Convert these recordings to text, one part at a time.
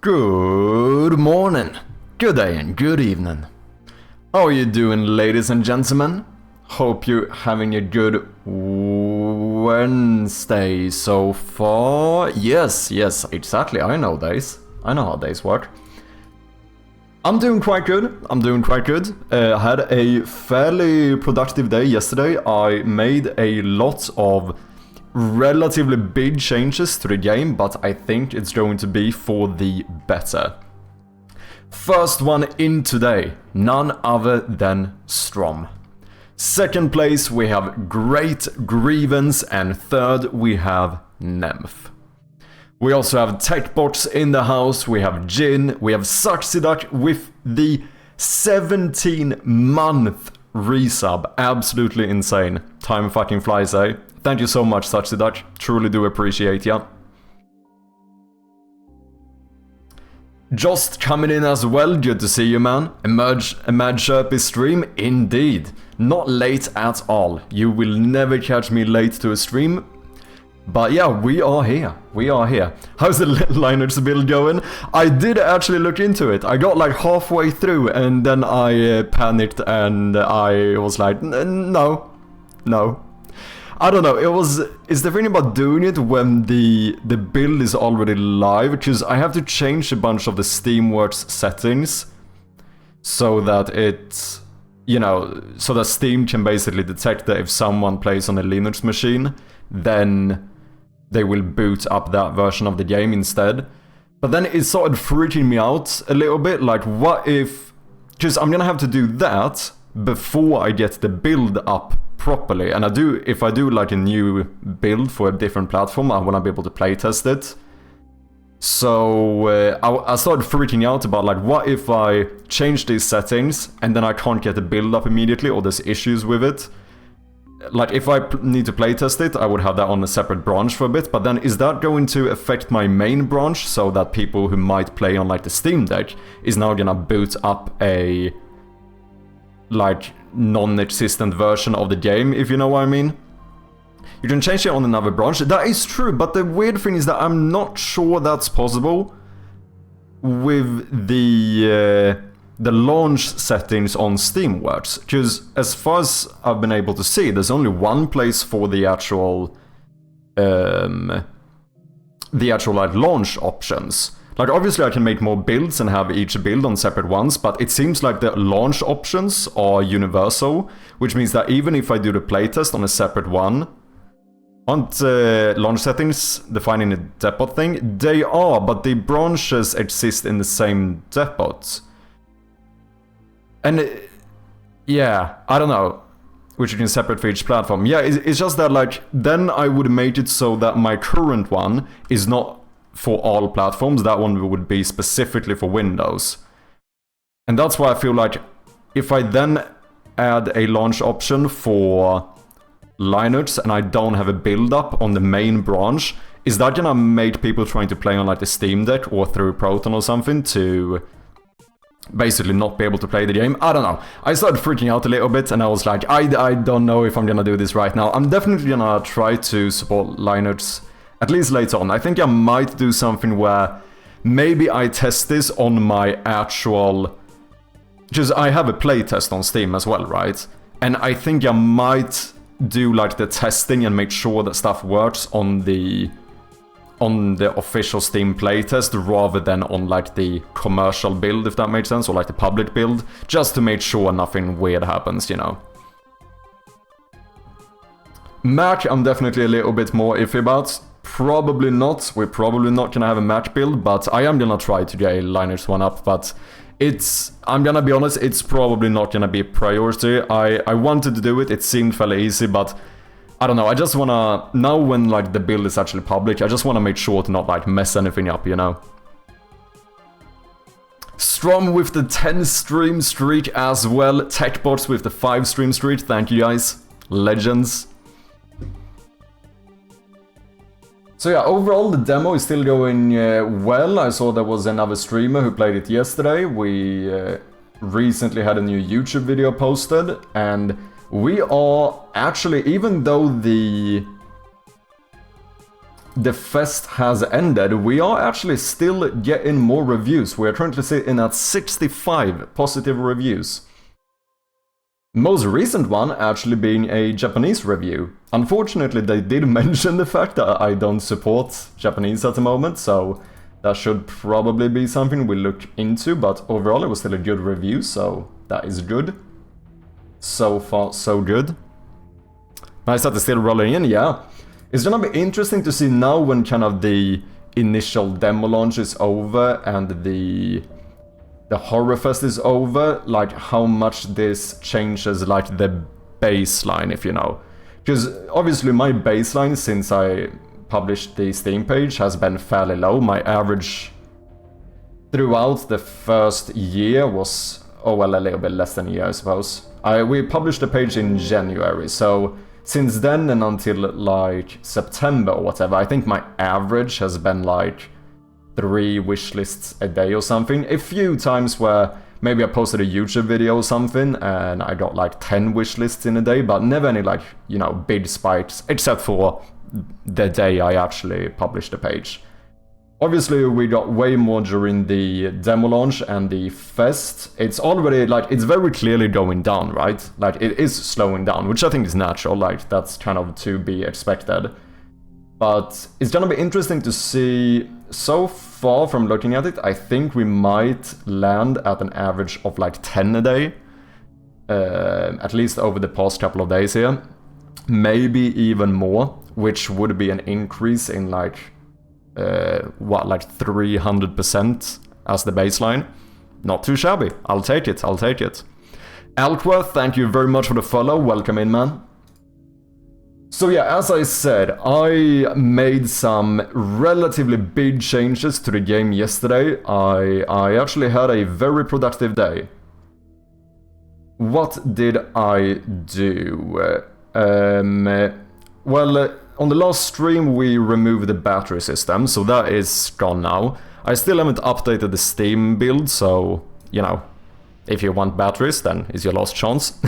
Good morning, good day and good evening. How are you doing, ladies and gentlemen? Hope you're having a good Wednesday so far. Yes, exactly, I know days. I know how days work. I'm doing quite good, I had a fairly productive day yesterday. I made a lot of relatively big changes to the game, but I think it's going to be for the better. First one in today, none other than Strom. Second place we have Great Grievance, and third we have Nymph. We also have Techbox in the house, we have Jin, we have Saxiduck with the 17-month resub. Absolutely insane. Time fucking flies, eh? Thank you so much, Saxiduck. Truly do appreciate ya. Just coming in as well, good to see you, man. A Mad Sherpy stream, indeed. Not late at all. You will never catch me late to a stream. But yeah, we are here. How's the Linux build going? I did actually look into it. I got like halfway through and then I panicked and I was like, no. I don't know, is the thing about doing it when the build is already live, because I have to change a bunch of the Steamworks settings so that it's, you know, so that Steam can basically detect that if someone plays on a Linux machine, then they will boot up that version of the game instead. But then it started freaking me out a little bit, like what if, because I'm gonna have to do that before I get the build up properly, and if I do like a new build for a different platform, I want to be able to playtest it. So I started freaking out about like, what if I change these settings and then I can't get the build up immediately, or there's issues with it. Like if I need to playtest it, I would have that on a separate branch for a bit, but then is that going to affect my main branch so that people who might play on like the Steam Deck is now gonna boot up a like non-existent version of the game, if you know what I mean? You can change it on another branch. That is true, but the weird thing is that I'm not sure that's possible with the launch settings on Steamworks, because as far as I've been able to see, there's only one place for the actual like launch options. Like obviously I can make more builds and have each build on separate ones, but it seems like the launch options are universal, which means that even if I do the playtest on a separate one, aren't launch settings defined in the depot thing? They are, but the branches exist in the same depot. And yeah, I don't know, which you can separate for each platform. Yeah, it's just that like, then I would make it so that my current one is not for all platforms, that one would be specifically for Windows. And that's why I feel like if I then add a launch option for Linux and I don't have a build up on the main branch, is that gonna make people trying to play on like the Steam Deck or through Proton or something to basically not be able to play the game? I don't know. I started freaking out a little bit and I was like, I don't know if I'm gonna do this right now. I'm definitely gonna try to support Linux at least later on. I think I might do something where maybe I test this on my actual... because I have a playtest on Steam as well, right? And I think I might do like the testing and make sure that stuff works on the official Steam playtest rather than on like the commercial build, if that makes sense, or like the public build, just to make sure nothing weird happens, you know. Mac, I'm definitely a little bit more iffy about. Probably not. We're probably not gonna have a Mac build, but I am gonna try to get a Linux one up, but I'm gonna be honest, it's probably not gonna be a priority. I wanted to do it, it seemed fairly easy, but I don't know, I just wanna, now when like the build is actually public, I just wanna make sure to not like mess anything up, you know? Strom with the 10 stream streak as well, Techbots with the 5 stream streak, thank you guys, legends. So yeah, overall the demo is still going well. I saw there was another streamer who played it yesterday. We recently had a new YouTube video posted, and we are actually, even though the the fest has ended, we are actually still getting more reviews. We are currently sitting at 65 positive reviews. Most recent one actually being a Japanese review. Unfortunately, they did mention the fact that I don't support Japanese at the moment, so that should probably be something we look into, but overall it was still a good review, so that is good. So far, so good. Nice that it's still rolling in, yeah. It's gonna be interesting to see now when kind of the initial demo launch is over and the Horror Fest is over, like how much this changes like the baseline, if you know. Because obviously my baseline since I published the Steam page has been fairly low. My average throughout the first year was, oh well, a little bit less than a year I suppose. We published the page in January, so since then and until like September or whatever, I think my average has been like 3 wishlists a day or something. A few times where maybe I posted a YouTube video or something and I got like 10 wishlists in a day, but never any like, you know, big spikes, except for the day I actually published the page. Obviously we got way more during the demo launch and the fest. It's already like, it's very clearly going down, right? Like it is slowing down, which I think is natural, like that's kind of to be expected. But it's gonna be interesting to see. So far from looking at it, I think we might land at an average of like 10 a day. At least over the past couple of days here. Maybe even more, which would be an increase in like, like 300% as the baseline. Not too shabby. I'll take it, I'll take it. Alkworth, thank you very much for the follow. Welcome in, man. So yeah, as I said, I made some relatively big changes to the game yesterday. I actually had a very productive day. What did I do? Well, on the last stream we removed the battery system, so that is gone now. I still haven't updated the Steam build, so, you know, if you want batteries, then it's your last chance.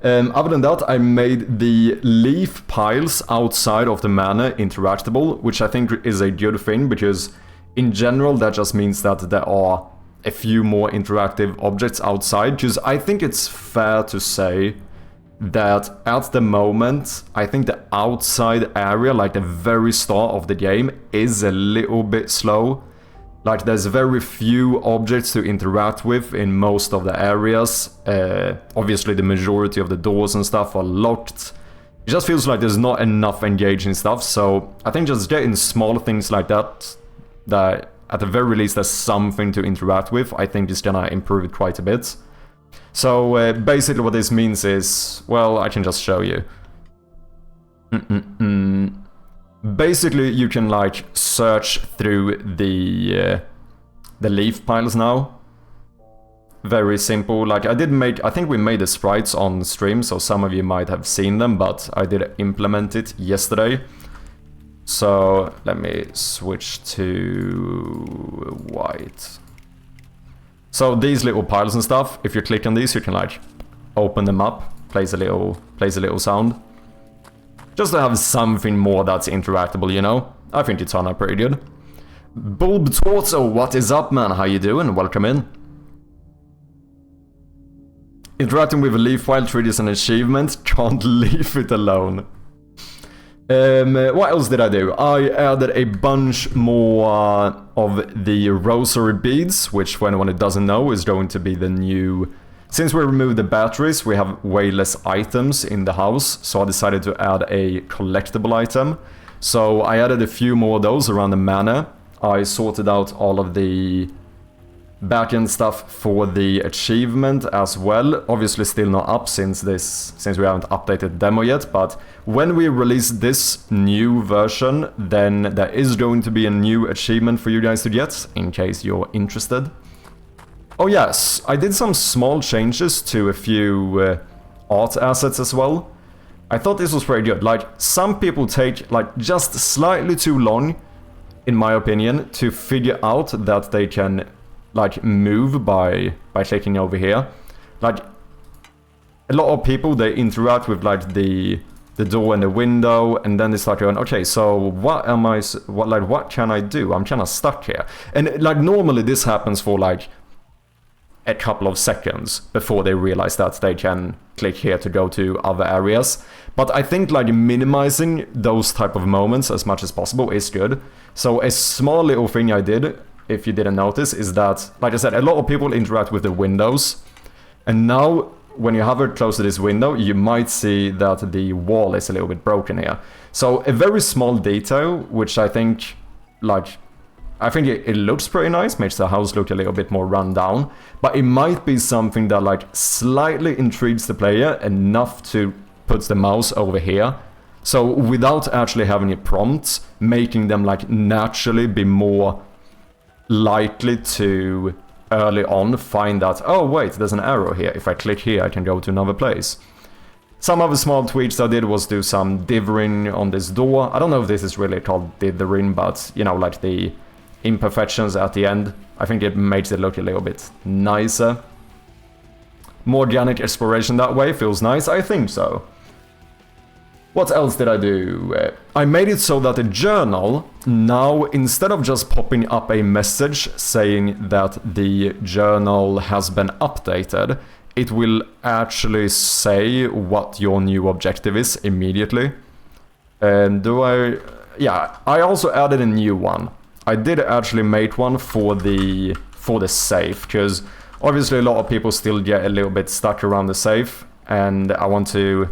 Other than that, I made the leaf piles outside of the manor interactable, which I think is a good thing, because in general that just means that there are a few more interactive objects outside, because I think it's fair to say that at the moment, I think the outside area, like the very start of the game, is a little bit slow. Like there's very few objects to interact with in most of the areas. Obviously the majority of the doors and stuff are locked. It just feels like there's not enough engaging stuff, so I think just getting small things like that, that at the very least there's something to interact with, I think is gonna improve it quite a bit. So basically what this means is, well, I can just show you. Basically you can like search through the leaf piles now. Very simple. Like I think we made the sprites on stream, so some of you might have seen them, but I did implement it yesterday. So let me switch to white. So these little piles and stuff, if you click on these, you can like open them up, plays a little sound. Just to have something more that's interactable, you know? I think it's on out pretty good. Bulb Torso, what is up, man? How you doing? Welcome in. Interacting with a leaf file triggers an achievement. Can't leave it alone. What else did I do? I added a bunch more of the rosary beads, which for anyone who doesn't know is going to be the new... Since we removed the batteries, we have way less items in the house, so I decided to add a collectible item. So I added a few more of those around the manor. I sorted out all of the backend stuff for the achievement as well. Obviously still not up since we haven't updated the demo yet, but when we release this new version, then there is going to be a new achievement for you guys to get, in case you're interested. Oh yes, I did some small changes to a few art assets as well. I thought this was pretty good. Like, some people take like just slightly too long, in my opinion, to figure out that they can like move by clicking over here. Like, a lot of people, they interact with like the the door and the window, and then they start going, okay, so what can I do? I'm kind of stuck here. And like normally this happens for like a couple of seconds before they realize that they can click here to go to other areas. But I think like minimizing those type of moments as much as possible is good. So a small little thing I did, if you didn't notice, is that, like I said, a lot of people interact with the windows. And now when you hover close to this window, you might see that the wall is a little bit broken here. So a very small detail, which I think it looks pretty nice, makes the house look a little bit more run down, but it might be something that like slightly intrigues the player enough to put the mouse over here. So without actually having a prompt, making them like naturally be more likely to early on find that, oh wait, there's an arrow here. If I click here, I can go to another place. Some other small tweaks I did was do some dithering on this door. I don't know if this is really called dithering, but you know, like the imperfections at the end. I think it makes it look a little bit nicer. More organic exploration that way feels nice. I think so. What else did I do? I made it so that the journal now, instead of just popping up a message saying that the journal has been updated, it will actually say what your new objective is immediately. And I also added a new one. I did actually make one for the safe, because obviously a lot of people still get a little bit stuck around the safe, and I want to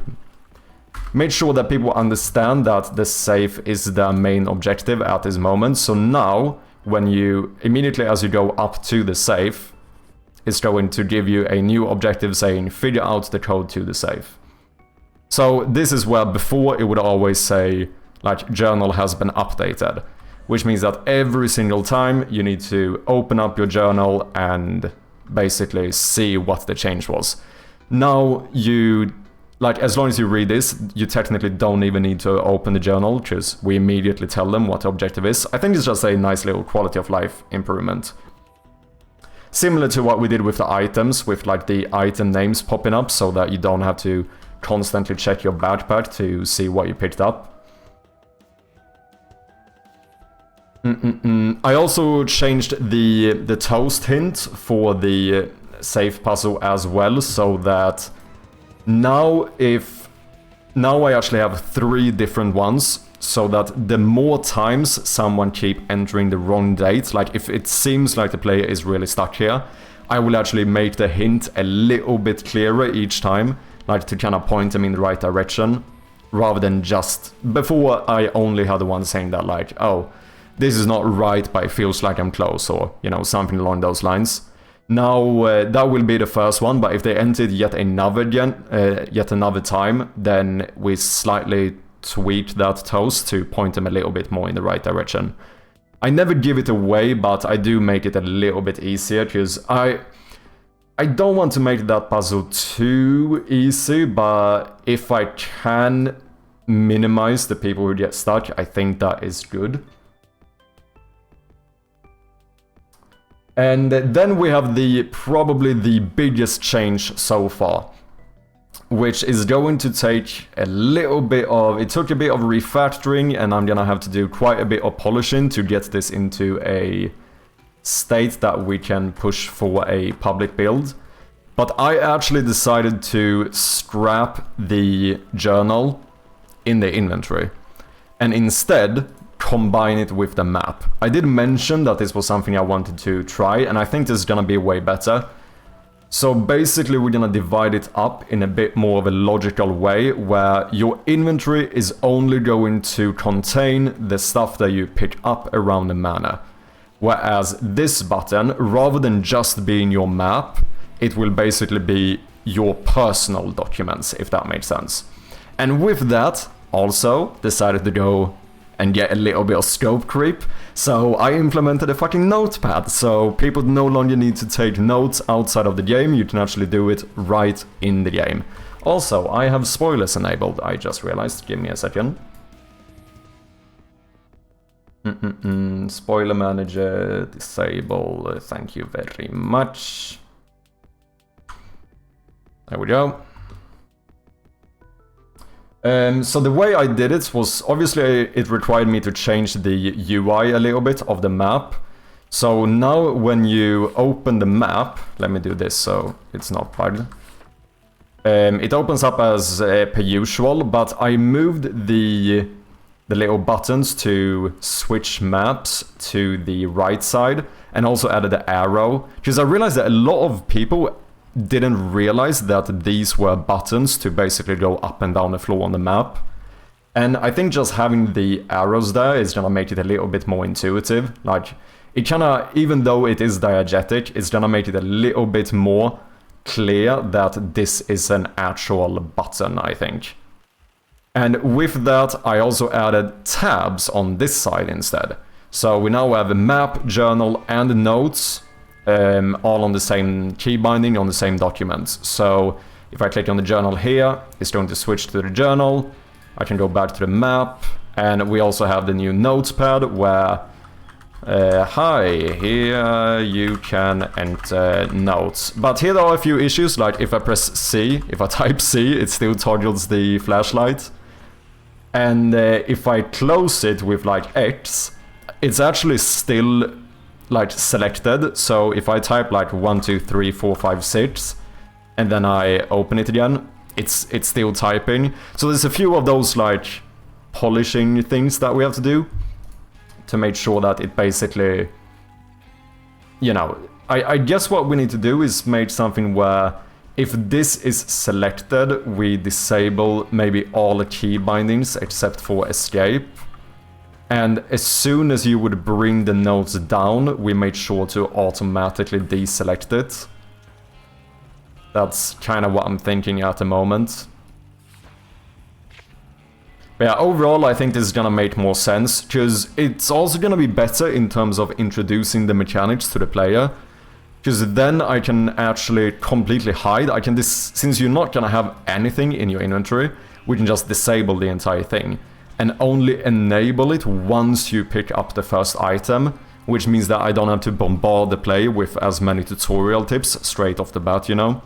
make sure that people understand that the safe is their main objective at this moment. So now, when you immediately as you go up to the safe, it's going to give you a new objective saying figure out the code to the safe. So this is where before it would always say like journal has been updated, which means that every single time you need to open up your journal and basically see what the change was. Now you, like, as long as you read this, you technically don't even need to open the journal, because we immediately tell them what the objective is. I think it's just a nice little quality of life improvement. Similar to what we did with the items, with like the item names popping up so that you don't have to constantly check your backpack to see what you picked up. I also changed the toast hint for the safe puzzle as well, so that now I actually have 3 different ones, so that the more times someone keep entering the wrong date, like if it seems like the player is really stuck here, I will actually make the hint a little bit clearer each time, like to kind of point them in the right direction, rather than just, before I only had the one saying that like, oh, this is not right, but it feels like I'm close, or, you know, something along those lines. Now, that will be the first one, but if they entered yet another time, then we slightly tweaked that toast to point them a little bit more in the right direction. I never give it away, but I do make it a little bit easier, because I don't want to make that puzzle too easy, but if I can minimize the people who get stuck, I think that is good. And then we have probably the biggest change so far, which is going to take a little bit of, it took a bit of refactoring, and I'm gonna have to do quite a bit of polishing to get this into a state that we can push for a public build. But I actually decided to scrap the journal in the inventory, and instead combine it with the map. I did mention that this was something I wanted to try, and I think this is gonna be way better. So basically we're gonna divide it up in a bit more of a logical way, where your inventory is only going to contain the stuff that you pick up around the manor. Whereas this button, rather than just being your map, it will basically be your personal documents, if that makes sense. And with that, also decided to go and get a little bit of scope creep. So I implemented a fucking notepad, so people no longer need to take notes outside of the game, you can actually do it right in the game. Also, I have spoilers enabled, I just realized, give me a second. Spoiler manager, disable, thank you very much. There we go. So the way I did it was, obviously it required me to change the UI a little bit of the map. So now when you open the map, let me do this so it's not bugged. It opens up as per usual, but I moved the little buttons to switch maps to the right side and also added the arrow. Because I realized that a lot of people didn't realize that these were buttons to basically go up and down the floor on the map. And I think just having the arrows there is gonna make it a little bit more intuitive. Like, it kinda, even though it is diegetic, it's gonna make it a little bit more clear that this is an actual button, I think. And with that, I also added tabs on this side instead. So we now have a map, journal, and notes, all on the same key binding on the same documents. So if I click on the journal here, it's going to switch to the journal. I can go back to the map, and we also have the new notes pad where, hi, here you can enter notes. But here there are a few issues, like if I press C, if I type C, it still toggles the flashlight. And if I close it with like X, it's actually still like selected. So if I type like 1, 2, 3, 4, 5, 6, and then I open it again, it's still typing. So there's a few of those like polishing things that we have to do to make sure that it basically, you know, I guess what we need to do is make something where if this is selected, we disable maybe all the key bindings except for escape. And as soon as you would bring the nodes down, we made sure to automatically deselect it. That's kind of what I'm thinking at the moment. But yeah, overall I think this is gonna make more sense, because it's also gonna be better in terms of introducing the mechanics to the player. Because then I can actually completely hide. I can since you're not gonna have anything in your inventory, we can just disable the entire thing. And only enable it once you pick up the first item, which means that I don't have to bombard the player with as many tutorial tips straight off the bat, you know?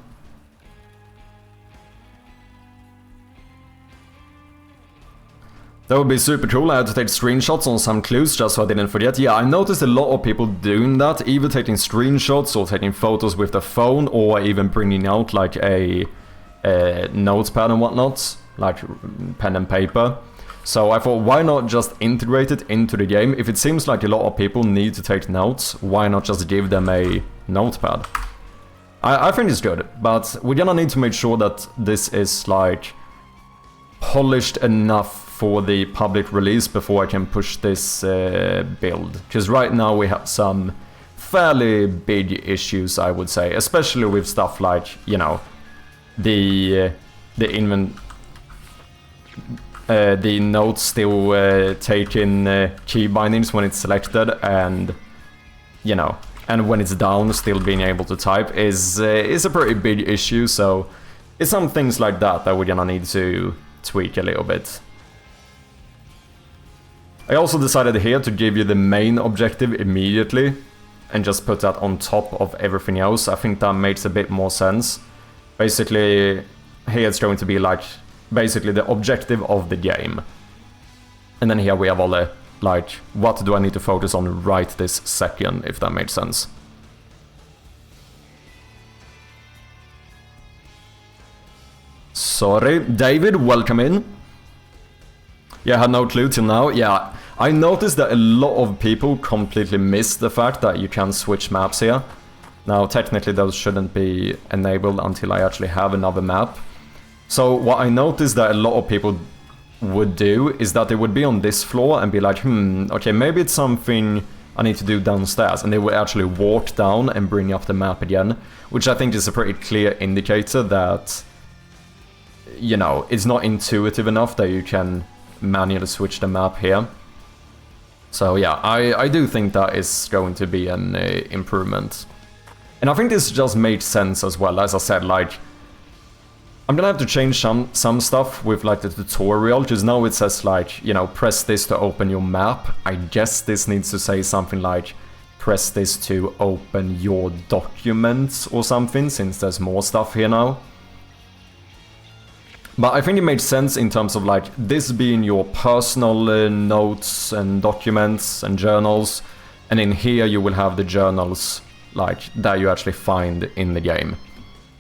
That would be super cool. I had to take screenshots on some clues just so I didn't forget. Yeah, I noticed a lot of people doing that, either taking screenshots or taking photos with the phone, or even bringing out like a notepad and whatnot, like pen and paper. So I thought, why not just integrate it into the game? If it seems like a lot of people need to take notes, why not just give them a notepad? I think it's good, but we're gonna need to make sure that this is like polished enough for the public release before I can push this build. Because right now we have some fairly big issues, I would say, especially with stuff like, you know, the notes still taking key bindings when it's selected, and you know, and when it's down, still being able to type is a pretty big issue. So it's some things like that that we're gonna need to tweak a little bit. I also decided here to give you the main objective immediately and just put that on top of everything else. I think that makes a bit more sense. Basically, here it's going to be like basically the objective of the game. And then here we have all the, like, what do I need to focus on right this second, if that makes sense. Sorry, David, welcome in. Yeah, I had no clue till now. Yeah, I noticed that a lot of people completely miss the fact that you can switch maps here. Now, technically those shouldn't be enabled until I actually have another map. So what I noticed that a lot of people would do is that they would be on this floor and be like, okay, maybe it's something I need to do downstairs. And they would actually walk down and bring up the map again, which I think is a pretty clear indicator that, you know, it's not intuitive enough that you can manually switch the map here. So yeah, I do think that is going to be an improvement. And I think this just makes sense as well. As I said, like, I'm gonna have to change some stuff with like the tutorial, because now it says like, you know, press this to open your map. I guess this needs to say something like, press this to open your documents or something, since there's more stuff here now. But I think it makes sense in terms of like this being your personal notes and documents and journals, and in here you will have the journals like that you actually find in the game.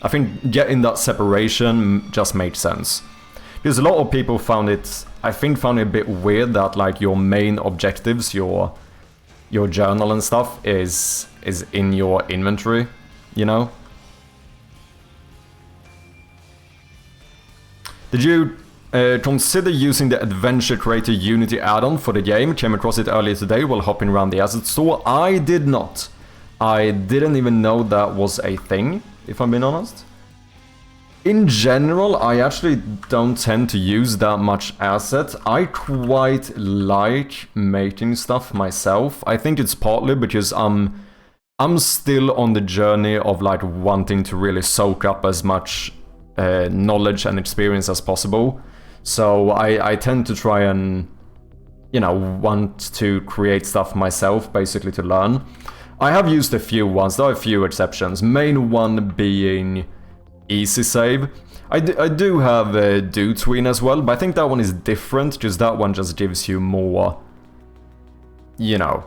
I think getting that separation just made sense. Because a lot of people found it a bit weird that like your main objectives, your journal and stuff is in your inventory, you know? Did you consider using the Adventure Creator Unity add-on for the game? Came across it earlier today while hopping around the asset store. I did not. I didn't even know that was a thing, if I'm being honest. In general, I actually don't tend to use that much asset. I quite like making stuff myself. I think it's partly because I'm still on the journey of like wanting to really soak up as much knowledge and experience as possible. So I tend to try and, you know, want to create stuff myself, basically to learn. I have used a few ones, there are a few exceptions. Main one being Easy Save. I do have Do Tween as well, but I think that one is different, because that one just gives you more, you know,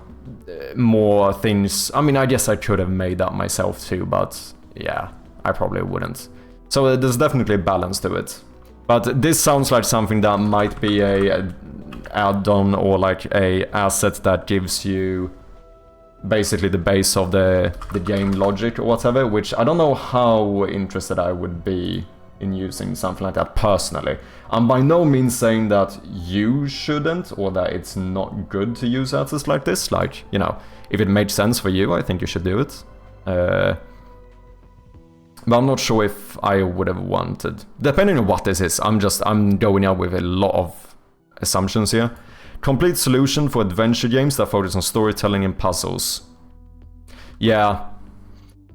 more things. I mean, I guess I could have made that myself too, but yeah, I probably wouldn't. So there's definitely a balance to it. But this sounds like something that might be a add-on or like a asset that gives you basically the base of the game logic or whatever, which I don't know how interested I would be in using something like that personally. I'm by no means saying that you shouldn't or that it's not good to use assets like this. Like, you know, if it makes sense for you, I think you should do it. But I'm not sure if I would have wanted. Depending on what this is, I'm going out with a lot of assumptions here. Complete solution for adventure games that focus on storytelling and puzzles. Yeah,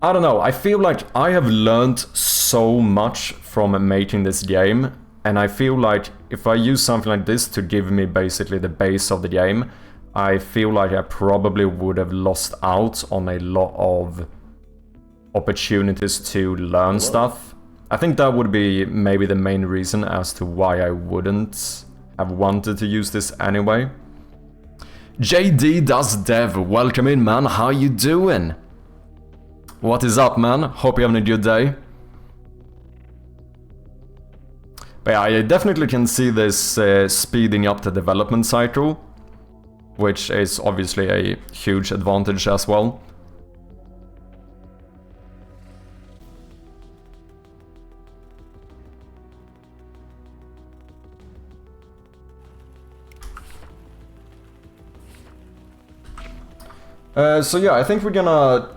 I don't know. I feel like I have learned so much from making this game, and I feel like if I use something like this to give me basically the base of the game, I feel like I probably would have lost out on a lot of opportunities to learn stuff. I think that would be maybe the main reason as to why I wouldn't have wanted to use this anyway. JD Does Dev, welcome in, man. How you doing? What is up, man? Hope you're having a good day. But yeah, I definitely can see this speeding up the development cycle, which is obviously a huge advantage as well. So yeah, I think we're gonna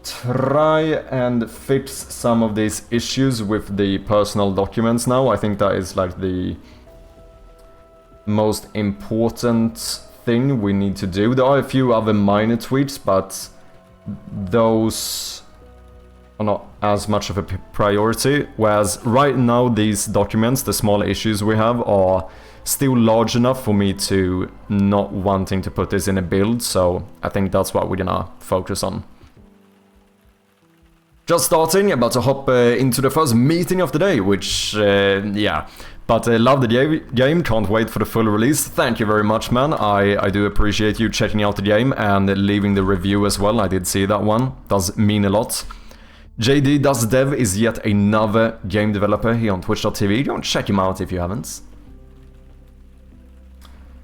try and fix some of these issues with the personal documents now. I think that is like the most important thing we need to do. There are a few other minor tweaks, but those are not as much of a priority. Whereas right now these documents, the small issues we have, are still large enough for me to not wanting to put this in a build, so I think that's what we're gonna focus on. Just starting, about to hop into the first meeting of the day, which, yeah. But love the game, can't wait for the full release. Thank you very much, man. I do appreciate you checking out the game and leaving the review as well. I did see that one, does mean a lot. JD Does Dev is yet another game developer here on twitch.tv. Go and check him out if you haven't.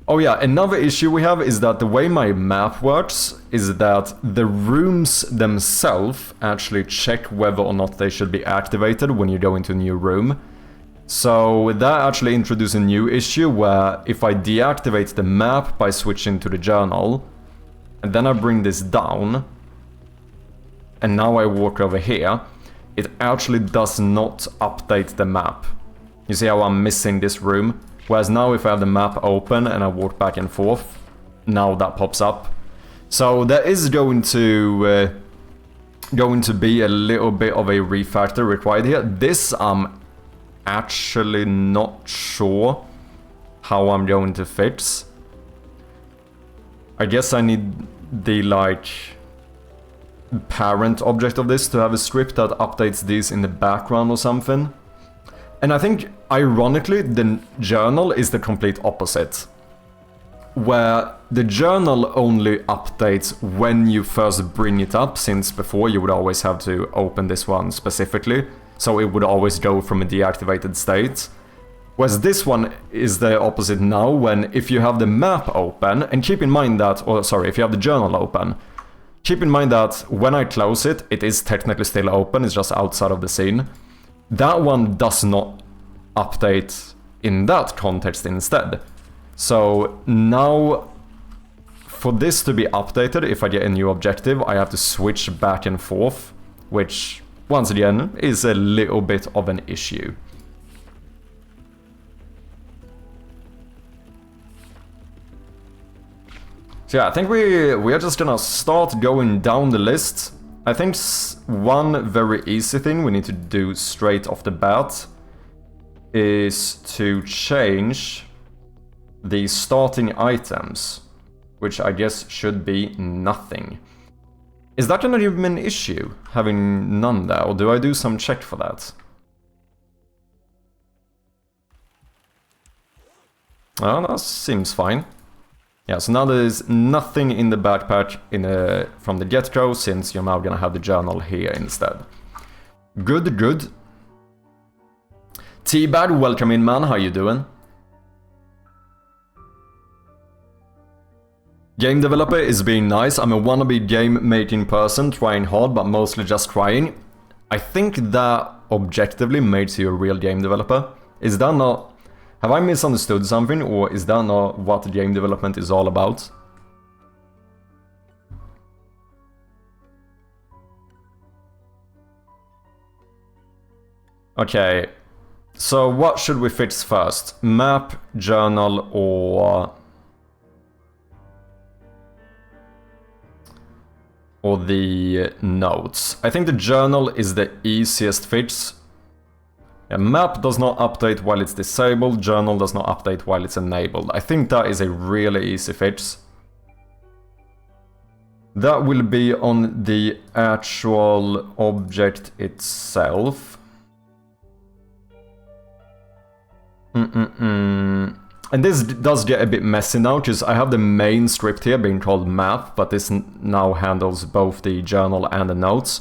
Oh yeah, another issue we have is that the way my map works is that the rooms themselves actually check whether or not they should be activated when you go into a new room. So that actually introduces a new issue where if I deactivate the map by switching to the journal, and then I bring this down, and now I walk over here, it actually does not update the map. You see how I'm missing this room? Whereas now if I have the map open and I walk back and forth, now that pops up. So there is going to be a little bit of a refactor required here. This I'm actually not sure how I'm going to fix. I guess I need the like parent object of this to have a script that updates these in the background or something. And I think, ironically, the journal is the complete opposite. Where the journal only updates when you first bring it up, since before you would always have to open this one specifically, so it would always go from a deactivated state. Whereas this one is the opposite now, when if you have the map open, and keep in mind that, or sorry, if you have the journal open, keep in mind that when I close it, it is technically still open, it's just outside of the scene. That one does not update in that context instead. So now, for this to be updated, if I get a new objective, I have to switch back and forth, which, once again, is a little bit of an issue. So yeah, I think we are just gonna start going down the list. I think one very easy thing we need to do straight off the bat is to change the starting items, which I guess should be nothing. Is that gonna give me an issue, having none there, or do I do some check for that? Oh, that seems fine. Yeah, so now there's nothing in the backpack from the get-go, since you're now gonna have the journal here instead. Good, good. T-Bad, welcome in, man. How you doing? Game developer is being nice. I'm a wannabe game-making person, trying hard, but mostly just trying. I think that objectively makes you a real game developer. Is that not... Have I misunderstood something, or is that not what game development is all about? Okay, so what should we fix first? Map, journal, or the notes? I think the journal is the easiest fix. A map does not update while it's disabled, journal does not update while it's enabled. I think that is a really easy fix. That will be on the actual object itself. And this does get a bit messy now, because I have the main script here being called map, but this now handles both the journal and the notes.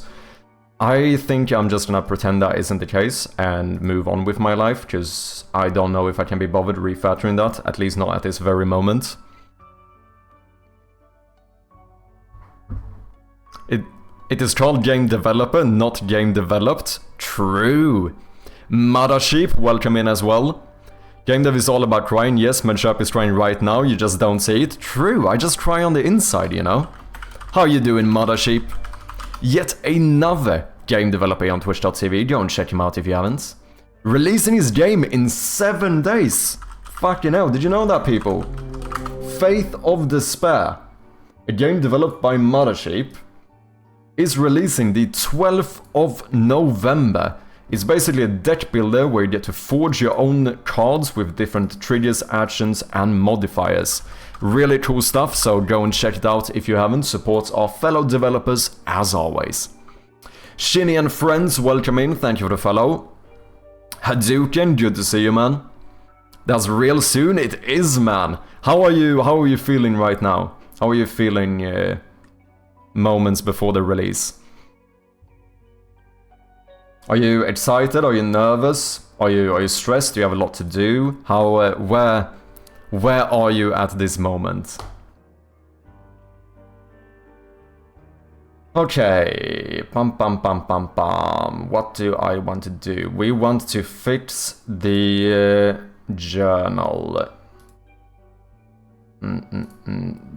I think I'm just gonna pretend that isn't the case and move on with my life, because I don't know if I can be bothered refactoring that, at least not at this very moment. It is called game developer, not game developed. True. Madasheep, welcome in as well. Game dev is all about crying. Yes, Madshap is crying right now, you just don't see it. True, I just cry on the inside, you know. How you doing, Madasheep? Yet another game developer on twitch.tv, go and check him out if you haven't. Releasing his game in 7 days. Fucking hell, did you know that, people? Faith of Despair, a game developed by Mothership, is releasing the 12th of November. It's basically a deck builder where you get to forge your own cards with different triggers, actions, and modifiers. Really cool stuff, so go and check it out if you haven't. Support our fellow developers as always. Shinny and friends, welcome in, thank you for the follow. Hadouken, good to see you, man. That's real soon, it is, man. How are you feeling right now? How are you feeling moments before the release? Are you excited? Are you nervous? Are you stressed? Do you have a lot to do? How where are you at this moment? Okay, what do I want to do? We want to fix the journal.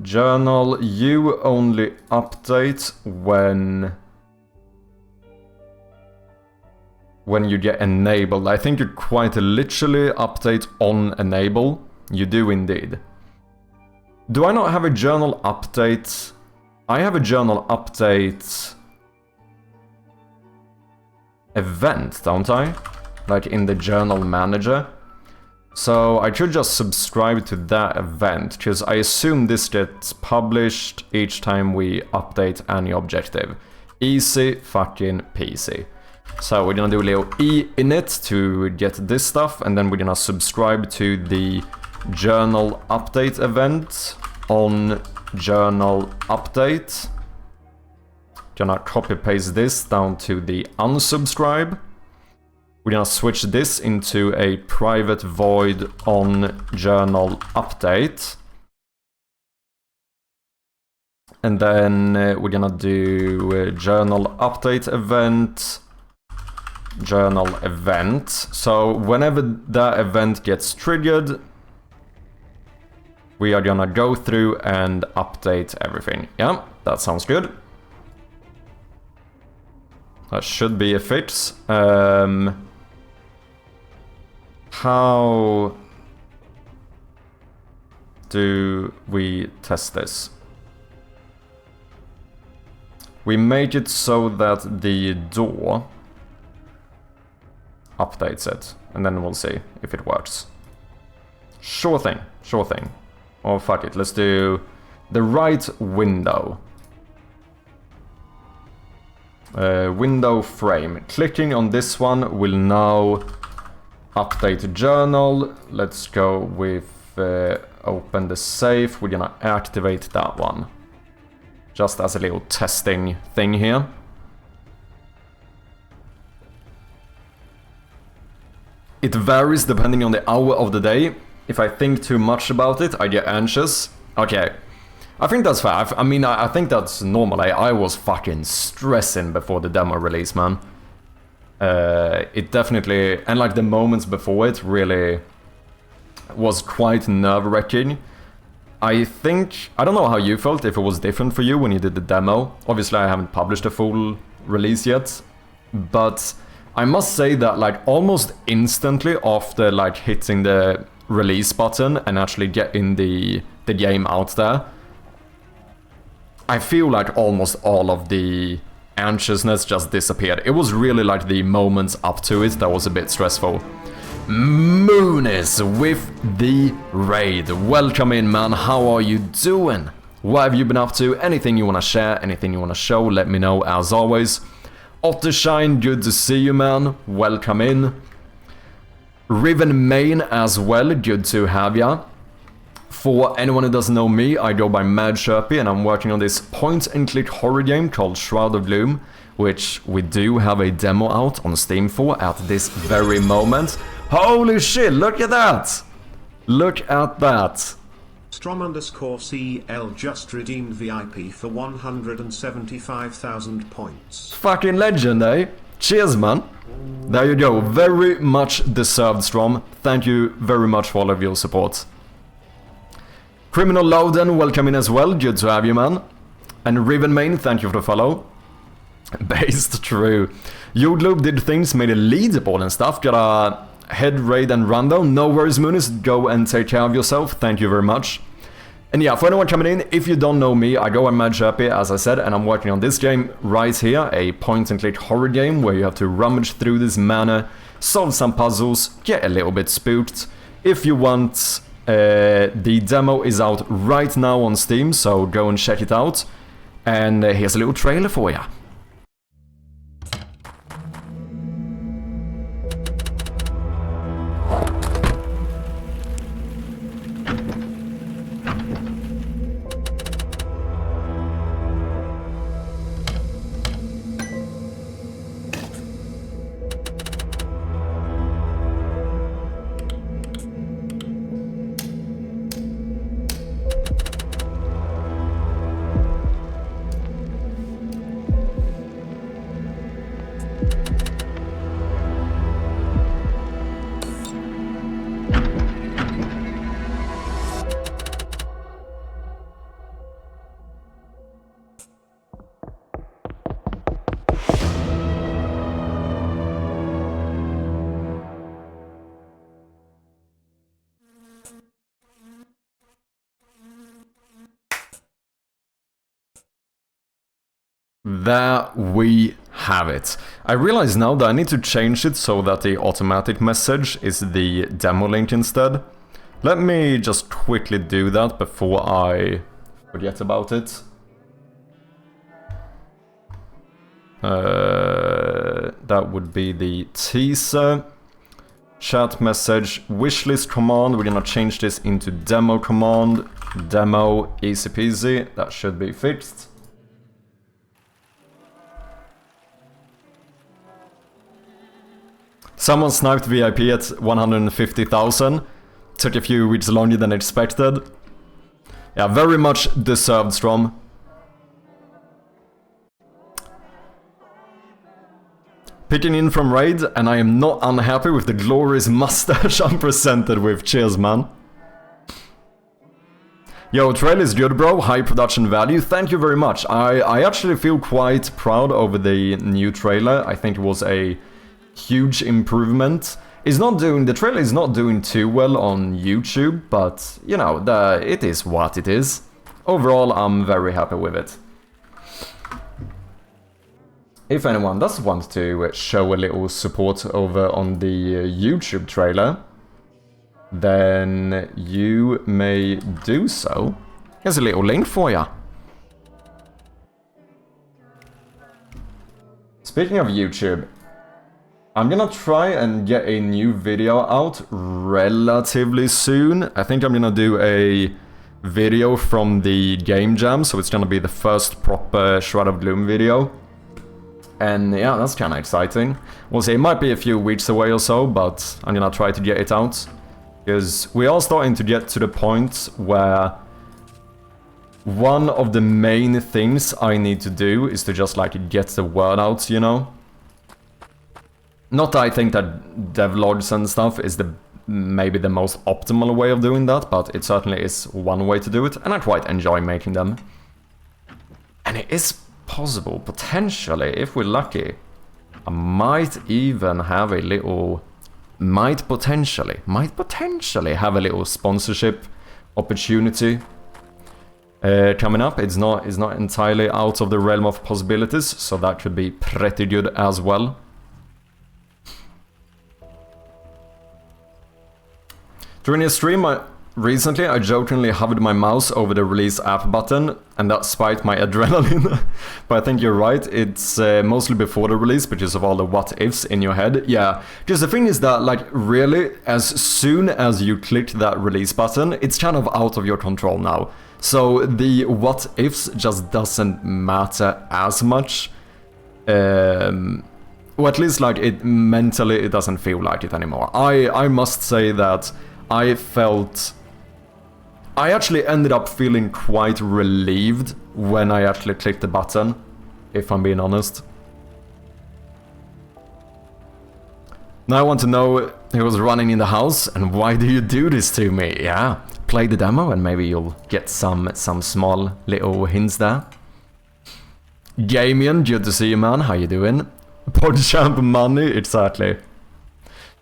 Journal, you only update when you get enabled. I think you quite literally update on enable. You do indeed. Do I not have a journal update? I have a journal update event, don't I? Like in the journal manager. So I should just subscribe to that event, because I assume this gets published each time we update any objective. Easy fucking peasy. So we're gonna do a little E in it to get this stuff, and then we're gonna subscribe to the journal update event on journal update. Gonna copy paste this down to the unsubscribe. We're gonna switch this into a private void on journal update. And then we're gonna do journal update event, journal event. So whenever that event gets triggered, we are gonna go through and update everything. Yeah, that sounds good. That should be a fix. How do we test this? We make it so that the door updates it, and then we'll see if it works. Sure thing, sure thing. Oh, fuck it, let's do the right window. Window frame. Clicking on this one will now update journal. Let's go with open the safe. We're gonna activate that one. Just as a little testing thing here. It varies depending on the hour of the day. If I think too much about it, I get anxious. Okay, I think that's fair. I mean, I think that's normal. I was fucking stressing before the demo release, man. It definitely, and like the moments before it really was quite nerve-wracking. I think, I don't know how you felt, if it was different for you when you did the demo. Obviously I haven't published a full release yet, but I must say that like almost instantly after like hitting the release button and actually getting the game out there, I feel like almost all of the anxiousness just disappeared. It was really like the moments up to it that was a bit stressful. Moonis with the raid. Welcome in, man. How are you doing? What have you been up to? Anything you want to share, anything you want to show, let me know as always. Ottershine, good to see you, man. Welcome in. Riven Main as well, good to have ya. For anyone who doesn't know me, I go by Mad Sherpy and I'm working on this point-and-click horror game called Shroud of Gloom, which we do have a demo out on Steam for at this very moment. Holy shit, look at that! Look at that. Strom_CL just redeemed VIP for 175,000 points. Fucking legend, eh? Cheers, man. There you go, very much deserved, Strom. Thank you very much for all of your support. Criminal Loudon, welcome in as well, good to have you, man. And Riven Main, thank you for the follow. Based, true. Youdloop did things, made a leaderboard and stuff, got a head raid and rundown. No worries, Moonis, go and take care of yourself, thank you very much. And yeah, for anyone coming in, if you don't know me, I go on Mad Sherpy, as I said, and I'm working on this game right here, a point-and-click horror game where you have to rummage through this manor, solve some puzzles, get a little bit spooked. If you want, the demo is out right now on Steam, so go and check it out. And here's a little trailer for ya. There we have it. I realize now that I need to change it so that the automatic message is the demo link instead. Let me just quickly do that before I forget about it. that would be the teaser. Chat message, wishlist command, we're gonna change this into demo command. Demo, easy peasy, that should be fixed. Someone sniped VIP at 150,000. Took a few weeks longer than expected. Yeah, very much deserved, Strom. Picking in from raid, and I am not unhappy with the glorious mustache I'm presented with. Cheers, man. Yo, trail is good, bro. High production value. Thank you very much. I actually feel quite proud over the new trailer. I think it was a huge improvement. The trailer is not doing too well on YouTube, but, you know, it is what it is. Overall, I'm very happy with it. If anyone does want to show a little support over on the YouTube trailer, then you may do so. Here's a little link for ya. Speaking of YouTube, I'm gonna try and get a new video out relatively soon. I think I'm gonna do a video from the game jam, so it's gonna be the first proper Shroud of Gloom video. And yeah, that's kinda exciting. We'll see, it might be a few weeks away or so, but I'm gonna try to get it out. Because we are starting to get to the point where one of the main things I need to do is to just like get the word out, you know? Not that I think that devlogs and stuff is maybe the most optimal way of doing that, but it certainly is one way to do it, and I quite enjoy making them. And it is possible, potentially, if we're lucky, I might even have a little... Might potentially have a little sponsorship opportunity coming up. It's not entirely out of the realm of possibilities, so that could be pretty good as well. During a stream recently, I jokingly hovered my mouse over the release app button, and that spiked my adrenaline. But I think you're right, it's mostly before the release because of all the what-ifs in your head. Yeah, because the thing is that, like, really, as soon as you click that release button, it's kind of out of your control now. So the what-ifs just doesn't matter as much. Or at least, like, mentally, it doesn't feel like it anymore. I must say that I actually ended up feeling quite relieved when I actually clicked the button, if I'm being honest. Now I want to know who was running in the house and why do you do this to me? Yeah, play the demo and maybe you'll get some small little hints there. Gamian, good to see you, man. How you doing? PodChamp money, exactly.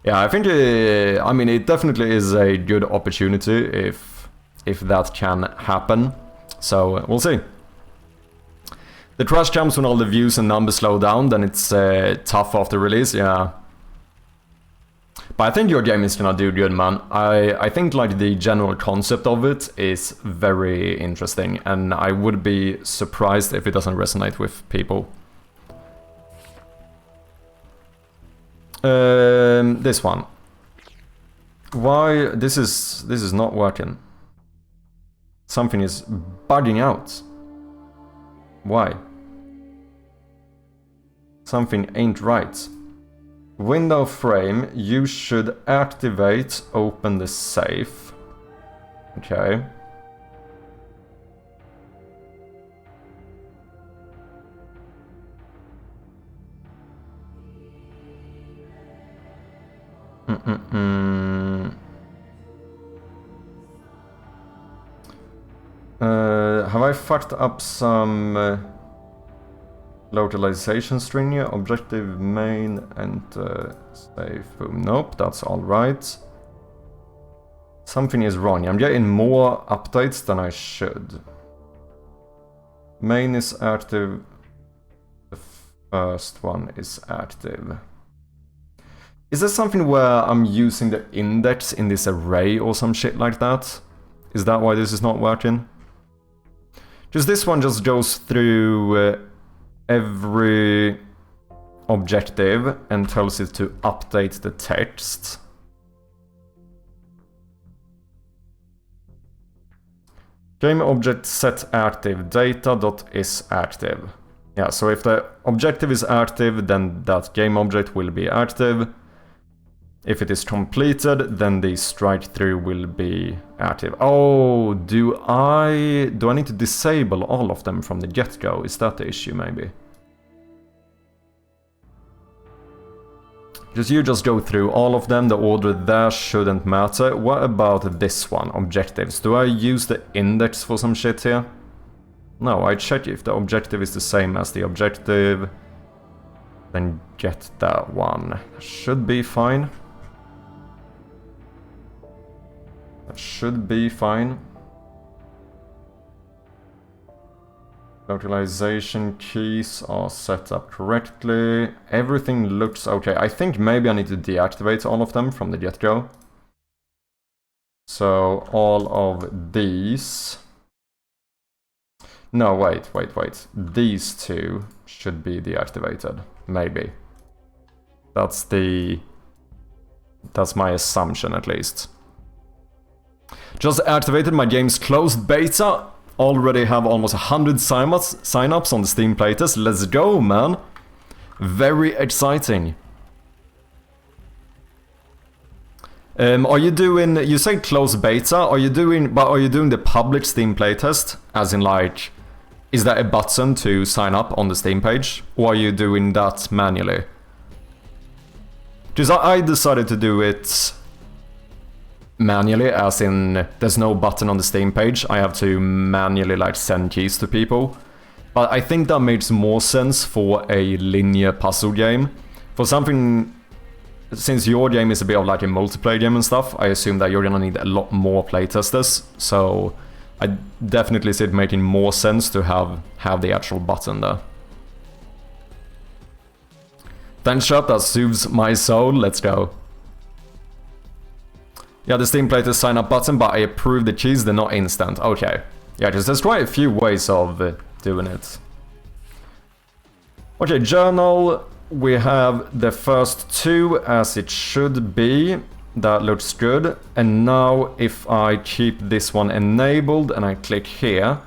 Yeah, I think, I mean, it definitely is a good opportunity if that can happen. So, we'll see. The crash comes when all the views and numbers slow down, then it's tough after release, yeah. But I think your game is gonna do good, man. I think, like, the general concept of it is very interesting, and I would be surprised if it doesn't resonate with people. This one. Why this is not working? Something is bugging out. Why? Something ain't right. Window frame, you should activate, open the safe. Okay. Have I fucked up some localization string here? Objective main and safe. Boom. Nope, that's all right. Something is wrong. I'm getting more updates than I should. Main is active. The first one is active. Is there something where I'm using the index in this array or some shit like that? Is that why this is not working? Because this one just goes through every objective and tells it to update the text. Game object set active data.isActive. Yeah, so if the objective is active, then that game object will be active. If it is completed, then the strike through will be active. Oh, do I need to disable all of them from the get-go? Is that the issue, maybe? You just go through all of them, the order there shouldn't matter. What about this one, objectives? Do I use the index for some shit here? No, I check if the objective is the same as the objective. Then get that one. Should be fine. That should be fine. Localization keys are set up correctly. Everything looks okay. I think maybe I need to deactivate all of them from the get-go. So all of these... No, wait. These two should be deactivated. Maybe. That's my assumption, at least. Just activated my game's closed beta. Already have almost 100 sign-ups on the Steam playtest. Let's go, man. Very exciting. Are you doing... You say closed beta. Are you doing the public Steam playtest? As in, like... Is there a button to sign up on the Steam page? Or are you doing that manually? Because I decided to do it... manually, as in there's no button on the Steam page. I have to manually like send keys to people. But I think that makes more sense for a linear puzzle game. For something, since your game is a bit of like a multiplayer game and stuff, I assume that you're gonna need a lot more playtesters. So I definitely see it making more sense to have the actual button there. Thanks, shop, that soothes my soul. Let's go. Yeah, the Steam playtest sign up button, but I approve the keys, they're not instant. Okay. Yeah, because there's quite a few ways of doing it. Okay, journal. We have the first two as it should be. That looks good. And now if I keep this one enabled and I click here.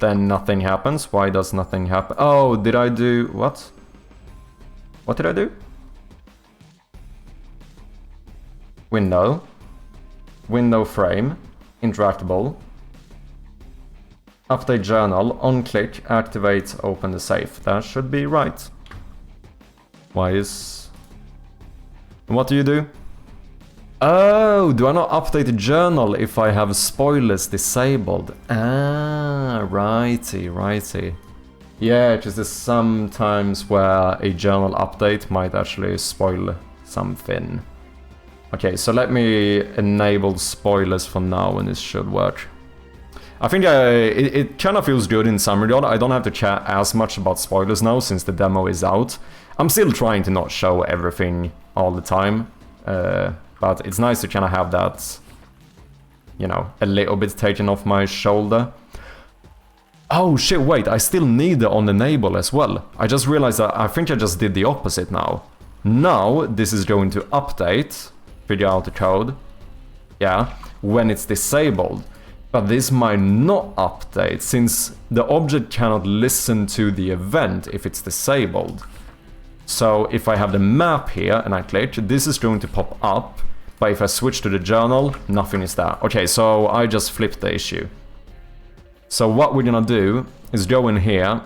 Then nothing happens. Why does nothing happen? Oh, did I do... what? What did I do? Window. Window frame. Interactable. Update journal. On click. Activate. Open the safe. That should be right. Why is... What do you do? Oh, do I not update the journal if I have spoilers disabled? Ah, righty. Yeah, just there's some times where a journal update might actually spoil something. Okay, so let me enable spoilers for now and this should work. I think it kind of feels good in some regard. I don't have to chat as much about spoilers now since the demo is out. I'm still trying to not show everything all the time. But it's nice to kind of have that, you know, a little bit taken off my shoulder. Oh shit, wait, I still need the on enable as well. I just realized that I think I just did the opposite now. Now, this is going to update, figure out the code, yeah, when it's disabled. But this might not update, since the object cannot listen to the event if it's disabled. So if I have the map here and I click, this is going to pop up, but if I switch to the journal, nothing is there. Okay, so I just flipped the issue. So what we're gonna do is go in here.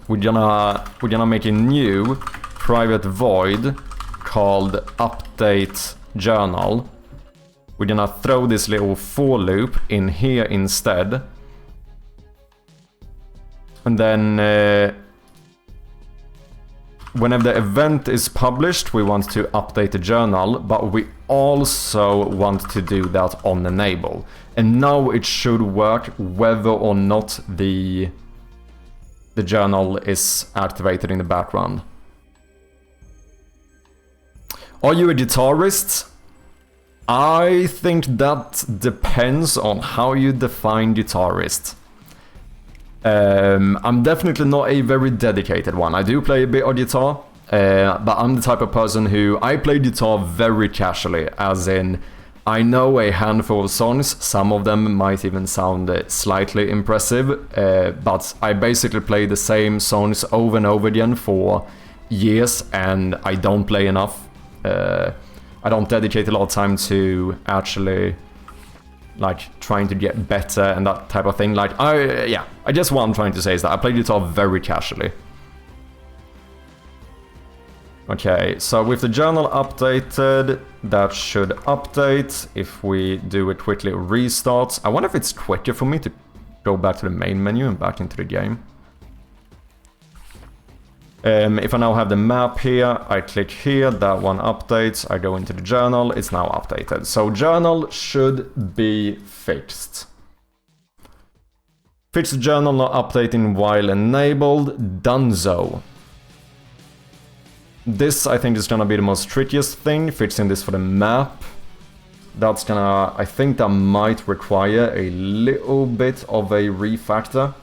We're gonna make a new private void called update journal. We're gonna throw this little for loop in here instead. And then whenever the event is published, we want to update the journal, but we also want to do that on enable. And now it should work whether or not the journal is activated in the background. Are you a guitarist? I think that depends on how you define guitarist. I'm definitely not a very dedicated one. I do play a bit of guitar, but I'm the type of person who I play guitar very casually, as in I know a handful of songs, some of them might even sound slightly impressive, but I basically play the same songs over and over again for years, and I don't play enough. I don't dedicate a lot of time to actually like trying to get better and that type of thing. Like, I guess what I'm trying to say is that I play guitar very casually. Okay, so with the journal updated, that should update. If we do it quickly, restart. I wonder if it's quicker for me to go back to the main menu and back into the game. If I now have the map here, I click here, that one updates, I go into the journal, it's now updated. So journal should be fixed. Fix the journal not updating while enabled, donezo. This I think is gonna be the most trickiest thing, fixing this for the map. That's gonna, I think that might require a little bit of a refactor,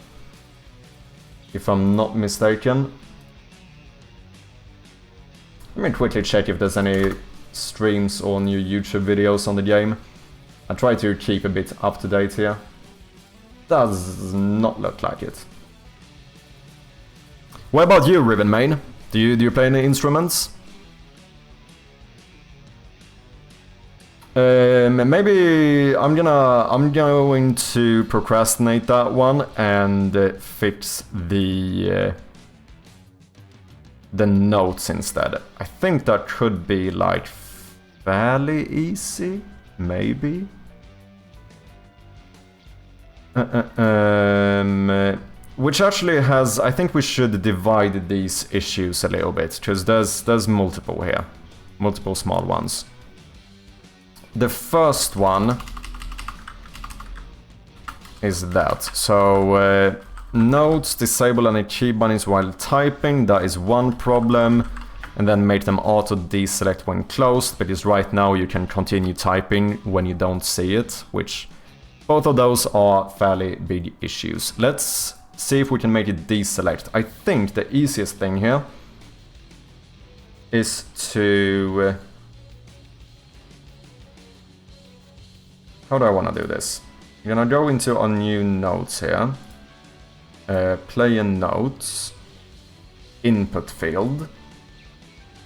if I'm not mistaken. Let me quickly check if there's any streams or new YouTube videos on the game. I try to keep a bit up to date here. Does not look like it. What about you, Riven Main? Do you play any instruments? Maybe I'm going to procrastinate that one and fix the notes instead. I think that could be like fairly easy, maybe. Which actually has, I think we should divide these issues a little bit, because there's multiple here, multiple small ones. The first one is that, so notes, disable any key bindings while typing, that is one problem, and then make them auto deselect when closed, because right now you can continue typing when you don't see it, which both of those are fairly big issues. Let's see if we can make it deselect. I think the easiest thing here is to... how do I want to do this? I'm gonna go into our new notes here. Player notes. Input field.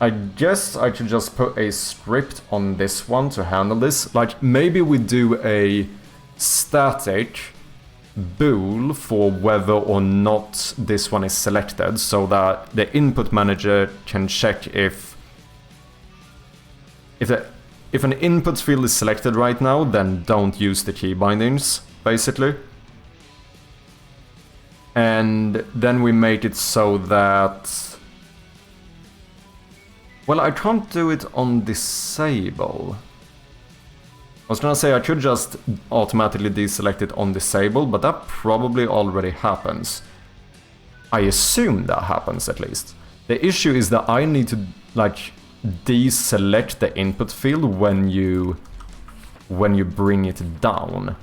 I guess I should just put a script on this one to handle this. Like, maybe we do a static bool for whether or not this one is selected, so that the input manager can check if an input field is selected right now, then don't use the key bindings, basically. And then we make it so that... well, I can't do it on disable. I was gonna say I could just automatically deselect it on disable, but that probably already happens. I assume that happens at least. The issue is that I need to, like, deselect the input field when you bring it down.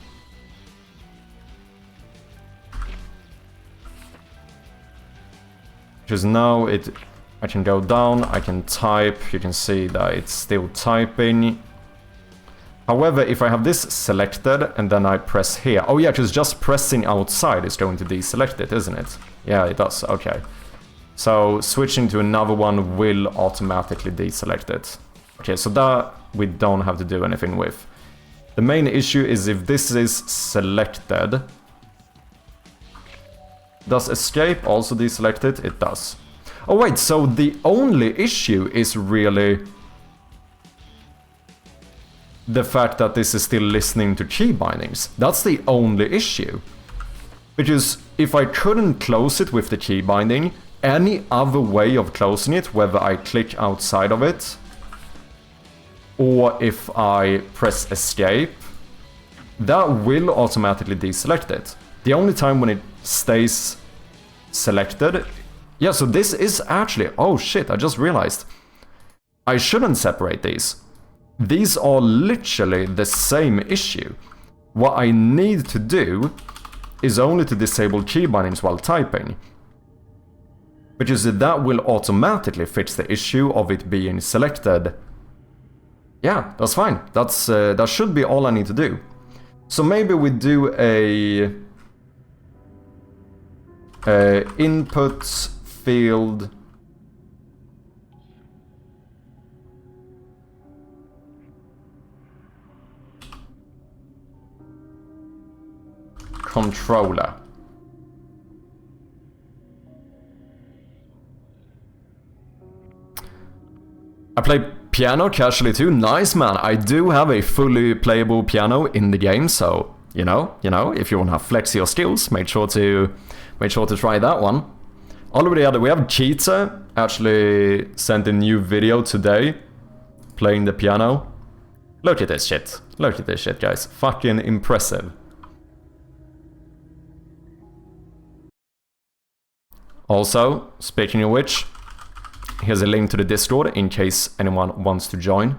Because now I can go down, I can type, you can see that it's still typing. However, if I have this selected and then I press here, oh yeah, because just pressing outside is going to deselect it, isn't it? Yeah, it does, okay. So switching to another one will automatically deselect it. Okay, so that we don't have to do anything with. The main issue is if this is selected. Does escape also deselect it? It does. Oh wait, so the only issue is really the fact that this is still listening to key bindings. That's the only issue. Because if I couldn't close it with the key binding, any other way of closing it, whether I click outside of it, or if I press escape, that will automatically deselect it. The only time when it stays selected... yeah, so this is actually... oh shit, I just realized. I shouldn't separate these. These are literally the same issue. What I need to do is only to disable key bindings while typing. Which is that will automatically fix the issue of it being selected. Yeah, that's fine. That should be all I need to do. So maybe we do a input field controller. I play piano casually too. Nice, man. I do have a fully playable piano in the game, so you know, if you want to flex your skills, make sure to try that one. Already we have Cheetah actually sent a new video today playing the piano. Look at this shit. Look at this shit, guys. Fucking impressive. Also, speaking of which, here's a link to the Discord in case anyone wants to join.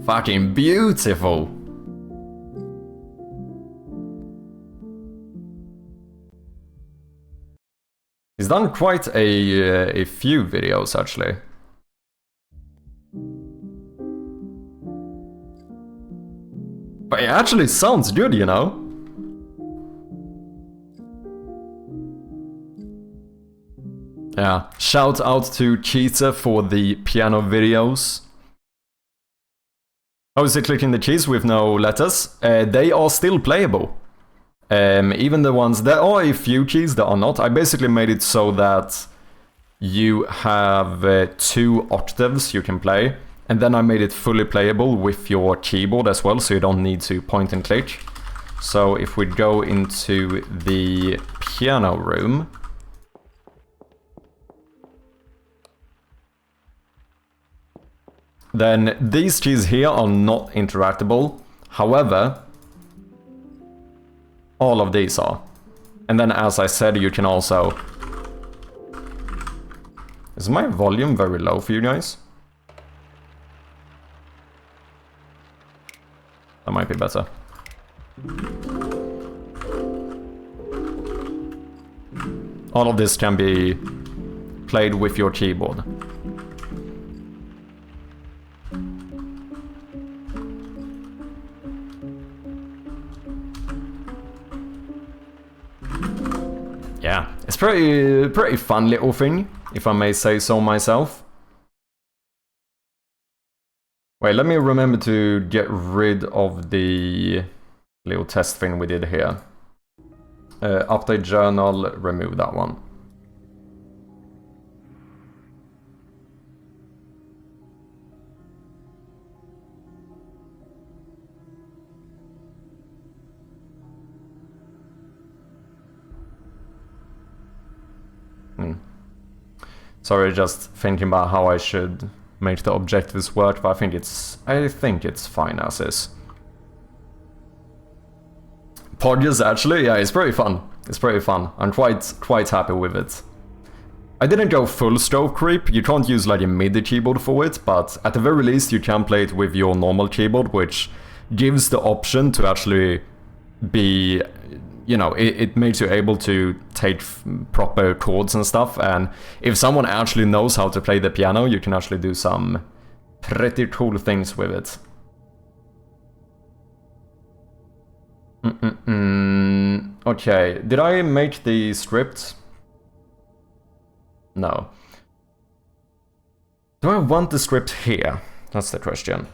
Fucking beautiful. He's done quite a few videos, actually. But it actually sounds good, you know? Yeah, shout out to Cheetah for the piano videos. Obviously clicking the keys with no letters, they are still playable. Even the ones, there are a few keys that are not. I basically made it so that you have 2 octaves you can play, and then I made it fully playable with your keyboard as well, so you don't need to point and click. So if we go into the piano room, then these keys here are not interactable. However, all of these are. And then, as I said, you can also... Is my volume very low for you guys? That might be better. All of this can be played with your keyboard. Yeah, it's pretty fun little thing, if I may say so myself. Wait, let me remember to get rid of the little test thing we did here. Update journal, remove that one. Sorry, just thinking about how I should make the objectives work, but I think it's fine as is. Podges actually, yeah, it's pretty fun. It's pretty fun. I'm quite happy with it. I didn't go full stroke creep. You can't use like a MIDI keyboard for it, but at the very least you can play it with your normal keyboard, which gives the option to actually be, you know, it makes you able to take proper chords and stuff, and if someone actually knows how to play the piano, you can actually do some pretty cool things with it. Okay, did I make the script? No. Do I want the script here? That's the question.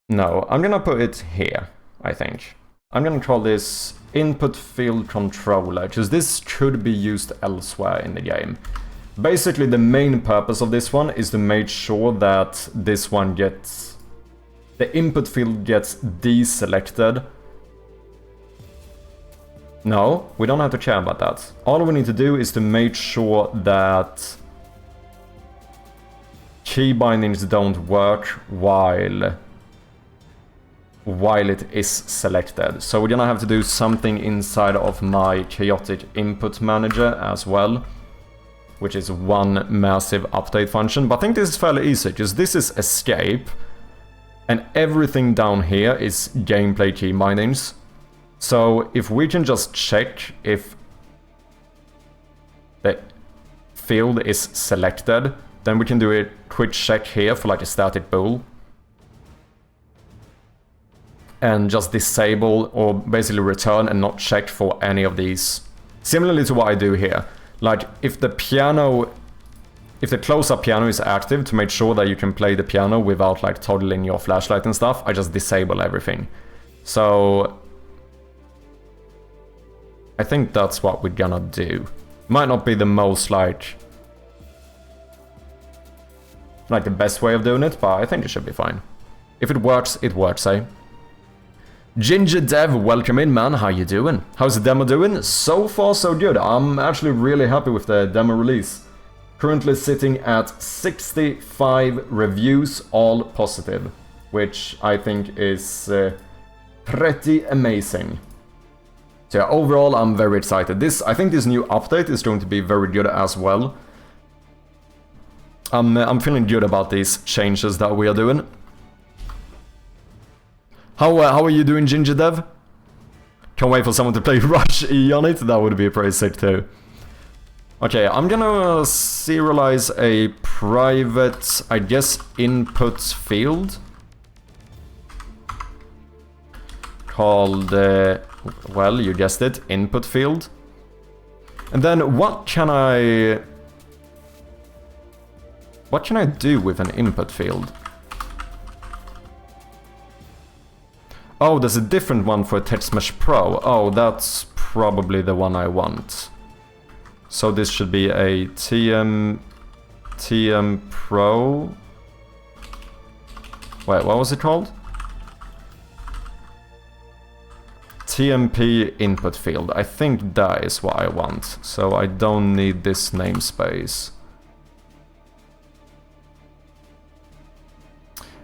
No, I'm gonna put it here, I think. I'm gonna call this input field controller, because this could be used elsewhere in the game. Basically, the main purpose of this one is to make sure that this one gets... the input field gets deselected. No, we don't have to care about that. All we need to do is to make sure that key bindings don't work while while it is selected. So we're gonna have to do something inside of my chaotic input manager as well, which is one massive update function. But I think this is fairly easy, because this is escape, and everything down here is gameplay key bindings. So if we can just check if the field is selected, then we can do a quick check here for like a static bool. And just disable or basically return and not check for any of these. Similarly to what I do here. Like if the close-up piano is active, to make sure that you can play the piano without like toggling your flashlight and stuff, I just disable everything. So I think that's what we're gonna do. Might not be the most like the best way of doing it, but I think it should be fine. If it works, eh? Ginger Dev, welcome in, man. How you doing? How's the demo doing? So far, so good. I'm actually really happy with the demo release. Currently sitting at 65 reviews, all positive, which I think is pretty amazing. So yeah, overall, I'm very excited. I think this new update is going to be very good as well. I'm feeling good about these changes that we are doing. How are you doing, Ginger Dev? Can't wait for someone to play Rush E on it. That would be pretty sick too. Okay, I'm gonna serialize a private, I guess, input field called, well, you guessed it, input field. And then what can I do with an input field? Oh, there's a different one for TextMesh Pro. Oh, that's probably the one I want. So this should be a TM Pro. Wait, what was it called? TMP input field. I think that is what I want. So I don't need this namespace.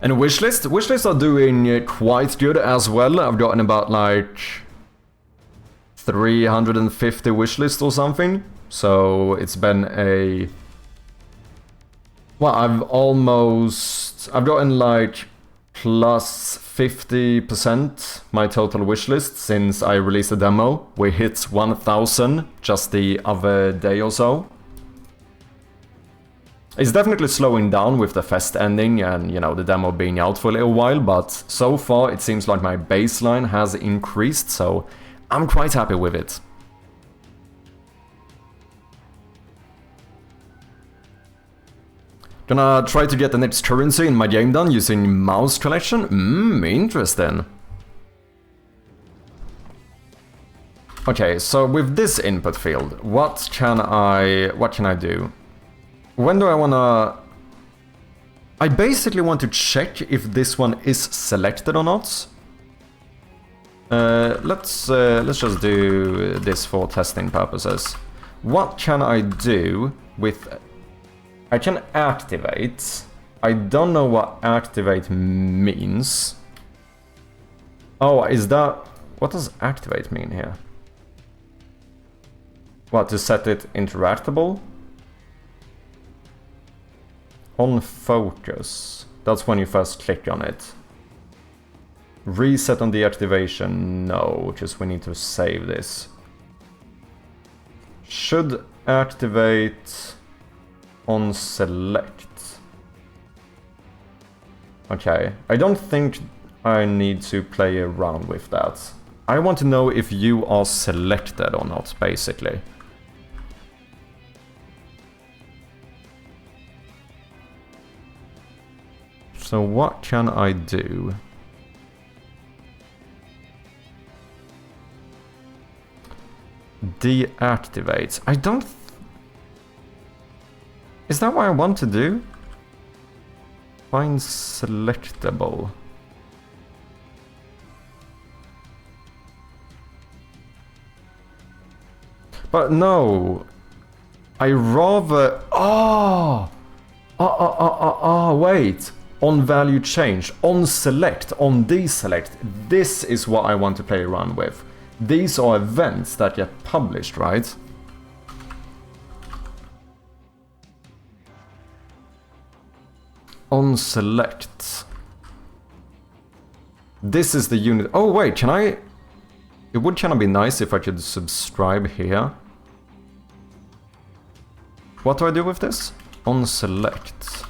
And wishlist? Wishlists are doing quite good as well. I've gotten about like 350 wishlists or something. So it's been a... Well, I've gotten like plus 50% my total wishlist since I released a demo. We hit 1,000 just the other day or so. It's definitely slowing down with the fest ending and, you know, the demo being out for a little while, but so far it seems like my baseline has increased, so I'm quite happy with it. Gonna try to get the next currency in my game done using mouse collection? Interesting. Okay, so with this input field, what can I do? When do I wanna... I basically want to check if this one is selected or not. Let's just do this for testing purposes. What can I do with... I can activate. I don't know what activate means. Oh, is that... What does activate mean here? What, to set it interactable? On focus. That's when you first click on it. Reset on deactivation. No, because we need to save this. Should activate on select. Okay, I don't think I need to play around with that. I want to know if you are selected or not, basically. So what can I do? Deactivate. I don't... Is that what I want to do? Find selectable. But no. I rather... Oh! Wait. On value change, on select, on deselect. This is what I want to play around with. These are events that get published, right? On select. This is the unit. Oh wait, can I? It would kind of be nice if I could subscribe here. What do I do with this? On select.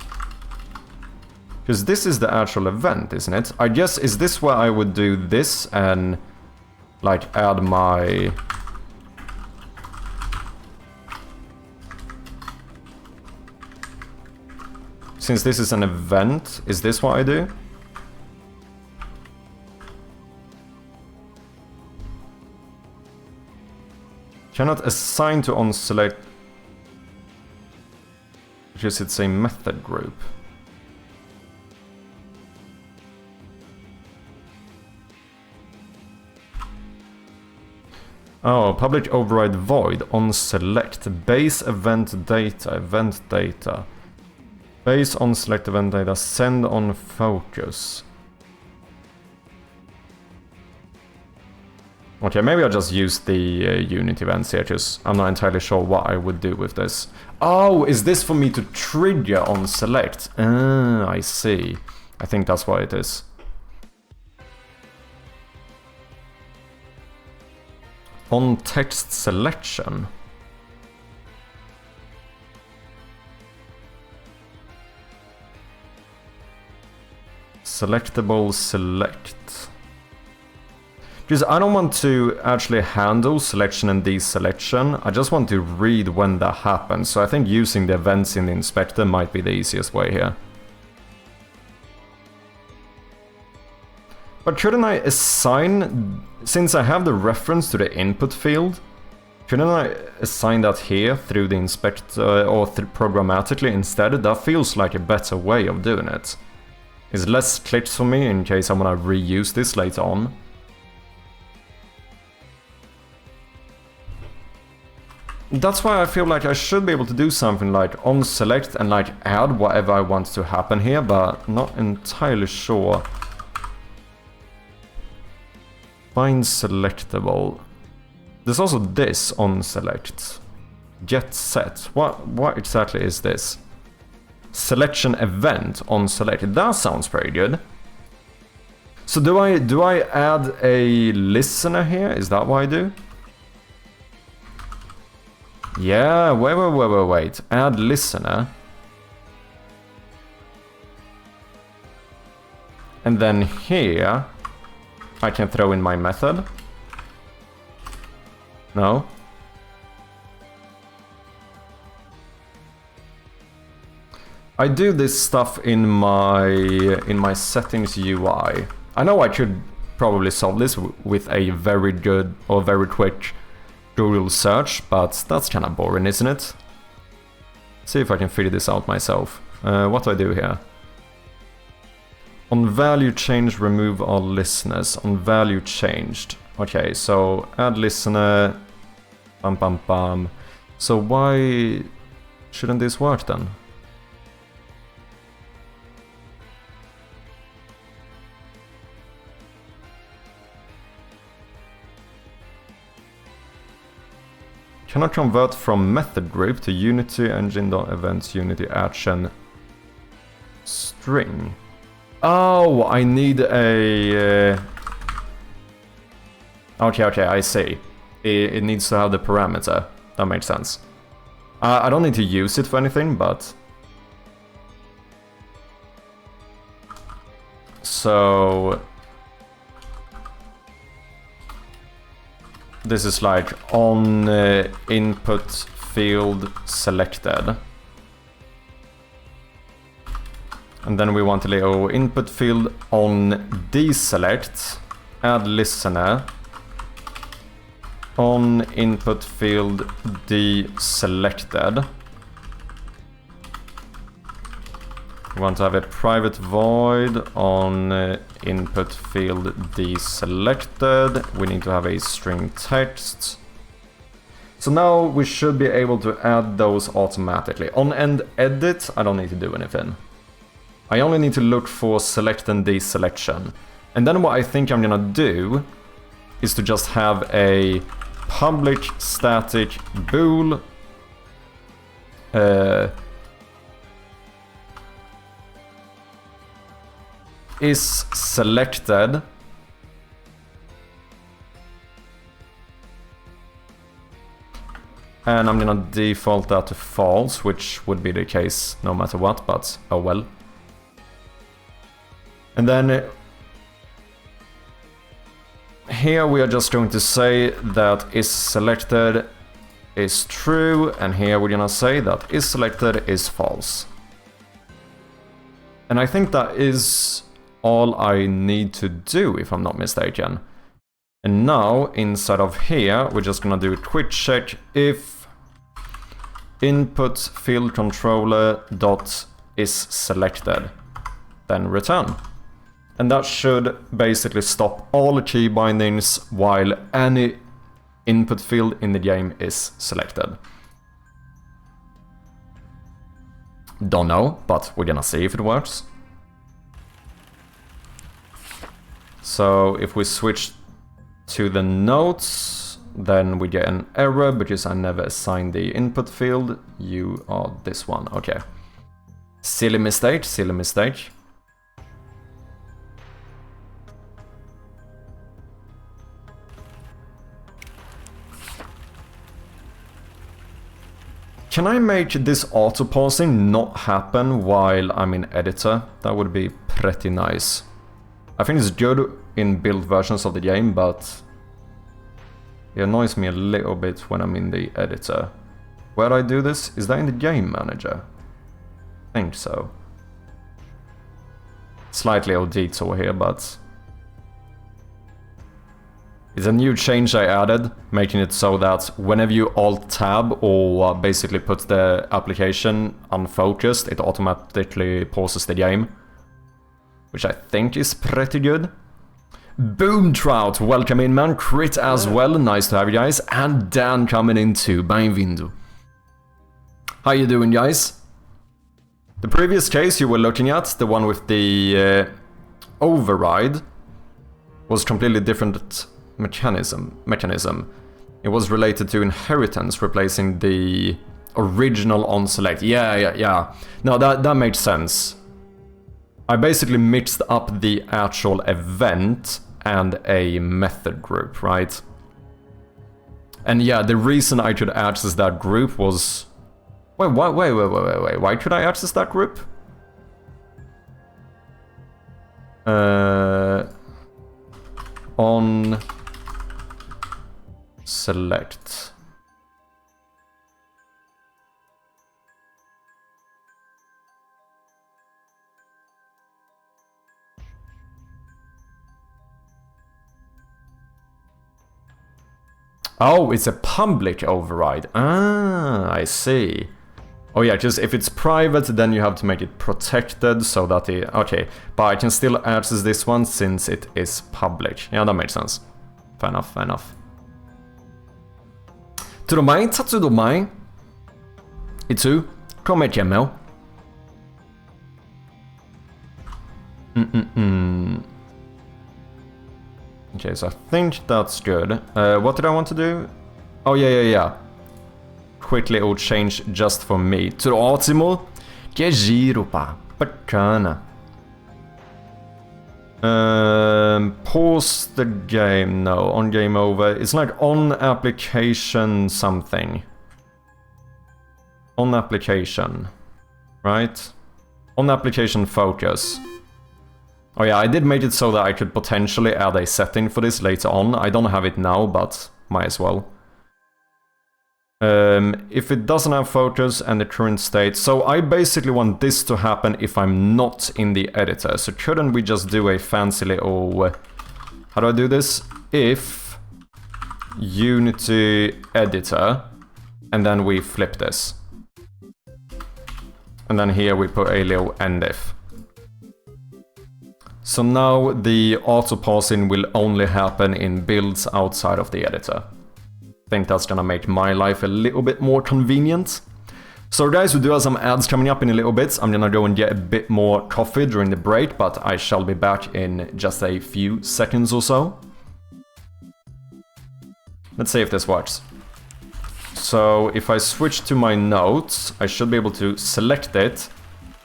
Because this is the actual event, isn't it? I guess, is this where I would do this and like add my... Since this is an event, is this what I do? Cannot assign to on select because it's a method group. Oh, public override void on select base event data. Base on select event data, send on focus. Okay, maybe I'll just use the unit events here, because I'm not entirely sure what I would do with this. Oh, is this for me to trigger on select? Ah, I see. I think that's what it is. On text selection. Selectable select. Because I don't want to actually handle selection and deselection. I just want to read when that happens. So I think using the events in the inspector might be the easiest way here. But shouldn't I assign, since I have the reference to the input field, shouldn't I assign that here through the inspector or programmatically instead? That feels like a better way of doing it. It's less clicks for me in case I want to reuse this later on. That's why I feel like I should be able to do something like on select and like add whatever I want to happen here, but not entirely sure. Find selectable. There's also this on select. Get set. What exactly is this? Selection event on select. That sounds pretty good. So do I add a listener here? Is that what I do? Yeah, wait. Add listener. And then here I can throw in my method. No. I do this stuff in my settings UI. I know I could probably solve this with a very good or very quick Google search, but that's kind of boring, isn't it? See if I can figure this out myself. What do I do here? On value change, remove all listeners. On value changed. Okay, so add listener. Bam, bam, bam. So why shouldn't this work then? Cannot convert from method group to Unity engine.events Unity action string. Oh, I need a... Okay, I see. It needs to have the parameter. That makes sense. I don't need to use it for anything, but... So... This is like on input field selected. And then we want a little input field on deselect, add listener, on input field deselected. We want to have a private void on input field deselected. We need to have a string text. So now we should be able to add those automatically. On end edit, I don't need to do anything. I only need to look for select and deselection. And then what I think I'm gonna do is to just have a public static bool is selected and I'm gonna default that to false, which would be the case no matter what, but oh well. And then here we are just going to say that is selected is true, and here we're gonna say that is selected is false. And I think that is all I need to do, if I'm not mistaken. And now, inside of here, we're just gonna do a quick check if input field controller dot is selected, then return. And that should basically stop all key bindings while any input field in the game is selected. Don't know, but we're gonna see if it works. So if we switch to the notes, then we get an error because I never assigned the input field. You are this one, okay. Silly mistake, silly mistake. Can I make this auto-pausing not happen while I'm in editor? That would be pretty nice. I think it's good in build versions of the game, but it annoys me a little bit when I'm in the editor. Where do I do this? Is that in the game manager? I think so. Slightly of detour here, but it's a new change I added, making it so that whenever you Alt-Tab or basically put the application unfocused, it automatically pauses the game. Which I think is pretty good. Boom Trout, welcome in man. Crit as well, nice to have you guys. And Dan coming in too, bem-vindo. How you doing, guys? The previous case you were looking at, the one with the override, was completely different mechanism. It was related to inheritance, replacing the original onSelect. Yeah. No, that makes sense. I basically mixed up the actual event and a method group, right? And yeah, the reason I could access that group was... Wait, why could I access that group? On select. Oh, it's a public override. Ah, I see. Oh yeah, just if it's private, then you have to make it protected so that it... Okay, but I can still access this one since it is public. Yeah, that makes sense. Fair enough, fair enough. Tudo bem? E tu? Como é que é, meu? Okay, so I think that's good. What did I want to do? Oh, yeah. Quick little change just for me. Tudo ótimo? Que giro, pá. Bacana. Pause the game. No, on game over. It's like on application something. On application. Right? On application focus. Oh yeah, I did make it so that I could potentially add a setting for this later on. I don't have it now, but might as well. If it doesn't have focus and the current state... So I basically want this to happen if I'm not in the editor. So couldn't we just do a fancy little... How do I do this? If Unity editor, and then we flip this. And then here we put a little endif. So now the auto-pausing will only happen in builds outside of the editor. I think that's gonna make my life a little bit more convenient. So guys, we do have some ads coming up in a little bit. I'm gonna go and get a bit more coffee during the break, but I shall be back in just a few seconds or so. Let's see if this works. So if I switch to my notes, I should be able to select it.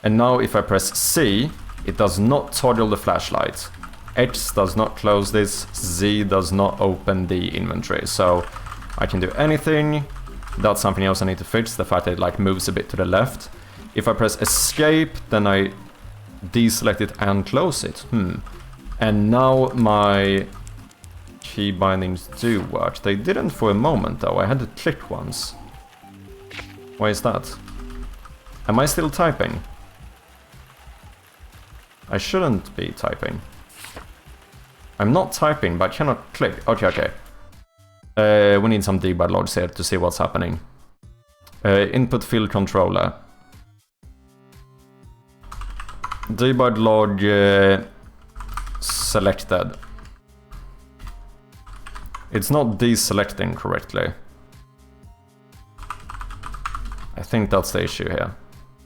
And now if I press C, it does not toggle the flashlight. X does not close this, Z does not open the inventory. So I can do anything. That's something else I need to fix, the fact that it like moves a bit to the left. If I press escape, then I deselect it and close it. And now my key bindings do work. They didn't for a moment though, I had to click once. Why is that? Am I still typing? I shouldn't be typing. I'm not typing, but I cannot click. Okay. We need some debug logs here to see what's happening. Input field controller. Debug log selected. It's not deselecting correctly. I think that's the issue here.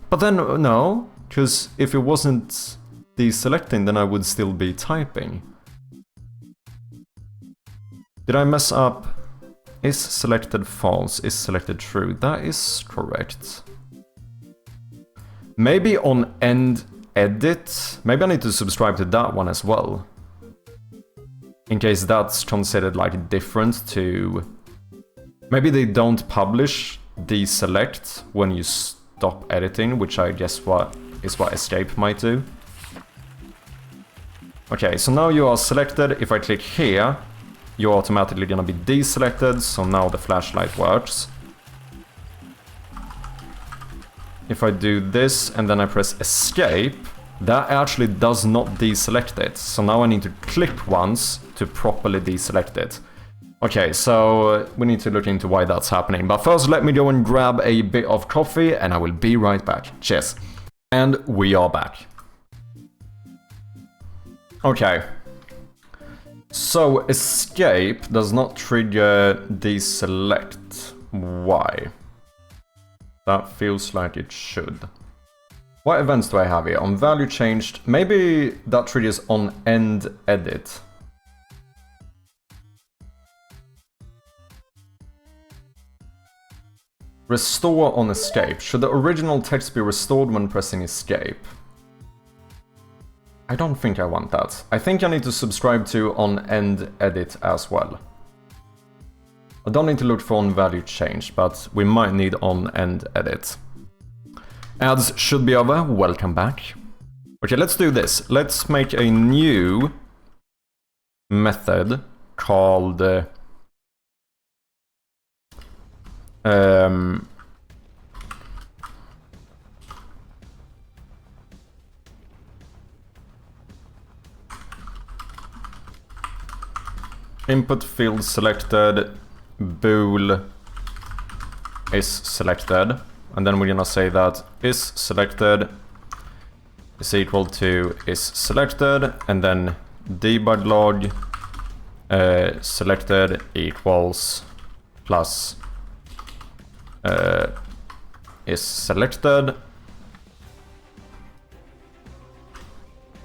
But then, no, because if it wasn't deselecting, then I would still be typing. Did I mess up? Is selected false, is selected true. That is correct. Maybe on end edit, maybe I need to subscribe to that one as well. In case that's considered like different to... Maybe they don't publish deselect when you stop editing, which I guess is what escape might do. Okay, so now you are selected. If I click here, you're automatically gonna be deselected, so now the flashlight works. If I do this and then I press escape, that actually does not deselect it. So now I need to click once to properly deselect it. Okay, so we need to look into why that's happening. But first, let me go and grab a bit of coffee and I will be right back. Cheers. And we are back. Okay. So, escape does not trigger deselect. Why? That feels like it should. What events do I have here? On value changed. Maybe that triggers on end edit. Restore on escape. Should the original text be restored when pressing escape? I don't think I want that. I think I need to subscribe to on end edit as well. I don't need to look for on value change, but we might need on end edit. Ads should be over. Welcome back. Okay, let's do this. Let's make a new method called input field selected, bool is selected, and then we're gonna say that is selected is equal to is selected, and then debug log selected equals plus is selected.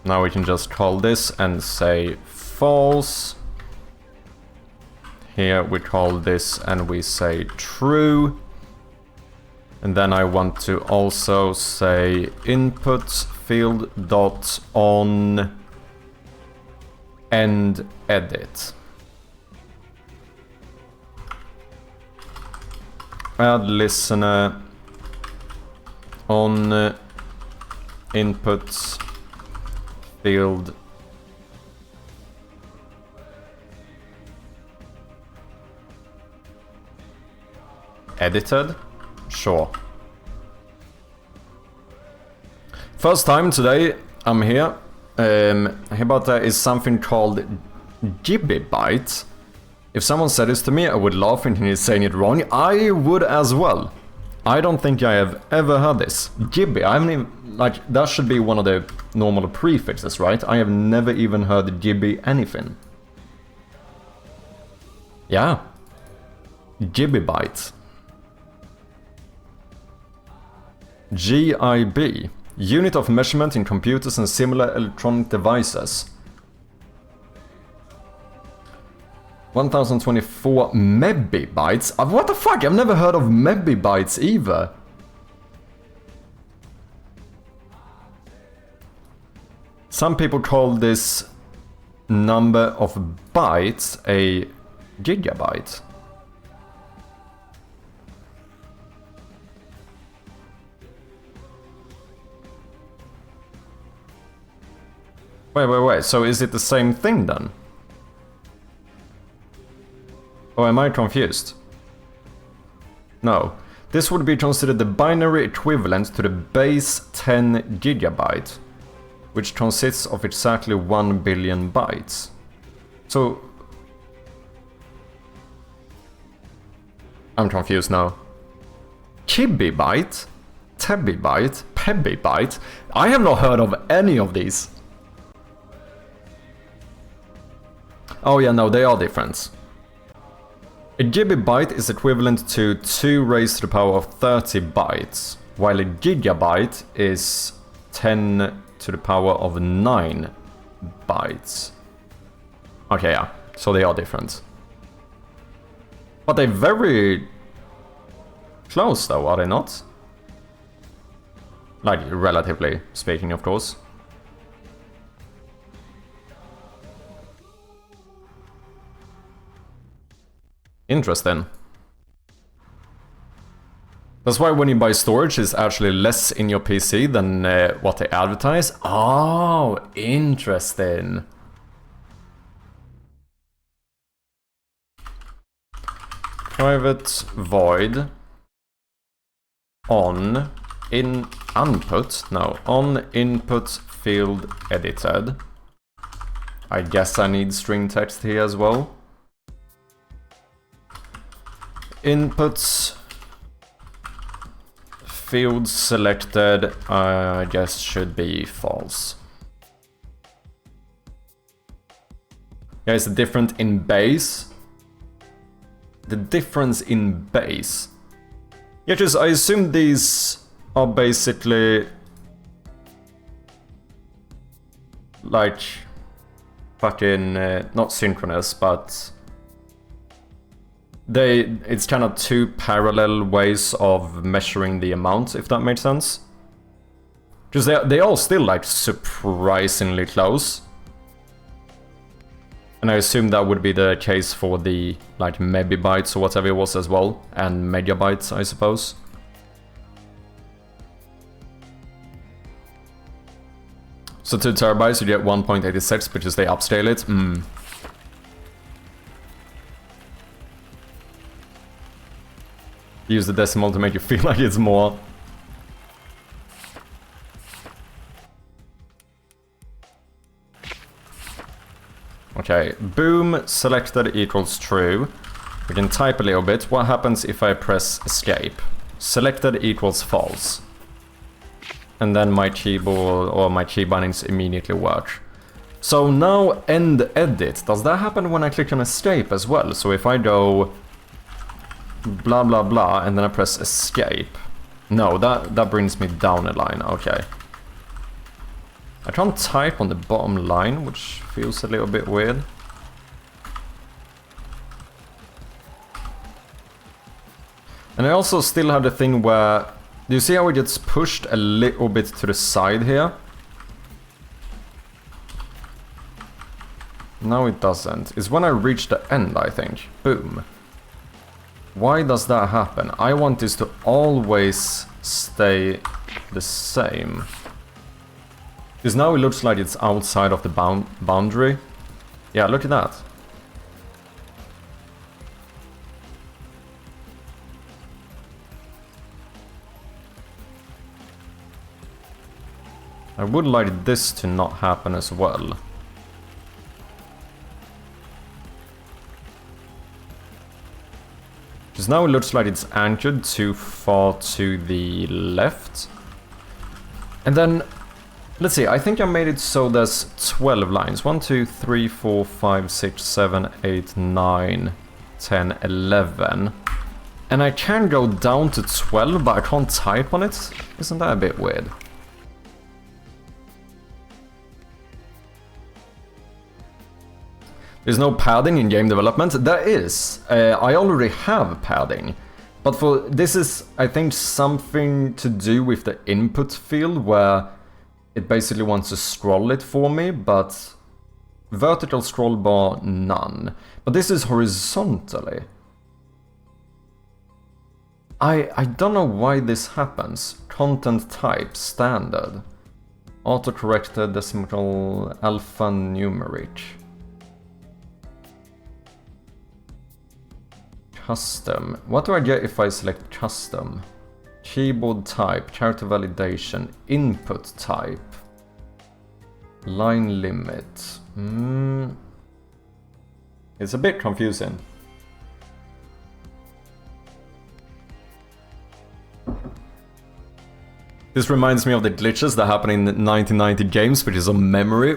Now we can just call this and say false. Here we call this and we say true. And then I want to also say input field dot on end edit. Add listener on input field edited? Sure. First time today I'm here. About that is something called Gibbybyte. If someone said this to me, I would laugh thinking he's saying it wrong. I would as well. I don't think I have ever heard this. Gibby, I haven't even, like, that should be one of the normal prefixes, right? I have never even heard Gibby anything. Yeah. Gibbybyte. GIB. Unit of measurement in computers and similar electronic devices. 1024 mebibytes? What the fuck? I've never heard of mebibytes either. Some people call this number of bytes a gigabyte. Wait, so is it the same thing then? Or am I confused? No. This would be considered the binary equivalent to the base 10 gigabyte, which consists of exactly 1 billion bytes. So... I'm confused now. Kibibyte? Tebibyte? Pebibyte? I have not heard of any of these. Oh yeah, no, they are different. A gigabyte is equivalent to 2 raised to the power of 30 bytes, while a gigabyte is 10 to the power of 9 bytes. Okay, yeah, so they are different. But they're very close though, are they not? Like, relatively speaking, of course. Interesting. That's why when you buy storage, it's actually less in your PC than what they advertise. Oh, interesting. Private void on input field edited. I guess I need string text here as well. Inputs field selected, I guess should be false. Yeah, it's different in base. The difference in base. Yeah, just I assume these are basically like fucking not synchronous, but it's kind of 2 parallel ways of measuring the amount, if that makes sense. Because they are still like surprisingly close. And I assume that would be the case for the like mebibytes or whatever it was as well, and megabytes, I suppose. So 2 terabytes you get 1.86 because they upscale it. Use the decimal to make you feel like it's more. Okay, boom, selected equals true. We can type a little bit. What happens if I press escape? Selected equals false. And then my keyboard or my key bindings immediately work. So now end edit. Does that happen when I click on escape as well? So if I go blah blah blah and then I press escape. No, that brings me down a line. Okay. I can't type on the bottom line, which feels a little bit weird. And I also still have the thing where, do you see how it gets pushed a little bit to the side here? No, it doesn't. It's when I reach the end, I think. Boom. Why does that happen? I want this to always stay the same. Because now it looks like it's outside of the boundary. Yeah, look at that. I would like this to not happen as well. Because now it looks like it's anchored too far to the left. And then, let's see, I think I made it so there's 12 lines. 1, 2, 3, 4, 5, 6, 7, 8, 9, 10, 11. And I can go down to 12, but I can't type on it. Isn't that a bit weird? There's no padding in game development. There is. I already have padding. But this is, I think, something to do with the input field, where it basically wants to scroll it for me, but vertical scroll bar, none. But this is horizontally. I don't know why this happens. Content type, standard. Autocorrected, decimal, alphanumeric. Custom. What do I get if I select custom? Keyboard type, character validation, input type. Line limit. It's a bit confusing. This reminds me of the glitches that happen in 1990 games, which is on memory.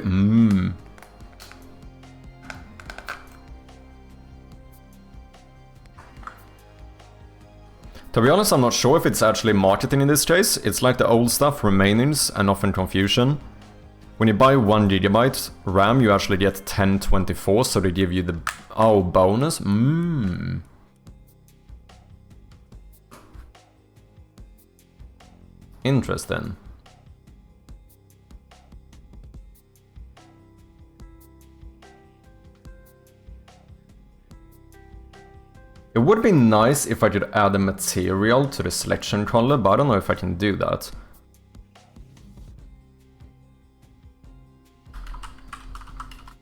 To be honest, I'm not sure if it's actually marketing in this case. It's like the old stuff, remainings and often confusion. When you buy 1 GB RAM, you actually get 1024, so they give you the bonus. Interesting. It would be nice if I could add a material to the selection color, but I don't know if I can do that.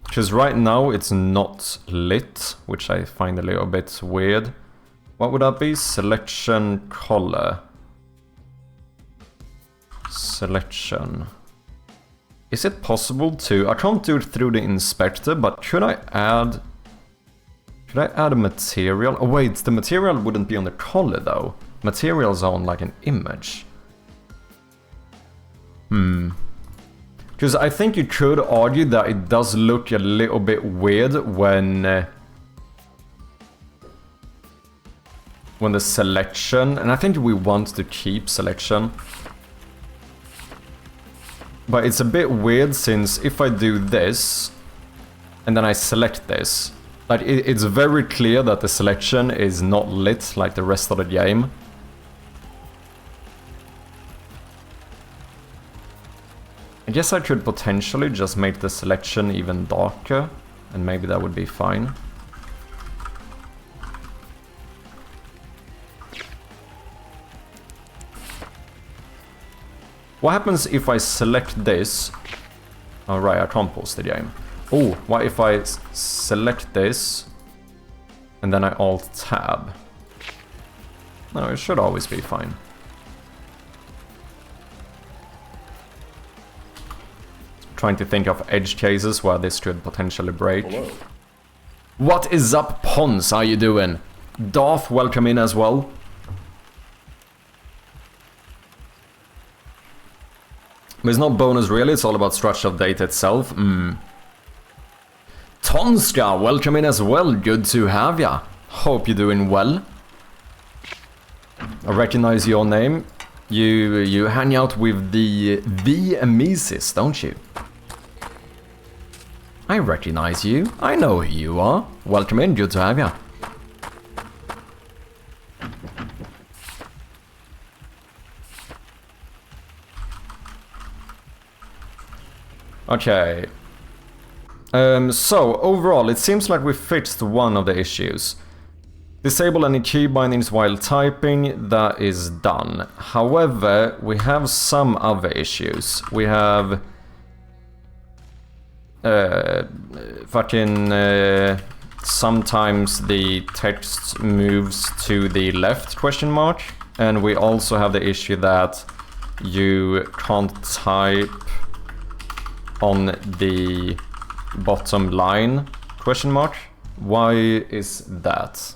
Because right now it's not lit, which I find a little bit weird. What would that be? Selection color. Selection. Is it possible to... I can't do it through the inspector, but could I add... Should I add a material? Oh wait, the material wouldn't be on the color though. Materials are on like an image. Because I think you could argue that it does look a little bit weird when the selection... And I think we want to keep selection. But it's a bit weird since if I do this and then I select this, like it's very clear that the selection is not lit like the rest of the game. I guess I could potentially just make the selection even darker and maybe that would be fine. What happens if I select this? Alright, I can't pause the game. Oh, what if I select this and then I alt-tab? No, it should always be fine. Trying to think of edge cases where this could potentially break. Hello. What is up, Pons? How you doing? Darth, welcome in as well. But it's not bonus really, it's all about structure of data itself. Tonska, welcome in as well. Good to have ya. Hope you're doing well. I recognize your name. You hang out with the Amesis, don't you? I recognize you. I know who you are. Welcome in, good to have ya. Okay. So, overall, it seems like we fixed one of the issues. Disable any key bindings while typing, that is done. However, we have some other issues. We have... sometimes the text moves to the left, question mark. And we also have the issue that you can't type on the bottom line, question mark. Why is that?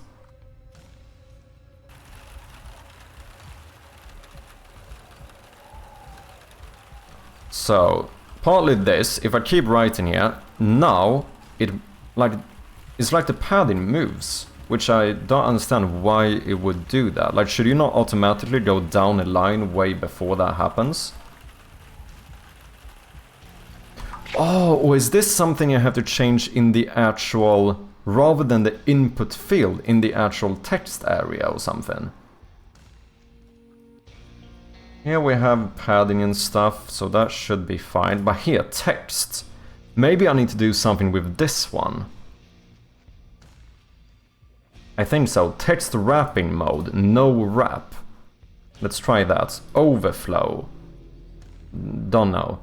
So, partly this, if I keep writing here, now it's like the padding moves. which I don't understand why it would do that. Like, should you not automatically go down a line way before that happens? Oh, or is this something I have to change in the actual, rather than the input field, in the actual text area or something? Here we have padding and stuff, so that should be fine. But here, text. Maybe I need to do something with this one. I think so. Text wrapping mode, no wrap. Let's try that. Overflow. Don't know.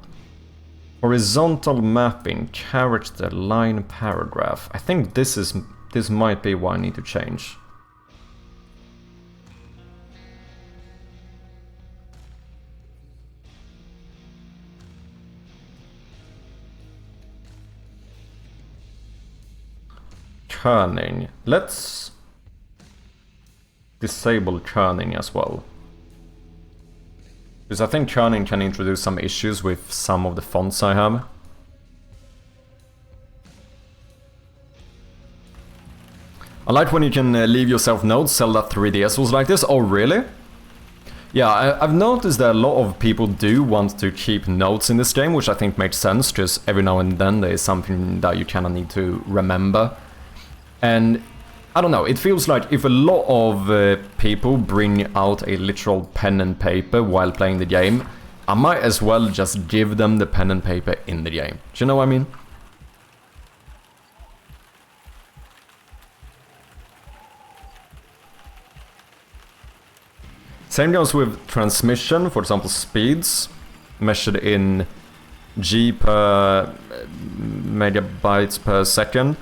Horizontal mapping, character, line, paragraph. I think this might be what I need to change. Kerning. Let's disable kerning as well. Because I think kerning can introduce some issues with some of the fonts I have. I like when you can leave yourself notes. Zelda 3DS was like this. Oh, really? Yeah, I've noticed that a lot of people do want to keep notes in this game, which I think makes sense, because every now and then there is something that you kind of need to remember. And I don't know, it feels like if a lot of people bring out a literal pen and paper while playing the game, I might as well just give them the pen and paper in the game. Do you know what I mean? Same goes with transmission, for example, speeds, measured in G per megabytes per second.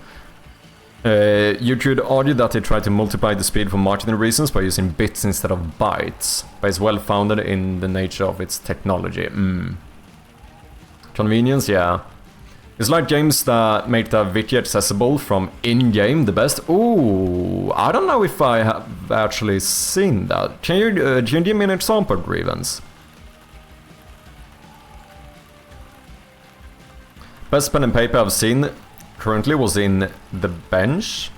You could argue that they tried to multiply the speed for marketing reasons by using bits instead of bytes, but it's well founded in the nature of its technology. Convenience, yeah. It's like games that make the wiki accessible from in-game the best. Ooh, I don't know if I have actually seen that. Can you give me an example, Grievance? Best pen and paper I've seen currently was in The Bench.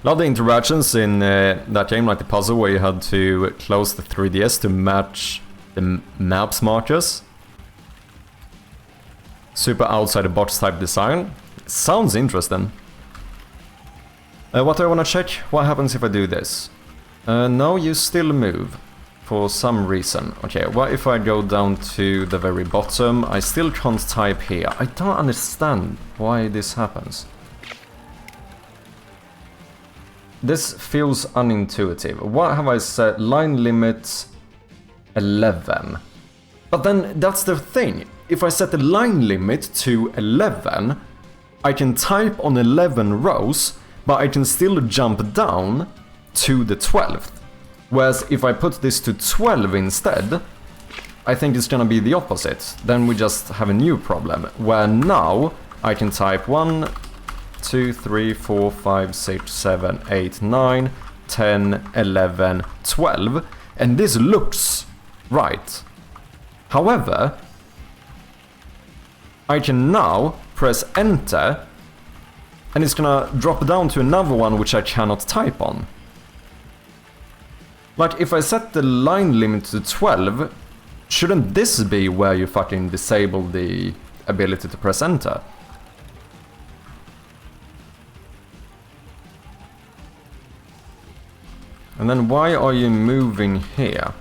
A lot of the interactions in that game, like the puzzle where you had to close the 3DS to match the maps markers. Super outside the box type design. Sounds interesting. What do I want to check? What happens if I do this? No, you still move. For some reason. Okay, what if I go down to the very bottom? I still can't type here. I don't understand why this happens. This feels unintuitive. What have I said? Line limit 11. But then that's the thing. If I set the line limit to 11, I can type on 11 rows, but I can still jump down to the 12th. Whereas if I put this to 12 instead, I think it's gonna be the opposite. Then we just have a new problem, where now I can type 1, 2, 3, 4, 5, 6, 7, 8, 9, 10, 11, 12, and this looks right. However, I can now press enter, and it's gonna drop down to another one which I cannot type on. Like, if I set the line limit to 12, shouldn't this be where you fucking disable the ability to press enter? And then why are you moving here?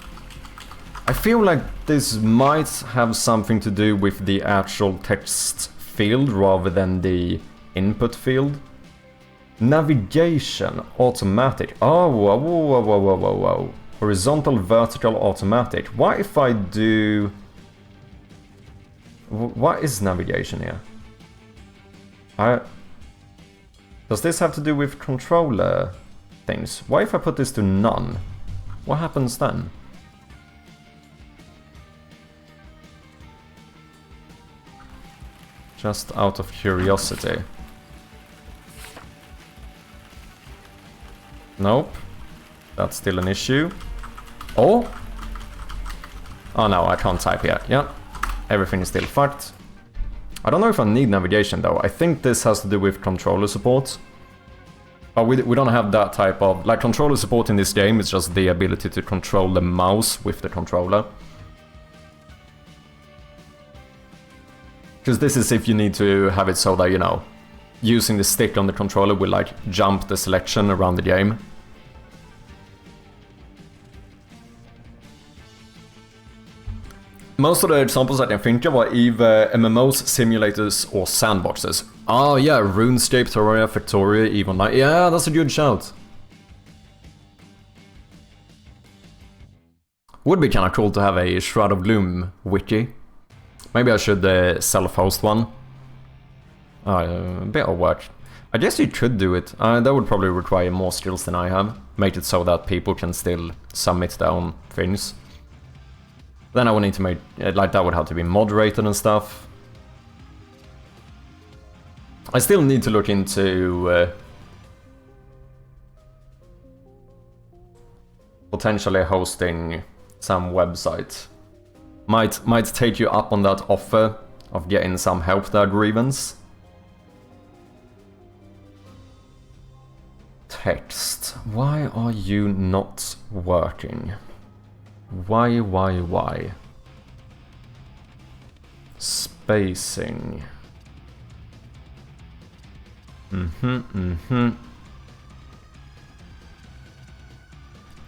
I feel like this might have something to do with the actual text field rather than the input field. Navigation, automatic. Oh, whoa, whoa, whoa, whoa, whoa, whoa. Horizontal, vertical, automatic. What if I do... What is navigation here? Does this have to do with controller things? What if I put this to none? What happens then? Just out of curiosity. Nope. That's still an issue. Oh! Oh no, I can't type here. Yeah. Everything is still fucked. I don't know if I need navigation though. I think this has to do with controller support. But we don't have that type of... Like, controller support in this game is just the ability to control the mouse with the controller. Because this is if you need to have it so that, you know, using the stick on the controller will, like, jump the selection around the game. Most of the examples I can think of are either MMOs, simulators, or sandboxes. Oh yeah, RuneScape, Terraria, Factoria, EVE Online. Yeah, that's a good shout. Would be kinda cool to have a Shroud of Gloom wiki. Maybe I should self-host one. A bit of work. I guess you could do it. That would probably require more skills than I have. Make it so that people can still submit their own things. Then I would need to make... like, that would have to be moderated and stuff. I still need to look into... potentially hosting some website. Might take you up on that offer of getting some help there, Grievance. Text. Why are you not working? Why? Spacing.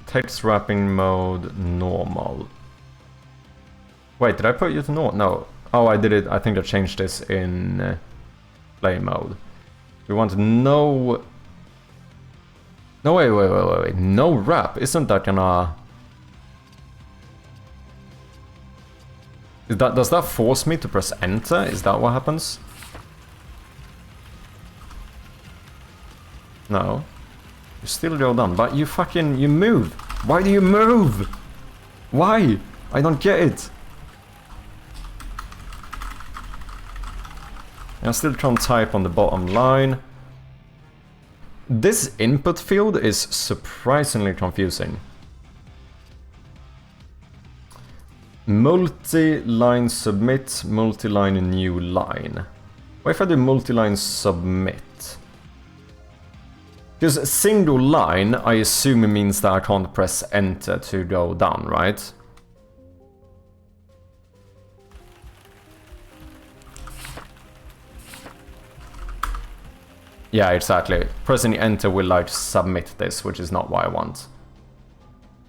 Text wrapping mode, normal. Wait, did I put you to normal? No. Oh, I did it. I think I changed this in play mode. We want no... No, wait. No wrap. Isn't that gonna... Does that force me to press enter? Is that what happens? No. You still go down, but you move. Why do you move? Why? I don't get it. I still can't type on the bottom line. This input field is surprisingly confusing. Multi-line submit, multi-line new line. What if I do multi-line submit? Because single line, I assume it means that I can't press enter to go down, right? Yeah, exactly. Pressing enter will, like, submit this, which is not what I want.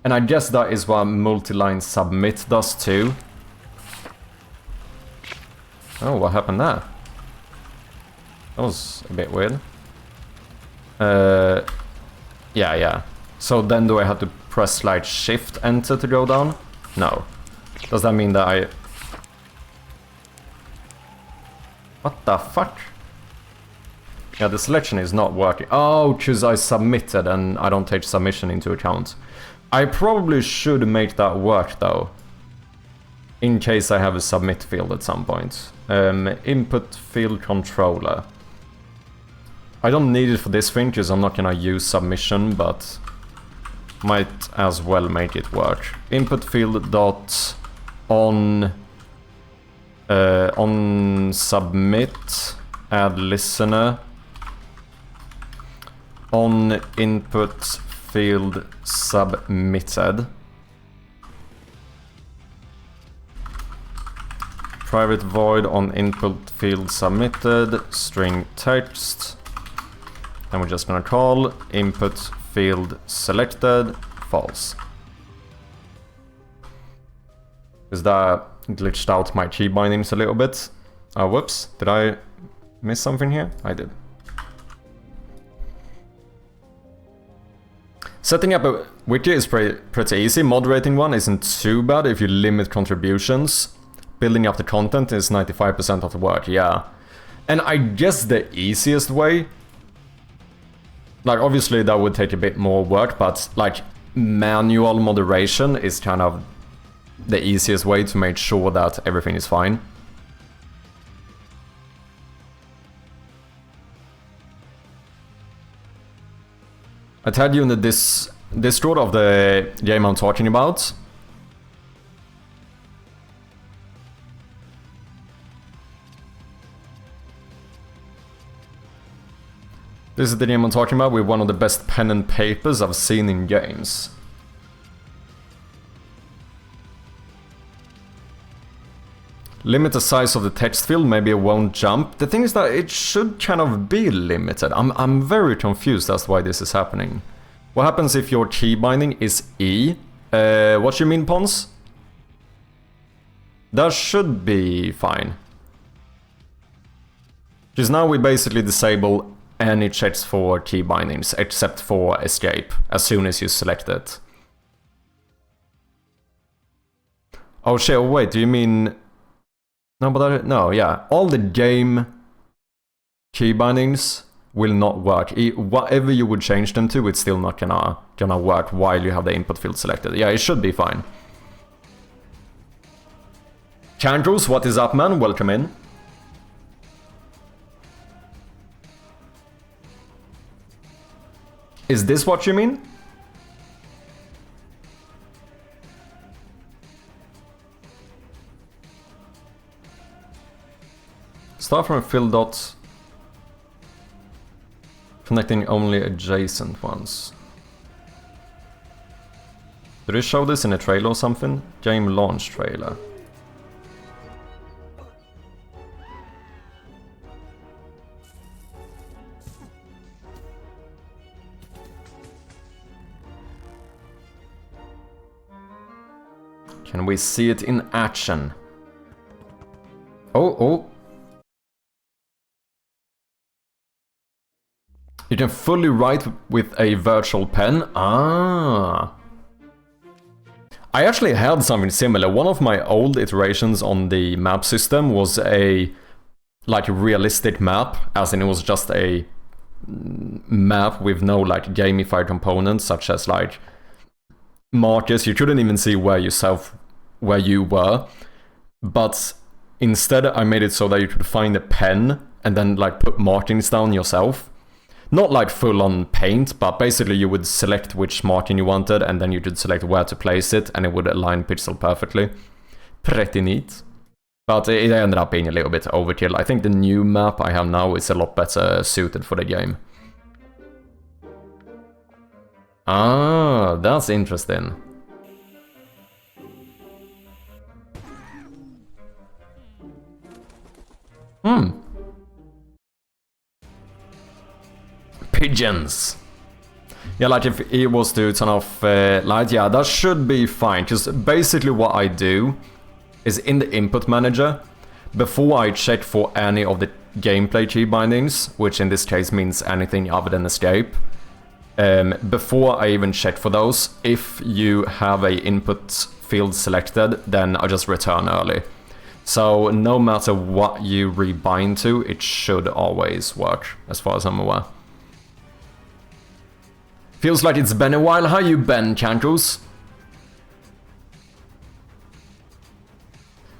And I guess that is what multi-line submit does too. Oh, what happened there? That was a bit weird. Yeah. So then do I have to press, like, shift enter to go down? No. Does that mean that I... What the fuck? Yeah, the selection is not working. Oh, because I submitted and I don't take submission into account. I probably should make that work though. In case I have a submit field at some point. Input field controller. I don't need it for this thing because I'm not gonna use submission, but might as well make it work. Input field dot on submit, add listener. On input field submitted. Private void on input field submitted, string text. And we're just gonna call input field selected false. Because that glitched out my key bindings a little bit. Oh, whoops. Did I miss something here? I did. Setting up a wiki is pretty easy. Moderating one isn't too bad if you limit contributions. Building up the content is 95% of the work, yeah. And I guess the easiest way... Like, obviously that would take a bit more work, but, like, manual moderation is kind of the easiest way to make sure that everything is fine. I tell you in the Discord of the game I'm talking about. This is the game I'm talking about with one of the best pen and papers I've seen in games. Limit the size of the text field, maybe it won't jump. The thing is that it should kind of be limited. I'm very confused as to why this is happening. What happens if your key binding is E? What you mean, Pons? That should be fine. Because now we basically disable any checks for key bindings, except for escape, as soon as you select it. Oh shit, wait, do you mean... No, but no, yeah. All the game key bindings will not work. Whatever you would change them to, it's still not gonna work while you have the input field selected. Yeah, it should be fine. Chandros, what is up, man? Welcome in. Is this what you mean? Start from a fill dot, connecting only adjacent ones. Did they show this in a trailer or something? Game launch trailer. Can we see it in action? Oh. You can fully write with a virtual pen. Ah. I actually had something similar. One of my old iterations on the map system was a like realistic map, as in it was just a map with no like gamified components, such as like markers. You couldn't even see where you were, but instead I made it so that you could find a pen and then like put markings down yourself. Not like full on paint, but basically you would select which marking you wanted and then you could select where to place it and it would align pixel perfectly. Pretty neat. But it ended up being a little bit overkill. I think the new map I have now is a lot better suited for the game. Ah, that's interesting. Pigeons. Yeah, like if it was to turn off light, yeah, that should be fine. Because basically what I do is in the input manager, before I check for any of the gameplay key bindings, which in this case means anything other than escape, before I even check for those, if you have a input field selected, then I just return early. So no matter what you rebind to, it should always work, as far as I'm aware. Feels like it's been a while. How you been, Cankles?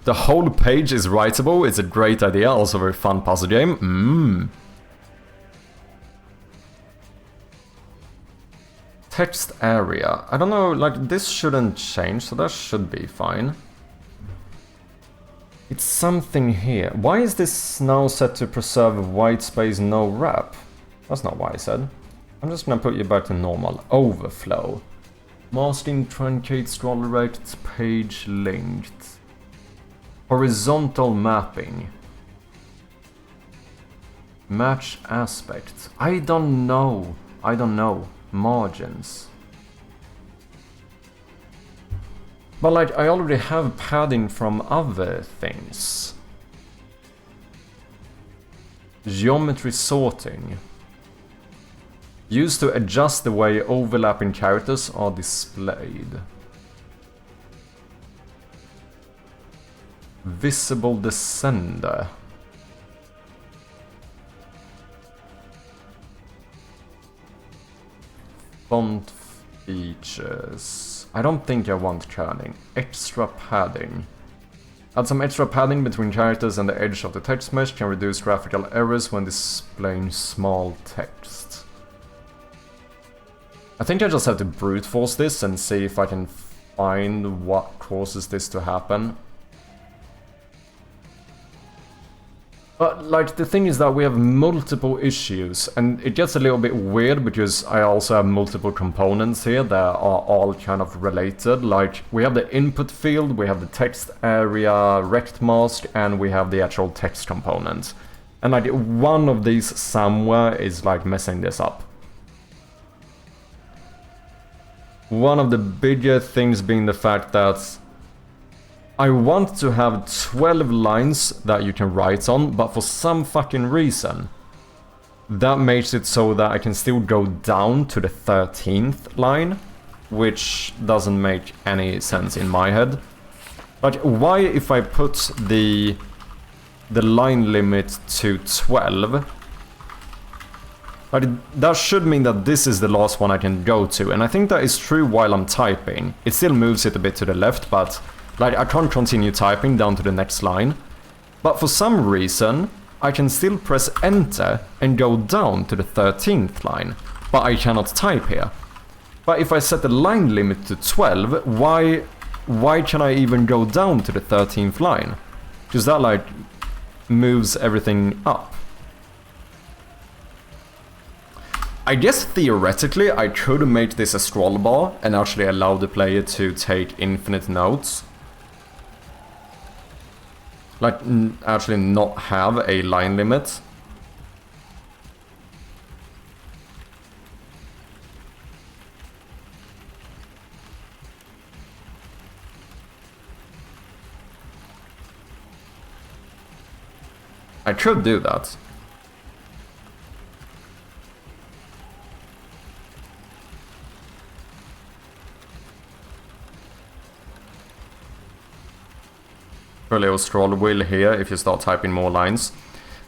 The whole page is writable. It's a great idea. Also a very fun puzzle game. Text area. I don't know, like this shouldn't change, so that should be fine. It's something here. Why is this now set to preserve white space, no wrap? That's not what I said. I'm just gonna put you back to normal. Overflow. Masking, truncate, scroll rect, page linked. Horizontal mapping. Match aspect. I don't know. Margins. But like, I already have padding from other things. Geometry sorting. Used to adjust the way overlapping characters are displayed. Visible descender. Font features. I don't think I want kerning. Extra padding. Add some extra padding between characters and the edge of the text mesh can reduce graphical errors when displaying small text. I think I just have to brute force this and see if I can find what causes this to happen. But, like, the thing is that we have multiple issues, and it gets a little bit weird because I also have multiple components here that are all kind of related. Like, we have the input field, we have the text area rect mask, and we have the actual text component. And, like, one of these somewhere is, like, messing this up. One of the bigger things being the fact that I want to have 12 lines that you can write on, but for some fucking reason, that makes it so that I can still go down to the 13th line, which doesn't make any sense in my head. Like, why if I put the line limit to 12, like, that should mean that this is the last one I can go to, and I think that is true while I'm typing. It still moves it a bit to the left, but like, I can't continue typing down to the next line. But for some reason, I can still press enter and go down to the 13th line, but I cannot type here. But if I set the line limit to 12, why can I even go down to the 13th line? Because that, like, moves everything up. I guess theoretically I could make this a scroll bar and actually allow the player to take infinite notes. Like, actually not have a line limit. I could do that. A little scroll wheel here if you start typing more lines.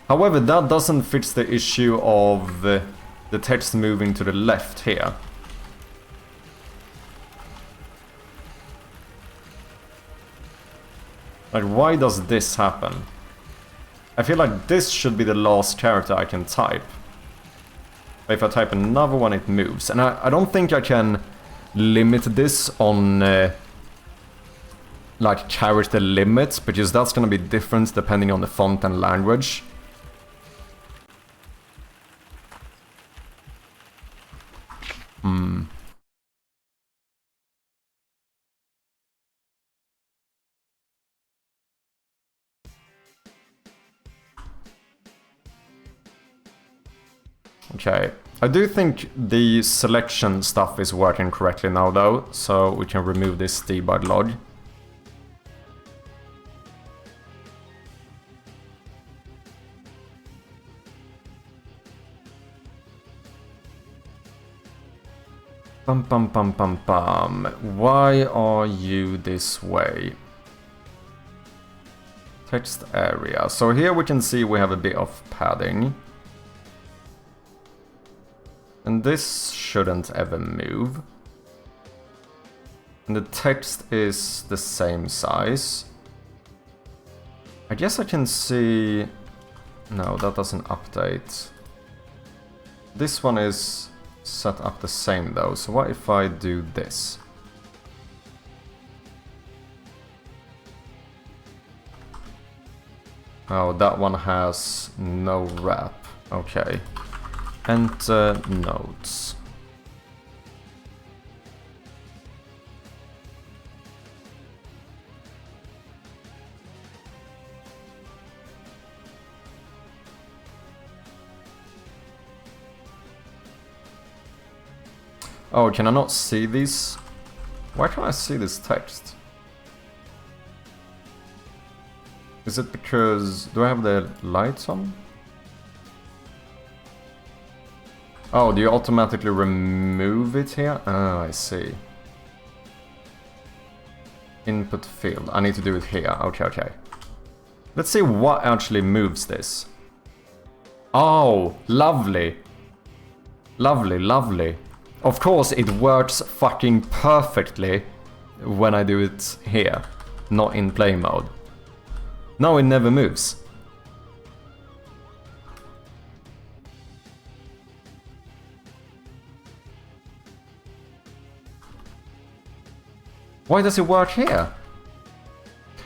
However, that doesn't fix the issue of the text moving to the left here. Like, why does this happen? I feel like this should be the last character I can type. But if I type another one, it moves. And I don't think I can limit this on like character limits, because that's gonna be different depending on the font and language. Okay, I do think the selection stuff is working correctly now though, so we can remove this debug log. Bum bum bum bum bum. Why are you this way? Text area. So here we can see we have a bit of padding. And this shouldn't ever move. And the text is the same size. I guess I can see... No, that doesn't update. This one is set up the same though, so what if I do this? Oh, that one has no wrap. Okay. Enter notes. Oh, can I not see these? Why can't I see this text? Is it because... do I have the lights on? Oh, do you automatically remove it here? Oh, I see. Input field. I need to do it here. Okay, okay. Let's see what actually moves this. Oh, lovely. Lovely, lovely. Of course, it works fucking perfectly when I do it here, not in play mode. Now it never moves. Why does it work here?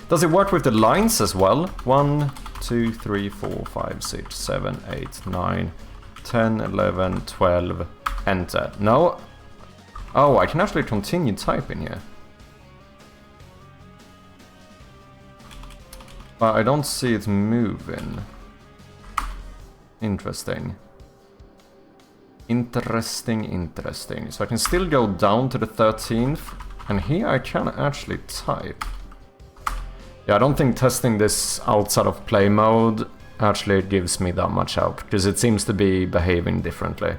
Does it work with the lines as well? 1, 2, 3, 4, 5, 6, 7, 8, 9, 10, 11, 12, enter. No. Oh, I can actually continue typing here. But I don't see it moving. Interesting. Interesting. So I can still go down to the 13th. And here I can actually type. Yeah, I don't think testing this outside of play mode actually gives me that much help, because it seems to be behaving differently.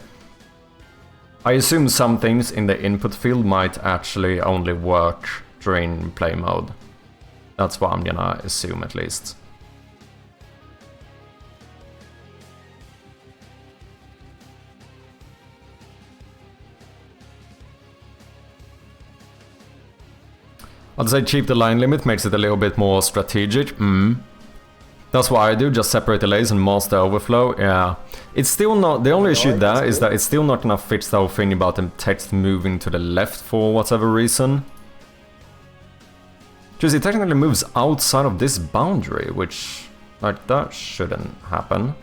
I assume some things in the input field might actually only work during play mode. That's what I'm gonna assume at least. I'd say cheap the line limit makes it a little bit more strategic. That's what I do, just separate the layers and mask the overflow. Yeah, it's still not, the only issue there is that it's still not gonna fix the whole thing about the text moving to the left for whatever reason. Because it technically moves outside of this boundary, which, like, that shouldn't happen.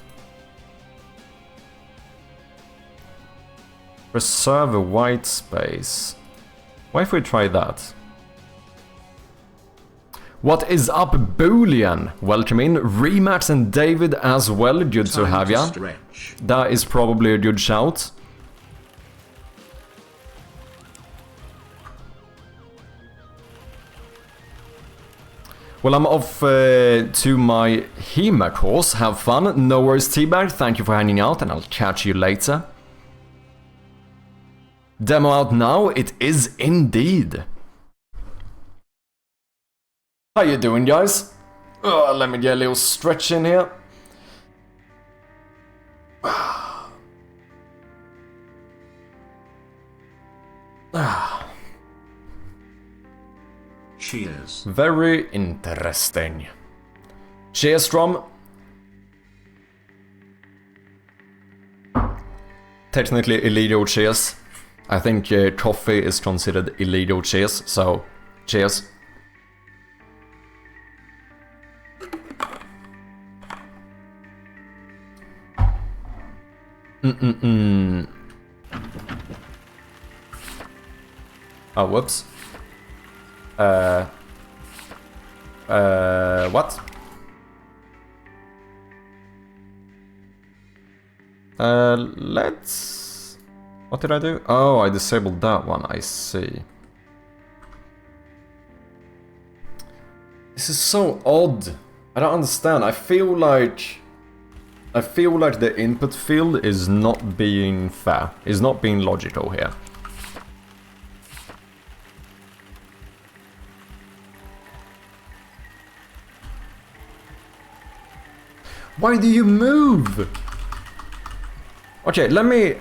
Preserve a white space. What if we try that? What is up, Boolean? Welcome in. Remax and David as well. Good to have ya. That is probably a good shout. Well, I'm off to my HEMA course. Have fun. No worries, Teabag. Thank you for hanging out, and I'll catch you later. Demo out now? It is indeed. How you doing, guys? Let me get a little stretch in here. Cheers. Very interesting. Cheers, Strom. Technically illegal cheers. I think coffee is considered illegal cheers, so cheers. Oh, whoops. What? Let's... What did I do? Oh, I disabled that one, I see. This is so odd. I don't understand. I feel like the input field is not being fair, is not being logical here. Why do you move? Okay, let me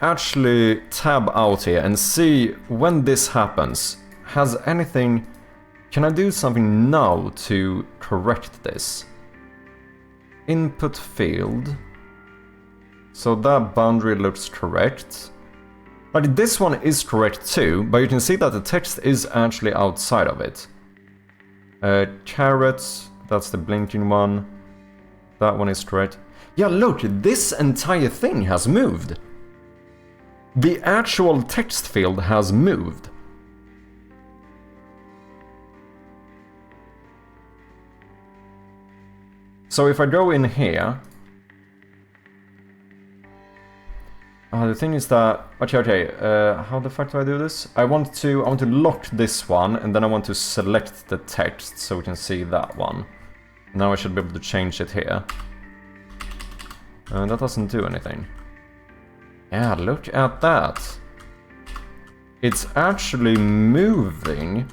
actually tab out here and see when this happens. Has anything... Can I do something now to correct this? Input field. So that boundary looks correct. But this one is correct too, but you can see that the text is actually outside of it. Carrots, that's the blinking one. That one is correct. Yeah, look, this entire thing has moved. The actual text field has moved. So if I go in here... the thing is that... Okay, how the fuck do I do this? I want to lock this one, and then I want to select the text so we can see that one. Now I should be able to change it here. That doesn't do anything. Yeah, look at that. It's actually moving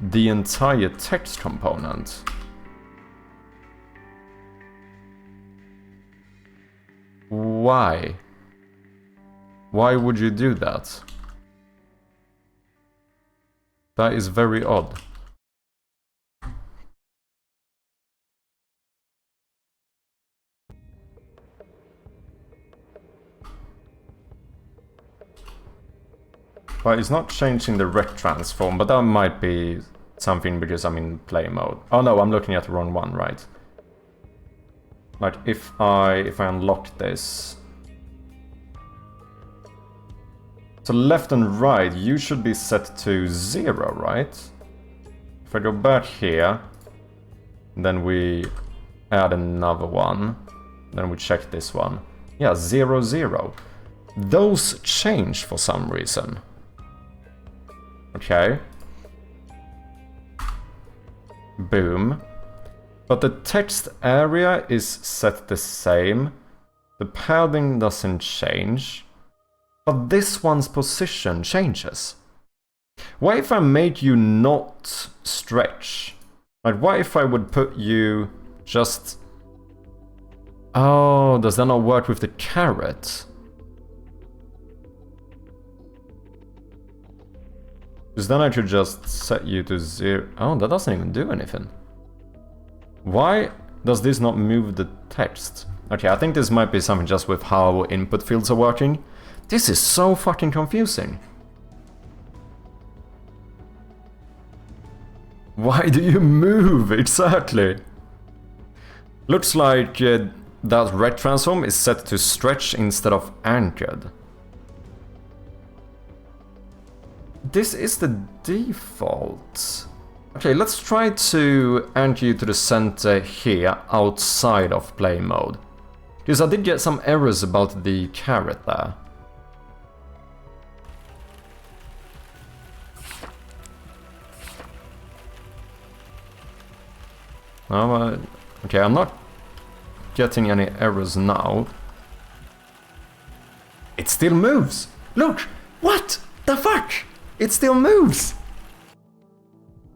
the entire text component. Why? Why would you do that? That is very odd. But it's not changing the rect transform, but that might be something because I'm in play mode. Oh no, I'm looking at the wrong one, right? Like if I unlock this. So left and right, you should be set to 0, right? If I go back here, then we add another one. Then we check this one. Yeah, 0, 0. Those change for some reason. Okay. Boom. But the text area is set the same. The padding doesn't change. But this one's position changes. What if I make you not stretch? Like, what if I would put you just... Oh, does that not work with the carrot? Because then I could just set you to 0. Oh, that doesn't even do anything. Why does this not move the text? Okay, I think this might be something just with how input fields are working. This is so fucking confusing. Why do you move? Exactly. Looks like that red transform is set to stretch instead of anchored. This is the default. Okay, let's try to anchor you to the center here outside of play mode. Because I did get some errors about the carrot there. Okay, I'm not getting any errors now. It still moves! Look! What the fuck? It still moves!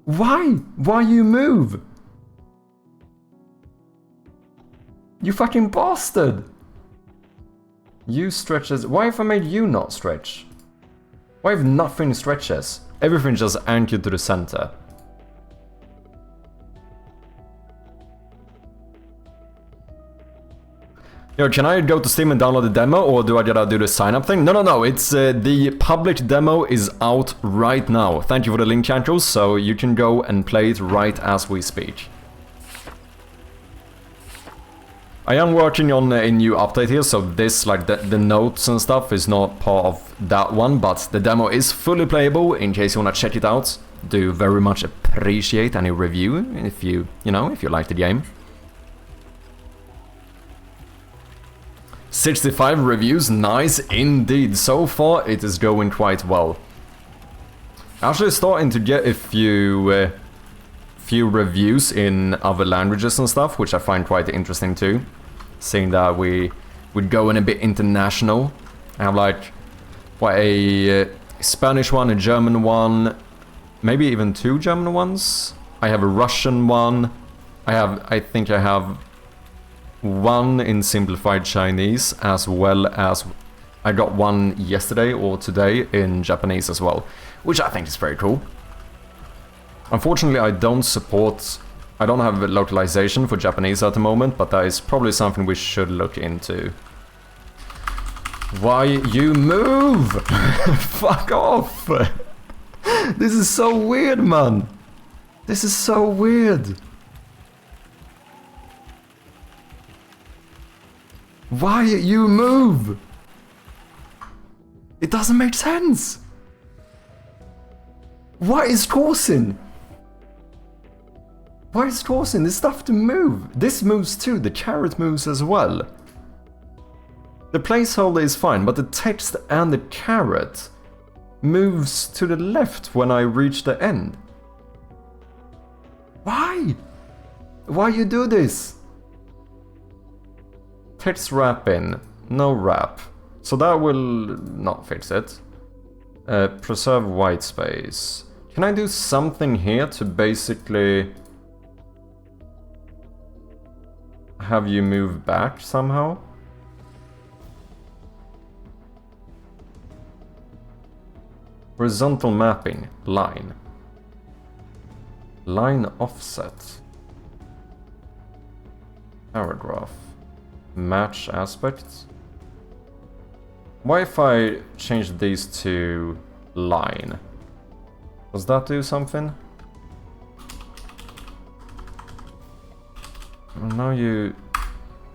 Why? Why you move? You fucking bastard! You stretches. Why if I made you not stretch? Why if nothing stretches? Everything just anchored to the center. Yo, can I go to Steam and download the demo, or do I gotta do the sign-up thing? No, it's the public demo is out right now. Thank you for the link, Chankles, so you can go and play it right as we speak. I am working on a new update here, so this, like the notes and stuff, is not part of that one, but the demo is fully playable in case you wanna check it out. Do very much appreciate any review if you like the game. 65 reviews, nice indeed. So far it is going quite well. Actually starting to get a few reviews in other languages and stuff, which I find quite interesting too. Seeing that we would go in a bit international. I have like a Spanish one, a German one, maybe even 2 German ones. I have a Russian one. I think I have one in simplified Chinese, as well as I got one yesterday or today in Japanese as well, which I think is very cool. Unfortunately, I don't have a localization for Japanese at the moment, but that is probably something we should look into. Why you move? Fuck off! This is so weird, man. This is so weird. Why you move? It doesn't make sense. What is causing? Why is causing this stuff to move? This moves too, the carrot moves as well. The placeholder is fine, but the text and the carrot moves to the left when I reach the end. Why? Why you do this? Text wrap in, no wrap. So that will not fix it. Preserve white space. Can I do something here to basically have you move back somehow? Horizontal mapping, line. Line offset. Paragraph. Match aspects. What if I change these to line? Does that do something? Well, now you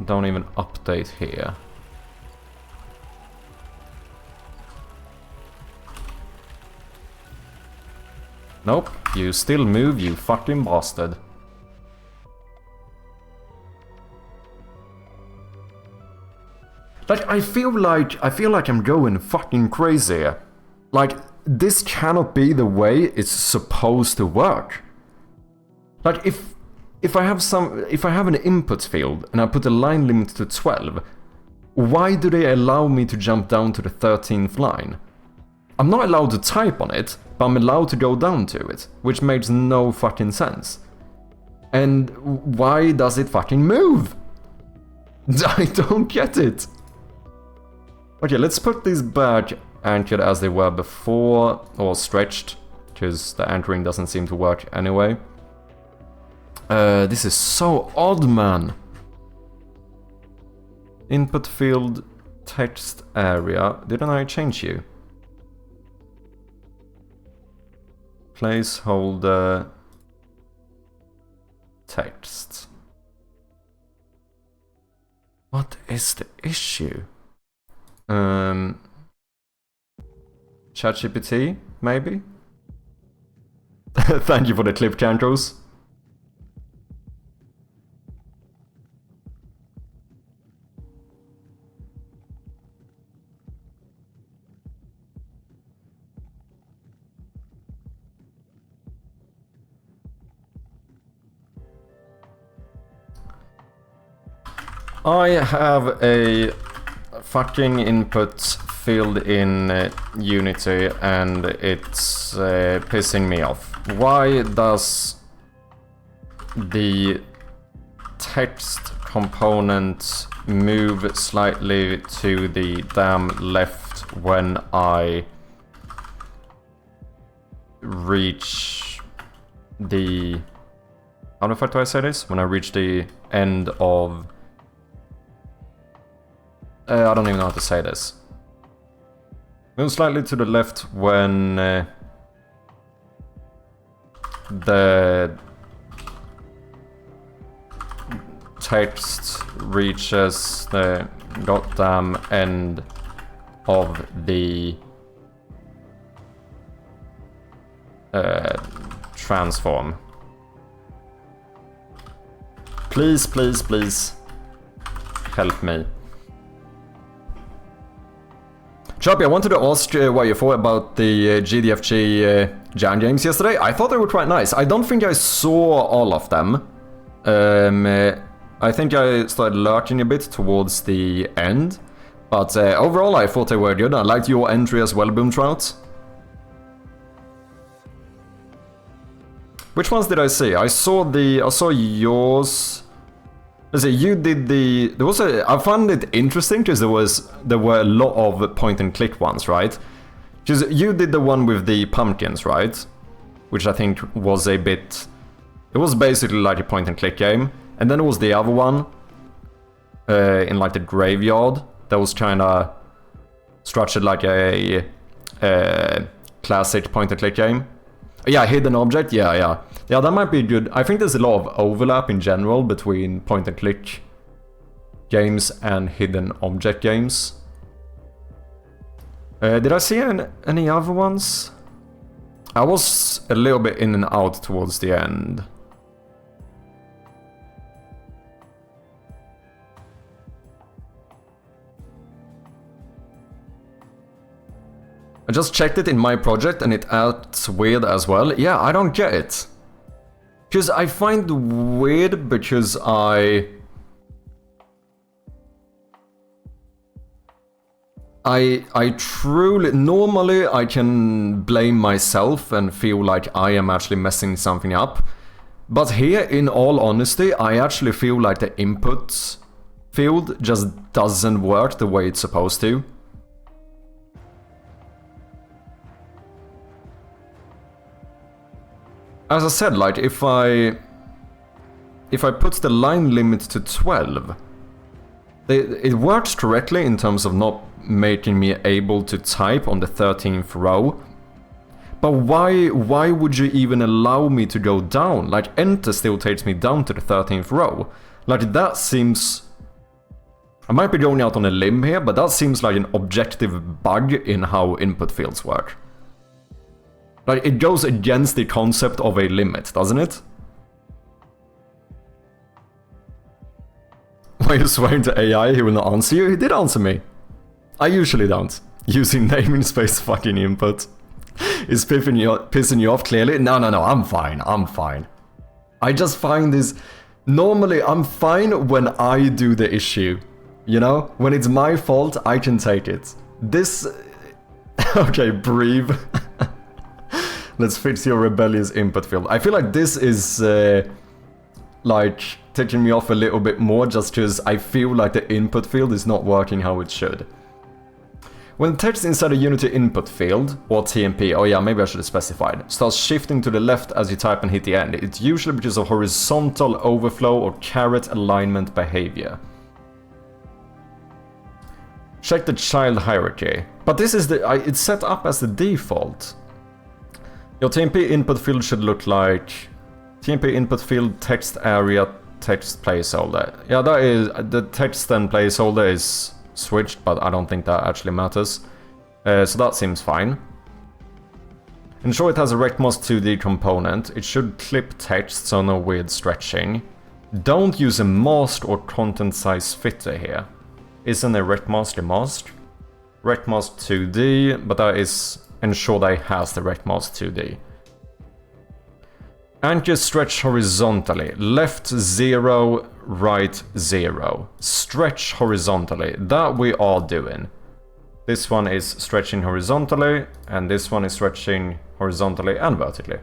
don't even update here. Nope, you still move, you fucking bastard. Like, I feel like I'm going fucking crazy here. Like, this cannot be the way it's supposed to work. Like, if I have an input field and I put a line limit to 12, why do they allow me to jump down to the 13th line? I'm not allowed to type on it, but I'm allowed to go down to it, which makes no fucking sense. And why does it fucking move? I don't get it. Okay, let's put these back anchored as they were before, or stretched, because the anchoring doesn't seem to work anyway. This is so odd, man. Input field, text area. Didn't I change you? Placeholder, text. What is the issue? ChatGPT, maybe? Thank you for the clip, Cancros. I have a fucking input field in Unity and it's pissing me off. Why does the text component move slightly to the damn left when I reach the... How the fuck do I say this? When I reach the end of... I don't even know how to say this. Move slightly to the left when the text reaches the goddamn end of the transform. Please, please, please help me. Choppy, I wanted to ask what you thought about the GDFG Jan games yesterday. I thought they were quite nice. I don't think I saw all of them. I think I started lurking a bit towards the end. But overall, I thought they were good. I liked your entry as well, Boomtrout. Which ones did I see? I saw yours. Let's see, you did the... I found it interesting because there were a lot of point and click ones, right? Because you did the one with the pumpkins, right? Which I think was a bit... It was basically like a point and click game. And then there was the other one in like the graveyard that was kind of structured like a classic point and click game. Yeah, hidden object, yeah. Yeah, that might be good. I think there's a lot of overlap in general between point and click games and hidden object games. Did I see any other ones? I was a little bit in and out towards the end. I just checked it in my project and it acts weird as well. Yeah, I don't get it. Because I find weird because I truly... Normally I can blame myself and feel like I am actually messing something up. But here, in all honesty, I actually feel like the input field just doesn't work the way it's supposed to. As I said, like, if I put the line limit to 12, it works correctly in terms of not making me able to type on the 13th row. But why would you even allow me to go down? Like, enter still takes me down to the 13th row. Like, that seems I might be going out on a limb here, but that seems like an objective bug in how input fields work. Like, it goes against the concept of a limit, doesn't it? Why are you swearing to AI he will not answer you? He did answer me. I usually don't. Using namespace fucking input. Is pissing you off clearly? No, I'm fine. I just find this... Normally, I'm fine when I do the issue. You know? When it's my fault, I can take it. This... Okay, breathe. Let's fix your rebellious input field. I feel like this is... like, taking me off a little bit more just because I feel like the input field is not working how it should. When text inside a Unity input field, or TMP, oh yeah, maybe I should have specified, starts shifting to the left as you type and hit the end, it's usually because of horizontal overflow or caret alignment behavior. Check the child hierarchy. But this is the... it's set up as the default. Your TMP input field should look like... TMP input field text area text placeholder. Yeah, that is... the text and placeholder is switched, but I don't think that actually matters. So that seems fine. Ensure it has a rectMouse 2D component. It should clip text, so no weird stretching. Don't use a mask or content size fitter here. Isn't a rectMask a mask? rectMask 2D, but that is ensure that it has the rectMask 2D. Anchor stretch horizontally. Left 0, right 0. Stretch horizontally. That we are doing. This one is stretching horizontally, and this one is stretching horizontally and vertically.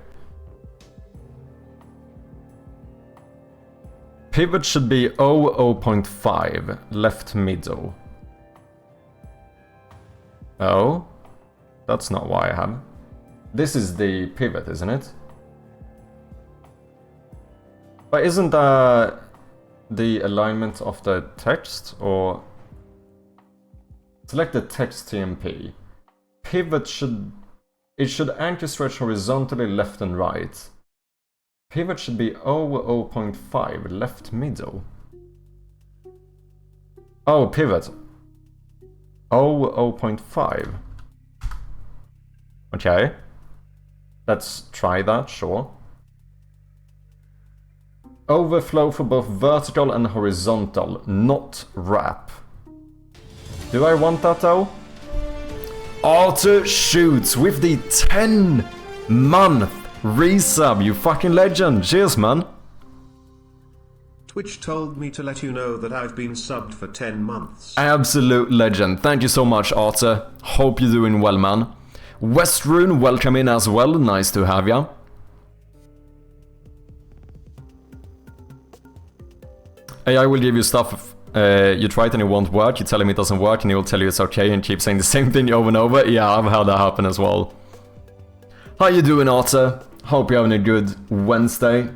Pivot should be 0.5, left middle. Oh, that's not what I have. This is the pivot, isn't it? But isn't that the alignment of the text, or... Select the text TMP. Pivot should... It should anchor stretch horizontally left and right. Pivot should be 0.5, left middle. Oh, pivot. 0.5. Okay. Let's try that, sure. Overflow for both vertical and horizontal, not wrap. Do I want that though? Arthur Shoots with the 10-month resub, you fucking legend. Cheers, man. Twitch told me to let you know that I've been subbed for 10 months. Absolute legend. Thank you so much, Arthur. Hope you're doing well, man. Westrune, welcome in as well. Nice to have ya. AI will give you stuff you try it and it won't work. You tell him it doesn't work and he will tell you it's okay and keep saying the same thing over and over. Yeah, I've had that happen as well. How you doing, Arthur? Hope you're having a good Wednesday.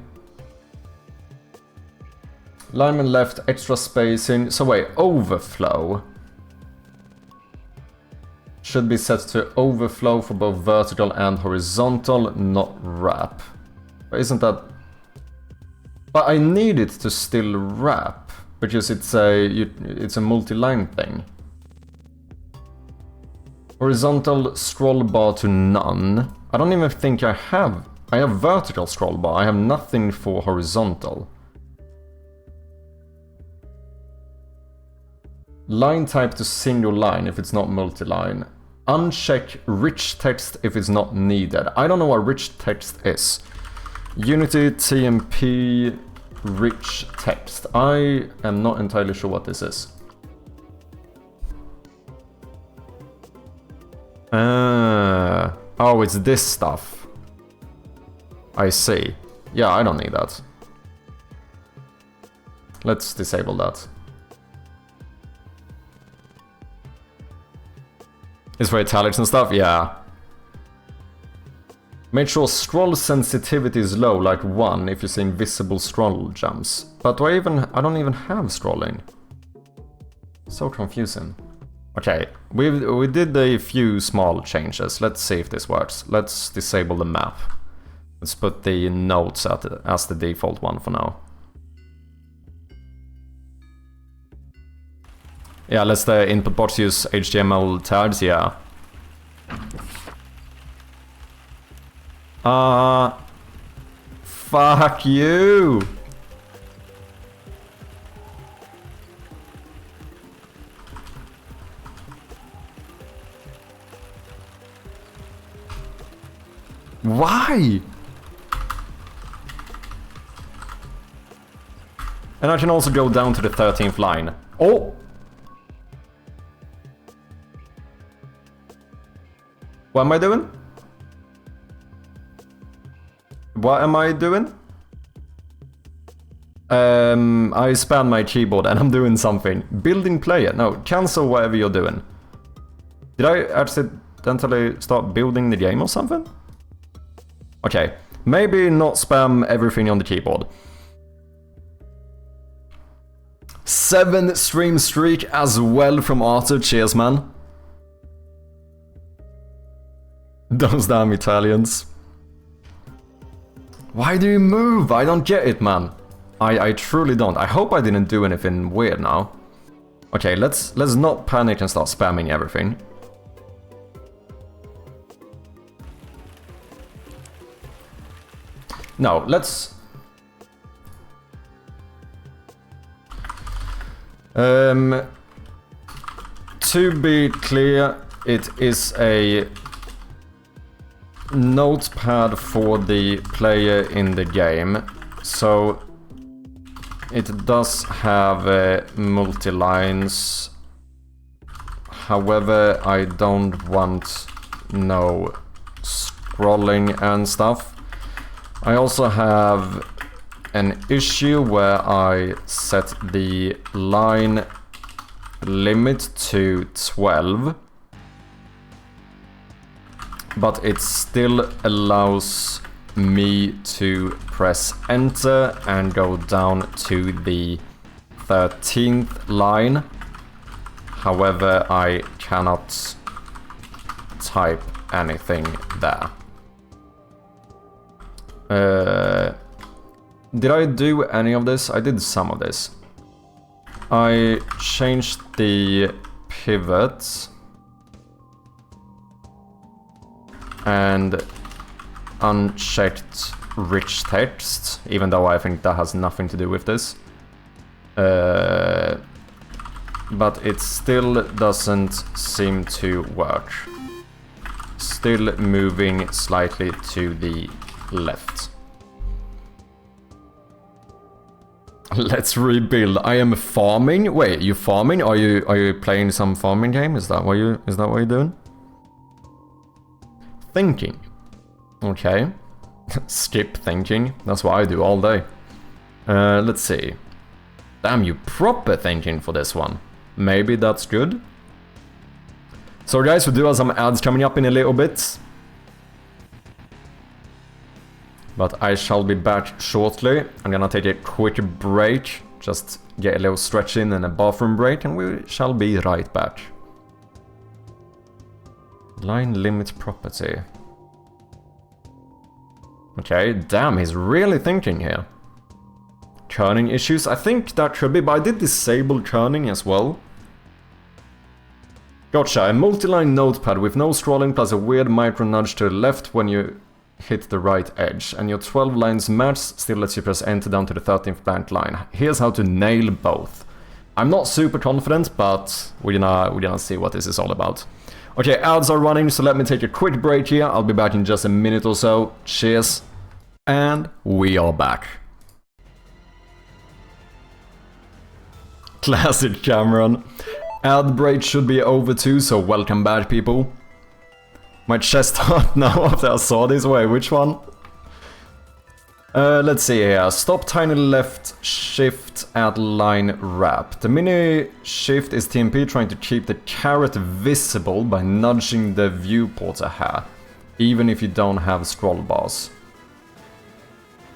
Alignment left, extra spacing. So wait, overflow should be set to overflow for both vertical and horizontal, not wrap. But isn't that... But I need it to still wrap, because it's a multi-line thing. Horizontal scroll bar to none. I don't even think I have vertical scroll bar. I have nothing for horizontal. Line type to single line if it's not multi-line. Uncheck rich text if it's not needed. I don't know what rich text is. Unity TMP rich text. I am not entirely sure what this is. Oh, it's this stuff. I see. Yeah, I don't need that. Let's disable that. It's for italics and stuff? Yeah. Make sure scroll sensitivity is low, like 1 if you see invisible scroll jumps. But I don't even have scrolling. So confusing. Okay, we did a few small changes. Let's see if this works. Let's disable the map. Let's put the notes as the default one for now. Yeah, let's the input box use HTML tags, yeah. Fuck you! Why? And I can also go down to the 13th line. Oh! What am I doing? What am I doing? I spam my keyboard and I'm doing something. Building player. No, cancel whatever you're doing. Did I accidentally start building the game or something? Okay, maybe not spam everything on the keyboard. 7 stream streak as well from Arthur. Cheers, man. Those damn Italians. Why do you move? I don't get it, man. I truly don't. I hope I didn't do anything weird now. Okay, let's not panic and start spamming everything. No, let's... To be clear, it is a notepad for the player in the game, so it does have multi-lines. However, I don't want no scrolling and stuff. I also have an issue where I set the line limit to 12, but it still allows me to press enter and go down to the 13th line. However, I cannot type anything there. Did I do any of this? I did some of this. I changed the pivot and unchecked rich text, even though I think that has nothing to do with this. But it still doesn't seem to work. Still moving slightly to the left. Let's rebuild. I am farming. Wait, you farming? Are you playing some farming game? Is that what you're doing? Thinking. Okay. Skip thinking. That's what I do all day. Let's see. Damn, you proper thinking for this one. Maybe that's good. So guys, we do have some ads coming up in a little bit. But I shall be back shortly. I'm gonna take a quick break. Just get a little stretch in and a bathroom break, and we shall be right back. Line limit property. Okay, damn, he's really thinking here. Kerning issues, I think that should be, but I did disable kerning as well. Gotcha, a multi-line notepad with no scrolling plus a weird micro nudge to the left when you hit the right edge, and your 12 lines match still lets you press enter down to the 13th blank line. Here's how to nail both. I'm not super confident, but we're gonna see what this is all about. Okay, ads are running, so let me take a quick break here. I'll be back in just a minute or so. Cheers. And we are back. Classic Cameron. Ad break should be over too, so welcome back, people. My chest hurt now after I saw this. Wait, which one? Let's see here. Stop tiny left shift at line wrap. The mini shift is TMP trying to keep the carrot visible by nudging the viewport a hair, even if you don't have scroll bars.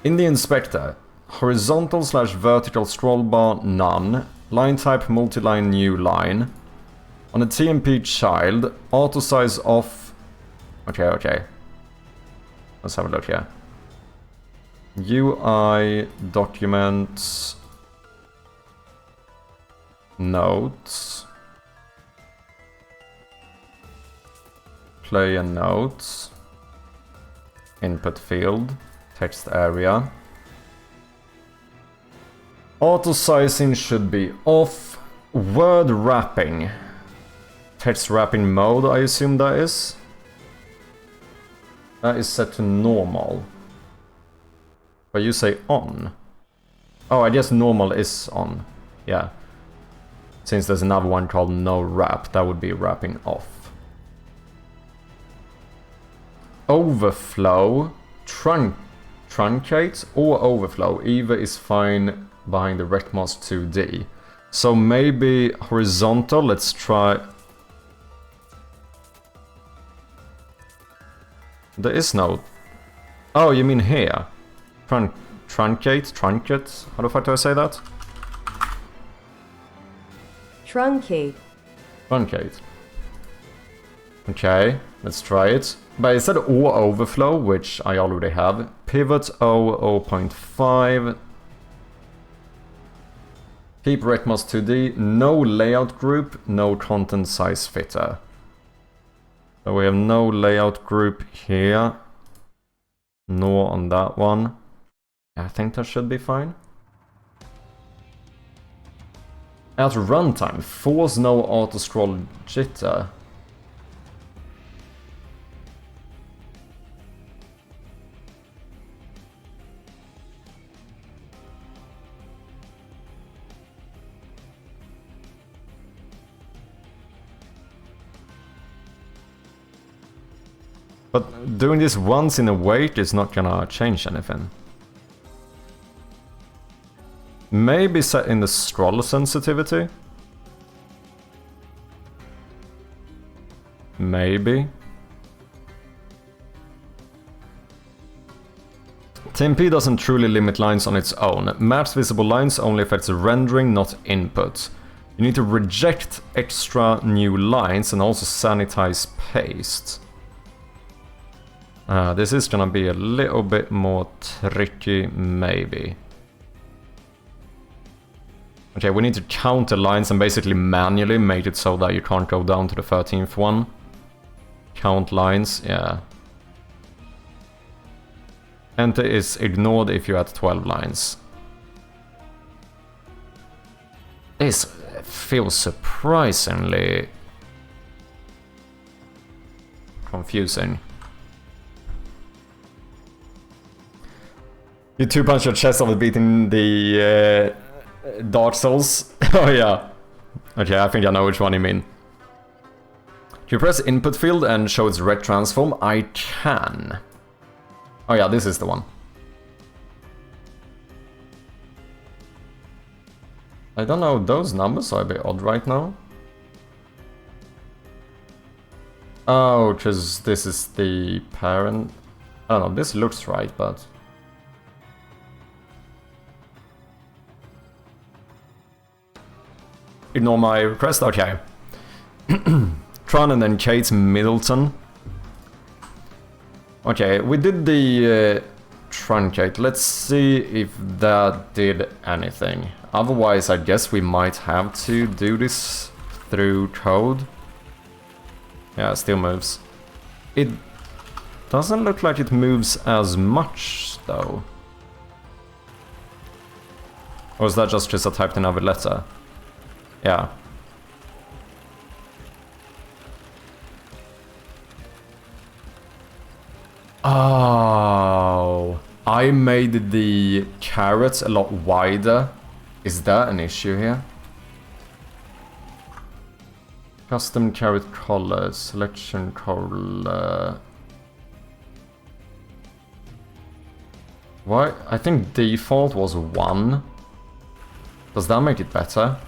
In the inspector, horizontal / vertical scroll bar none, line type multi-line new line. On the TMP child, auto size off. Okay. Let's have a look here. UI documents notes. player notes. Input field. Text area. Auto sizing should be off. Word wrapping. Text wrapping mode, I assume that is. That is set to normal. But you say on. Oh, I guess normal is on. Yeah. Since there's another one called no wrap, that would be wrapping off. Overflow. Truncate or overflow. Either is fine behind the RecMOS 2D. So maybe horizontal, let's try. There is no... Oh, you mean here? Truncate? How the fuck do I say that? Truncate. Truncate. Okay, let's try it. But it said or overflow, which I already have. Pivot O 0.5. Keep RecMOS 2D. No layout group, no content size fitter. So we have no layout group here. Nor on that one. I think that should be fine. At runtime, force no auto scroll jitter. But doing this once in a wait is not gonna change anything. Maybe set in the scroll sensitivity? Maybe. TMP doesn't truly limit lines on its own. Maps visible lines only affects rendering, not input. You need to reject extra new lines and also sanitize paste. This is gonna be a little bit more tricky, maybe. Okay, we need to count the lines and basically manually make it so that you can't go down to the 13th one. Count lines, yeah. Enter is ignored if you're at 12 lines. This feels surprisingly confusing. You two-punch your chest over beating the Dark Souls. Oh yeah. Okay, I think I know which one you mean. Can you press input field and show its red transform? I can. Oh yeah, this is the one. I don't know, those numbers are a bit odd right now. Oh, because this is the parent. I don't know, this looks right, but... Ignore my request? Okay. Tron and then Kate Middleton. Okay, we did the truncate. Let's see if that did anything. Otherwise, I guess we might have to do this through code. Yeah, it still moves. It doesn't look like it moves as much, though. Or is that just because I typed another letter? Yeah. Oh, I made the carrots a lot wider. Is that an issue here? Custom carrot color, selection color. Why? I think default was 1. Does that make it better?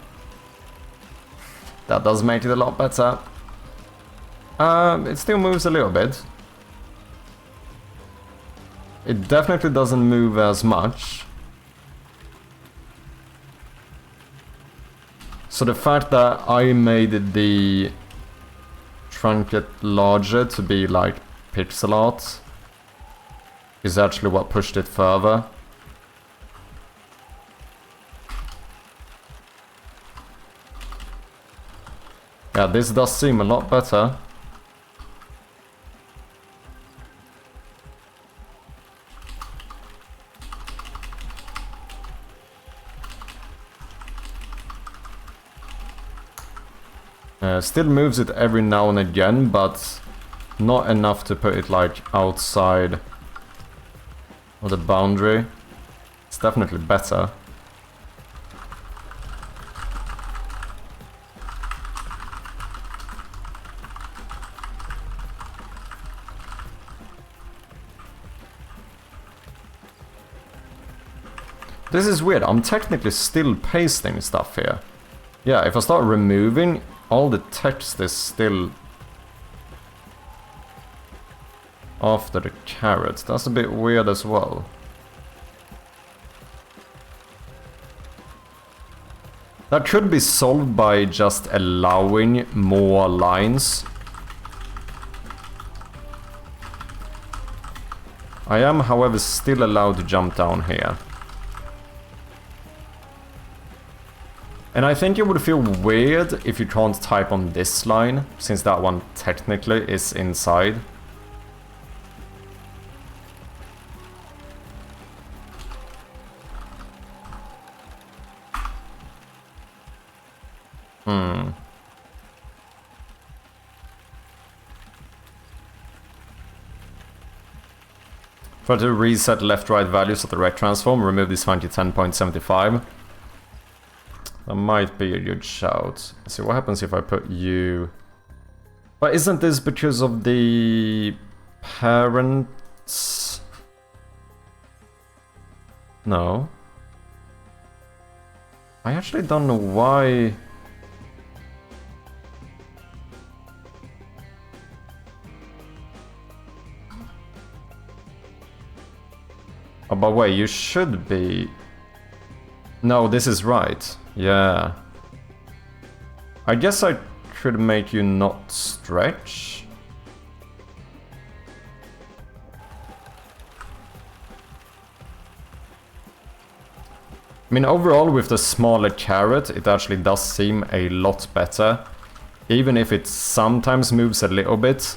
That does make it a lot better. It still moves a little bit. It definitely doesn't move as much. So the fact that I made the trunket larger to be like pixel art is actually what pushed it further. Yeah, this does seem a lot better. Still moves it every now and again, but not enough to put it like outside of the boundary. It's definitely better. This is weird, I'm technically still pasting stuff here. Yeah, if I start removing, all the text is still after the carrot. That's a bit weird as well. That could be solved by just allowing more lines. I am, however, still allowed to jump down here. And I think it would feel weird if you can't type on this line, since that one technically is inside. Try to reset left-right values of the rect transform, remove this fine to 10.75. That might be a good shout. Let's see what happens if I put you... But isn't this because of the parents? No. I actually don't know why... Oh, but wait, you should be... No, this is right. Yeah. I guess I could make you not stretch. I mean, overall, with the smaller carrot, it actually does seem a lot better. Even if it sometimes moves a little bit.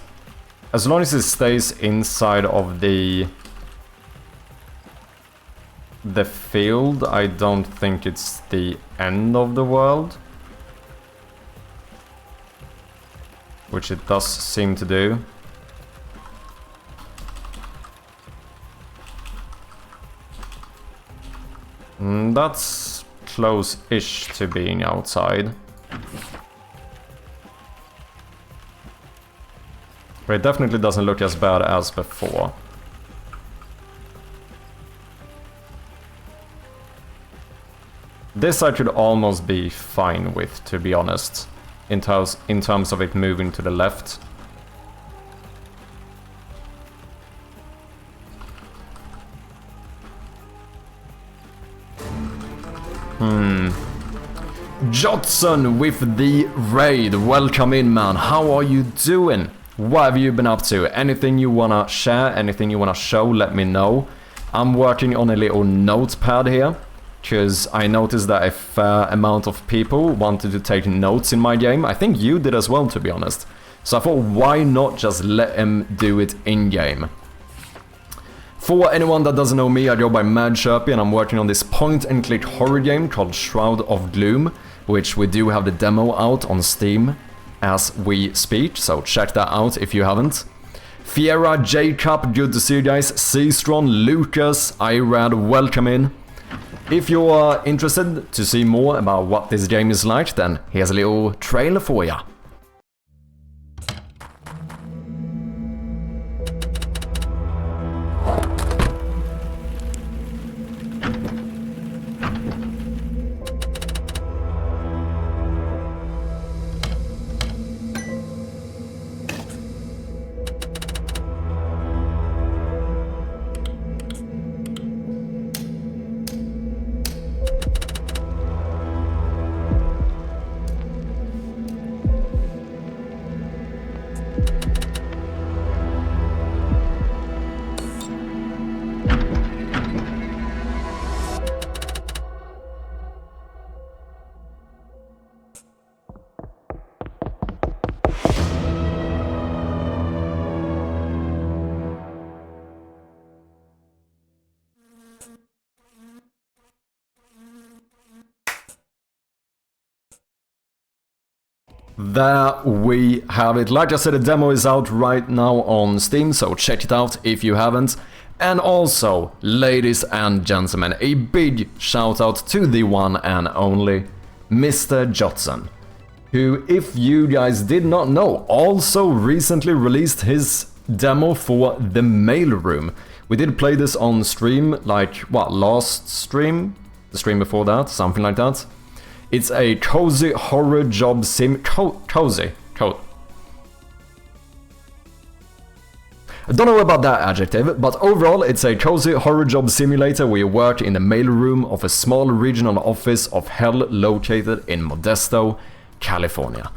As long as it stays inside of the field, I don't think it's the end of the world. Which it does seem to do. That's close-ish to being outside. But it definitely doesn't look as bad as before. This I could almost be fine with, to be honest, in terms of it moving to the left. Jotson with the raid, welcome in, man. How are you doing? What have you been up to? Anything you wanna share, anything you wanna show, let me know. I'm working on a little notepad here, because I noticed that a fair amount of people wanted to take notes in my game. I think you did as well, to be honest. So I thought, why not just let them do it in-game? For anyone that doesn't know me, I go by Mad Sherpy, and I'm working on this point-and-click horror game called Shroud of Gloom, which we do have the demo out on Steam as we speak, so check that out if you haven't. Fiera, Jacob, good to see you guys. Seastron, Lucas, Irad, welcome in. If you are interested to see more about what this game is like, then here's a little trailer for ya. there we have it. Like I said, the demo is out right now on Steam, so check it out if you haven't. And also, ladies and gentlemen, a big shout out to the one and only Mr. Jotson, who, if you guys did not know, also recently released his demo for the mailroom. We did play this on stream, like, what, last stream? The stream before that? Something like that. It's a cozy horror job cozy. I don't know about that adjective, but overall it's a cozy horror job simulator where you work in the mailroom of a small regional office of hell located in Modesto, California.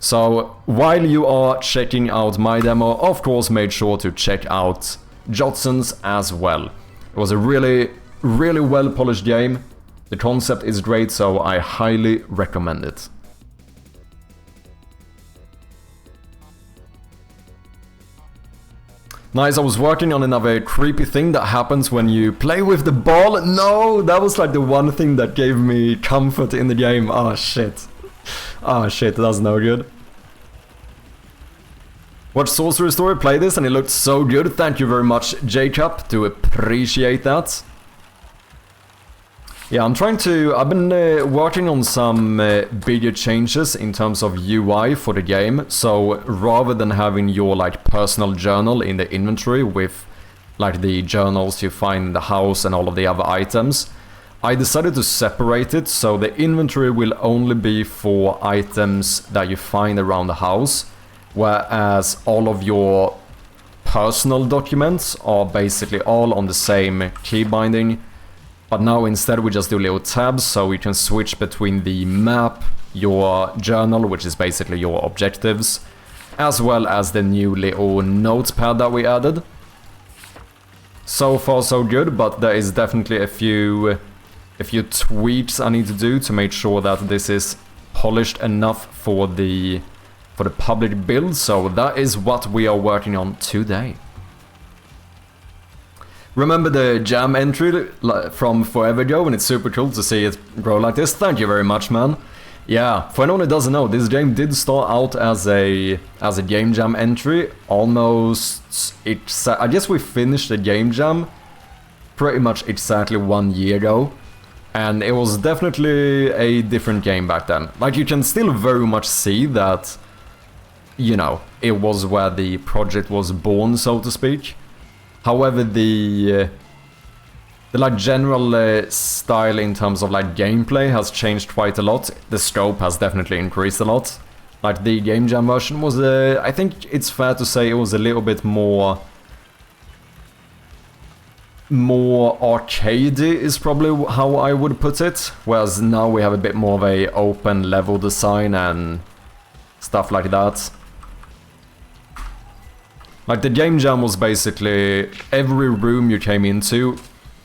So while you are checking out my demo, of course make sure to check out Jotson's as well. It was a really well polished game. The concept is great, so I highly recommend it. Nice, I was working on another creepy thing that happens when you play with the ball. No, that was like the one thing that gave me comfort in the game. Oh shit. Oh shit, that's no good. Watched Sorcery Story, play this and it looked so good. Thank you very much, Jacob, to appreciate that. Yeah, I've been working on some bigger changes in terms of UI for the game. So rather than having your like personal journal in the inventory with like the journals you find in the house and all of the other items, I decided to separate it so the inventory will only be for items that you find around the house, whereas all of your personal documents are basically all on the same key binding. But now instead we just do little tabs, so we can switch between the map, your journal, which is basically your objectives, as well as the new little notepad that we added. So far so good, but there is definitely a few tweaks I need to do to make sure that this is polished enough for the public build, so that is what we are working on today. Remember the jam entry from forever ago, and it's super cool to see it grow like this. Thank you very much, man. Yeah, for anyone who doesn't know, this game did start out as a game jam entry. Almost, I guess we finished the game jam pretty much exactly 1 year ago. And it was definitely a different game back then. Like, you can still very much see that, you know, it was where the project was born, so to speak. However, the like general style in terms of like gameplay has changed quite a lot. The scope has definitely increased a lot. Like the game jam version was, I think it's fair to say it was a little bit more arcadey is probably how I would put it. Whereas now we have a bit more of a open level design and stuff like that. Like the game jam was basically every room you came into,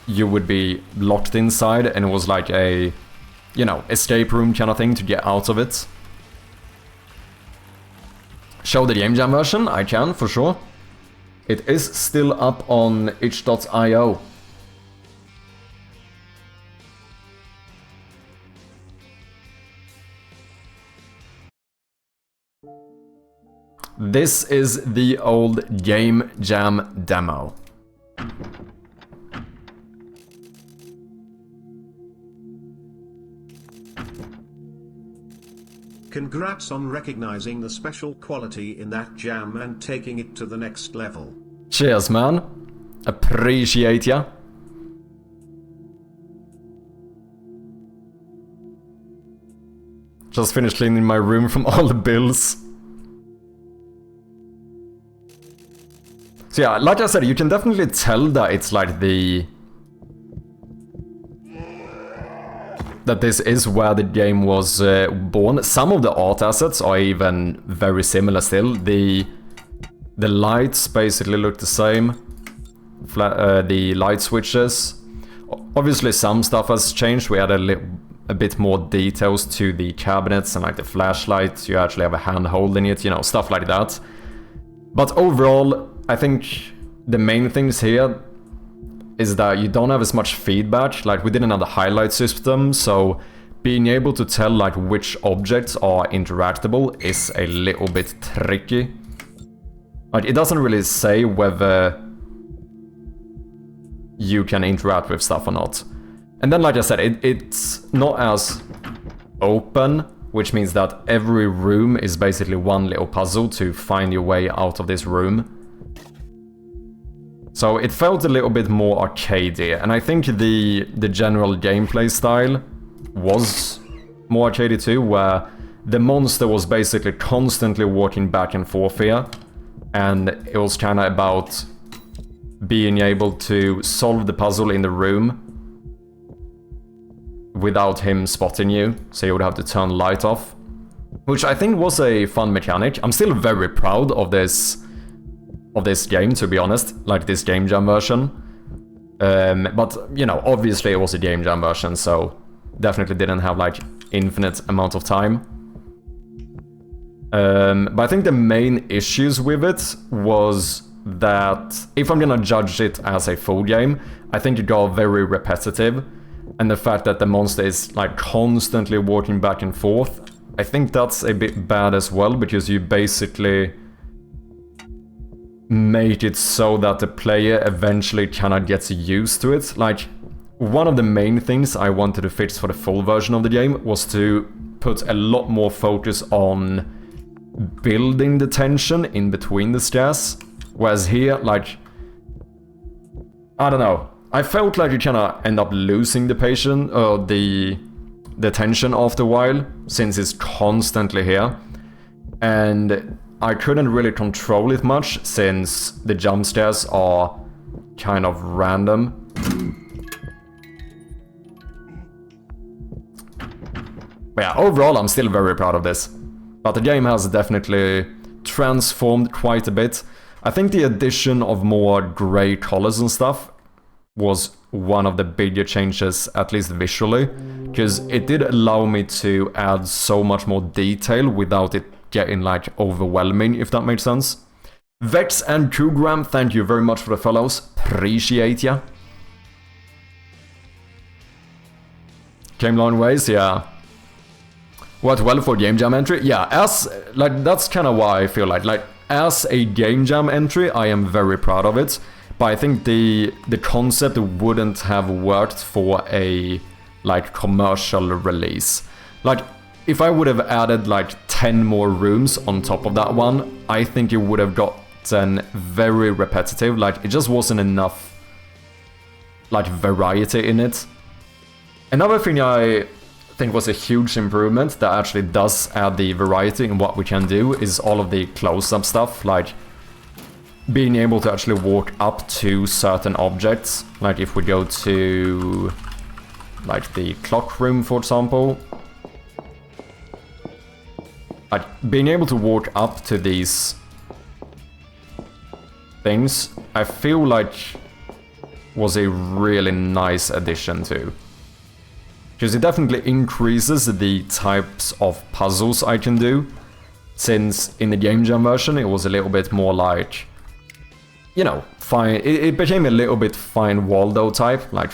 you would be locked inside, and it was like a, you know, escape room kind of thing to get out of it. Show the game jam version? I can, for sure. It is still up on itch.io. This is the old Game Jam demo. Congrats on recognizing the special quality in that jam and taking it to the next level. Cheers, man. Appreciate ya. Just finished cleaning my room from all the bills. So yeah, like I said, you can definitely tell that it's like that this is where the game was born. Some of the art assets are even very similar still. The lights basically look the same. The light switches. Obviously some stuff has changed. We added a bit more details to the cabinets and like the flashlights. You actually have a hand holding it, you know, stuff like that. But overall, I think the main things here is that you don't have as much feedback. Like, we did another highlight system, so being able to tell like which objects are interactable is a little bit tricky. Like, it doesn't really say whether you can interact with stuff or not. And then, like I said, it's not as open, which means that every room is basically one little puzzle to find your way out of this room. So it felt a little bit more arcadey, and I think the general gameplay style was more arcadey too, where the monster was basically constantly walking back and forth here, and it was kind of about being able to solve the puzzle in the room without him spotting you, so you would have to turn the light off, which I think was a fun mechanic. I'm still very proud of this game, to be honest, like this game jam version. But, you know, obviously it was a game jam version, so definitely didn't have like infinite amount of time. But I think the main issues with it was that if I'm gonna judge it as a full game, I think it got very repetitive, and the fact that the monster is like constantly walking back and forth, I think that's a bit bad as well, because you basically make it so that the player eventually kind of gets used to it. Like, one of the main things I wanted to fix for the full version of the game was to put a lot more focus on building the tension in between the scares. Whereas here, like, I don't know, I felt like you kind of end up losing the patient, or the tension after a while, since it's constantly here. And I couldn't really control it much, since the jump scares are kind of random. But yeah, overall I'm still very proud of this. But the game has definitely transformed quite a bit. I think the addition of more grey colors and stuff was one of the bigger changes, at least visually, because it did allow me to add so much more detail without it getting like overwhelming, if that makes sense. Vex and Kugram, thank you very much for the follows. Appreciate ya. Came long ways, yeah. What, well, for game jam entry? Yeah, as like that's kind of why I feel like as a game jam entry, I am very proud of it. But I think the concept wouldn't have worked for a like commercial release. Like, if I would have added like 10 more rooms on top of that one, I think it would have gotten very repetitive. Like, it just wasn't enough like variety in it. Another thing I think was a huge improvement that actually does add the variety in what we can do is all of the close-up stuff, like being able to actually walk up to certain objects. Like if we go to like the clock room, for example, like being able to walk up to these things, I feel like was a really nice addition to. Because it definitely increases the types of puzzles I can do. Since in the game jam version it was a little bit more like, you know, fine. It became a little bit Find Waldo type. Like,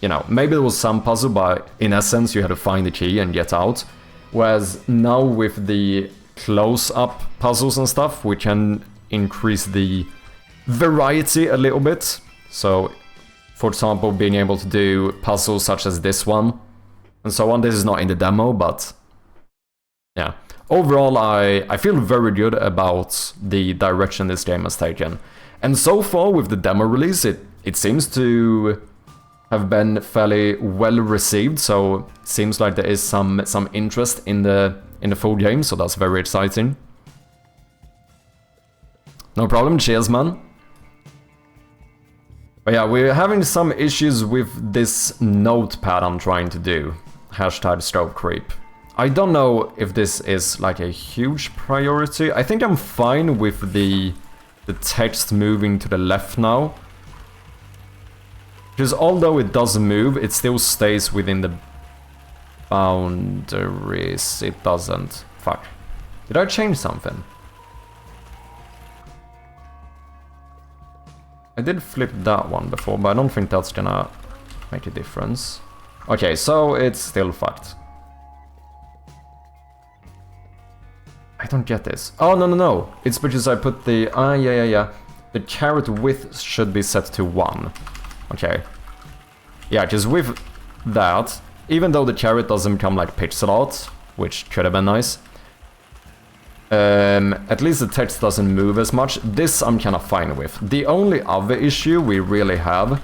you know, maybe there was some puzzle, but in essence you had to find the key and get out. Whereas now with the close-up puzzles and stuff, we can increase the variety a little bit. So, for example, being able to do puzzles such as this one, and so on. This is not in the demo, but yeah. Overall, I feel very good about the direction this game has taken. And so far with the demo release, it seems to have been fairly well received, so it seems like there is some interest in the full game, so that's very exciting. No problem, cheers man. But yeah, we're having some issues with this notepad I'm trying to do. Hashtag stroke creep. I don't know if this is like a huge priority. I think I'm fine with the text moving to the left now. Because although it does move, it still stays within the boundaries. It doesn't. Fuck. Did I change something? I did flip that one before, but I don't think that's gonna make a difference. Okay, so it's still fucked. I don't get this. Oh, no. It's because I put the... yeah. The carrot width should be set to 1. Okay. Yeah, because with that, even though the carrot doesn't become like pixel art, which could have been nice, at least the text doesn't move as much. This I'm kind of fine with. The only other issue we really have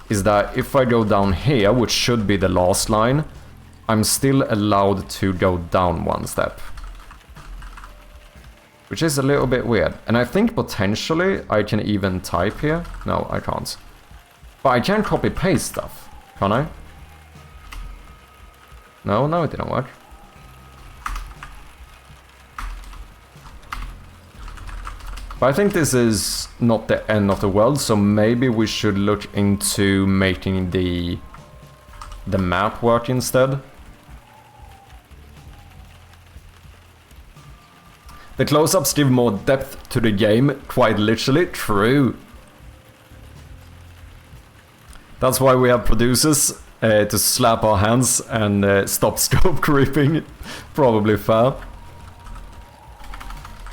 is that if I go down here, which should be the last line, I'm still allowed to go down 1 step. Which is a little bit weird. And I think potentially I can even type here. No, I can't. But I can copy paste stuff, can't I? No, it didn't work. But I think this is not the end of the world, so maybe we should look into making the map work instead. The close-ups give more depth to the game, quite literally. True. That's why we have producers, to slap our hands and stop scope creeping. Probably fair.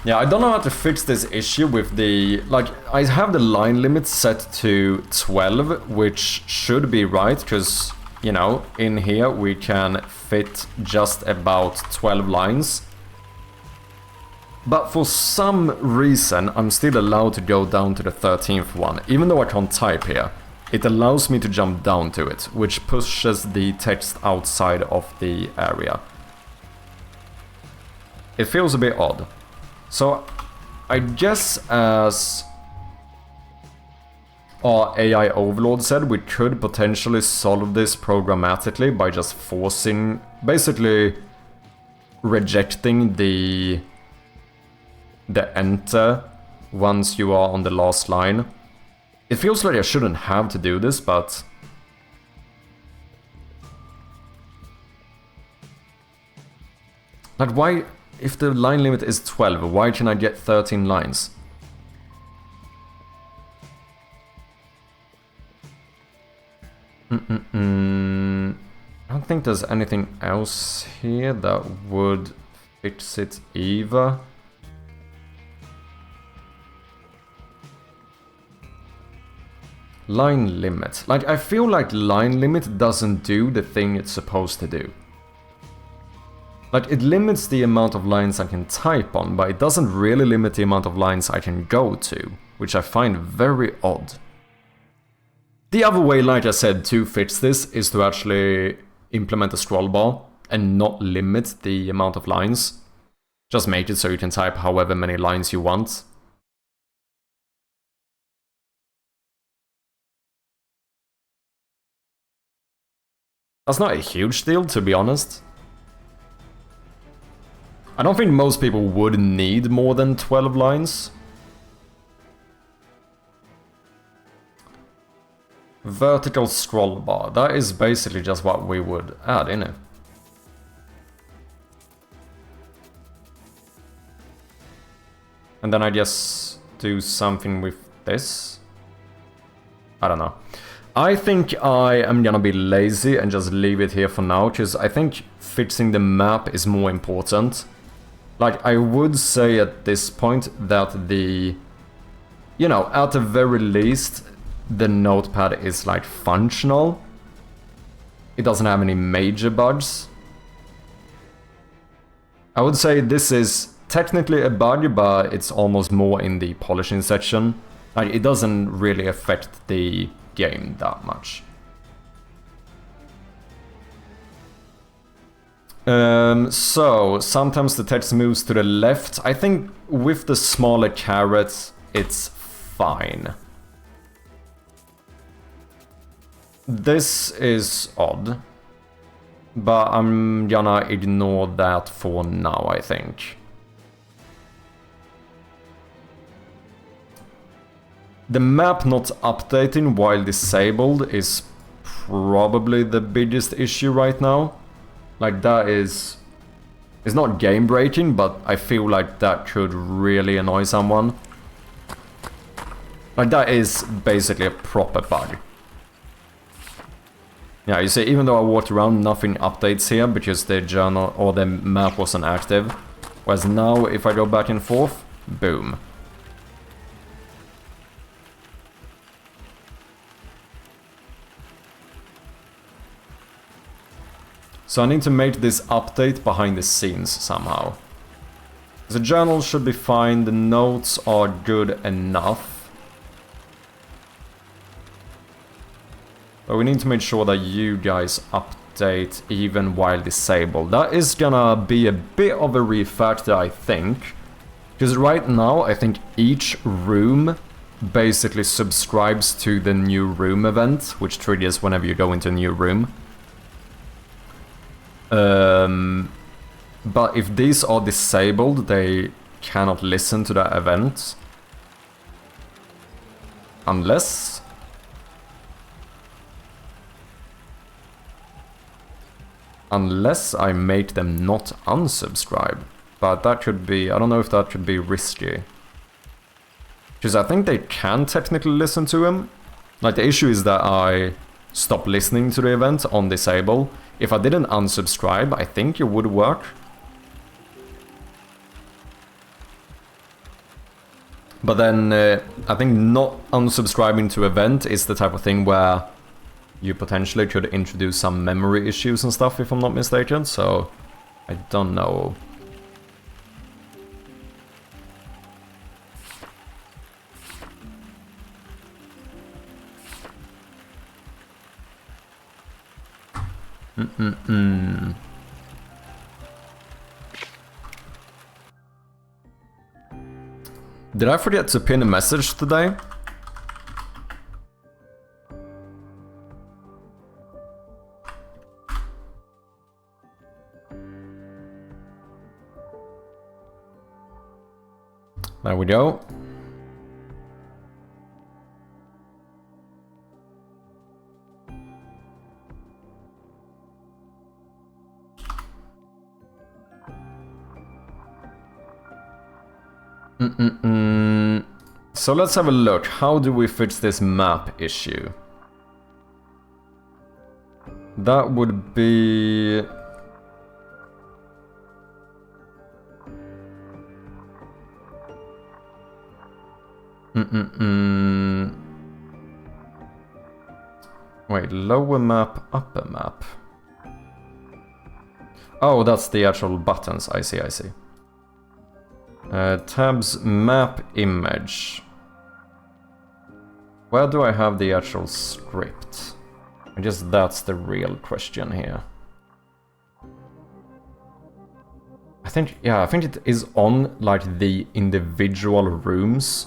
Yeah, I don't know how to fix this issue with the... Like, I have the line limit set to 12, which should be right, because, you know, in here we can fit just about 12 lines. But for some reason, I'm still allowed to go down to the 13th one, even though I can't type here. It allows me to jump down to it, which pushes the text outside of the area. It feels a bit odd. So, I guess as our AI overlord said, we could potentially solve this programmatically by just forcing, basically rejecting the enter once you are on the last line. It feels like I shouldn't have to do this, but... Like, why... If the line limit is 12, why can I get 13 lines? I don't think there's anything else here that would fix it either. Line limit. Like, I feel like line limit doesn't do the thing it's supposed to do. Like, it limits the amount of lines I can type on, but it doesn't really limit the amount of lines I can go to, which I find very odd. The other way, like I said, to fix this is to actually implement a scroll bar and not limit the amount of lines. Just make it so you can type however many lines you want. That's not a huge deal, to be honest. I don't think most people would need more than 12 lines. Vertical scroll bar. That is basically just what we would add in it. And then I guess do something with this. I don't know. I think I am gonna be lazy and just leave it here for now, because I think fixing the map is more important. Like, I would say at this point that the... You know, at the very least, the notepad is, like, functional. It doesn't have any major bugs. I would say this is technically a bug, but it's almost more in the polishing section. Like, it doesn't really affect the game that much. So, sometimes the text moves to the left. I think with the smaller carrots, it's fine. This is odd, but I'm gonna ignore that for now, I think. The map not updating while disabled is probably the biggest issue right now. Like, that is... It's not game breaking, but I feel like that could really annoy someone. Like, that is basically a proper bug. Yeah, you see, even though I walked around, nothing updates here because the journal or the map wasn't active. Whereas now, if I go back and forth, boom. So I need to make this update behind the scenes somehow. The journal should be fine, the notes are good enough. But we need to make sure that you guys update even while disabled. That is gonna be a bit of a refactor, I think. Because right now, I think each room basically subscribes to the new room event, which triggers whenever you go into a new room. But if these are disabled, they cannot listen to that event. Unless I make them not unsubscribe. But that could be, I don't know if that could be risky. Because I think they can technically listen to him. Like, the issue is that I stop listening to the event on disable. If I didn't unsubscribe, I think it would work. But then, I think not unsubscribing to event is the type of thing where you potentially could introduce some memory issues and stuff, if I'm not mistaken, so I don't know. Did I forget to pin a message today? There we go. So let's have a look. How do we fix this map issue? That would be... Wait, lower map, upper map. Oh, that's the actual buttons. I see, I see. Tabs, map, image. Where do I have the actual script? I guess that's the real question here. I think it is on, like, the individual rooms.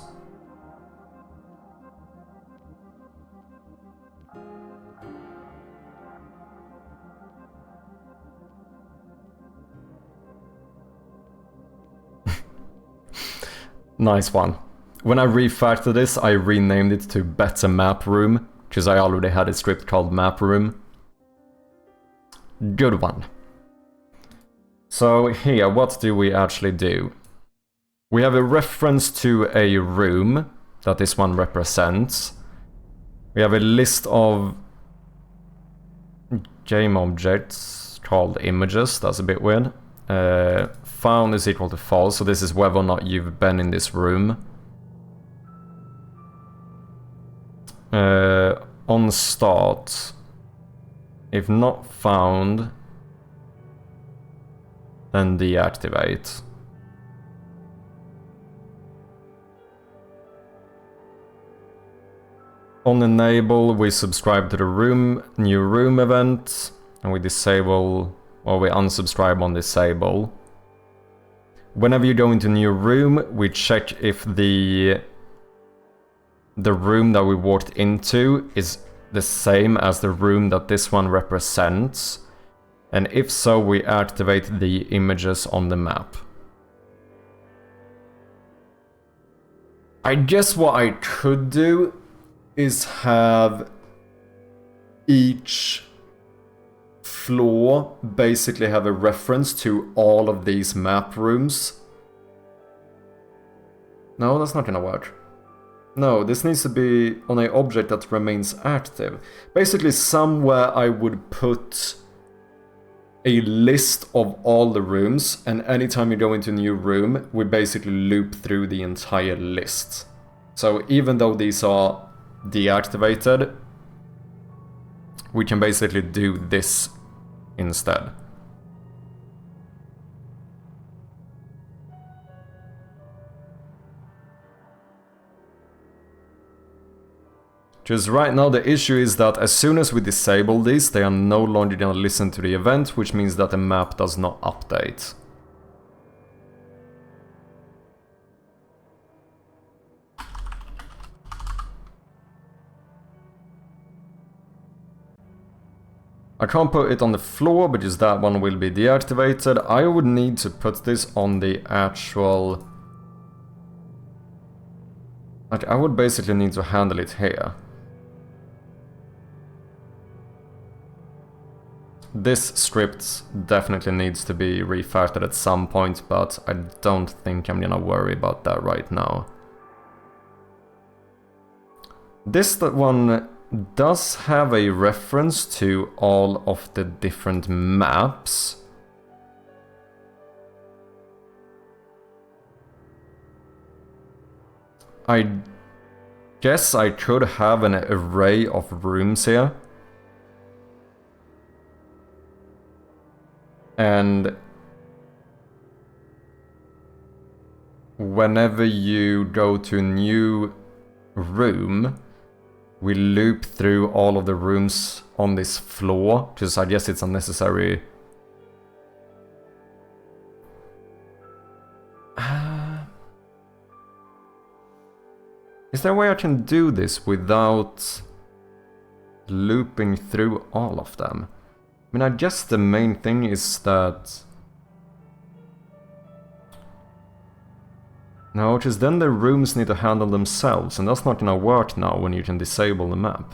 Nice one. When I refactored this, I renamed it to Better Map Room, because I already had a script called Map Room. Good one. So here, what do we actually do? We have a reference to a room that this one represents. We have a list of game objects called images. That's a bit weird. Found is equal to false, so this is whether or not you've been in this room. On start, if not found, then deactivate. On enable, we subscribe to the new room event, and we disable, or we unsubscribe on disable. Whenever you go into a new room, we check if the room that we walked into is the same as the room that this one represents. And if so, we activate the images on the map. I guess what I could do is have each floor basically have a reference to all of these map rooms. No, that's not gonna work. No, this needs to be on an object that remains active. Basically, somewhere I would put a list of all the rooms, and anytime you go into a new room, we basically loop through the entire list. So even though these are deactivated, we can basically do this instead. Because right now the issue is that as soon as we disable these, they are no longer gonna listen to the event, which means that the map does not update. I can't put it on the floor because that one will be deactivated. I would need to put this on the actual... Like, I would basically need to handle it here. This script definitely needs to be refactored at some point, but I don't think I'm gonna worry about that right now. This one does have a reference to all of the different maps. I guess I could have an array of rooms here. And whenever you go to a new room, we loop through all of the rooms on this floor, because I guess it's unnecessary. Is there a way I can do this without looping through all of them? I mean, I guess the main thing is that... No, because then the rooms need to handle themselves, and that's not gonna work now when you can disable the map.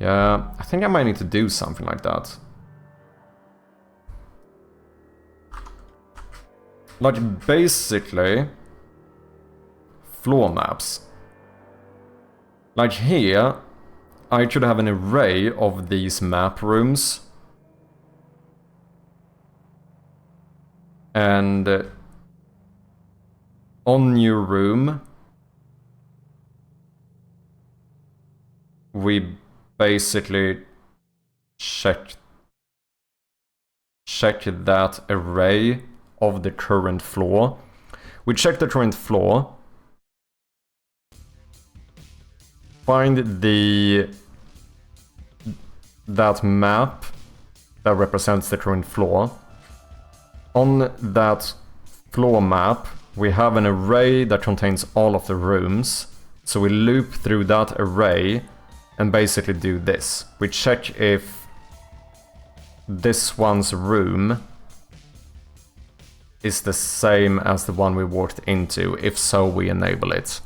Yeah, I think I might need to do something like that. Like, basically... floor maps. Like here... I should have an array of these map rooms. And on new room, we basically check that array of the current floor. We check the current floor, find that map that represents the current floor. On that floor map, we have an array that contains all of the rooms. So we loop through that array and basically do this. We check if this one's room is the same as the one we walked into. If so, we enable it.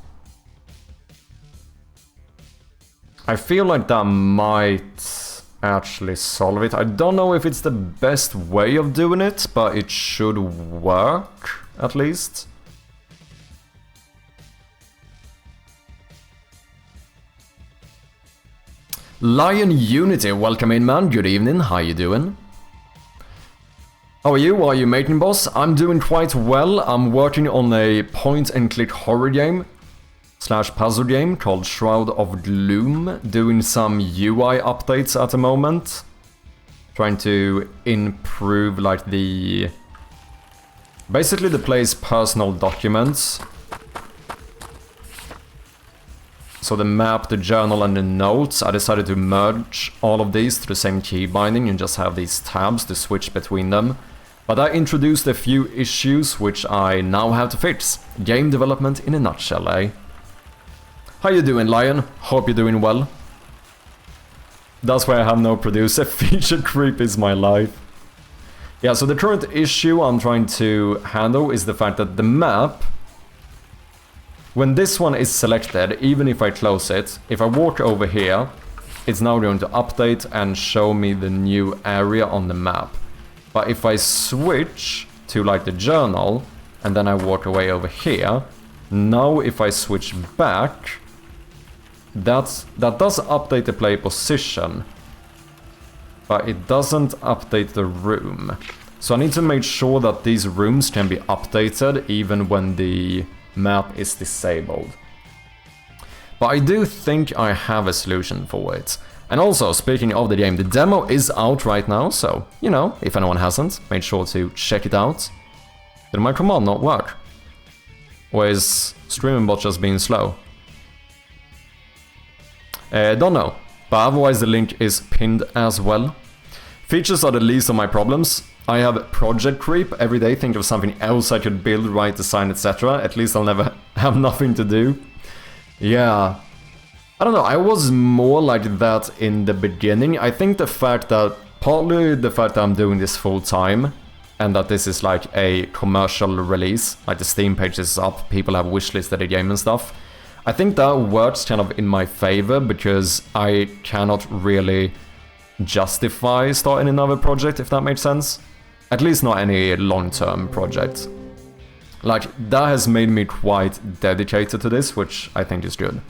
I feel like that might actually solve it. I don't know if it's the best way of doing it, but it should work, at least. Lion Unity, welcome in, man. Good evening, how you doing? How are you? Are you making, boss? I'm doing quite well. I'm working on a point-and-click horror game / puzzle game called Shroud of Gloom, doing some UI updates at the moment. Trying to improve like basically the player's personal documents. So the map, the journal and the notes, I decided to merge all of these to the same key binding and just have these tabs to switch between them. But I introduced a few issues which I now have to fix. Game development in a nutshell, eh? How you doing, Lion? Hope you're doing well. That's why I have no producer. Feature creep is my life. Yeah, so the current issue I'm trying to handle is the fact that the map, when this one is selected, even if I close it, if I walk over here, it's now going to update and show me the new area on the map. But if I switch to like the journal, and then I walk away over here, now if I switch back, that does update the player position, but it doesn't update the room. So I need to make sure that these rooms can be updated even when the map is disabled. But I do think I have a solution for it. And also, speaking of the game, the demo is out right now, so, you know, if anyone hasn't, make sure to check it out. Did my command not work? Or is streaming bot just being slow? Don't know, but otherwise the link is pinned as well. Features are the least of my problems. I have project creep every day, think of something else I could build, write, design, etc. At least I'll never have nothing to do. Yeah. I don't know, I was more like that in the beginning. I think the fact that, partly the fact that I'm doing this full time, and that this is like a commercial release, like the Steam page is up, people have wishlisted the game and stuff. I think that works kind of in my favor, because I cannot really justify starting another project, if that makes sense. At least not any long-term project. Like, that has made me quite dedicated to this, which I think is good.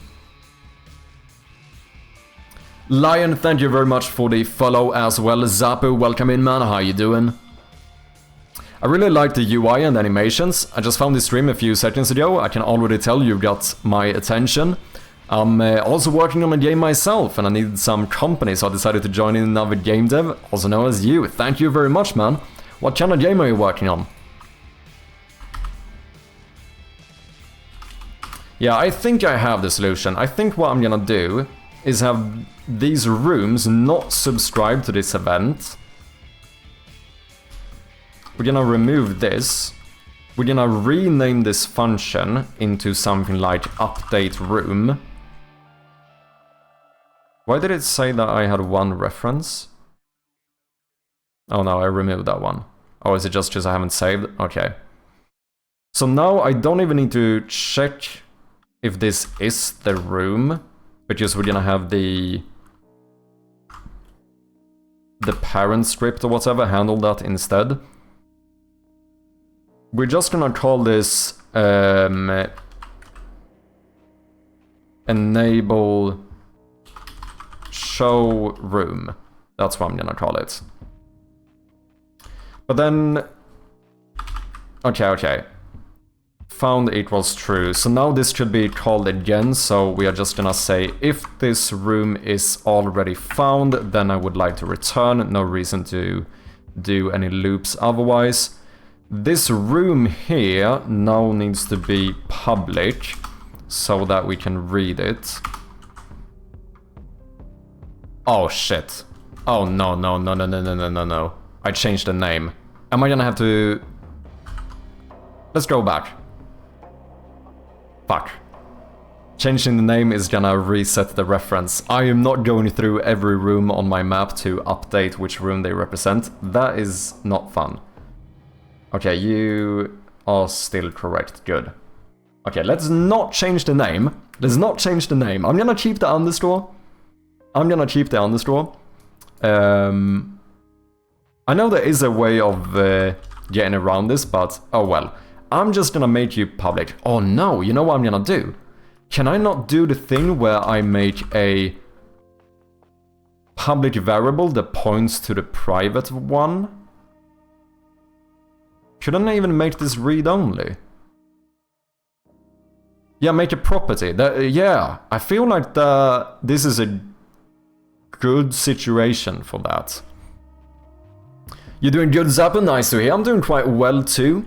Lion, thank you very much for the follow as well. Zapu, welcome in, man. How you doing? I really like the UI and animations. I just found this stream a few seconds ago. I can already tell you got my attention. I'm also working on a game myself, and I needed some company, so I decided to join in another game dev, also known as you. Thank you very much, man. What kind of game are you working on? Yeah, I think I have the solution. I think what I'm gonna do is have these rooms not subscribe to this event. We're gonna remove this. We're gonna rename this function into something like update room. Why did it say that I had one reference? Oh no, I removed that one. Oh, is it just because I haven't saved? Okay. So now I don't even need to check if this is the room, because we're gonna have the parent script or whatever handle that instead. We're just gonna call this enable show room. That's what I'm gonna call it. But then, okay. Found equals true. So now this should be called again. So we are just gonna say if this room is already found, then I would like to return. No reason to do any loops otherwise. This room here now needs to be public so that we can read it. Oh shit. Oh no. I changed the name. Am I gonna have to... Let's go back. Fuck. Changing the name is gonna reset the reference. I am not going through every room on my map to update which room they represent. That is not fun. Okay, you are still correct. Good. Okay, let's not change the name. I'm gonna keep the underscore. I know there is a way of getting around this, but oh well. I'm just gonna make you public. Oh no, you know what I'm gonna do? Can I not do the thing where I make a public variable that points to the private one? Shouldn't I even make this read-only? Yeah, make a property. Yeah, I feel like this is a good situation for that. You're doing good, Zappa. Nice to hear. I'm doing quite well too.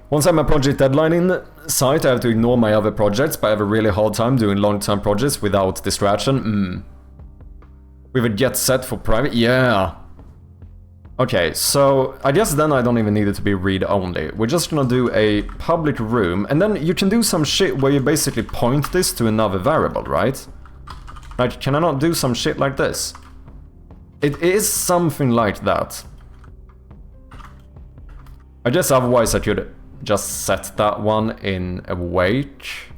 Once I have my project deadline in sight, I have to ignore my other projects, but I have a really hard time doing long-term projects without distraction. We have a get set for private? Yeah. Okay, so I guess then I don't even need it to be read-only. We're just gonna do a public room, and then you can do some shit where you basically point this to another variable, right? Like, can I not do some shit like this? It is something like that. I guess otherwise I could just set that one in awake.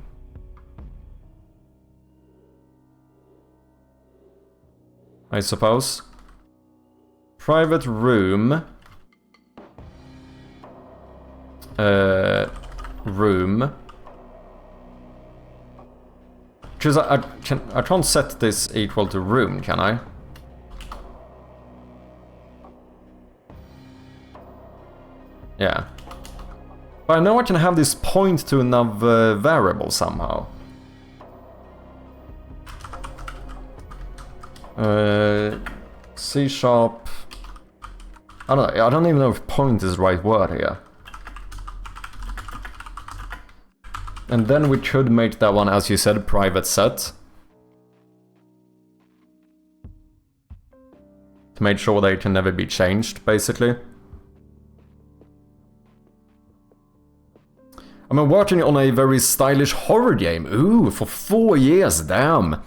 I suppose. Private room. Room. Because Because I can't set this equal to room, can I? Yeah. But I know I can have this point to another variable somehow. C#. I don't even know if point is the right word here. And then we could make that one, as you said, private set. To make sure they can never be changed, basically. I'm working on a very stylish horror game. Ooh, for 4 years, damn.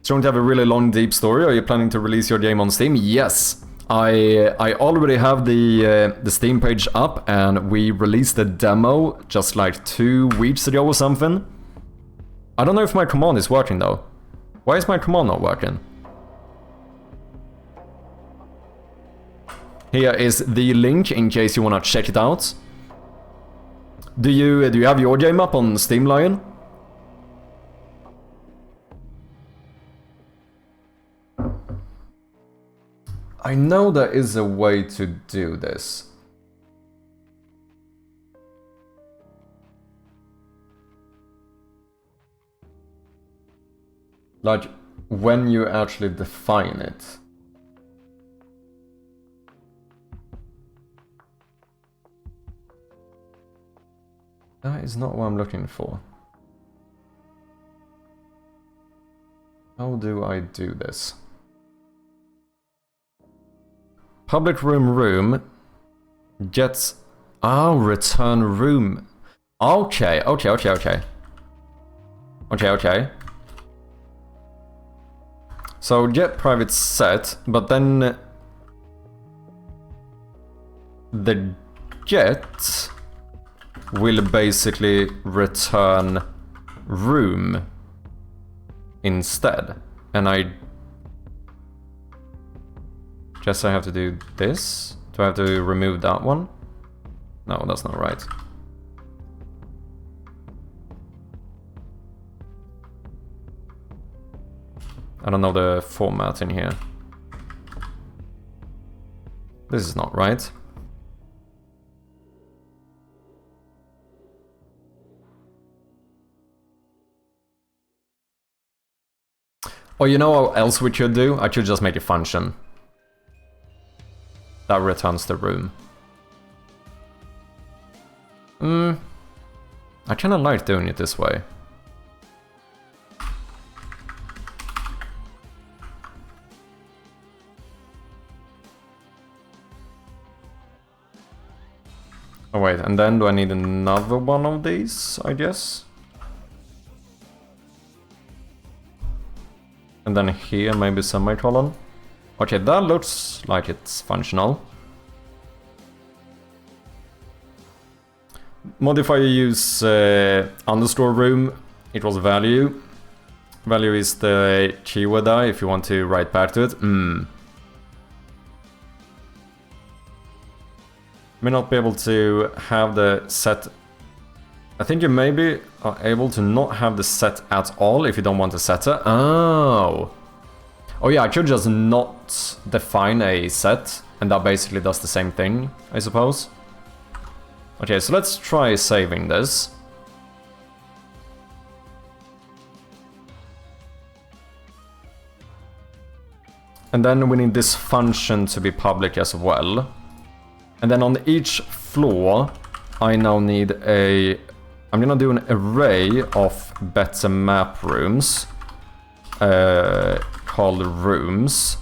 So don't you have a really long, deep story? Are you planning to release your game on Steam? Yes. I already have the Steam page up, and we released the demo just like 2 weeks ago or something. I don't know if my command is working though. Why is my command not working? Here is the link in case you want to check it out. Do you have your game up on Steam, Lion? I know there is a way to do this. Like, when you actually define it. That is not what I'm looking for. How do I do this? Public room gets... Oh, return room. Okay. So get private set, but then the get will basically return room instead. And I guess I have to do this. Do I have to remove that one? No, that's not right. I don't know the format in here. This is not right. Or you know what else we could do? I could just make a function that returns the room. I kinda like doing it this way. Oh wait, and then do I need another one of these, I guess? And then here maybe semicolon. Okay, that looks like it's functional. Modifier use underscore room equals value. Value is the keyword there if you want to write back to it. May not be able to have the set. I think you maybe are able to not have the set at all if you don't want a setter. Oh yeah, I could just not define a set, and that basically does the same thing, I suppose. Okay, so let's try saving this. And then we need this function to be public as well. And then on each floor, I now need a... I'm gonna do an array of better map rooms. Called rooms.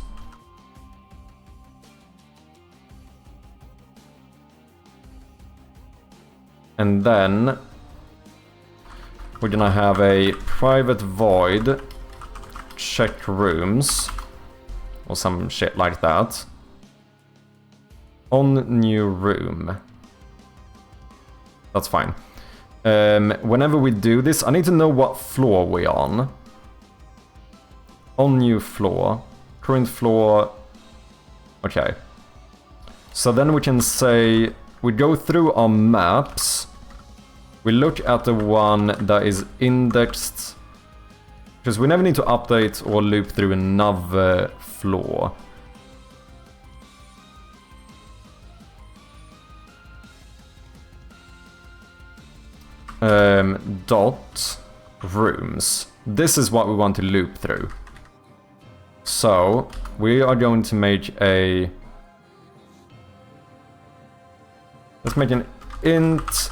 And then we're gonna have a private void check rooms or some shit like that on new room. That's fine. Whenever we do this, I need to know what floor we're on. On new floor, current floor. Okay. So then we can say, we go through our maps. We look at the one that is indexed Because we never need to update or loop through another floor. Dot rooms. This is what we want to loop through. So we are going to make a... Let's make an int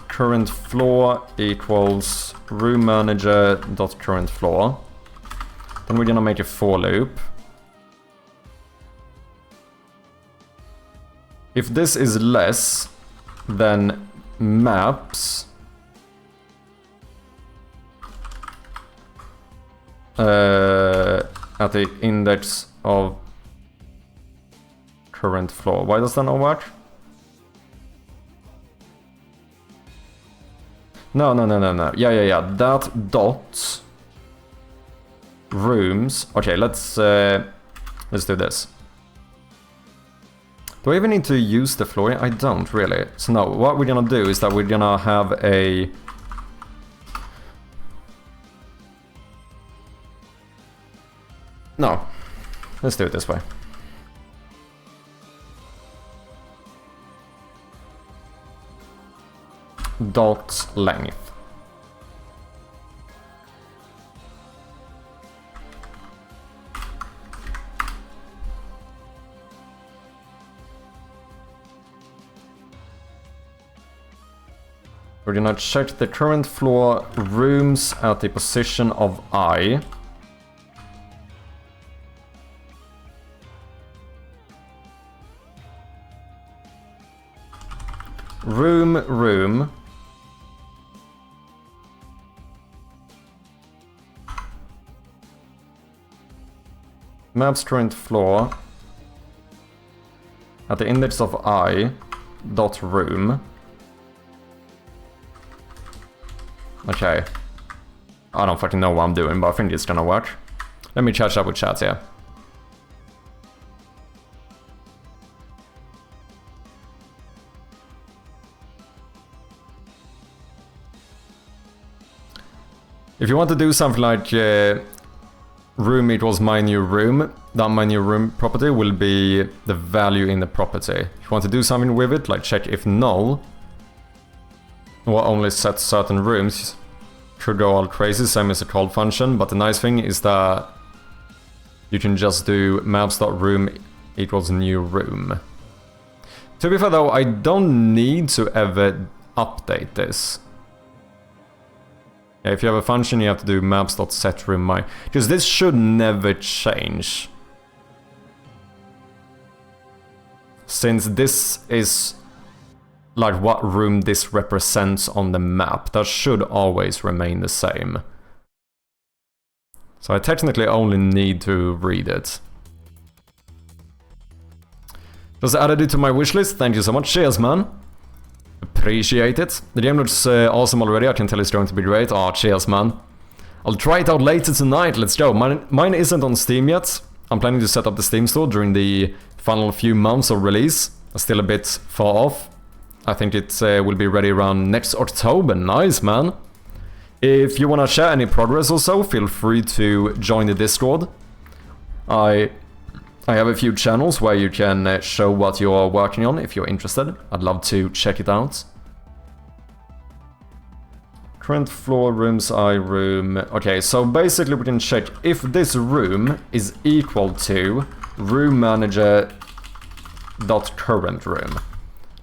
current floor equals room manager dot current floor. Then we're gonna make a for loop. If this is less than maps at the index of current floor. Why does that not work? No. Yeah. That dot rooms. Okay, let's do this. Do I even need to use the floor? I don't really. So no, what we're gonna do is that we're gonna have a... No, let's do it this way. Dot length. We're gonna check the current floor rooms at the position of I. Room. Maps current floor at the index of I dot room. Okay. I don't fucking know what I'm doing, but I think it's gonna work. Let me catch up with chat here. If you want to do something like room equals my new room, that my new room property will be the value in the property. If you want to do something with it, like check if null, or only set certain rooms, could go all crazy, same as a call function, but the nice thing is that you can just do maps.room equals new room. To be fair though, I don't need to ever update this. Yeah, if you have a function, you have to do maps.setRoom my, because this should never change. Since this is like what room this represents on the map, that should always remain the same. So I technically only need to read it. Just added it to my wishlist, thank you so much, cheers man! Appreciate it. The game looks awesome already, I can tell it's going to be great. Oh, cheers man. I'll try it out later tonight, let's go. Mine isn't on Steam yet. I'm planning to set up the Steam store during the final few months of release. Still a bit far off. I think it will be ready around next October. Nice, man. If you want to share any progress or so, feel free to join the Discord. I have a few channels where you can show what you're working on if you're interested. I'd love to check it out. Current floor rooms I room. Okay, so basically we can check if this room is equal to room manager dot current room.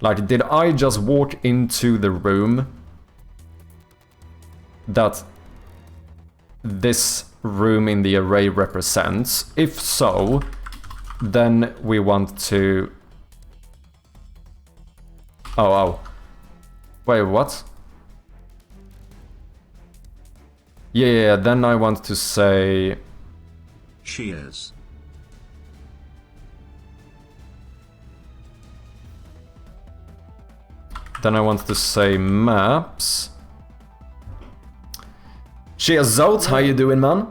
Like, did I just walk into the room that this room in the array represents? If so, then we want to... Oh. Wait, what? Yeah, then I want to say... Cheers. Then I want to say maps. Cheers, Zolt, how you doing, man?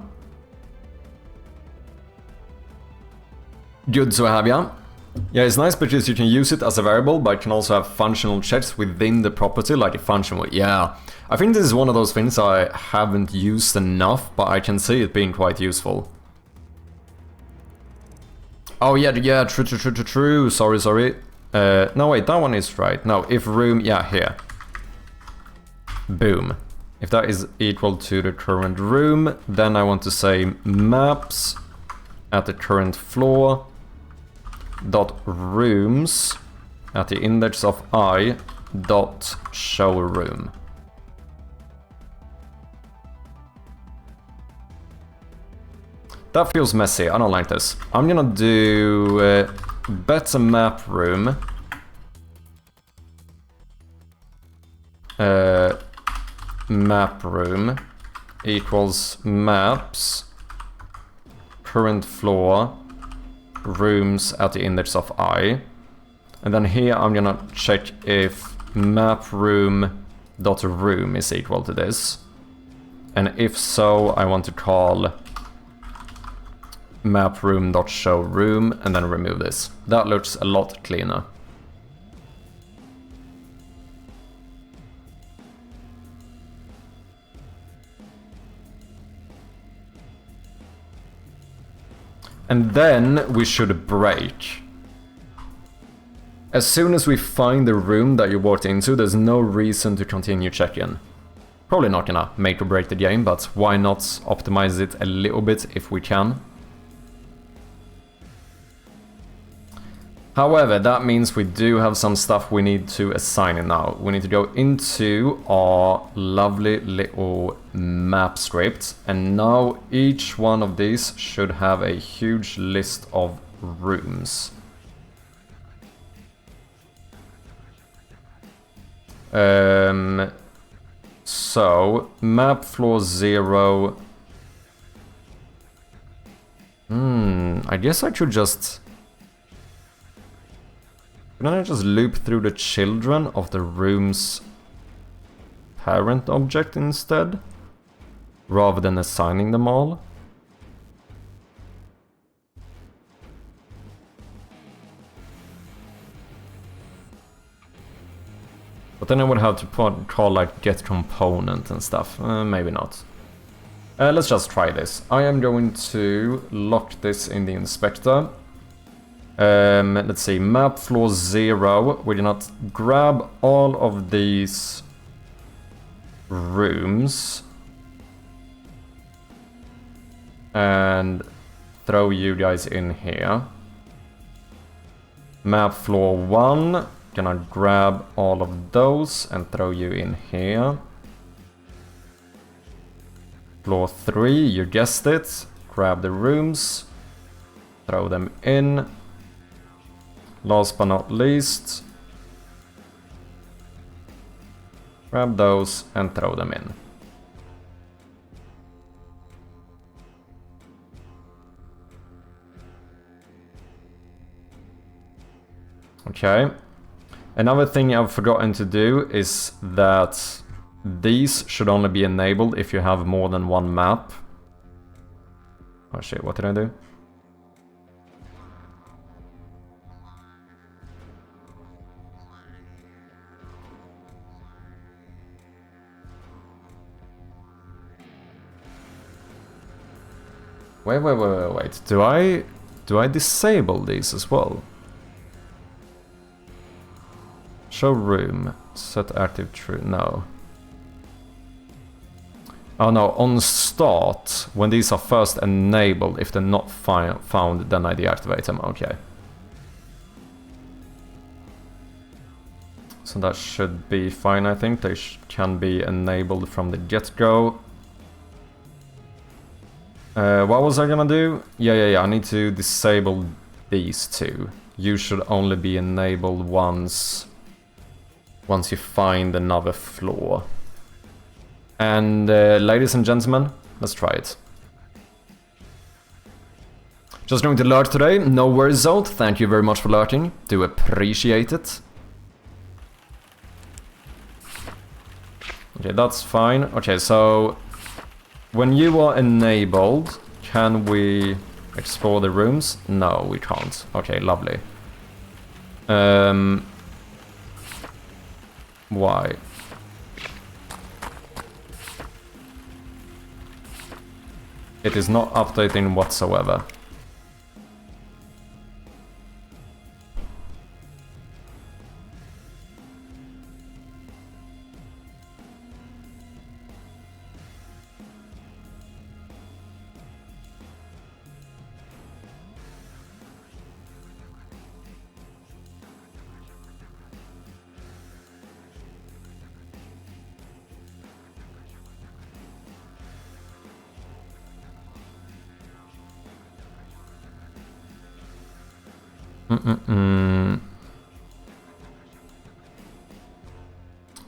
Good to have ya. Yeah, it's nice because you can use it as a variable, but you can also have functional checks within the property, like a function will. Yeah, I think this is one of those things I haven't used enough, but I can see it being quite useful. Oh yeah, true, sorry. No wait, that one is right. No, if room, yeah, here. Boom. If that is equal to the current room, then I want to say maps at the current floor dot rooms at the index of I dot show room. That feels messy, I don't like this. I'm gonna do better map room. Map room equals maps current floor rooms at the index of I, and then here I'm gonna check if map room dot room is equal to this, and if so I want to call map room dot show room and then remove this. That looks a lot cleaner. And then we should break. As soon as we find the room that you walked into, there's no reason to continue checking. Probably not gonna make or break the game, but why not optimize it a little bit if we can. However, that means we do have some stuff we need to assign in now. We need to go into our lovely little map script, and now each one of these should have a huge list of rooms. So, map floor 0. I guess I could just... Can I just loop through the children of the room's parent object instead? Rather than assigning them all? But then I would have to call like get component and stuff. Maybe not. Let's just try this. I am going to lock this in the inspector. Let's see, map floor 0. We're gonna grab all of these rooms and throw you guys in here. Map floor 1, gonna grab all of those and throw you in here. Floor 3, you guessed it, grab the rooms, throw them in. Last but not least, grab those and throw them in. Okay. Another thing I've forgotten to do is that these should only be enabled if you have more than one map. Oh shit, what did I do? Wait. Do I disable these as well? Show room. Set active true. No. Oh no, on start, when these are first enabled, if they're not found, then I deactivate them. Okay. So that should be fine, I think. They can be enabled from the get-go. What was I gonna do? Yeah, I need to disable these two. You should only be enabled once you find another floor. And ladies and gentlemen, let's try it. Just going to lurk today, no worries though, thank you very much for lurking, do appreciate it. Okay, that's fine. Okay, so when you are enabled, can we explore the rooms? No, we can't. Okay, lovely. Why? It is not updating whatsoever.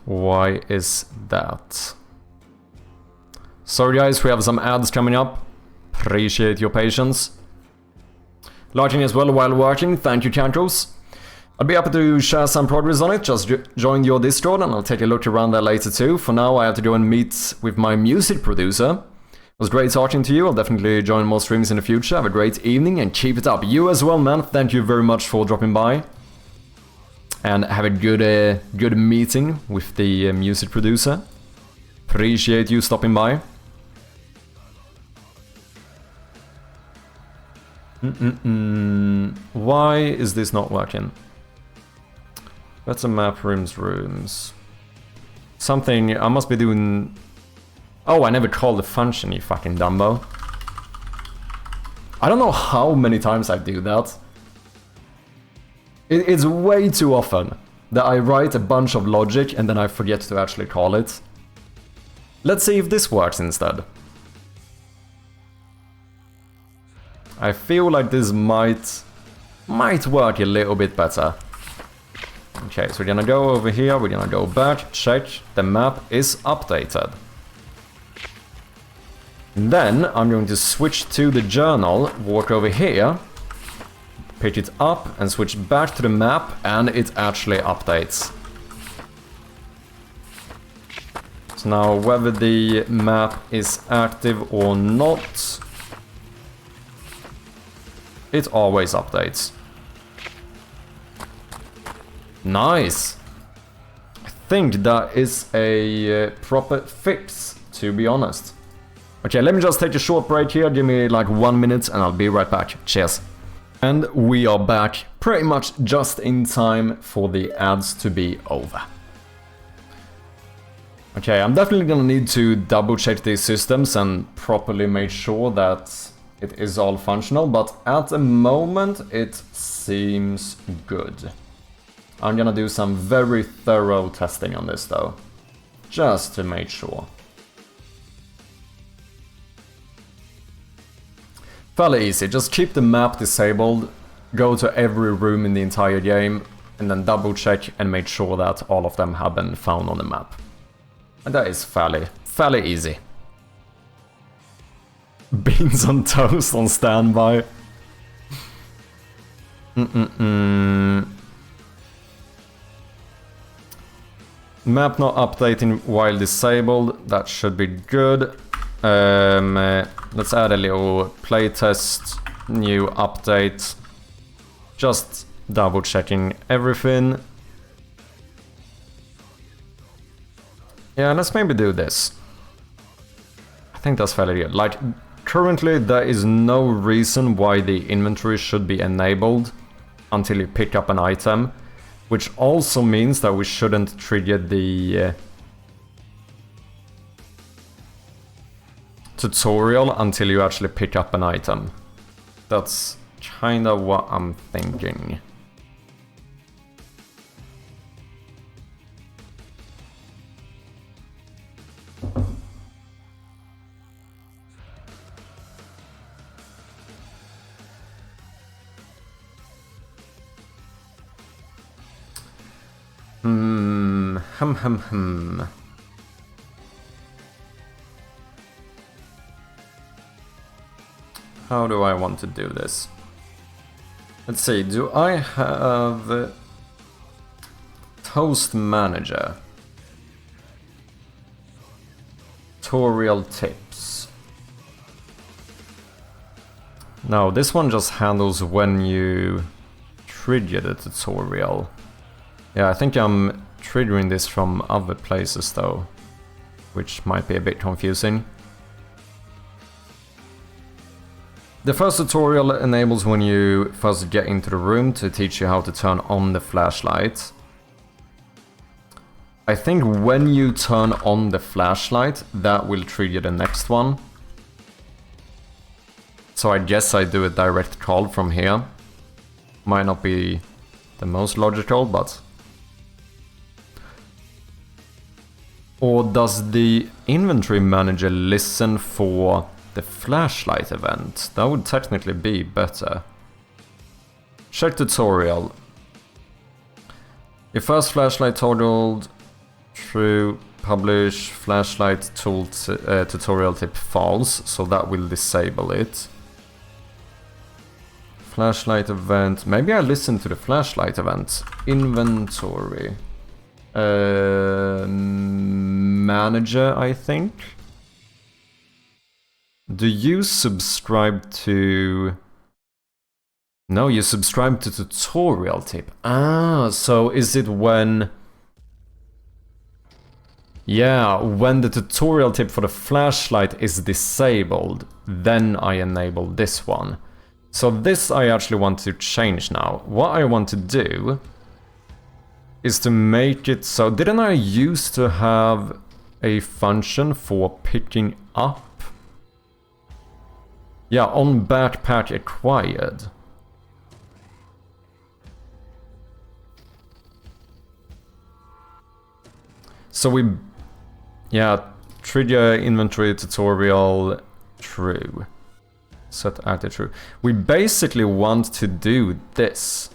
Why is that? Sorry guys, we have some ads coming up. Appreciate your patience. Lodging as well while working, thank you Cancros. I'll be happy to share some progress on it, just join your Discord and I'll take a look around there later too. For now I have to go and meet with my music producer. It was great talking to you, I'll definitely join more streams in the future. Have a great evening and keep it up. You as well man, thank you very much for dropping by. And have a good meeting with the music producer. Appreciate you stopping by. Why is this not working? Better map rooms. Something I must be doing. Oh, I never called the function, you fucking Dumbo. I don't know how many times I do that. It's way too often that I write a bunch of logic and then I forget to actually call it. Let's see if this works instead. I feel like this might work a little bit better. Okay, so we're gonna go over here, we're gonna go back, check, the map is updated. And then I'm going to switch to the journal, walk over here, pick it up and switch back to the map and it actually updates. So now whether the map is active or not, it always updates. Nice! I think that is a proper fix, to be honest. Okay, let me just take a short break here, give me like 1 minute and I'll be right back. Cheers. And we are back pretty much just in time for the ads to be over. Okay, I'm definitely gonna need to double check these systems and properly make sure that it is all functional, but at the moment it seems good. I'm gonna do some very thorough testing on this though, just to make sure. Fairly easy, just keep the map disabled, go to every room in the entire game, and then double check and make sure that all of them have been found on the map. And that is fairly easy. Beans on toast on standby. Map not updating while disabled, that should be good. Let's add a little playtest, new update. Just double checking everything. Yeah, let's maybe do this. I think that's fairly good. Like, currently there is no reason why the inventory should be enabled until you pick up an item, which also means that we shouldn't trigger the tutorial until you actually pick up an item. That's kinda what I'm thinking. How do I want to do this? Let's see, do I have Toast Manager? Tutorial tips. No, this one just handles when you trigger the tutorial. Yeah, I think I'm triggering this from other places though, which might be a bit confusing. The first tutorial enables when you first get into the room to teach you how to turn on the flashlight. I think when you turn on the flashlight, that will trigger the next one. So I guess I do a direct call from here. Might not be the most logical, but... Or does the inventory manager listen for the flashlight event? That would technically be better. Check tutorial. Your first flashlight toggled. True. Publish flashlight tool tutorial tip false, so that will disable it. Flashlight event. Maybe I listen to the flashlight event. Inventory. Manager, I think. Do you subscribe to... No, you subscribe to tutorial tip. Ah, so is it when... Yeah, when the tutorial tip for the flashlight is disabled, then I enable this one. So this I actually want to change now. What I want to do is to make it so... Didn't I used to have a function for picking up? Yeah, on backpack acquired. So we... Yeah, trigger inventory tutorial true. Set active true. We basically want to do this.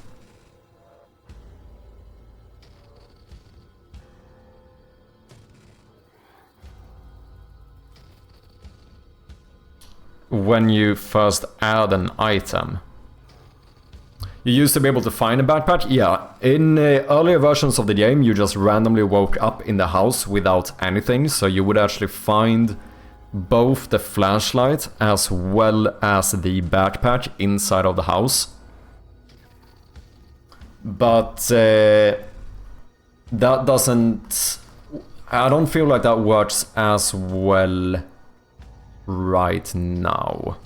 When you first add an item. You used to be able to find a backpack? Yeah, in earlier versions of the game you just randomly woke up in the house without anything, so you would actually find both the flashlight as well as the backpack inside of the house. But that doesn't... I don't feel like that works as well right now.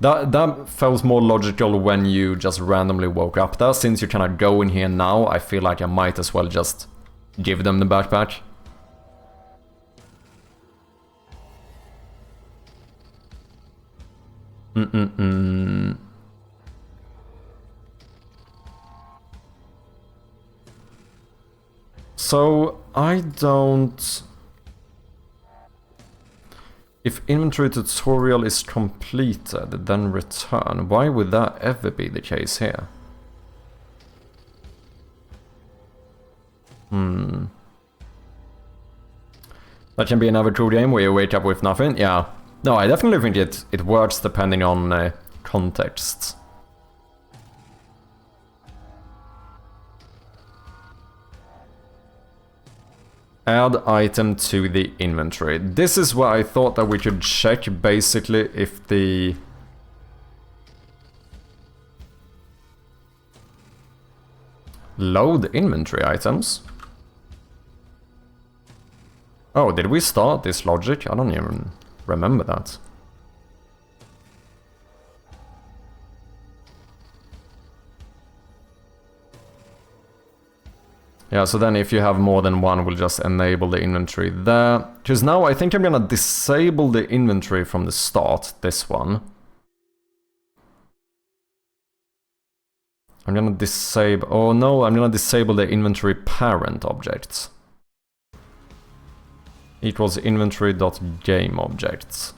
That feels more logical when you just randomly woke up there. Since you cannot go in here now, I feel like I might as well just give them the backpack. So, I don't... If inventory tutorial is completed, then return. Why would that ever be the case here? That can be another true game where you wake up with nothing? Yeah. No, I definitely think it works depending on context. Add item to the inventory. This is where I thought that we could check basically if the... Load inventory items? Oh, did we start this logic? I don't even remember that. Yeah, so then if you have more than one, we'll just enable the inventory there. Because now I think I'm gonna disable the inventory from the start, this one. I'm gonna disable... Oh no, I'm gonna disable the inventory parent objects. Equals inventory.game objects.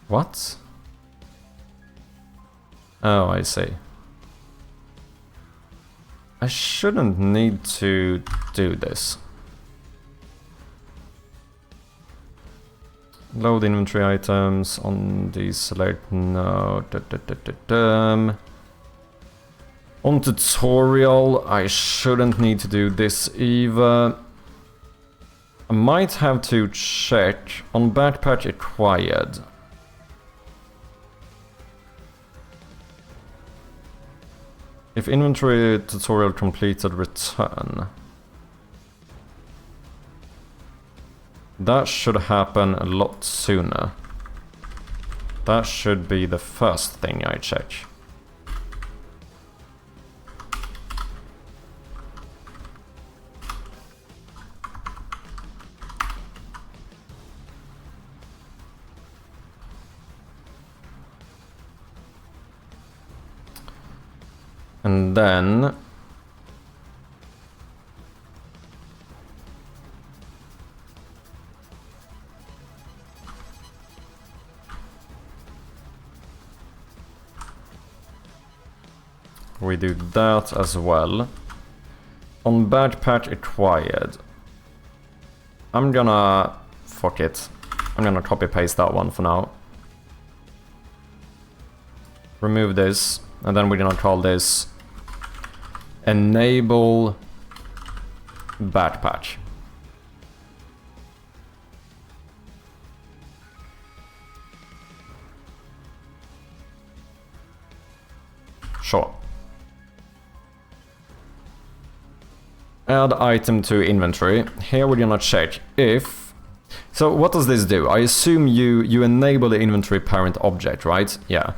What? Oh, I see. I shouldn't need to do this. Load inventory items on the select node. On tutorial, I shouldn't need to do this either. I might have to check on backpack acquired. If inventory tutorial completed, return. That should happen a lot sooner. That should be the first thing I check. And then we do that as well. On backpack acquired, I'm gonna fuck it. I'm gonna copy paste that one for now. Remove this, and then we're gonna call this enable backpack. Sure. Add item to inventory. Here we're gonna check if... So what does this do? I assume you enable the inventory parent object, right? Yeah.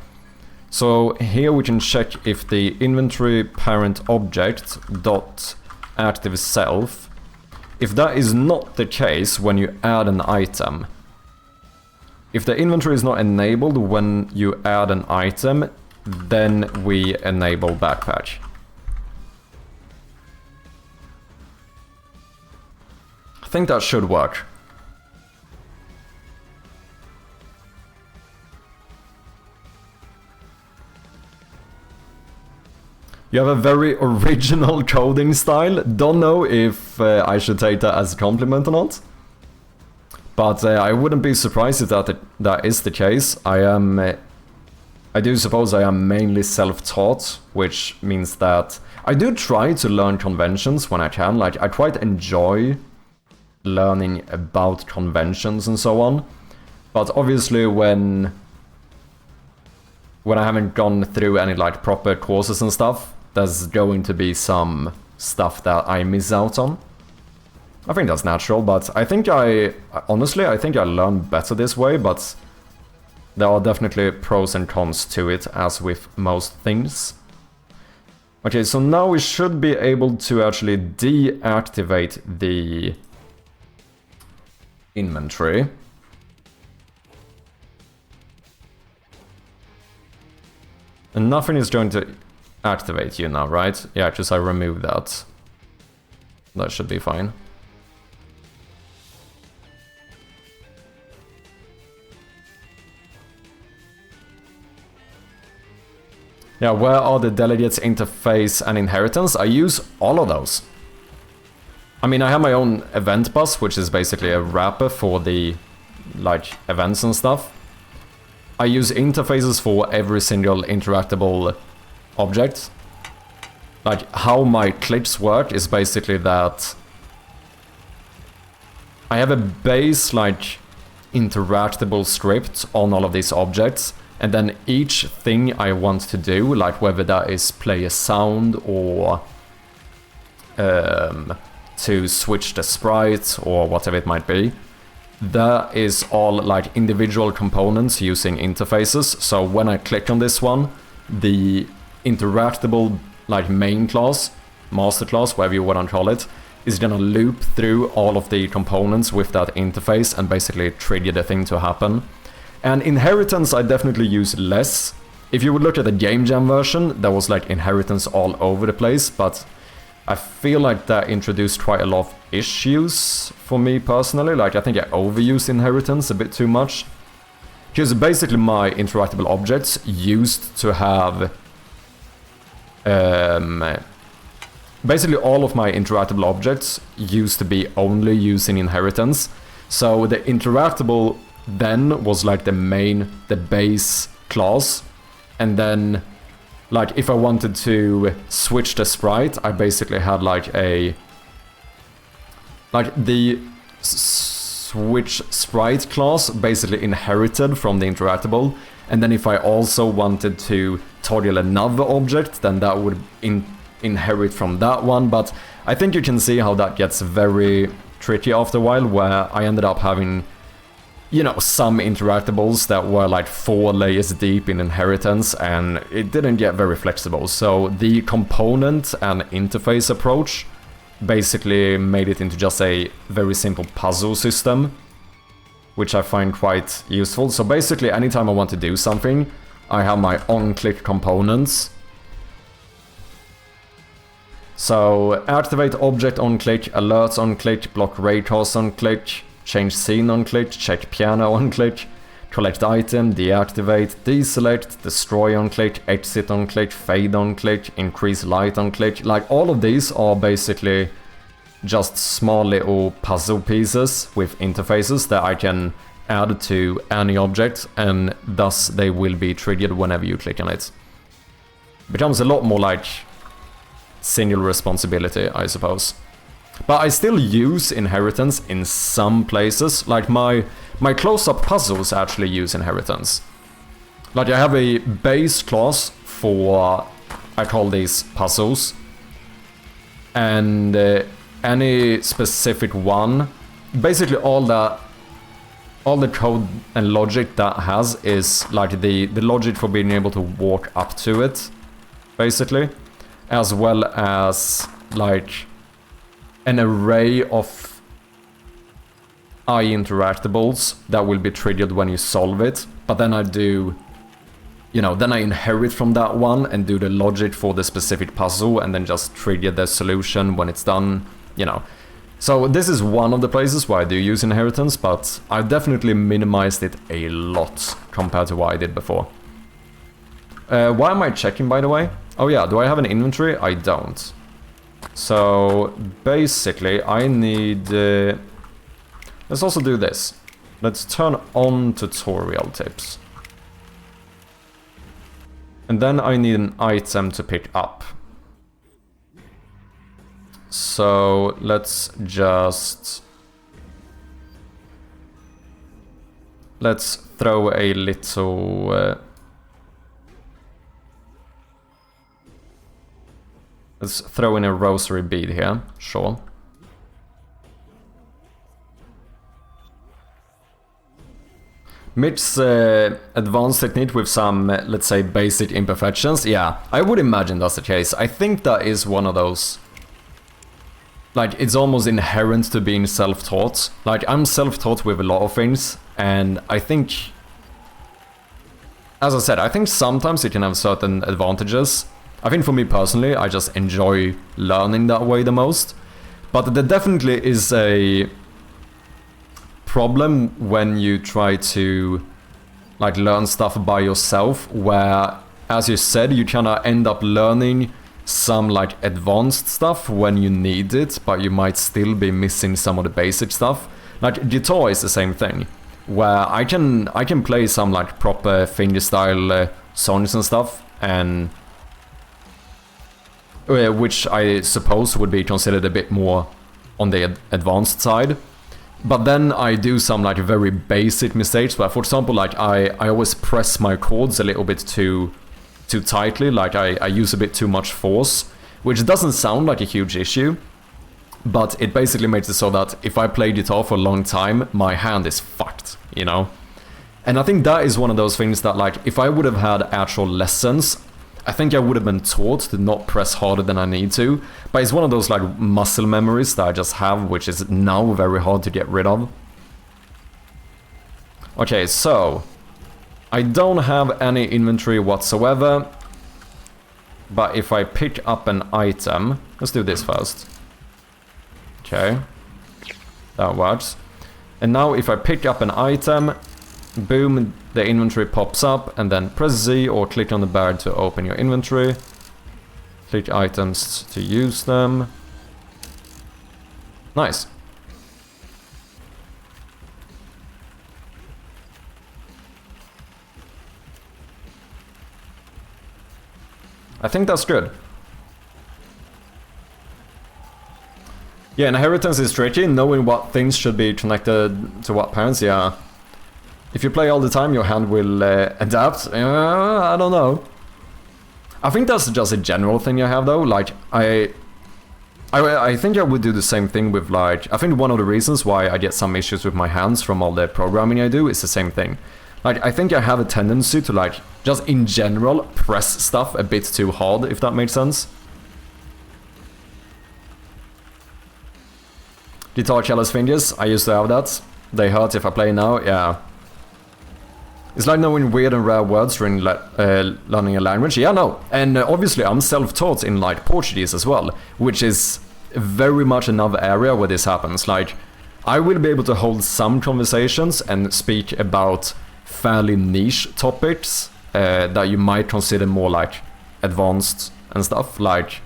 So here we can check if the inventory parent object dot active self, if that is not the case when you add an item. If the inventory is not enabled when you add an item, then we enable backpack. I think that should work. You have a very original coding style. Don't know if I should take that as a compliment or not. But I wouldn't be surprised if that is the case. I do suppose I am mainly self-taught, which means that I do try to learn conventions when I can. Like, I quite enjoy learning about conventions and so on. But obviously when I haven't gone through any like proper courses and stuff, there's going to be some stuff that I miss out on. I think that's natural, but honestly, I think I learn better this way, but there are definitely pros and cons to it, as with most things. Okay, so now we should be able to actually deactivate the inventory. And nothing is going to activate you now, right? Yeah, because I removed that. That should be fine. Yeah, where are the delegates, interface, and inheritance? I use all of those. I mean, I have my own event bus, which is basically a wrapper for the, like, events and stuff. I use interfaces for every single interactable object. Like, how my clips work is basically that I have a base, like, interactable script on all of these objects, and then each thing I want to do, like whether that is play a sound or to switch the sprite or whatever it might be, that is all like individual components using interfaces. So when I click on this one, the interactable like main class, master class, whatever you want to call it, is gonna loop through all of the components with that interface and basically trigger the thing to happen. And inheritance I definitely use less. If you would look at the game jam version, there was like inheritance all over the place, but I feel like that introduced quite a lot of issues for me personally. Like, I think I overused inheritance a bit too much. Because basically my interactable objects used to have... basically all of my interactable objects used to be only using inheritance. So the interactable then was like the base class, and then Like, if I wanted to switch the sprite, I basically had like a... Like, the switch sprite class basically inherited from the interactable. And then if I also wanted to toggle another object, then that would inherit from that one. But I think you can see how that gets very tricky after a while, where I ended up having, you know, some interactables that were like 4 layers deep in inheritance, and it didn't get very flexible. So the component and interface approach basically made it into just a very simple puzzle system, which I find quite useful. So basically, anytime I want to do something, I have my on-click components. So activate object on click, alerts on click, block raycast on click, change scene on click, check piano on click, collect item, deactivate, deselect, destroy on click, exit on click, fade on click, increase light on click. Like, all of these are basically just small little puzzle pieces with interfaces that I can add to any object, and thus they will be triggered whenever you click on it. Becomes a lot more like single responsibility, I suppose. But I still use inheritance in some places. Like my close-up puzzles actually use inheritance. Like, I have a base class for, I call these puzzles, and any specific one, basically all the code and logic that has is like the logic for being able to walk up to it, basically, as well as like an array of interactables that will be triggered when you solve it. But then I do, you know, then I inherit from that one and do the logic for the specific puzzle, and then just trigger the solution when it's done, you know. So this is one of the places where I do use inheritance, but I've definitely minimized it a lot compared to what I did before. Why am I checking, by the way? Oh yeah, do I have an inventory? I don't. So basically I need... let's also do this. Let's turn on tutorial tips. And then I need an item to pick up. So let's just... let's throw a little... let's throw in a rosary bead here, sure. Mitch's advanced technique with some, let's say, basic imperfections. Yeah, I would imagine that's the case. I think that is one of those... like, it's almost inherent to being self-taught. Like, I'm self-taught with a lot of things, and I think... as I said, I think sometimes it can have certain advantages. I think for me personally, I just enjoy learning that way the most. But there definitely is a problem when you try to like learn stuff by yourself, where, as you said, you kind of end up learning some like advanced stuff when you need it, but you might still be missing some of the basic stuff. Like guitar is the same thing, where I can play some like proper fingerstyle songs and stuff, and which I suppose would be considered a bit more on the advanced side. But then I do some like very basic mistakes, where, for example, like I always press my chords a little bit too tightly, like I use a bit too much force, which doesn't sound like a huge issue, but it basically makes it so that if I play guitar for a long time, my hand is fucked, you know? And I think that is one of those things that, like, if I would have had actual lessons, I think I would have been taught to not press harder than I need to, but it's one of those like muscle memories that I just have, which is now very hard to get rid of. Okay, so I don't have any inventory whatsoever, but if I pick up an item, let's do this first. Okay, that works. And now if I pick up an item, boom, the inventory pops up, and then press Z or click on the bar to open your inventory. Click items to use them. Nice. I think that's good. Yeah, inheritance is tricky, knowing what things should be connected to what parents, yeah. If you play all the time, your hand will adapt. I don't know. I think that's just a general thing I have though, like, I think I would do the same thing with like, I think one of the reasons why I get some issues with my hands from all the programming I do is the same thing. Like, I think I have a tendency to like, just in general, press stuff a bit too hard, if that makes sense. Guitar careless fingers, I used to have that. They hurt if I play now, yeah. It's like knowing weird and rare words during learning a language. Yeah, no. And obviously I'm self-taught in like Portuguese as well, which is very much another area where this happens. Like, I will be able to hold some conversations and speak about fairly niche topics that you might consider more like advanced and stuff, like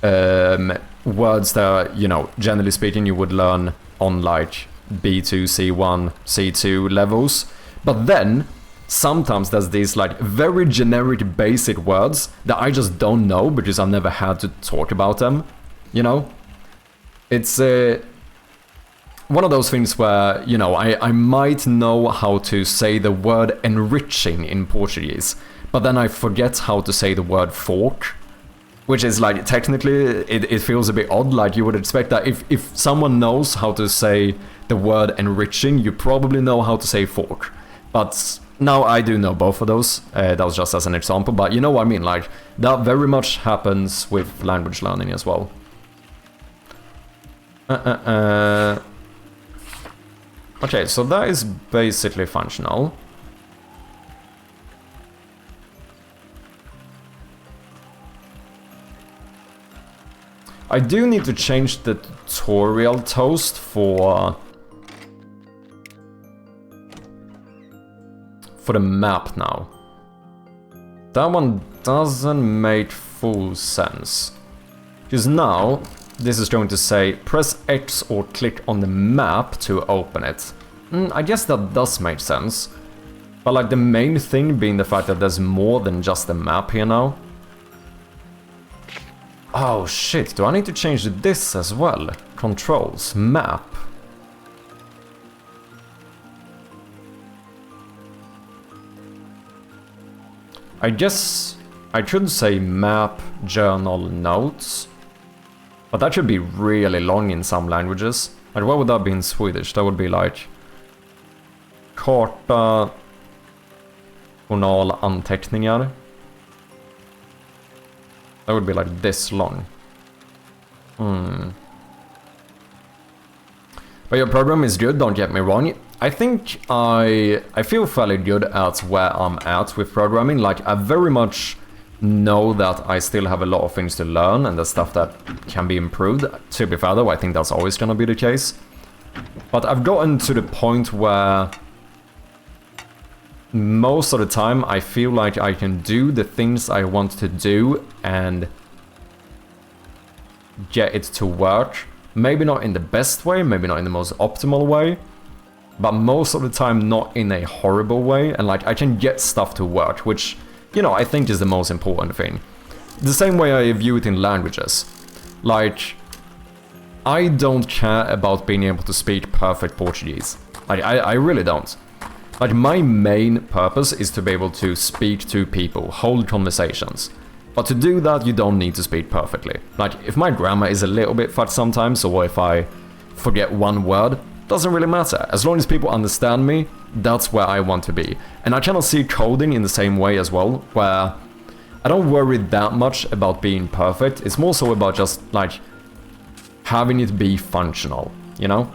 words that, you know, generally speaking you would learn on like B2, C1, C2 levels. But then, sometimes there's these like very generic basic words that I just don't know because I've never had to talk about them, you know? It's one of those things where, you know, I might know how to say the word enriching in Portuguese, but then I forget how to say the word fork. Which is like, technically, it feels a bit odd, like you would expect that if someone knows how to say the word enriching, you probably know how to say fork. But now I do know both of those, that was just as an example, but you know what I mean, like, that very much happens with language learning as well. Okay, so that is basically functional. I do need to change the tutorial toast for the map now. That one doesn't make full sense. Because now, this is going to say, press X or click on the map to open it. I guess that does make sense. But like the main thing being the fact that there's more than just a map here now. Oh shit, do I need to change this as well? Controls, map. I guess I could say map, journal, notes. But that should be really long in some languages. Like, what would that be in Swedish? That would be like karta, journal, anteckningar. That would be like this long. But your program is good, don't get me wrong. I think I feel fairly good at where I'm at with programming. Like, I very much know that I still have a lot of things to learn and the stuff that can be improved. To be fair though, I think that's always gonna be the case. But I've gotten to the point where most of the time I feel like I can do the things I want to do and get it to work. Maybe not in the best way, maybe not in the most optimal way, but most of the time not in a horrible way, and like I can get stuff to work, which, you know, I think is the most important thing. The same way I view it in languages. Like, I don't care about being able to speak perfect Portuguese. Like, I really don't. Like, my main purpose is to be able to speak to people, hold conversations. But to do that, you don't need to speak perfectly. Like, if my grammar is a little bit fucked sometimes, or if I forget one word, doesn't really matter. As long as people understand me, that's where I want to be. And I cannot see coding in the same way as well, where I don't worry that much about being perfect. It's more so about just, like, having it be functional, you know?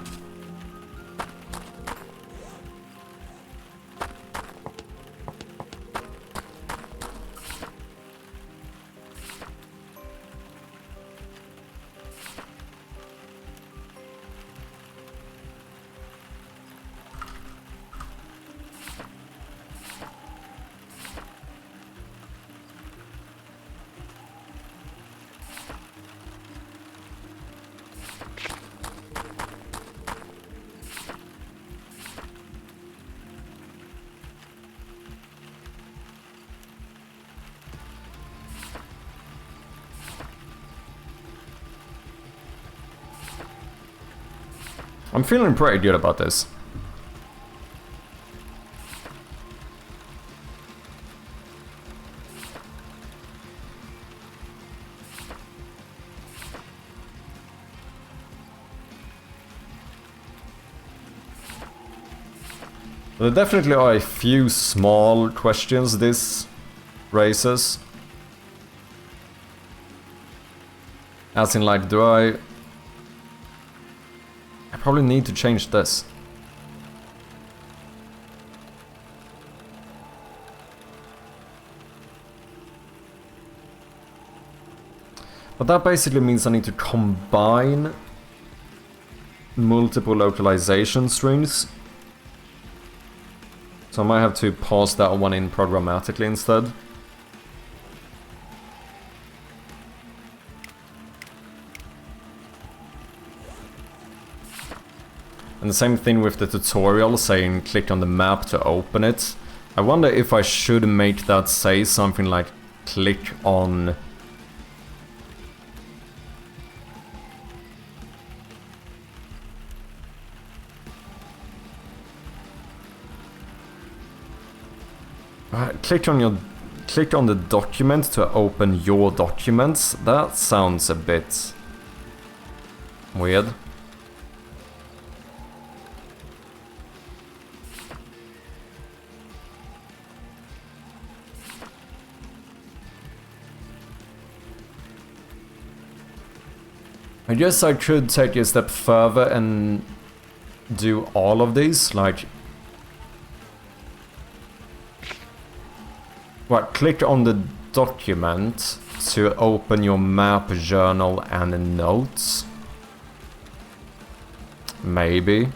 I'm feeling pretty good about this. There definitely are a few small questions this raises. As in, like, do I probably need to change this. But that basically means I need to combine multiple localization strings. So I might have to pass that one in programmatically instead. And the same thing with the tutorial saying click on the map to open it. I wonder if I should make that say something like click on... Click on the document to open your documents. That sounds a bit weird. I guess I could take it a step further and do all of these, like... Right, click on the document to open your map, journal, and notes. Maybe.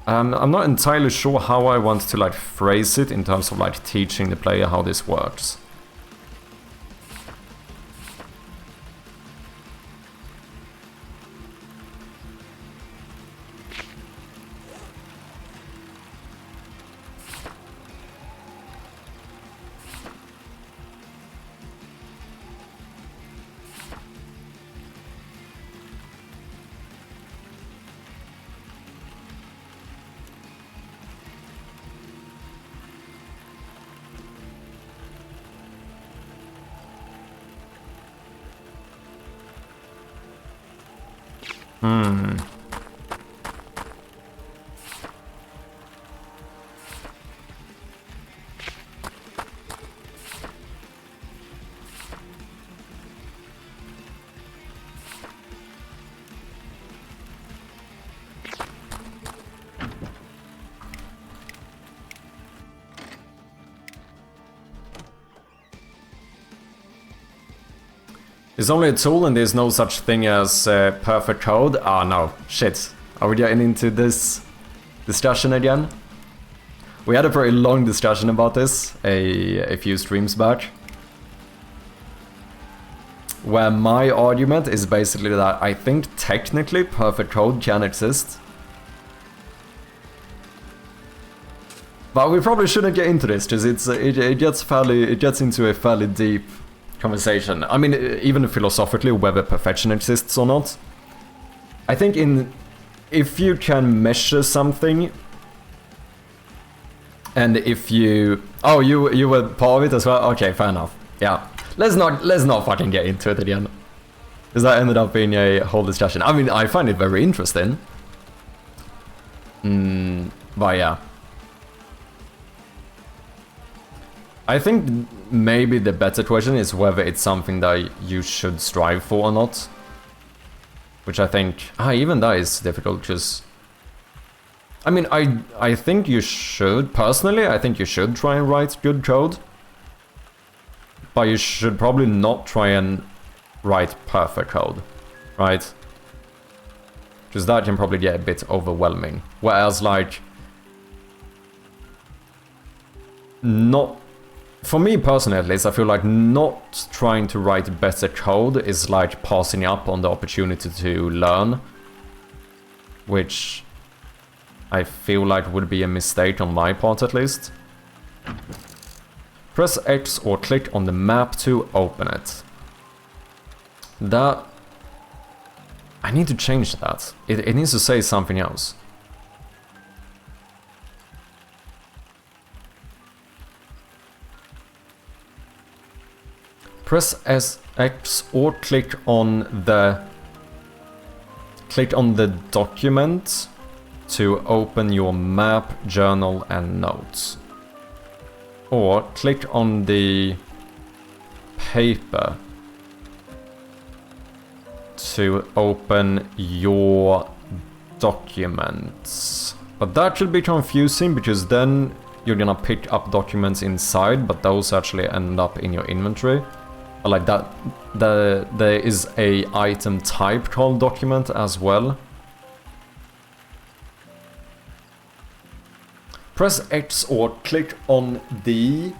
I'm not entirely sure how I want to like phrase it in terms of like teaching the player how this works. It's only a tool and there's no such thing as perfect code. Ah, no. Shit. Are we getting into this discussion again? We had a very long discussion about this a few streams back. Where my argument is basically that I think technically perfect code can exist. But we probably shouldn't get into this because it gets into a fairly deep conversation. I mean, even philosophically, whether perfection exists or not. I think if you can measure something, and if you... Oh, you were part of it as well? Okay, fair enough. Yeah. Let's not fucking get into it again. Because that ended up being a whole discussion. I mean, I find it very interesting. But yeah. I think maybe the better question is whether it's something that you should strive for or not. Which I think... even that is difficult, because... I mean, I think you should... Personally, I think you should try and write good code. But you should probably not try and write perfect code. Right? Because that can probably get a bit overwhelming. Whereas, like... Not... For me personally at least, I feel like not trying to write better code is like passing up on the opportunity to learn. Which I feel like would be a mistake on my part at least. Press X or click on the map to open it. That... I need to change that. It needs to say something else. Press X or click on the document to open your map, journal and notes. Or click on the paper to open your documents. But that should be confusing because then you're gonna pick up documents inside, but those actually end up in your inventory. Like that, there is a item type called document as well. Press X or click on the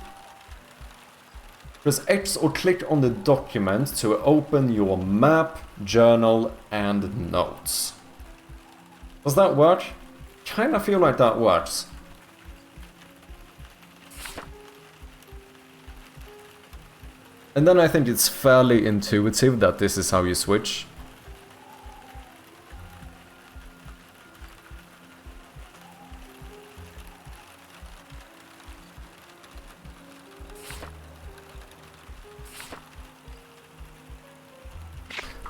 document to open your map, journal and notes. Does that work? Kinda feel like that works. And then I think it's fairly intuitive that this is how you switch.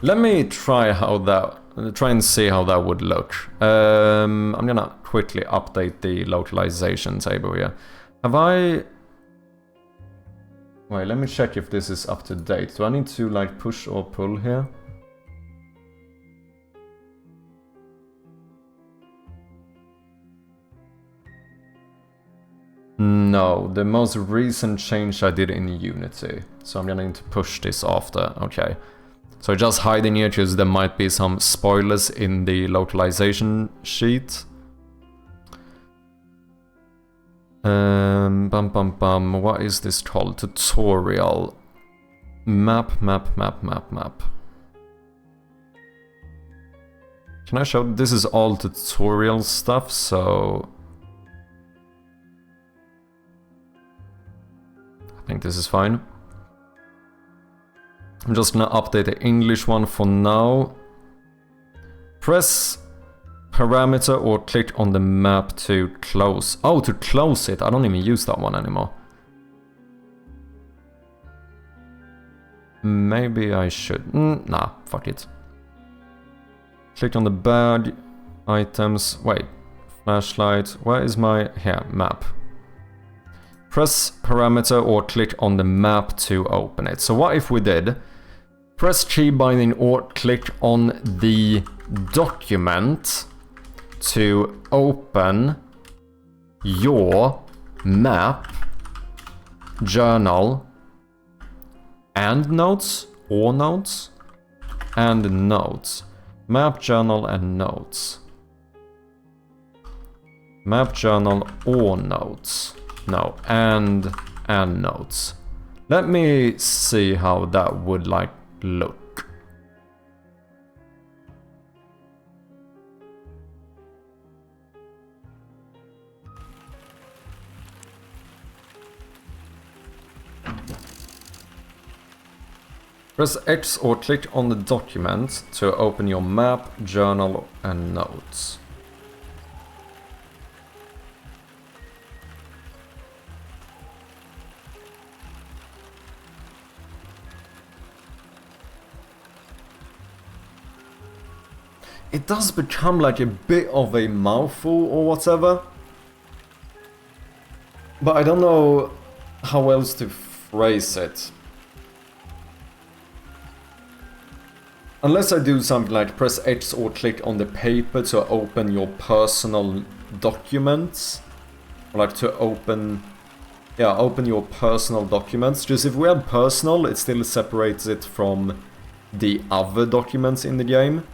Let me try and see how that would look. I'm gonna quickly update the localization table here. Have I... Wait, let me check if this is up to date. Do I need to like push or pull here? No, the most recent change I did in Unity. So I'm gonna need to push this after, okay. So just hiding here because there might be some spoilers in the localization sheet. What is this called? Tutorial. Map. Can I show? This is all tutorial stuff, so... I think this is fine. I'm just gonna update the English one for now. Press parameter or click on the map to close. Oh, to close it. I don't even use that one anymore. Maybe I should. Nah, fuck it. Click on the bag, items. Wait, flashlight. Where is my... Here, map. Press parameter or click on the map to open it. So what if we did? Press key binding or click on the document to open your map, journal, and notes, or notes, and notes. Map, journal, and notes. Map, journal, or notes. No, and notes. Let me see how that would like look. Press X or click on the document to open your map, journal, and notes. It does become like a bit of a mouthful or whatever. But I don't know how else to phrase it. Unless I do something like press X or click on the paper to open your personal documents. Or like to open... Yeah, open your personal documents. Just if we have personal, it still separates it from the other documents in the game.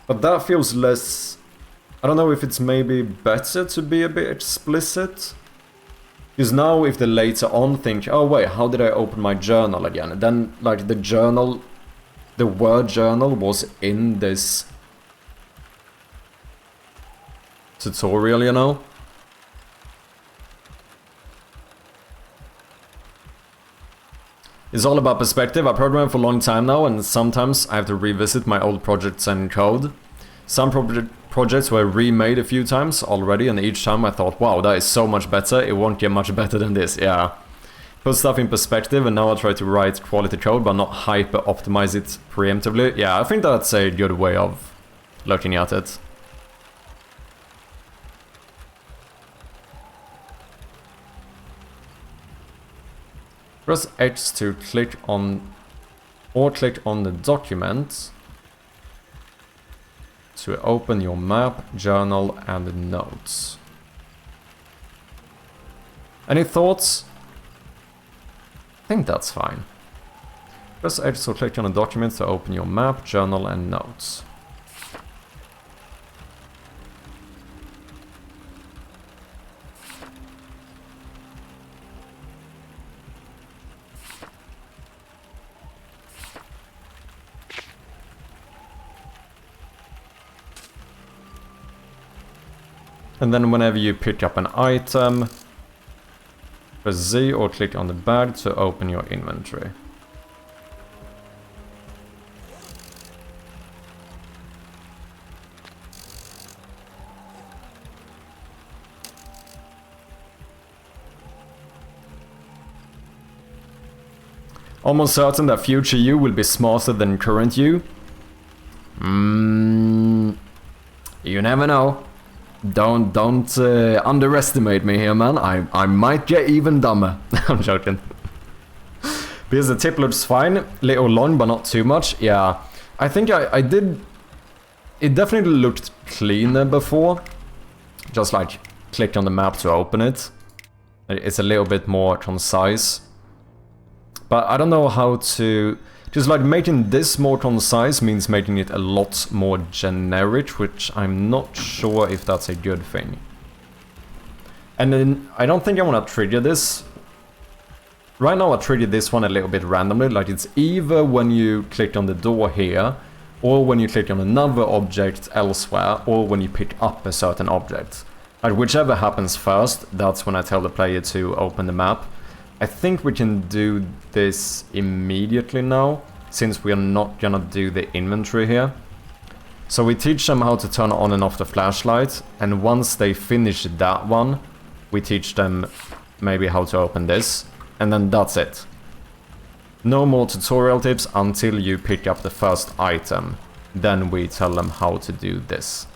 But that feels less... I don't know if it's maybe better to be a bit explicit. Because now if they later on think, oh wait, how did I open my journal again? Then like the journal, the word journal was in this tutorial, you know? It's all about perspective. I programmed for a long time now, and sometimes I have to revisit my old projects and code. Some projects were remade a few times already, and each time I thought, wow, that is so much better, it won't get much better than this, yeah. Put stuff in perspective, and now I try to write quality code, but not hyper-optimize it preemptively. Yeah, I think that's a good way of looking at it. Press X to click on, or click on the document to open your map, journal, and notes. Any thoughts? I think that's fine. Press X to click on the document to open your map, journal, and notes. And then whenever you pick up an item, press Z or click on the bag to open your inventory. Almost certain that future you will be smarter than current you. You never know. Don't underestimate me here, man. I might get even dumber. I'm joking. Because the tip looks fine, little long, but not too much. Yeah, I think I did. It definitely looked cleaner before. Just like click on the map to open it. It's a little bit more concise. But I don't know how to. Just like making this more concise means making it a lot more generic, which I'm not sure if that's a good thing. And then I don't think I want to trigger this. Right now I triggered this one a little bit randomly, like it's either when you click on the door here, or when you click on another object elsewhere, or when you pick up a certain object. Like whichever happens first, that's when I tell the player to open the map. I think we can do this immediately now, since we are not gonna do the inventory here. So we teach them how to turn on and off the flashlight, and once they finish that one, we teach them maybe how to open this, and then that's it. No more tutorial tips until you pick up the first item. Then we tell them how to do this.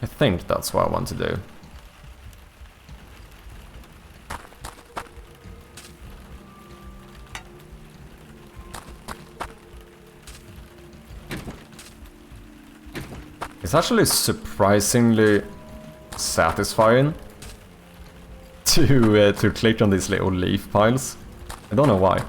I think that's what I want to do. It's actually surprisingly satisfying to click on these little leaf piles. I don't know why.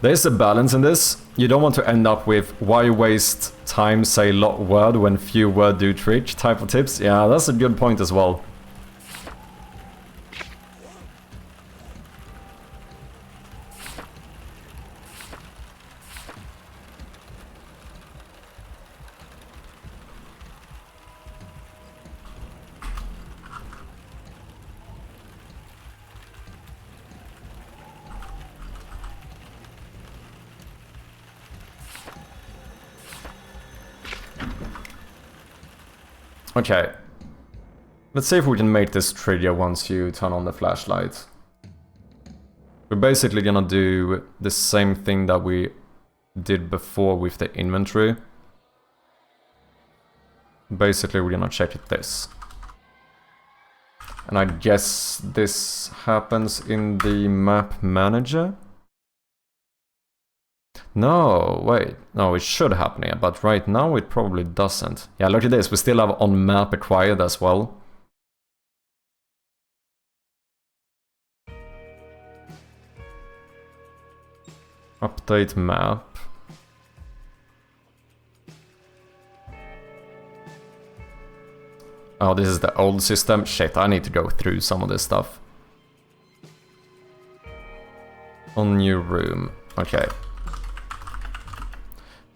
There's a balance in this. You don't want to end up with why waste time say lot word when few word do trick type of tips. Yeah, that's a good point as well. Okay, let's see if we can make this trigger once you turn on the flashlight. We're basically gonna do the same thing that we did before with the inventory. Basically, we're gonna check this. And I guess this happens in the map manager? No, wait. No, it should happen here, but right now it probably doesn't. Yeah, look at this. We still have on map acquired as well. Update map. Oh, this is the old system. Shit, I need to go through some of this stuff. On new room. Okay.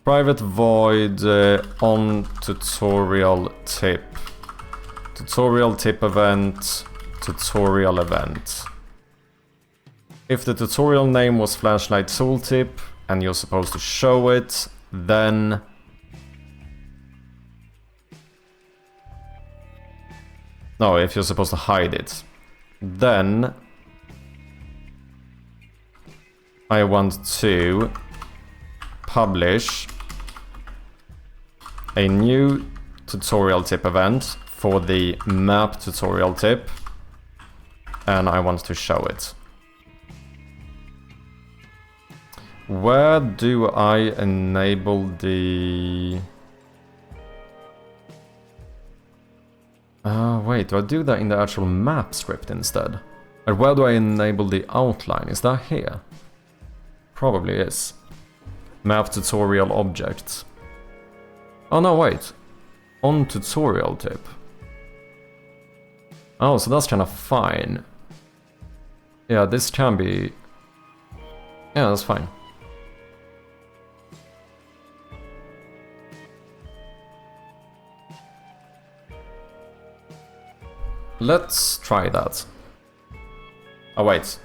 Private void on tutorial tip. Tutorial tip event. Tutorial event. If the tutorial name was flashlight tooltip and you're supposed to show it, then no, if you're supposed to hide it, then I want to publish a new tutorial tip event for the map tutorial tip, and I want to show it. Where do I enable the... wait, do I do that in the actual map script instead? Or where do I enable the outline? Is that here? Probably is. Map tutorial objects. Oh no, wait. On tutorial tip. Oh, so that's kind of fine. Yeah, this can be... Yeah, that's fine. Let's try that. Oh wait,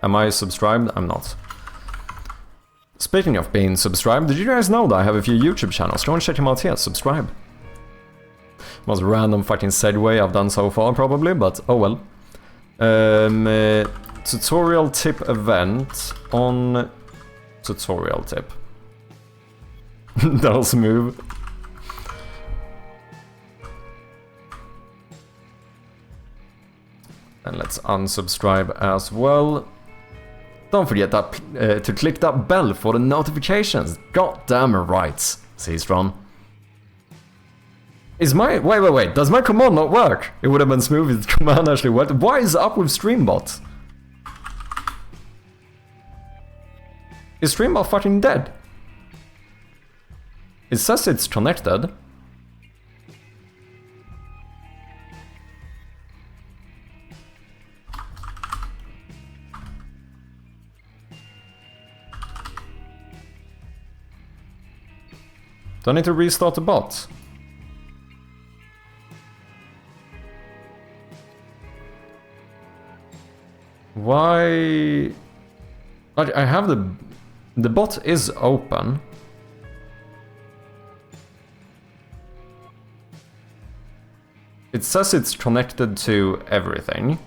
am I subscribed? I'm not. Speaking of being subscribed, did you guys know that I have a few YouTube channels? Go and check them out here, subscribe. Most random fucking segue I've done so far probably, but oh well. Tutorial tip event on tutorial tip. That was a move. And let's unsubscribe as well. Don't forget that to click that bell for the notifications. God damn right, Seastron. Is my... Wait. Does my command not work? It would have been smooth if the command actually worked. What is up with Streambot? Is Streambot fucking dead? It says it's connected. Do I need to restart the bot? Why? I have the bot is open. It says it's connected to everything.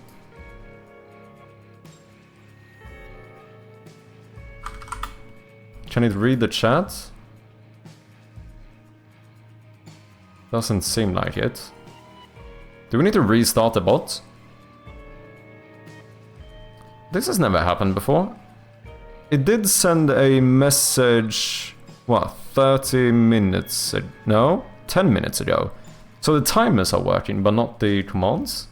Can it read the chat? Doesn't seem like it. Do we need to restart the bot? This has never happened before. It did send a message, what, 30 minutes, no, 10 minutes ago. So the timers are working, but not the commands?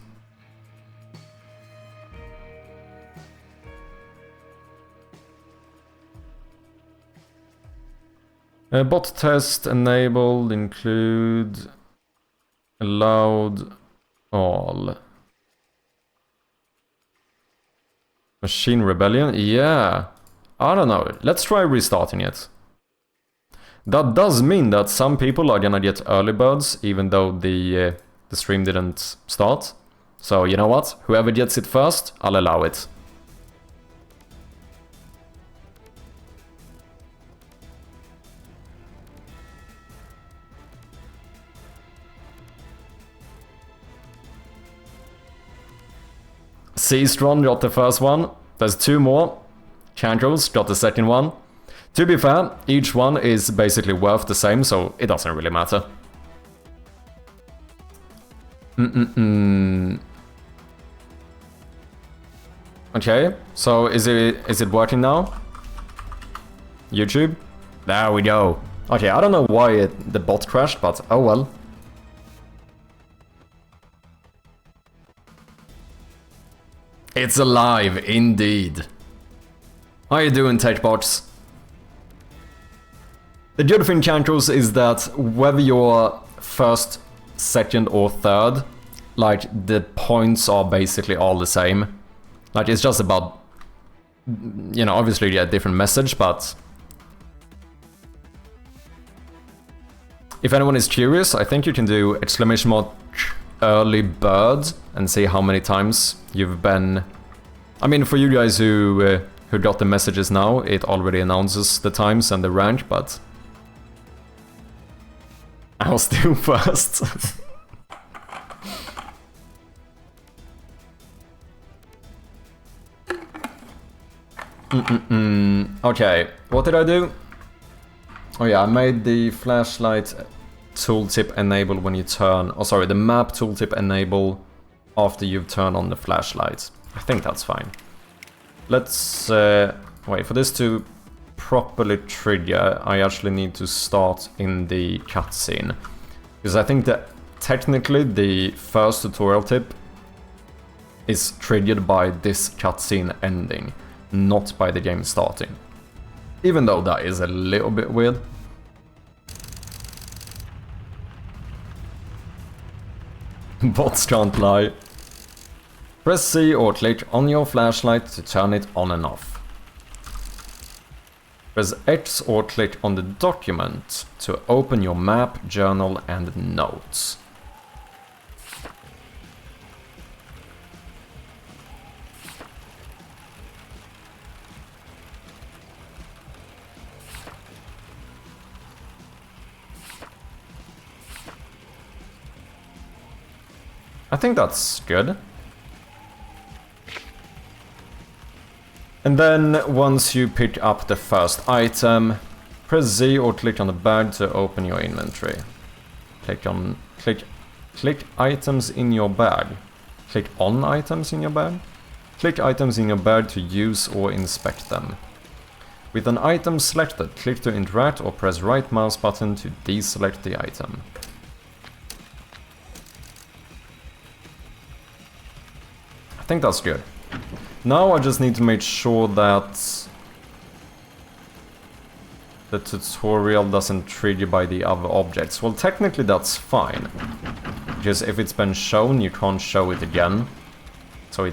Bot test enabled, include, allowed, all. Machine rebellion? Yeah. I don't know. Let's try restarting it. That does mean that some people are gonna get early birds, even though the stream didn't start. So you know what? Whoever gets it first, I'll allow it. Seastron got the first one. There's two more. Chandros got the second one. To be fair, each one is basically worth the same, so it doesn't really matter. Okay, so is it working now? YouTube? There we go. Okay, I don't know why the bot crashed, but oh well. It's alive, indeed. How you doing, TechBots? The good thing, Cancros, is that whether you're first, second or third, like, the points are basically all the same. Like, it's just about you know, obviously you get a different message, but if anyone is curious, I think you can do exclamation mark early bird and see how many times you've been. I mean, for you guys who got the messages now, it already announces the times and the rank, but I was still first. Okay, what did I do? Oh yeah, I made the flashlight tooltip enable when you turn... Oh sorry, the map tooltip enable after you've turned on the flashlight. I think that's fine. Let's... wait, for this to properly trigger, I actually need to start in the cutscene. Because I think that technically the first tutorial tip is triggered by this cutscene ending, not by the game starting. Even though that is a little bit weird. Bots can't lie. Press C or click on your flashlight to turn it on and off. Press X or click on the document to open your map, journal and notes. I think that's good. And then once you pick up the first item, press Z or click on the bag to open your inventory. Click items in your bag. Click on items in your bag. Click items in your bag to use or inspect them. With an item selected, click to interact or press right mouse button to deselect the item. I think that's good. Now I just need to make sure that the tutorial doesn't trigger by the other objects. Well, technically that's fine, because if it's been shown, you can't show it again. So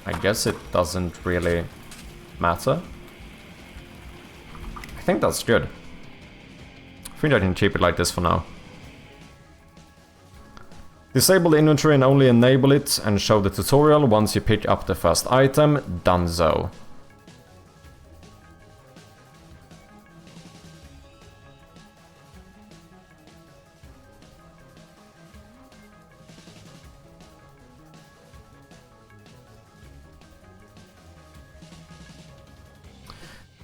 I guess it doesn't really matter. I think that's good. I think I can keep it like this for now. Disable the inventory and only enable it and show the tutorial once you pick up the first item. Donezo.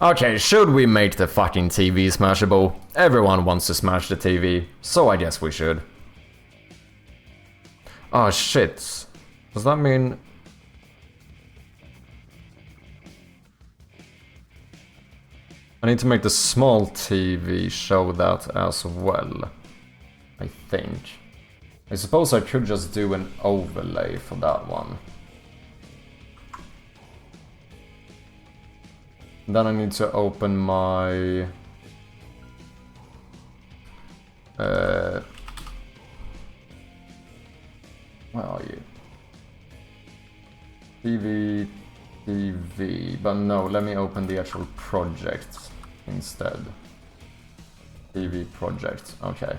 Okay, should we make the fucking TV smashable? Everyone wants to smash the TV, so I guess we should. Oh shit. Does that mean... I need to make the small TV show that as well, I think. I suppose I could just do an overlay for that one. Then I need to open my... where are you? TV, but no, let me open the actual project instead. TV project, okay.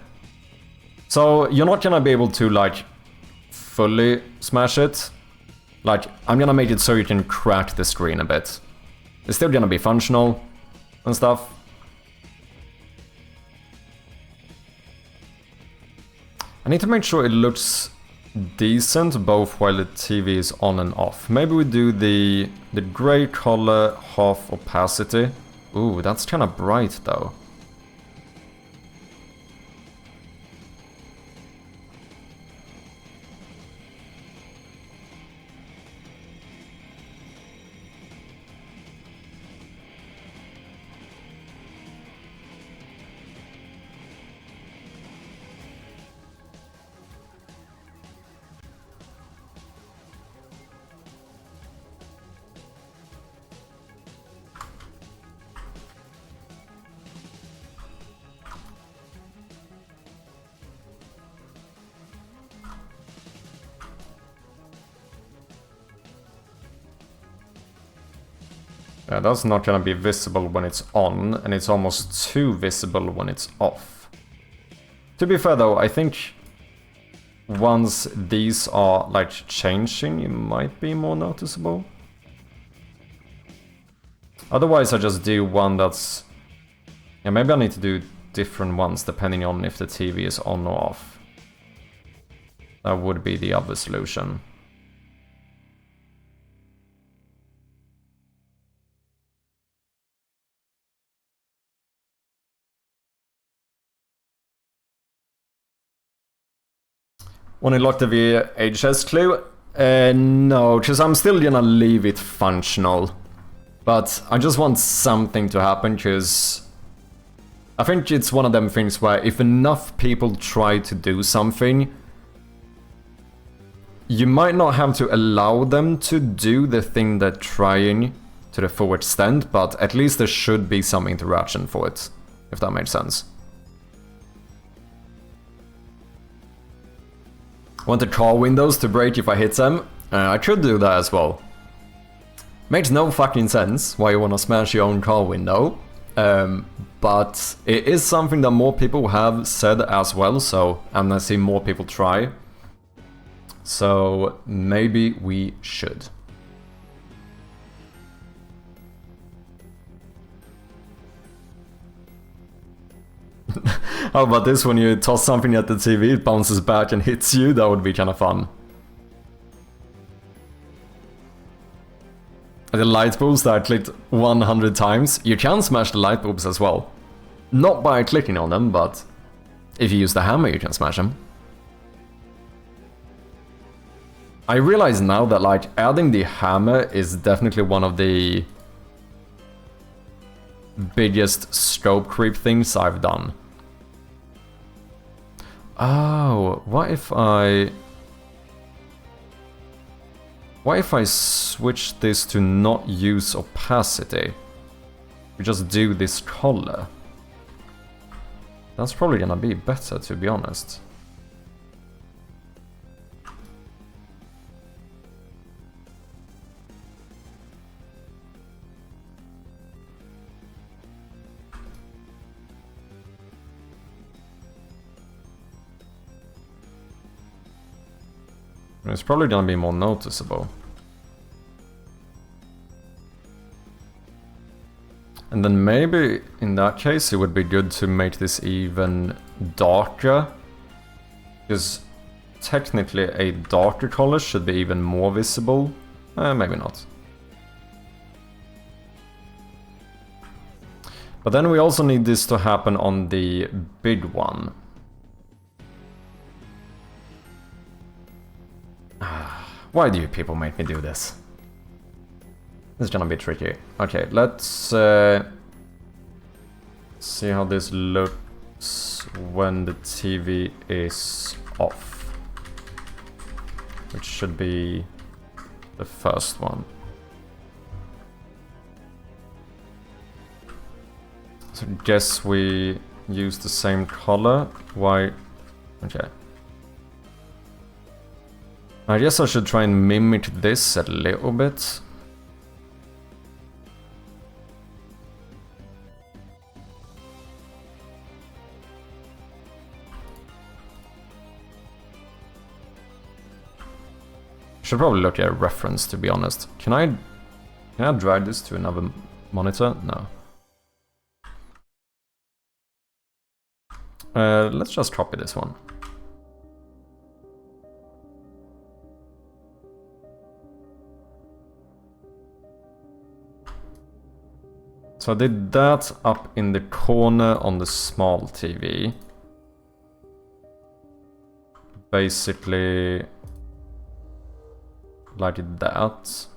So you're not gonna be able to like fully smash it. Like, I'm gonna make it so you can crack the screen a bit. It's still gonna be functional and stuff. I need to make sure it looks decent both while the TV is on and off. Maybe we do the gray color, half opacity. Ooh, that's kind of bright though. That's not gonna be visible when it's on, and it's almost too visible when it's off. To be fair though, I think once these are like changing, it might be more noticeable. Otherwise I just do one that's... Yeah, maybe I need to do different ones depending on if the TV is on or off. That would be the other solution. Want to lock the VHS clue? No, because I'm still gonna leave it functional. But I just want something to happen, because I think it's one of them things where if enough people try to do something, you might not have to allow them to do the thing they're trying to the full extent, but at least there should be some interaction for it, if that makes sense. Want the car windows to break if I hit them? I could do that as well. Makes no fucking sense why you wanna smash your own car window. But it is something that more people have said as well, so, and I see more people try. So maybe we should. How about this, when you toss something at the TV, it bounces back and hits you? That would be kind of fun. The light bulbs that I clicked 100 times, you can smash the light bulbs as well. Not by clicking on them, but if you use the hammer you can smash them. I realize now that like adding the hammer is definitely one of the biggest scope creep things I've done. Oh, what if I switch this to not use opacity? We just do this color. That's probably gonna be better, to be honest. It's probably gonna be more noticeable. And then maybe in that case it would be good to make this even darker. Because technically a darker color should be even more visible. Maybe not. But then we also need this to happen on the big one. Why do you people make me do this? This is gonna be tricky. Okay, let's see how this looks when the TV is off. Which should be the first one. So guess we use the same color. Why? Okay. I guess I should try and mimic this a little bit. Should probably look at a reference, to be honest. Can I drag this to another monitor? No. Let's just copy this one. So I did that up in the corner on the small TV. Basically like that.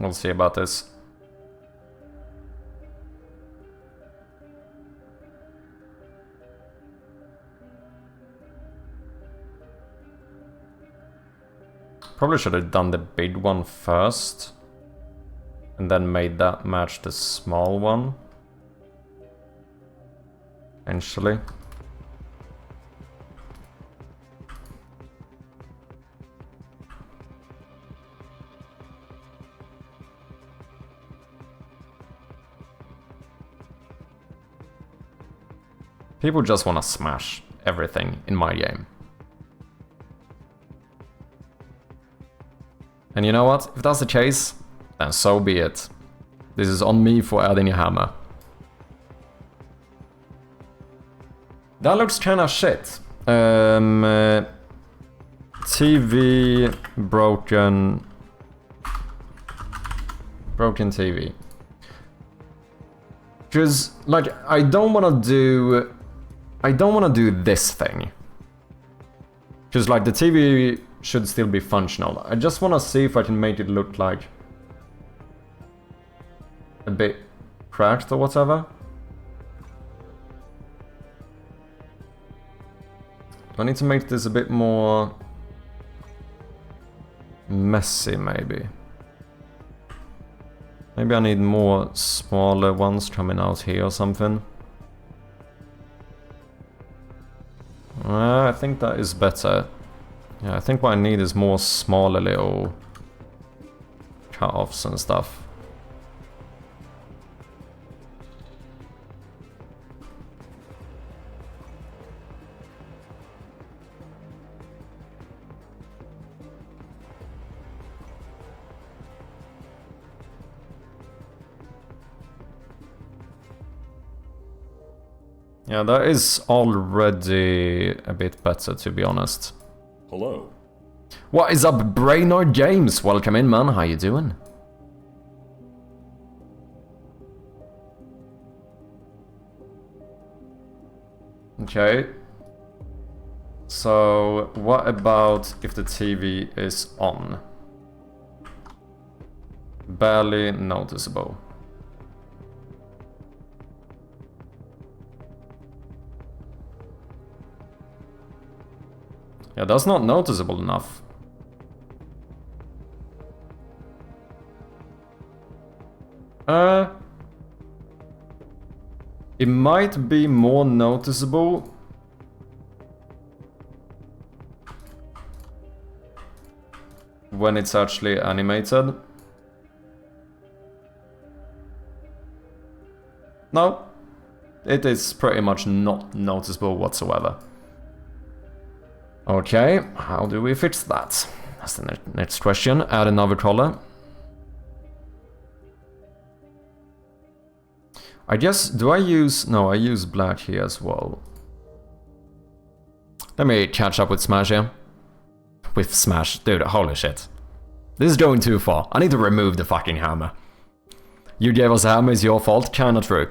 We'll see about this. Probably should have done the big one first. And then made that match the small one. Eventually. People just want to smash everything in my game. And you know what? If that's the case, then so be it. This is on me for adding a hammer. That looks kinda shit. TV broken. Broken TV. Because, like, I don't want to do this thing. Because, like, the TV should still be functional. I just want to see if I can make it look like a bit cracked or whatever. Do I need to make this a bit more messy, maybe? Maybe I need more smaller ones coming out here or something. I think that is better. Yeah, I think what I need is more smaller little cut-offs and stuff. Yeah, that is already a bit better, to be honest. Hello. What is up, Brainerd James? Welcome in, man. How you doing? Okay. So, what about if the TV is on? Barely noticeable. Yeah, that's not noticeable enough. It might be more noticeable when it's actually animated. No, it is pretty much not noticeable whatsoever. Okay, how do we fix that? That's the next question. Add another color. I guess, do I use... No, I use black here as well. Let me catch up with Smash here. With Smash. Dude, holy shit. This is going too far. I need to remove the fucking hammer. You gave us a hammer, it's your fault. Kinda true.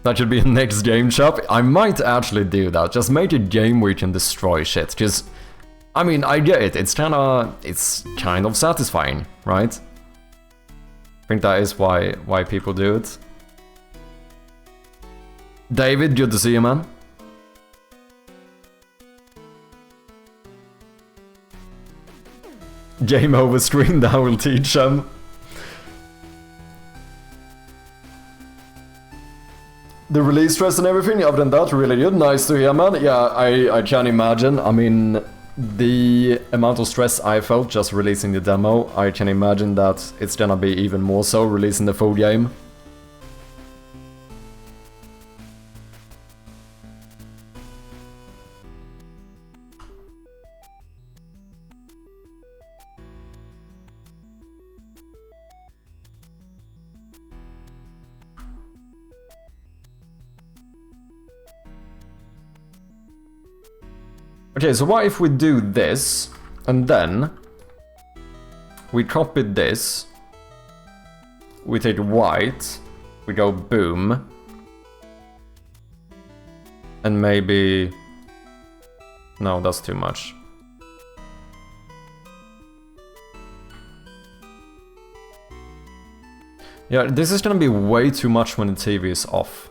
That should be a next game shop. I might actually do that. Just make a game where you can destroy shit. Because, I mean, I get it. It's kind of satisfying, right? I think that is why people do it. David, good to see you, man. Game over screen, that will teach them. The release stress and everything, other than that, really good. Nice to hear, man. Yeah, I can imagine. I mean, the amount of stress I felt just releasing the demo, I can imagine that it's gonna be even more so releasing the full game. Okay, so what if we do this, and then we copy this, we take white, we go boom, and maybe... No, that's too much. Yeah, this is gonna be way too much when the TV is off.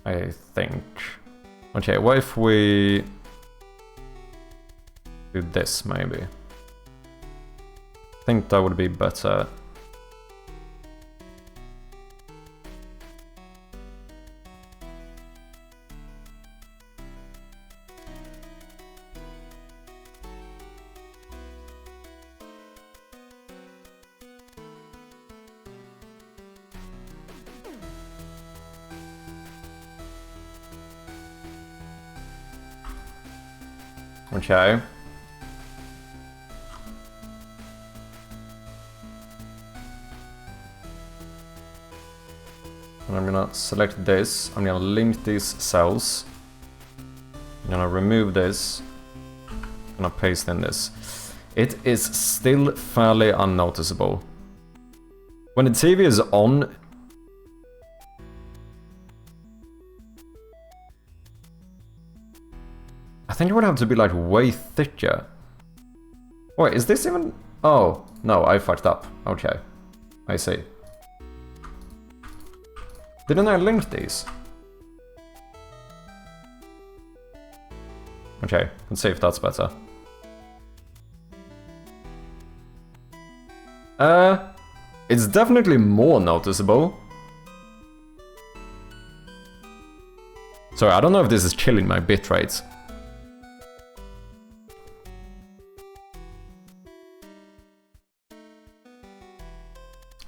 I think. Okay, what if we do this maybe? I think that would be better. Okay. And I'm gonna select this. I'm gonna link these cells. I'm gonna remove this. I'm gonna paste in this. It is still fairly unnoticeable. When the TV is on, I think it would have to be like way thicker. Wait, is this even... Oh, no, I fucked up. Okay, I see. Didn't I link these? Okay, let's see if that's better. It's definitely more noticeable. Sorry, I don't know if this is killing my bitrate.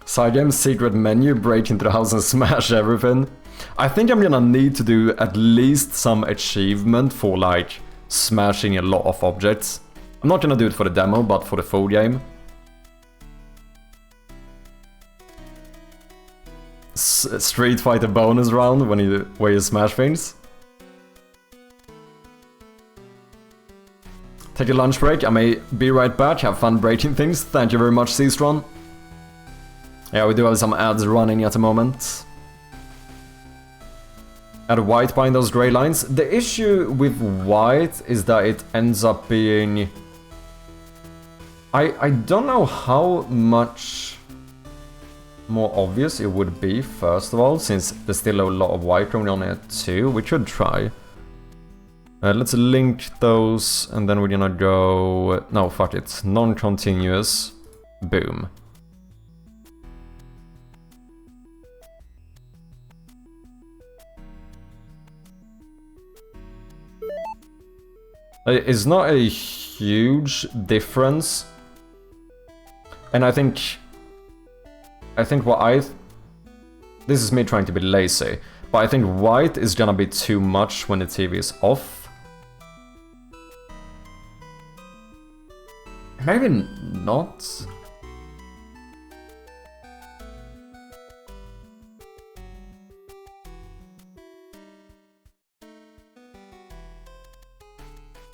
Side game, secret menu, break into the house and smash everything. I think I'm gonna need to do at least some achievement for like smashing a lot of objects. I'm not gonna do it for the demo, but for the full game. Street Fighter bonus round where you smash things. Take a lunch break, I may be right back, have fun breaking things. Thank you very much, Seastron. Yeah, we do have some ads running at the moment. Add white behind those grey lines. The issue with white is that it ends up being... I don't know how much more obvious it would be, first of all, since there's still a lot of white going on here too. We should try. Let's link those, and then we're gonna go... No, fuck it. Non-continuous. Boom. It's not a huge difference. And I think what this is me trying to be lazy, but I think white is gonna be too much when the TV is off. Maybe not.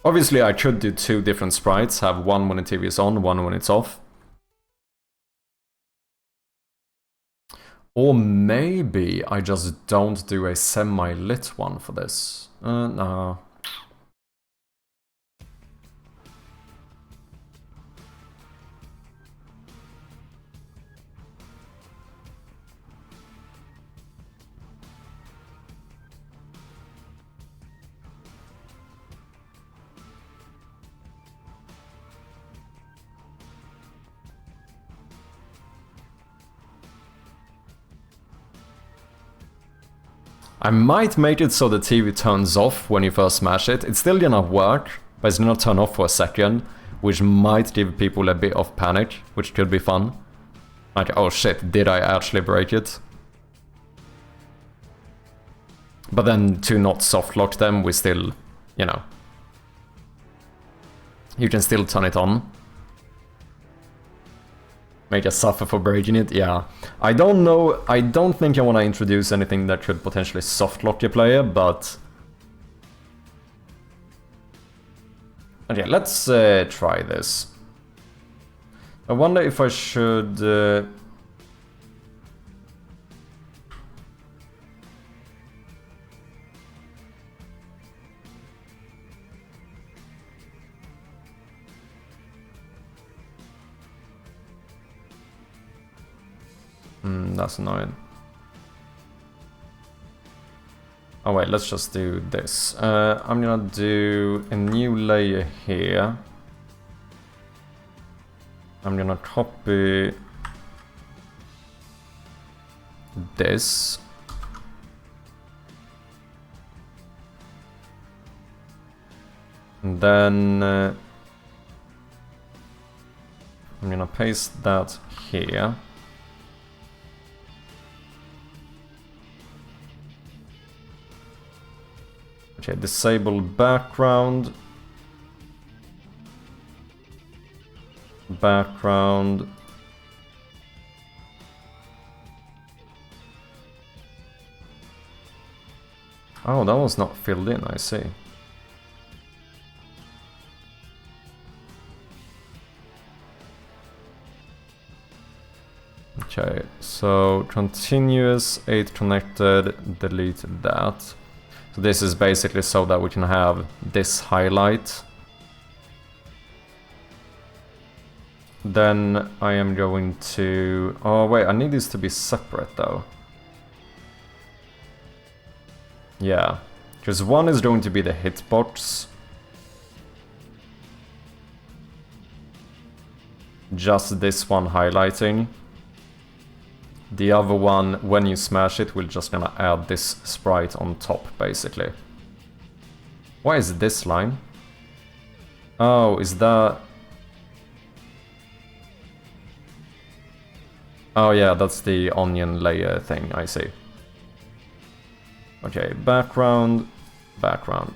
Obviously, I could do two different sprites, have one when the TV is on, one when it's off. Or maybe I just don't do a semi-lit one for this. No. I might make it so the TV turns off when you first smash it. It's still gonna work, but it's gonna turn off for a second, which might give people a bit of panic, which could be fun. Like, oh shit, did I actually break it? But then to not soft lock them, we still, you know, you can still turn it on. Make us suffer for breaking it? Yeah. I don't know, I don't think I want to introduce anything that could potentially soft lock your player, but... Okay, let's try this. I wonder if I should... that's annoying. Oh wait, let's just do this. I'm gonna do a new layer here. I'm gonna copy this. And then I'm gonna paste that here. Okay, disable background. Background. Oh, that was not filled in, I see. Okay, so continuous 8 connected, delete that. So this is basically so that we can have this highlight. Then I am going to... Oh wait, I need this to be separate though. Yeah, because one is going to be the hitbox. Just this one highlighting. The other one, when you smash it, we're just gonna add this sprite on top, basically. Why is this line? Oh, is that... Oh yeah, that's the onion layer thing, I see. Okay, background, background.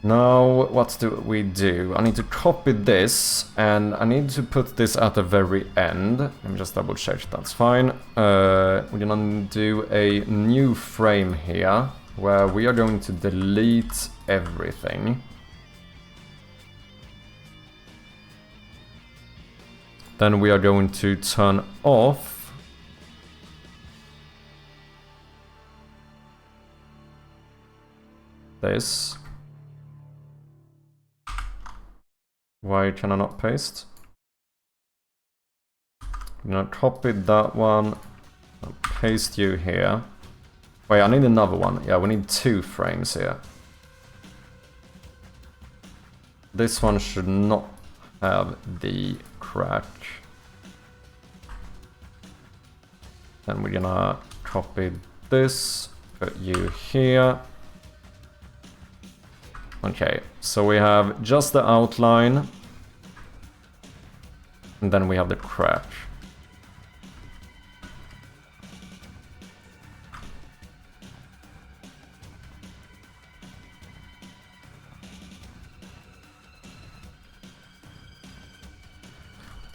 Now, what do we do? I need to copy this, and I need to put this at the very end. Let me just double check, that's fine. We're gonna do a new frame here, where we are going to delete everything. Then we are going to turn off this. Why can I not paste? I'm gonna copy that one, I'll paste you here. Wait, I need another one. Yeah, we need 2 frames here. This one should not have the crack. Then we're gonna copy this, put you here. Okay, so we have just the outline, and then we have the crack.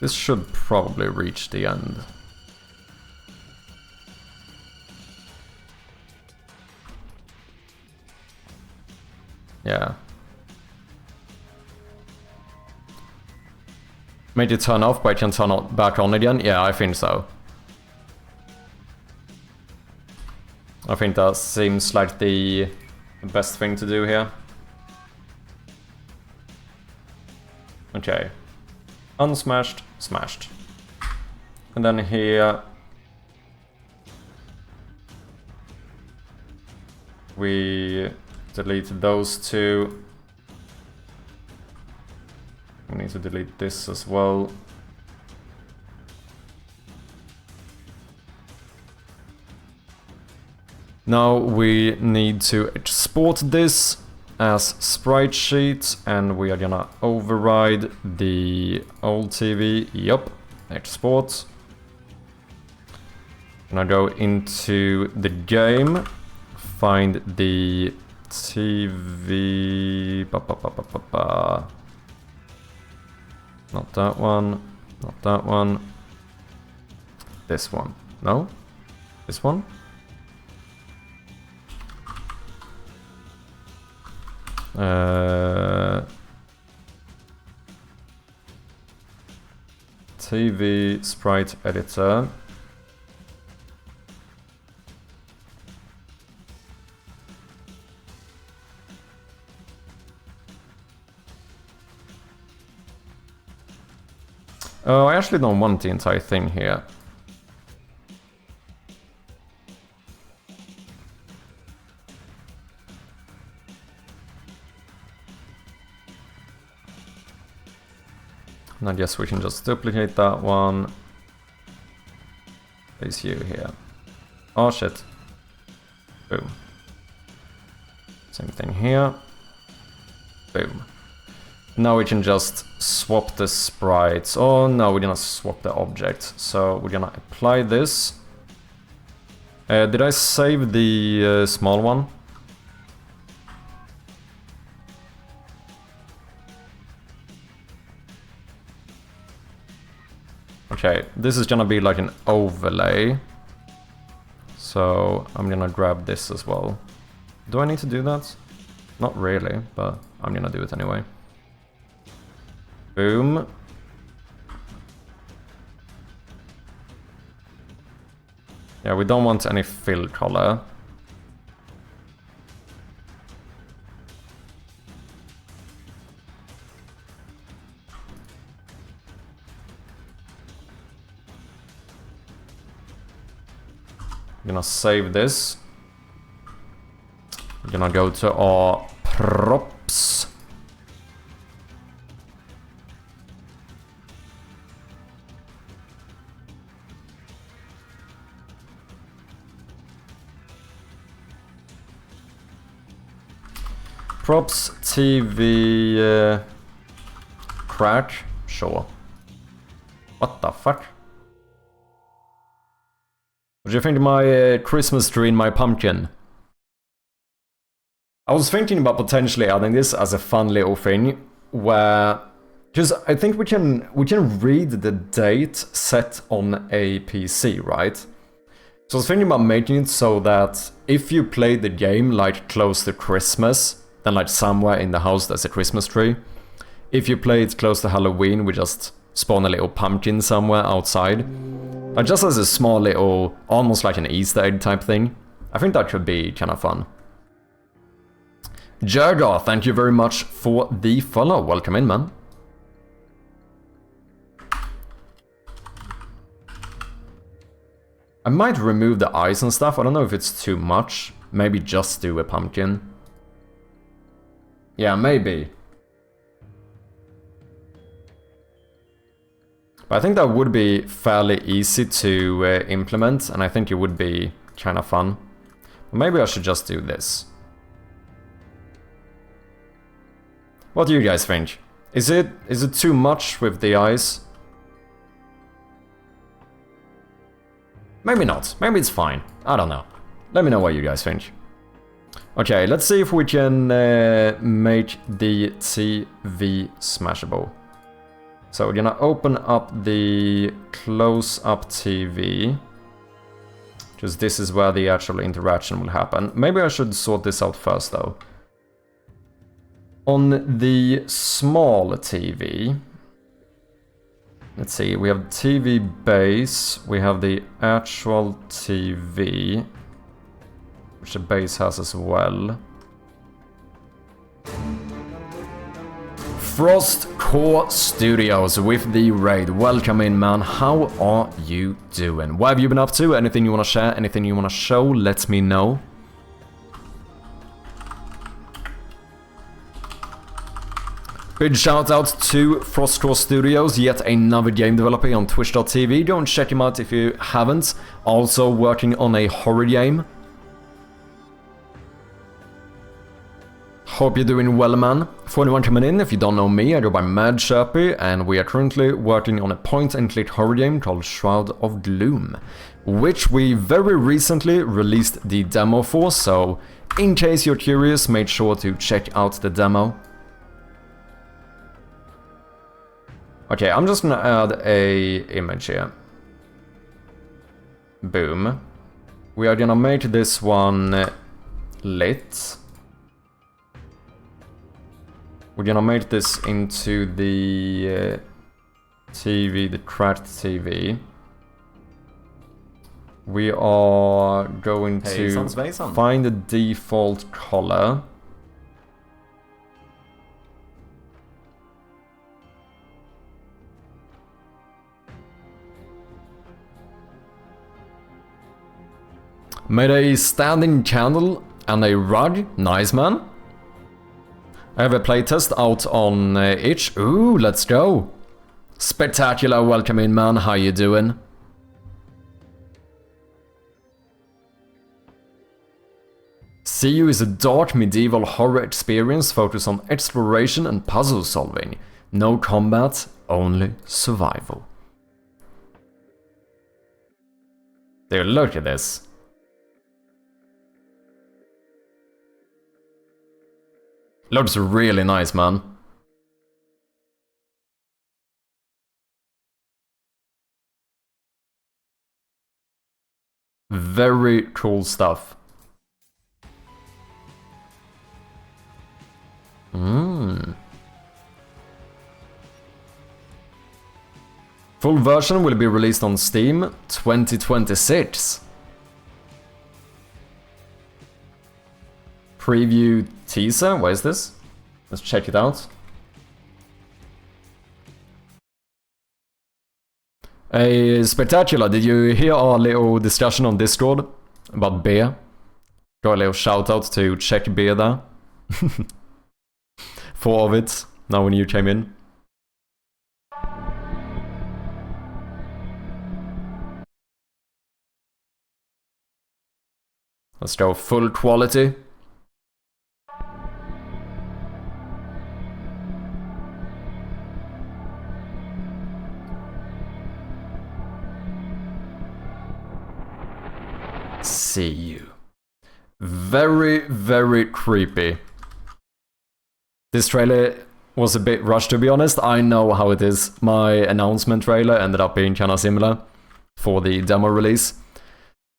This should probably reach the end. Yeah. Made it turn off, but it can turn on, back on again? Yeah, I think so. I think that seems like the best thing to do here. Okay. Unsmashed, smashed. And then here... we delete those 2. We need to delete this as well. Now we need to export this as sprite sheet, and we are gonna override the old TV. Yup, export. Gonna go into the game, find the TV. Not that one, not that one. This one. No? This one? TV sprite editor. Oh, I actually don't want the entire thing here. And I guess we can just duplicate that one. Place you here. Oh shit. Boom. Same thing here. Boom. Now we can just swap the sprites. Oh no, we're gonna swap the object. So we're gonna apply this. Did I save the small one? Okay, this is gonna be like an overlay. So I'm gonna grab this as well. Do I need to do that? Not really, but I'm gonna do it anyway. Boom. Yeah, we don't want any fill color. I'm gonna save this. We're gonna go to our props. Props, TV, crash, sure. What the fuck? What do you think of my Christmas tree in my pumpkin? I was thinking about potentially adding this as a fun little thing, where just I think we can read the date set on a PC, right? So I was thinking about making it so that if you play the game like close to Christmas, then like somewhere in the house there's a Christmas tree. If you play it close to Halloween, we just spawn a little pumpkin somewhere outside. Just as a small little, almost like an Easter egg type thing. I think that could be kind of fun. Jergar, thank you very much for the follow. Welcome in, man. I might remove the eyes and stuff. I don't know if it's too much. Maybe just do a pumpkin. Yeah, maybe. But I think that would be fairly easy to implement, and I think it would be kind of fun. Maybe I should just do this. What do you guys think? Is it too much with the eyes? Maybe not. Maybe it's fine. I don't know. Let me know what you guys think. Okay, let's see if we can make the TV smashable. So we're gonna open up the close-up TV. Because this is where the actual interaction will happen. Maybe I should sort this out first though. On the small TV, let's see, we have TV base, we have the actual TV, which the base has as well. Frost Core Studios with the raid. Welcome in, man. How are you doing? What have you been up to? Anything you want to share? Anything you want to show? Let me know. Big shout out to Frost Core Studios, yet another game developer on twitch.tv. Go and check him out if you haven't. Also working on a horror game. Hope you're doing well, man. For anyone coming in, if you don't know me, I go by Mad Sherpy, and we are currently working on a point-and-click horror game called Shroud of Gloom, which we very recently released the demo for, so in case you're curious, make sure to check out the demo. Okay, I'm just gonna add a image here. Boom. We are gonna make this one lit. We're gonna make this into the TV, the cracked TV. We are going to find the default color. Made a standing candle and a rug. Nice, man. I have a playtest out on itch. Ooh, let's go. Spectacular, welcome in, man. How you doing? CU is a dark medieval horror experience focused on exploration and puzzle solving. No combat, only survival. Dude, look at this. Looks really nice, man. Very cool stuff. Full version will be released on Steam 2026. Preview teaser, what is this? Let's check it out. Spectacular, did you hear our little discussion on Discord about beer? Got a little shout out to check beer there. 4 of it, now when you came in. Let's go full quality. See you. Very, very creepy. This trailer was a bit rushed, to be honest. I know how it is. My announcement trailer ended up being kind of similar for the demo release.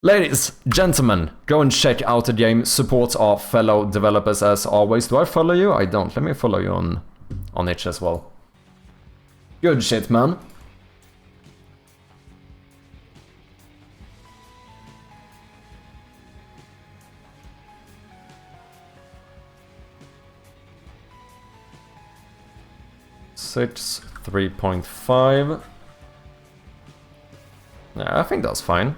Ladies, gentlemen, go and check out the game. Support our fellow developers as always. Do I follow you? I don't. Let me follow you on Itch as well. Good shit, man. Six, 3.5. Yeah, I think that's fine.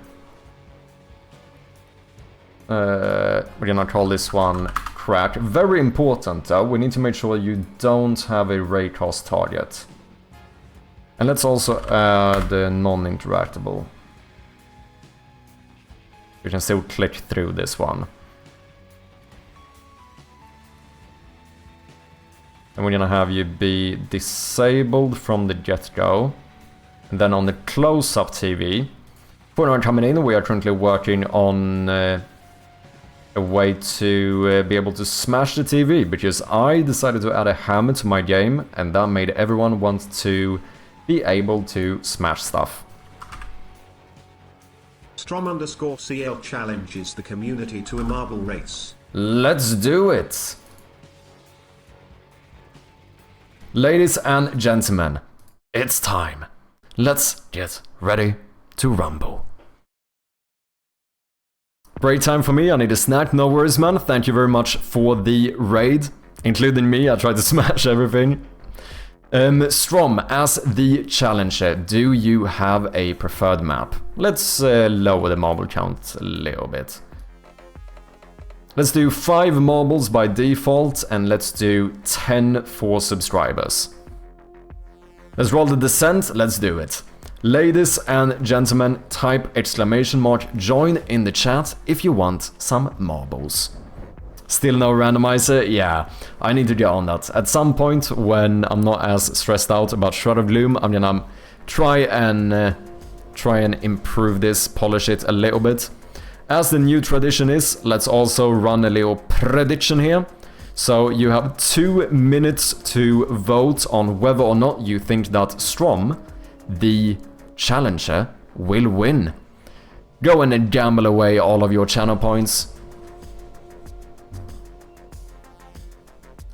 We're gonna call this one crack. Very important though, we need to make sure you don't have a raycast target. And let's also add the non-interactable. You can still click through this one. And we're gonna have you be disabled from the get-go. And then on the close-up TV, for anyone coming in, we are currently working on a way to be able to smash the TV, because I decided to add a hammer to my game, and that made everyone want to be able to smash stuff. Strom_CL challenges the community to a marble race. Let's do it! Ladies and gentlemen, it's time. Let's get ready to rumble. Great time for me, I need a snack, no worries man, thank you very much for the raid. Including me, I tried to smash everything. Strom, as the challenger, do you have a preferred map? Let's lower the marble count a little bit. Let's do 5 marbles by default, and let's do 10 for subscribers. Let's roll the descent, let's do it. Ladies and gentlemen, type !join in the chat if you want some marbles. Still no randomizer? Yeah, I need to get on that. At some point, when I'm not as stressed out about Shroud of Gloom, I'm gonna try and improve this, polish it a little bit. As the new tradition is, let's also run a little prediction here. So you have 2 minutes to vote on whether or not you think that Strom, the challenger, will win. Go and gamble away all of your channel points.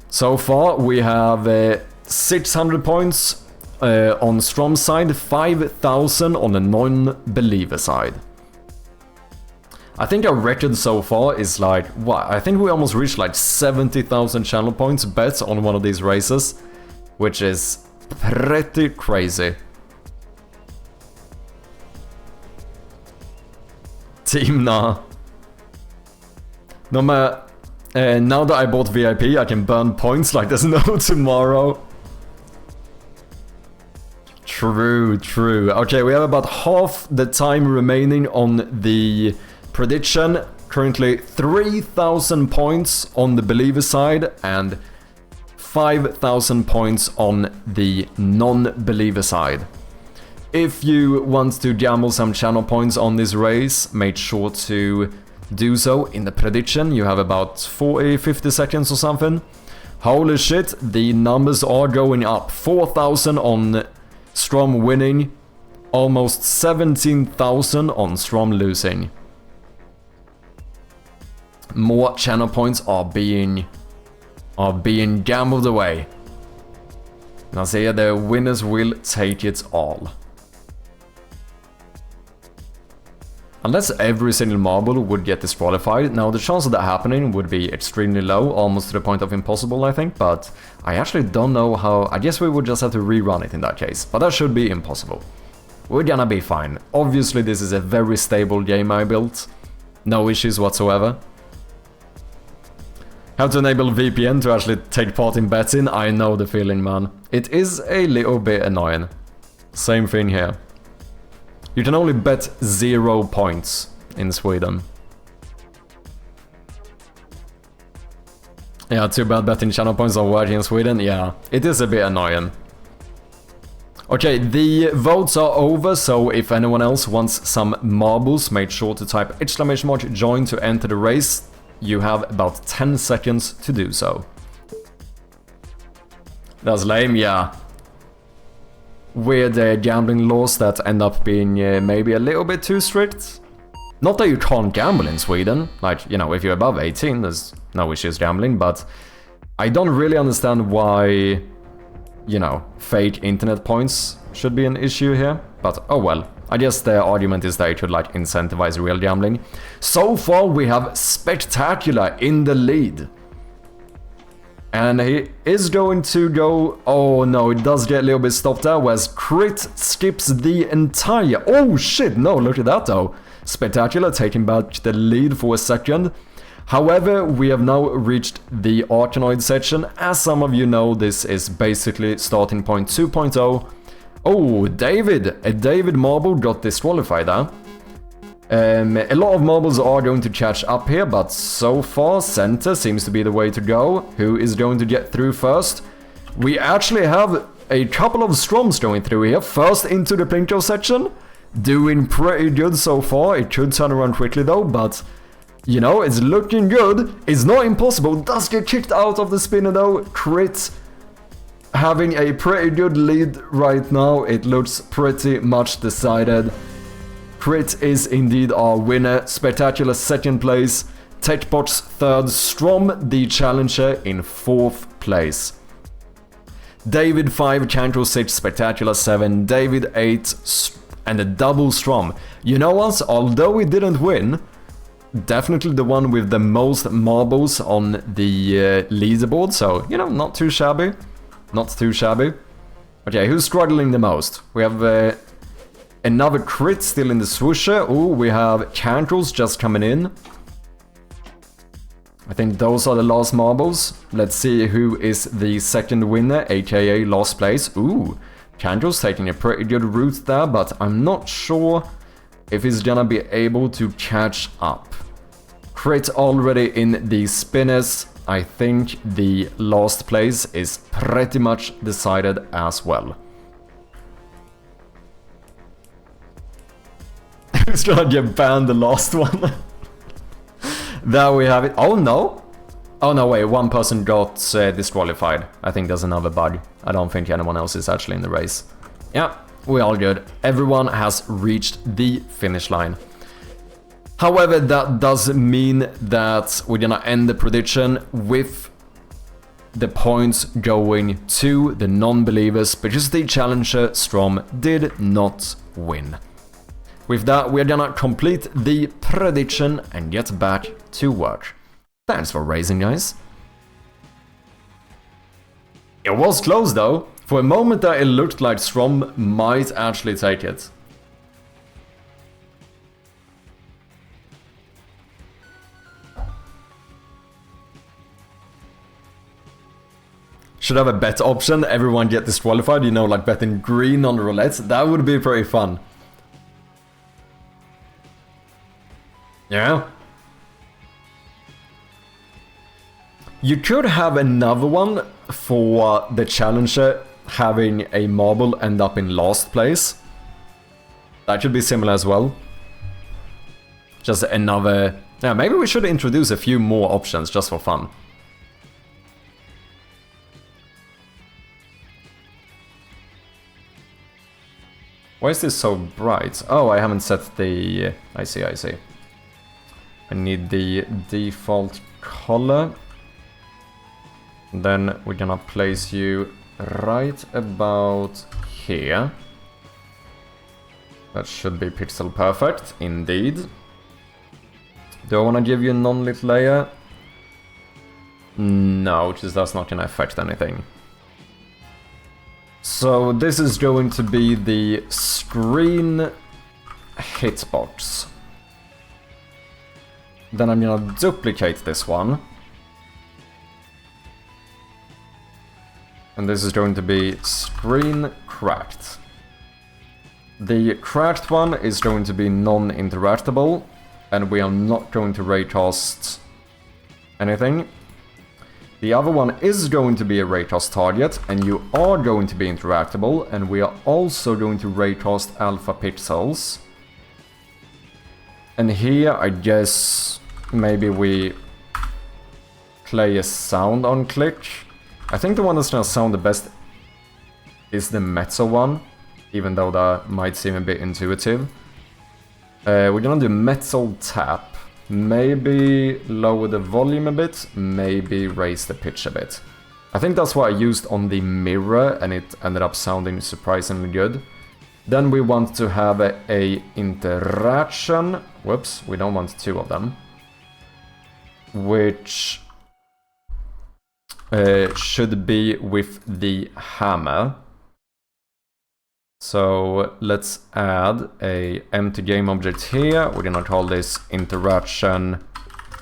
So far we have 600 points on Strom's side, 5,000 on the non-believer side. I think our record so far is like, what? I think we almost reached like 70,000 channel points bet on one of these races, which is pretty crazy. Team nah. No matter, now that I bought VIP, I can burn points like there's no tomorrow. True, true. Okay, we have about half the time remaining on the prediction. Currently 3,000 points on the believer side and 5,000 points on the non-believer side. If you want to gamble some channel points on this race, make sure to do so in the prediction. You have about 40-50 seconds or something. Holy shit, the numbers are going up. 4,000 on Strom winning, almost 17,000 on Strom losing. More channel points are being gambled away. Now see, the winners will take it all. Unless every single marble would get disqualified, now the chance of that happening would be extremely low, almost to the point of impossible, I think, but I actually don't know how. I guess we would just have to rerun it in that case, but that should be impossible. We're gonna be fine. Obviously this is a very stable game I built, no issues whatsoever. How to enable VPN to actually take part in betting? I know the feeling, man. It is a little bit annoying. Same thing here. You can only bet 0 points in Sweden. Yeah, too bad betting channel points are working in Sweden. Yeah, it is a bit annoying. Okay, the votes are over, so if anyone else wants some marbles, make sure to type !join to enter the race. You have about 10 seconds to do so. That's lame, yeah. Weird gambling laws that end up being maybe a little bit too strict. Not that you can't gamble in Sweden, like, you know, if you're above 18, there's no issues gambling, but I don't really understand why, you know, fake internet points should be an issue here, but oh well. I guess the argument is that it should, like, incentivize real gambling. So far, we have Spectacular in the lead. And he is going to go... Oh no, it does get a little bit stopped there, whereas Crit skips the entire... Oh shit, no, look at that though. Spectacular taking back the lead for a second. However, we have now reached the Arkanoid section. As some of you know, this is basically starting point 2.0. Oh, David! A David marble got disqualified there. A lot of marbles are going to catch up here, but so far center seems to be the way to go. Who is going to get through first? We actually have a couple of Stroms going through here. First into the Plinko section. Doing pretty good so far. It could turn around quickly though, but you know, it's looking good. It's not impossible. Does get kicked out of the spinner though. Crit having a pretty good lead right now. It looks pretty much decided. Crit is indeed our winner. Spectacular second place. TechBox third. Strom the challenger in fourth place. David 5, Cantor 6, Spectacular 7, David 8, and a double Strom. You know what? Although we didn't win, definitely the one with the most marbles on the leaderboard. So, you know, not too shabby. Not too shabby. Okay, who's struggling the most? We have... another Crit still in the swoosher. Oh, we have Candles just coming in. I think those are the last marbles. Let's see who is the second winner, aka last place. Ooh, Candles taking a pretty good route there, but I'm not sure if he's gonna be able to catch up. Crit already in the spinners. I think the last place is pretty much decided as well. Who's trying to get banned the last one? There we have it. Oh no! Oh no, wait, one person got disqualified. I think there's another bug. I don't think anyone else is actually in the race. Yeah, we're all good. Everyone has reached the finish line. However, that does mean that we're gonna end the prediction with the points going to the non-believers, because the challenger Strom did not win. With that, we're gonna complete the prediction and get back to work. Thanks for racing, guys. It was close though. For a moment there, it looked like Strom might actually take it. should have a bet option, everyone get disqualified, you know, like betting green on the roulette. That would be pretty fun. Yeah. You could have another one for the challenger having a marble end up in last place. That should be similar as well. Just another... Yeah, maybe we should introduce a few more options just for fun. Why is this so bright? Oh, I haven't set the... I see. I need the default color. Then we're gonna place you right about here. That should be pixel perfect, indeed. Do I want to give you a non-lit layer? No, because that's not gonna affect anything. So this is going to be the screen hitbox. Then I'm gonna duplicate this one. And this is going to be screen cracked. The cracked one is going to be non-interactable, and we are not going to raycast anything. The other one is going to be a raycast target, and you are going to be interactable, and we are also going to raycast alpha pixels. And here, I guess, maybe we play a sound on click. I think the one that's gonna sound the best is the metal one, even though that might seem a bit intuitive. We're gonna do metal tap. Maybe lower the volume a bit, maybe raise the pitch a bit. I think that's what I used on the mirror, and it ended up sounding surprisingly good. Then we want to have a interaction. Whoops, we don't want two of them. Which should be with the hammer. So let's add a empty game object here. We're gonna call this interaction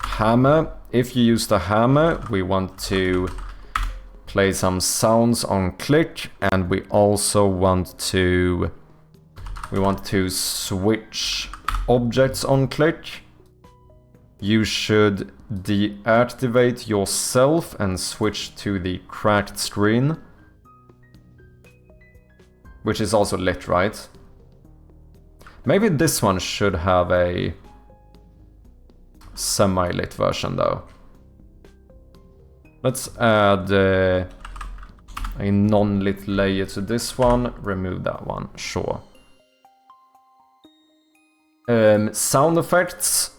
hammer. If you use the hammer, we want to play some sounds on click, and we also want to switch objects on click. You should deactivate yourself and switch to the cracked screen. Which is also lit, right? Maybe this one should have a semi-lit version, though. Let's add a non-lit layer to this one. Remove that one, sure. Sound effects.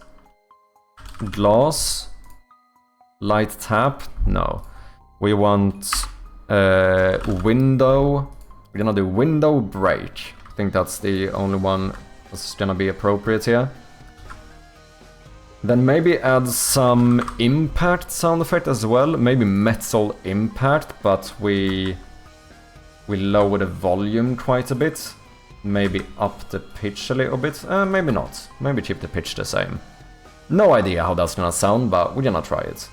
Glass. Light tap. No. We want window. We're gonna do window break. I think that's the only one that's gonna be appropriate here. Then maybe add some impact sound effect as well. Maybe metal impact, but we lower the volume quite a bit. Maybe up the pitch a little bit. Maybe not. Maybe keep the pitch the same. No idea how that's gonna sound, but we're gonna try it.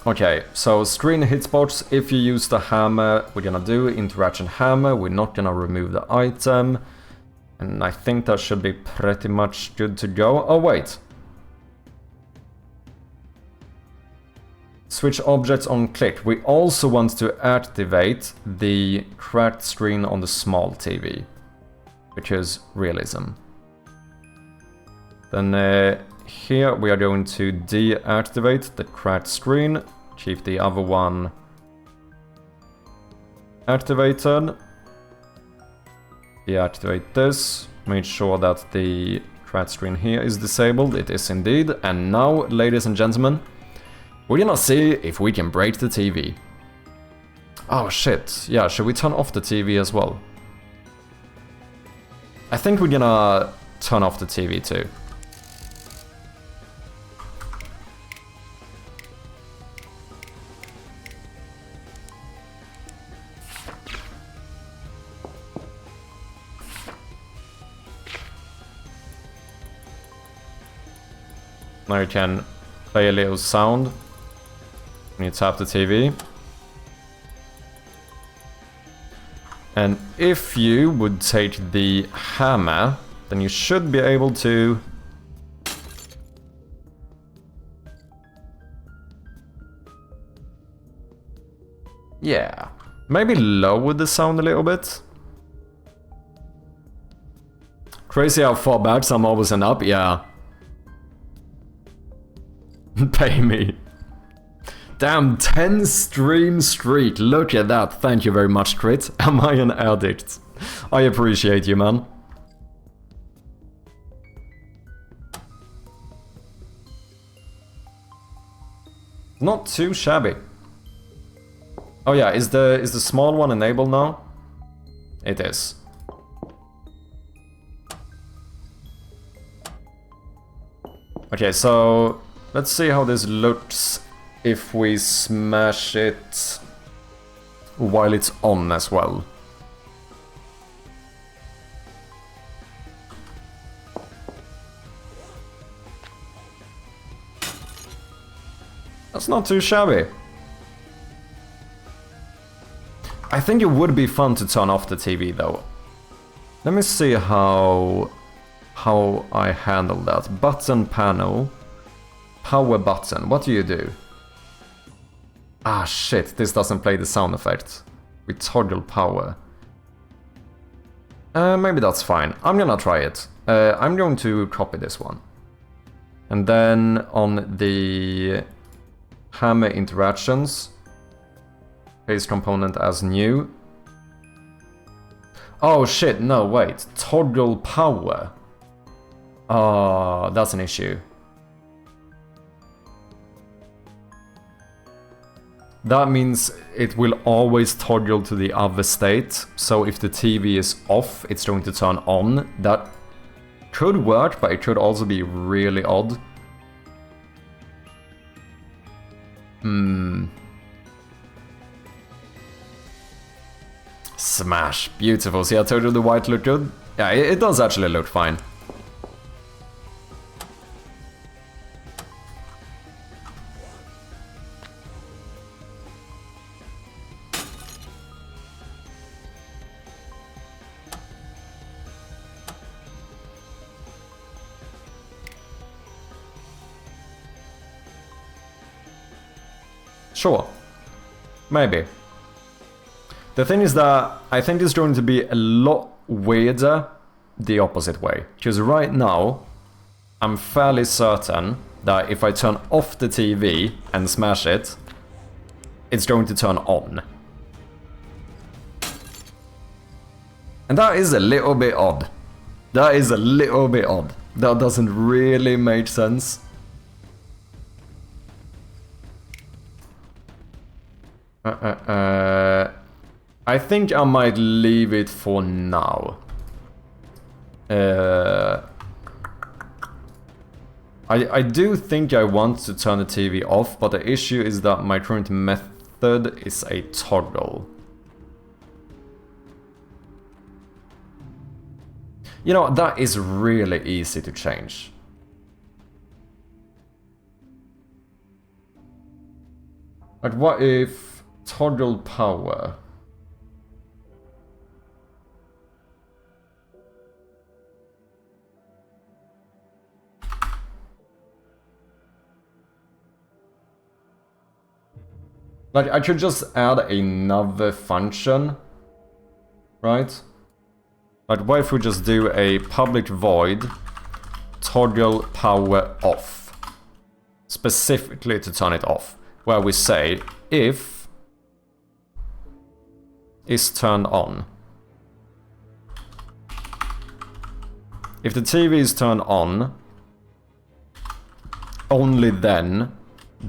Okay, so screen hitbox, if you use the hammer, we're gonna do interaction hammer, we're not gonna remove the item. And I think that should be pretty much good to go. Oh wait. Switch objects on click. We also want to activate the cracked screen on the small TV. Because realism. Then here we are going to deactivate the cracked screen, keep the other one activated, deactivate this, make sure that the cracked screen here is disabled, it is indeed, and now, ladies and gentlemen, we're gonna see if we can break the TV. Oh shit, yeah, should we turn off the TV as well? I think we're gonna turn off the TV too. Now you can play a little sound when you tap the TV. And if you would take the hammer, then you should be able to... Yeah, maybe lower the sound a little bit. Crazy how far back some always end up, yeah. Pay me. Damn, 10 stream streak, look at that, thank you very much, Crit. Am I an addict? I appreciate you, man. Not too shabby. Oh yeah, is the small one enabled now? It is. Okay, so let's see how this looks if we smash it while it's on as well. That's not too shabby. I think it would be fun to turn off the TV though. Let me see how I handle that. Button panel. Power button. What do you do? Ah shit, this doesn't play the sound effect. We toggle power. Maybe that's fine. I'm gonna try it. I'm going to copy this one. And then on the hammer interactions, paste component as new. Oh shit, no, wait. Toggle power. Oh, that's an issue. That means it will always toggle to the other state. So if the TV is off, it's going to turn on. That could work, but it could also be really odd. Smash. Beautiful. See, I told you the white looked good? Yeah, it does actually look fine. Sure. Maybe. The thing is that I think it's going to be a lot weirder the opposite way. Because right now, I'm fairly certain that if I turn off the TV and smash it, it's going to turn on. And that is a little bit odd. That is a little bit odd. That doesn't really make sense. I think I might leave it for now. I do think I want to turn the TV off, but the issue is that my current method is a toggle. You know, that is really easy to change. Like, what if toggle power? Like, I could just add another function, right? Like, what if we just do a public void toggle power off, specifically to turn it off, where we say if is turned on. If the TV is turned on, only then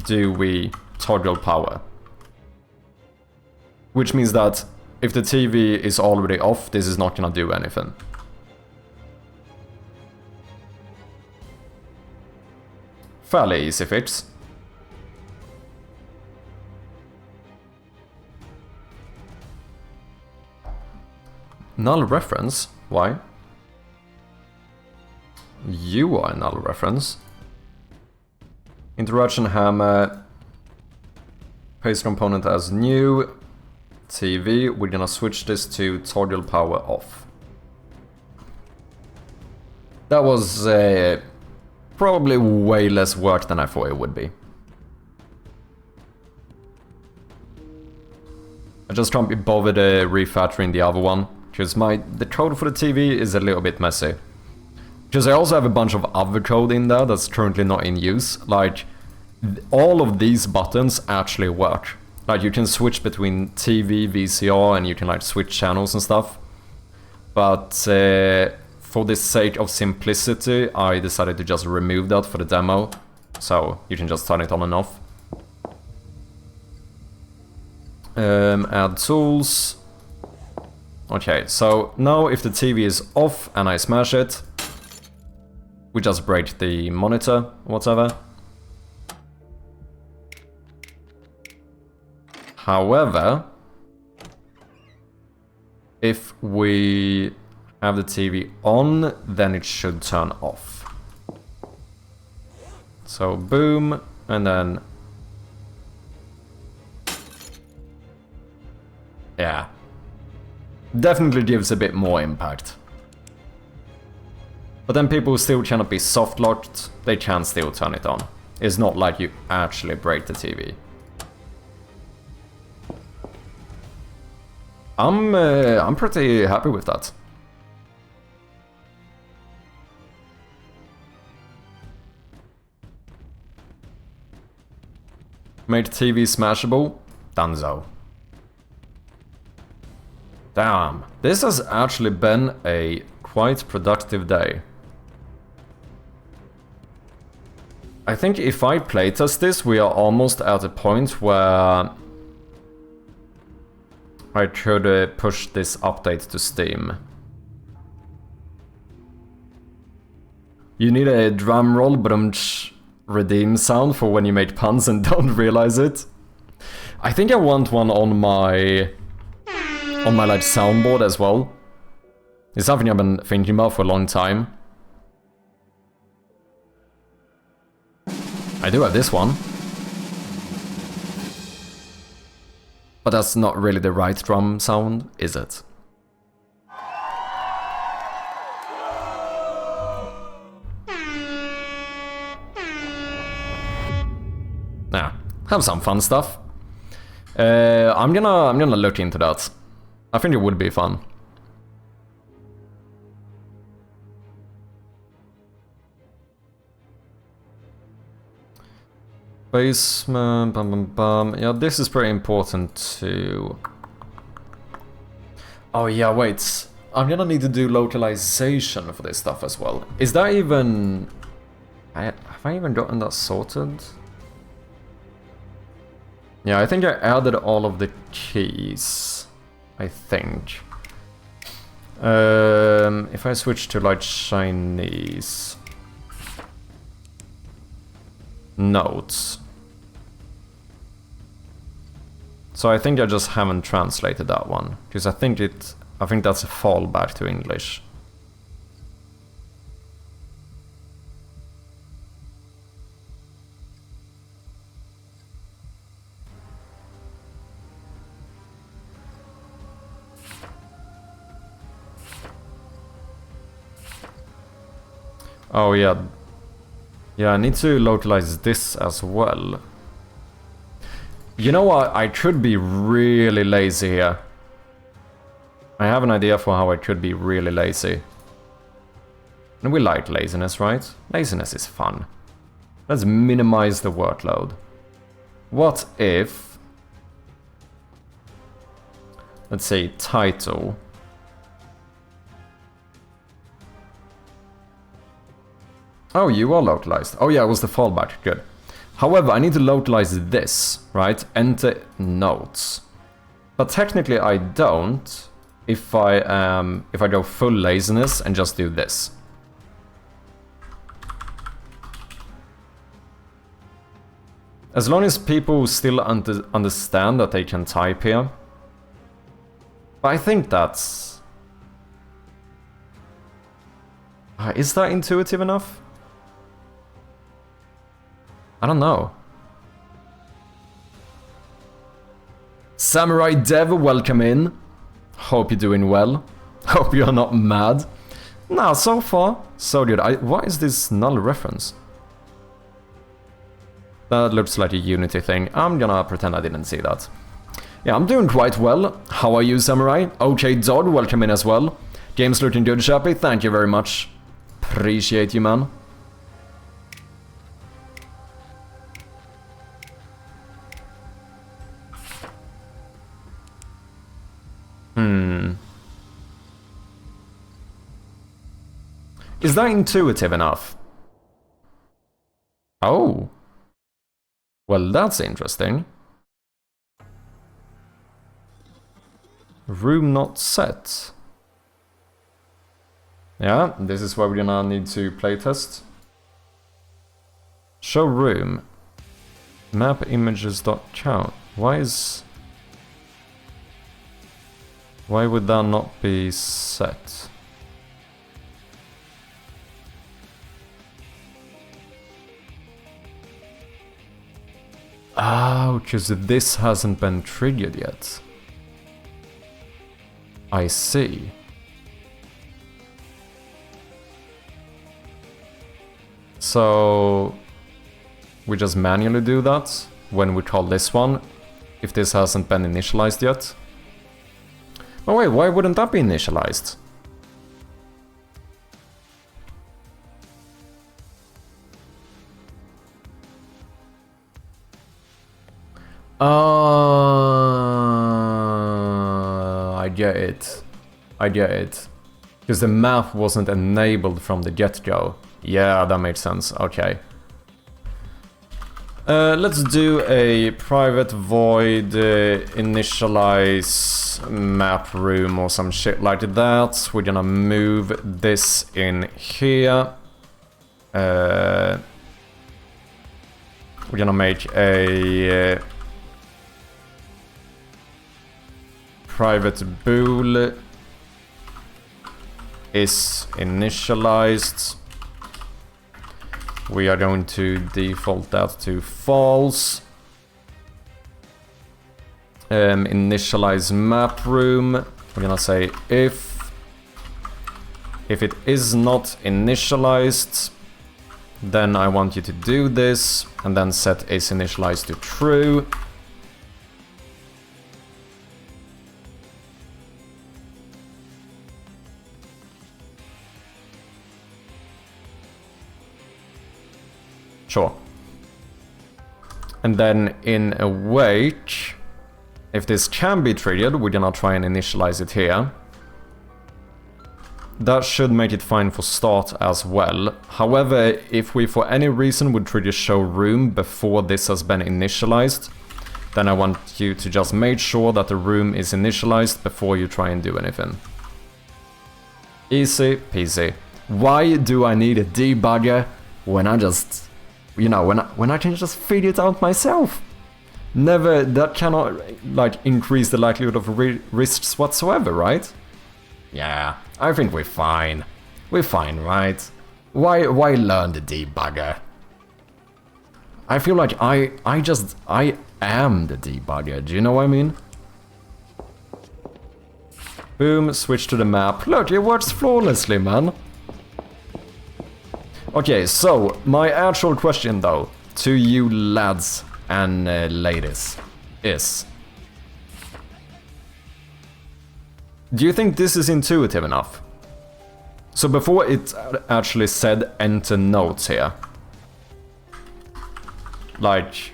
do we toggle power. Which means that if the TV is already off, this is not gonna do anything. Fairly easy fix. Null reference? Why? You are a null reference. Interaction hammer. Paste component as new. TV. We're gonna switch this to toggle power off. That was probably way less work than I thought it would be. I just can't be bothered refactoring the other one, because the code for the TV is a little bit messy. Because I also have a bunch of other code in there that's currently not in use. Like, all of these buttons actually work. Like, you can switch between TV, VCR, and you can like switch channels and stuff. But for the sake of simplicity, I decided to just remove that for the demo. So you can just turn it on and off. Add tools. Okay, so now if the TV is off and I smash it, we just break the monitor, whatever. However, if we have the TV on, then it should turn off. So boom, and then... yeah. Definitely gives a bit more impact. But then people still cannot be soft locked, they can still turn it on. It's not like you actually break the TV. I'm pretty happy with that. Made TV smashable? Dunzo. Damn, this has actually been a quite productive day. I think if I playtest this, we are almost at a point where I could push this update to Steam. You need a drum roll, but redeem sound for when you make puns and don't realize it. I think I want one on my like soundboard as well. It's something I've been thinking about for a long time. I do have this one. But that's not really the right drum sound, is it? Nah, have some fun stuff. I'm gonna look into that. I think it would be fun. Basement, bum bum bum. Yeah, this is pretty important too. Oh yeah, wait. I'm gonna need to do localization for this stuff as well. Is that even... have I even gotten that sorted? Yeah, I think I added all of the keys. I think. If I switch to like Chinese... notes. So I think I just haven't translated that one, because I think that's a fallback to English. Oh yeah. Yeah, I need to localize this as well. You know what? I could be really lazy here. I have an idea for how I could be really lazy. And we like laziness, right? Laziness is fun. Let's minimize the workload. What if... let's say title. Oh, you are localized. Oh yeah, it was the fallback. Good. However, I need to localize this, right? Enter notes. But technically I don't if I go full laziness and just do this. As long as people still understand that they can type here. But I think that's... is that intuitive enough? I don't know. Samurai Dev, welcome in. Hope you're doing well. Hope you're not mad. Nah, so far, so good. What is this null reference? That looks like a Unity thing. I'm gonna pretend I didn't see that. Yeah, I'm doing quite well. How are you, Samurai? Okay, Dodd, welcome in as well. Game's looking good, Chappy. Thank you very much. Appreciate you, man. Is that intuitive enough? Oh. Well, that's interesting. Room not set. Yeah, this is where we're gonna need to playtest. Show room. Map images.count. Why would that not be set? Oh, because this hasn't been triggered yet. I see. So we just manually do that when we call this one, if this hasn't been initialized yet. Oh wait, why wouldn't that be initialized? I get it. I get it. Because the map wasn't enabled from the get-go. Yeah, that makes sense. Okay. Let's do a private void initialize map room or some shit like that. We're gonna move this in here. We're gonna make a private bool is initialized. We are going to default that to false. Initialize map room. We're gonna say if it is not initialized, then I want you to do this, and then set is initialized to true. Sure. And then in await, if this can be triggered, we're gonna try and initialize it here. That should make it fine for start as well. However, if we for any reason would trigger show room before this has been initialized, then I want you to just make sure that the room is initialized before you try and do anything. Easy peasy. Why do I need a debugger when I just... You know, when I can just figure it out myself. Never, that cannot, like, increase the likelihood of risks whatsoever, right? Yeah, I think we're fine. We're fine, right? Why learn the debugger? I feel like I am the debugger, do you know what I mean? Boom, switch to the map. Look, it works flawlessly, man. Okay, so my actual question though, to you lads and ladies, is... Do you think this is intuitive enough? So before it actually said enter notes here. Like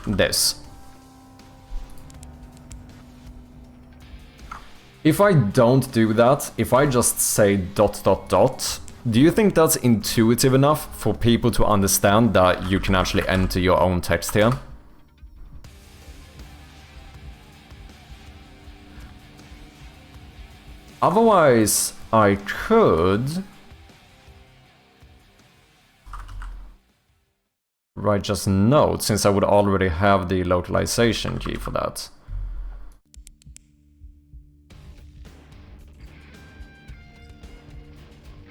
this. If I don't do that, if I just say ... Do you think that's intuitive enough for people to understand that you can actually enter your own text here? Otherwise, I could write just note, since I would already have the localization key for that.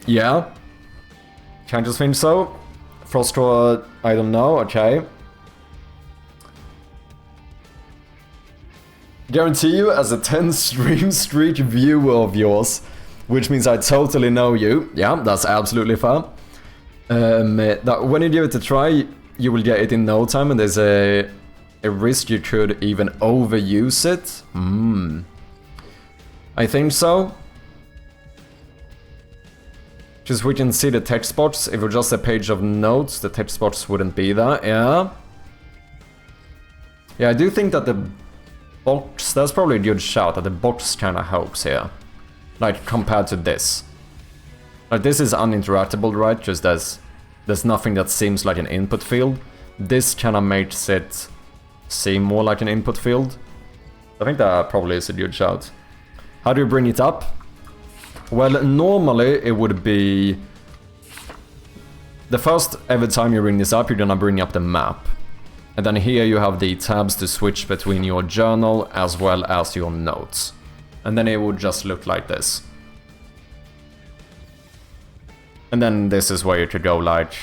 Yeah, can't just think so. Frostcore, I don't know, okay. Guarantee you as a 10 stream streak viewer of yours, which means I totally know you. Yeah, that's absolutely fair. That when you give it a try, you will get it in no time, and there's a risk you could even overuse it. I think so. Just we can see the text box. If it was just a page of notes, the text box wouldn't be there. Yeah. Yeah, I do think that the box, that's probably a good shout, that the box kind of helps here. Like, compared to this. Like, this is uninteractable, right? Just there's nothing that seems like an input field. This kind of makes it seem more like an input field. I think that probably is a good shout. How do you bring it up? Well, normally it would be... The first every time you bring this up, you're gonna bring up the map. And then here you have the tabs to switch between your journal as well as your notes. And then it would just look like this. And then this is where you could go like...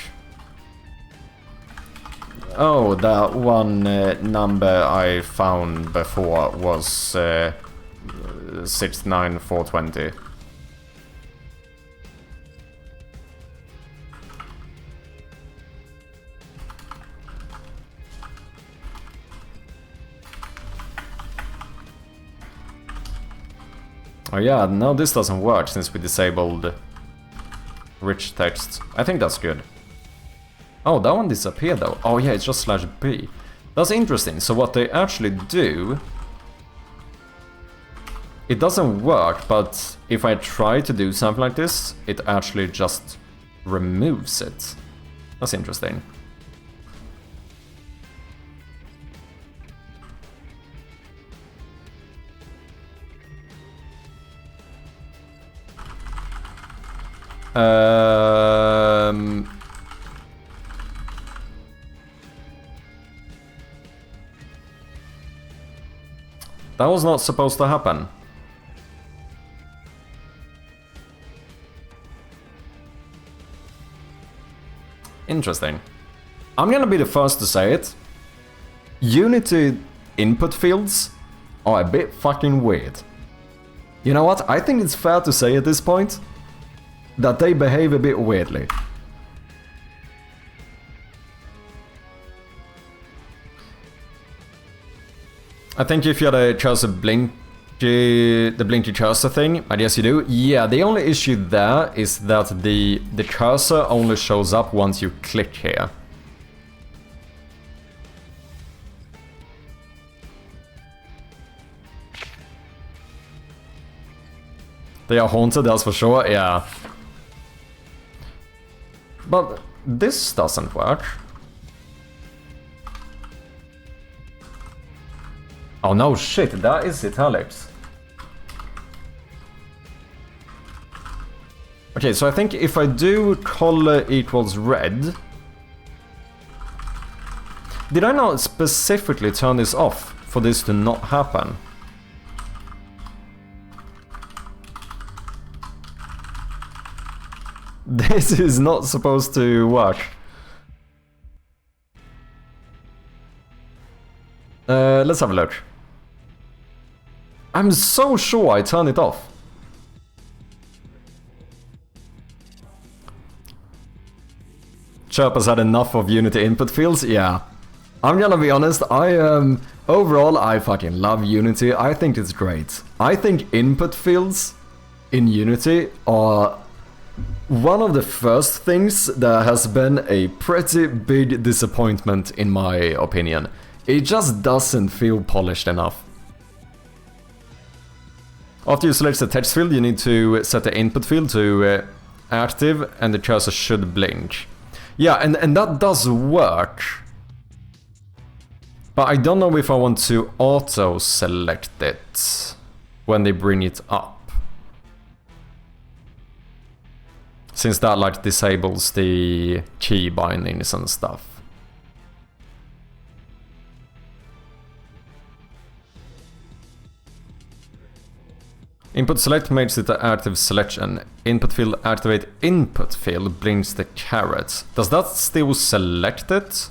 Oh, that one number I found before was 69420. Oh yeah, no, this doesn't work since we disabled rich text. I think that's good. Oh, that one disappeared though. Oh yeah, it's just /b. That's interesting. So what they actually do... It doesn't work, but if I try to do something like this, it actually just removes it. That's interesting. That was not supposed to happen. Interesting. I'm gonna be the first to say it. Unity input fields are a bit fucking weird. You know what? I think it's fair to say at this point that they behave a bit weirdly. I think if you had a cursor the blinky cursor thing, I guess you do. Yeah, the only issue there is that the cursor only shows up once you click here. They are haunted, that's for sure, yeah. But this doesn't work. Oh no, shit, that is italics. Okay, so I think if I do color equals red... Did I not specifically turn this off for this to not happen? This is not supposed to work. Let's have a look. I'm so sure I turned it off. Chirp has had enough of Unity input fields? Yeah. I'm gonna be honest, overall, I fucking love Unity. I think it's great. I think input fields in Unity are one of the first things that has been a pretty big disappointment in my opinion. It just doesn't feel polished enough. After you select the text field, you need to set the input field to active and the cursor should blink. Yeah, and that does work. But I don't know if I want to auto-select it when they bring it up. Since that like disables the key bindings and stuff. Input select makes it an active selection. Input field activate input field blinks the caret. Does that still select it?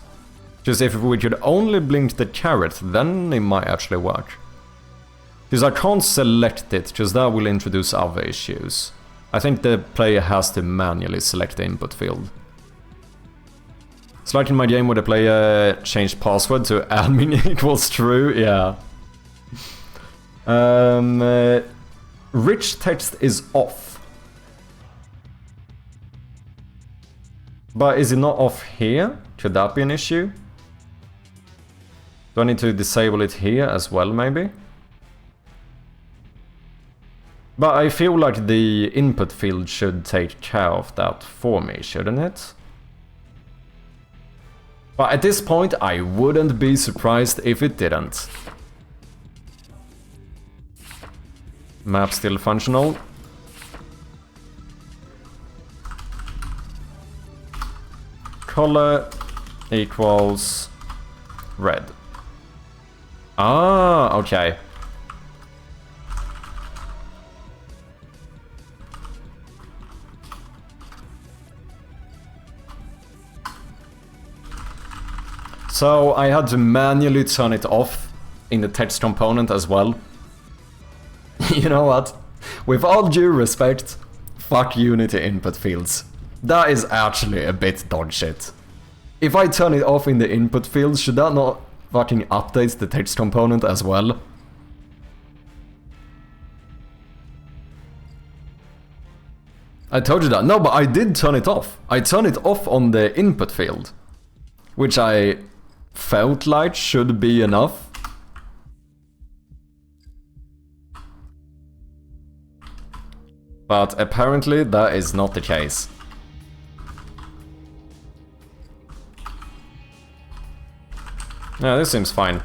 Because if we could only blink the caret, then it might actually work. Because I can't select it, because that will introduce other issues. I think the player has to manually select the input field. It's like in my game where the player changed password to admin equals true, yeah. Rich text is off. But is it not off here? Could that be an issue? Do I need to disable it here as well, maybe? But I feel like the input field should take care of that for me, shouldn't it? But at this point, I wouldn't be surprised if it didn't. Map still functional. Color equals red. Ah, okay. So I had to manually turn it off in the text component as well. You know what? With all due respect, fuck Unity input fields. That is actually a bit dog shit. If I turn it off in the input fields, should that not fucking update the text component as well? I told you that. No, but I did turn it off. I turned it off on the input field, which I felt like should be enough. But apparently that is not the case. Yeah, this seems fine.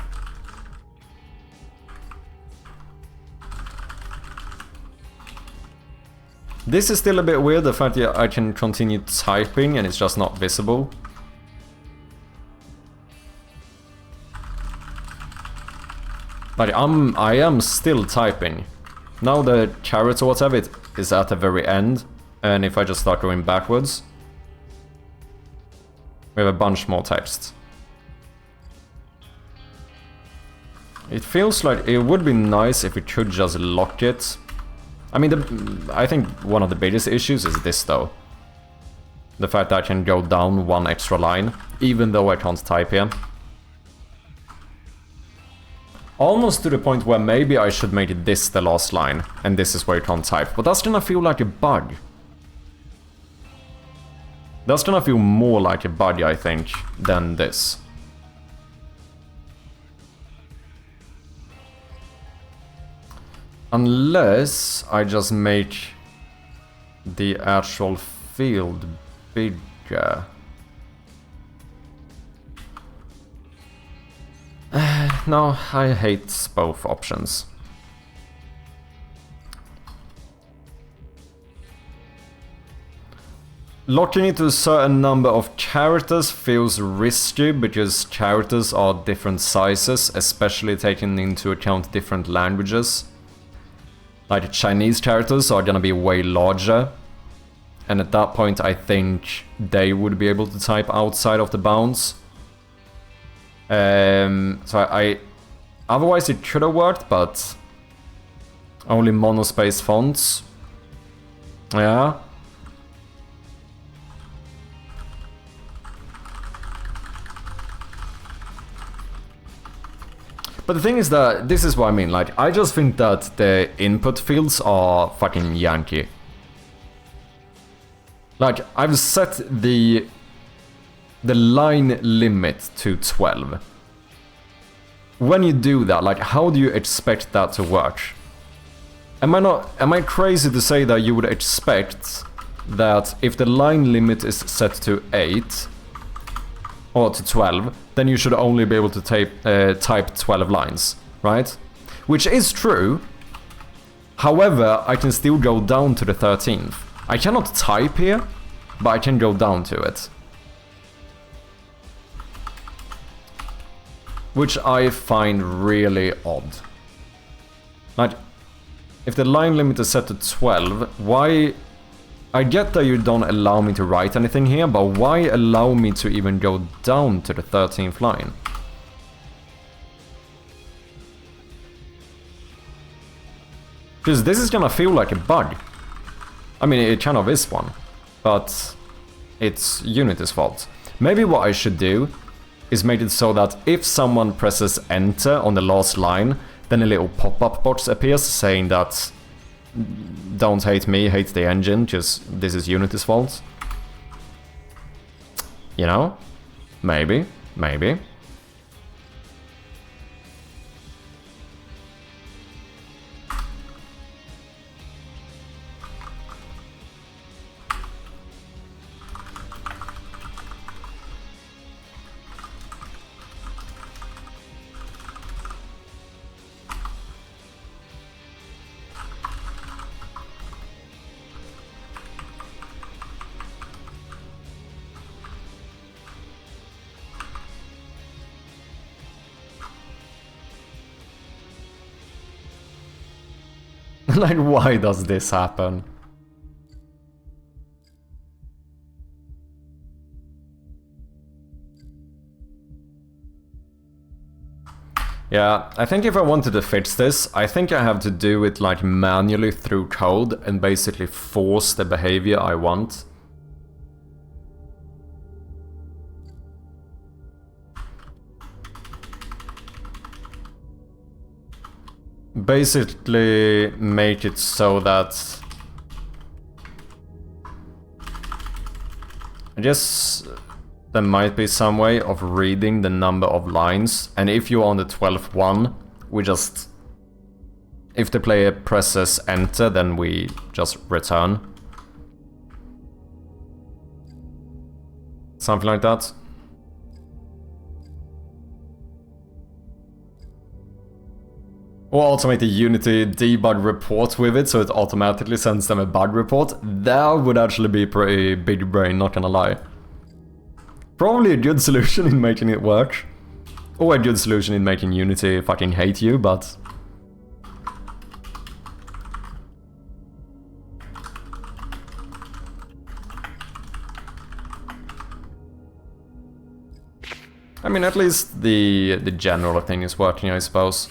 This is still a bit weird, the fact that I can continue typing and it's just not visible. But I am still typing. Now the caret or whatever it is at the very end, and if I just start going backwards, we have a bunch more text. It feels like it would be nice if we could just lock it. I mean, I think one of the biggest issues is this though. The fact that I can go down one extra line, even though I can't type here. Almost to the point where maybe I should make this the last line, and this is where you can't type. But that's gonna feel like a bug. That's gonna feel more like a bug, I think, than this. Unless I just make the actual field bigger. No, I hate both options. Locking it to a certain number of characters feels risky because characters are different sizes, especially taking into account different languages. Like Chinese characters are gonna be way larger, and at that point I think they would be able to type outside of the bounds. So I otherwise it could have worked, but only monospace fonts. Yeah. But the thing is that this is what I mean, like I just think that the input fields are fucking Yankee. Like I've set the line limit to 12. When you do that, like how do you expect that to work? Am I crazy to say that you would expect that if the line limit is set to 8 or to 12, then you should only be able to type 12 lines, right? Which is true. However, I can still go down to the 13th. I cannot type here, but I can go down to it. Which I find really odd. Like, if the line limit is set to 12, why... I get that you don't allow me to write anything here, but why allow me to even go down to the 13th line? Because this is gonna feel like a bug. I mean, it kind of is one, but it's Unity's fault. Maybe what I should do is make it so that if someone presses enter on the last line, then a little pop-up box appears saying that don't hate me, hate the engine, just this is Unity's fault. You know? Maybe. Like, why does this happen? Yeah, I think if I wanted to fix this, I think I have to do it like manually through code and basically force the behavior I want. Basically make it so that I guess there might be some way of reading the number of lines, and if you're on the 12th one, we just, if the player presses enter, then we just return. Something like that. Or also make the Unity debug report with it, so it automatically sends them a bug report. That would actually be pretty big brain, not gonna lie. Probably a good solution in making it work. Or a good solution in making Unity fucking hate you, but... I mean, at least the general thing is working, I suppose.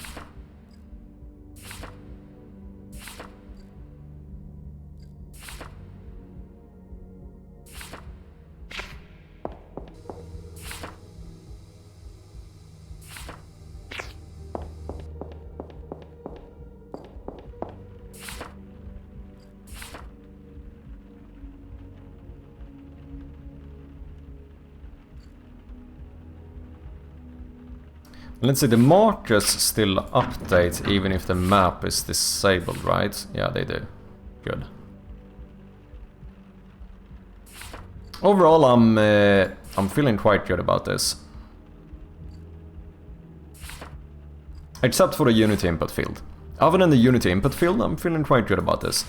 Let's see, the markers still update even if the map is disabled, right? Yeah, they do. Good. Overall, I'm feeling quite good about this. Except for the Unity input field. Other than the Unity input field, I'm feeling quite good about this.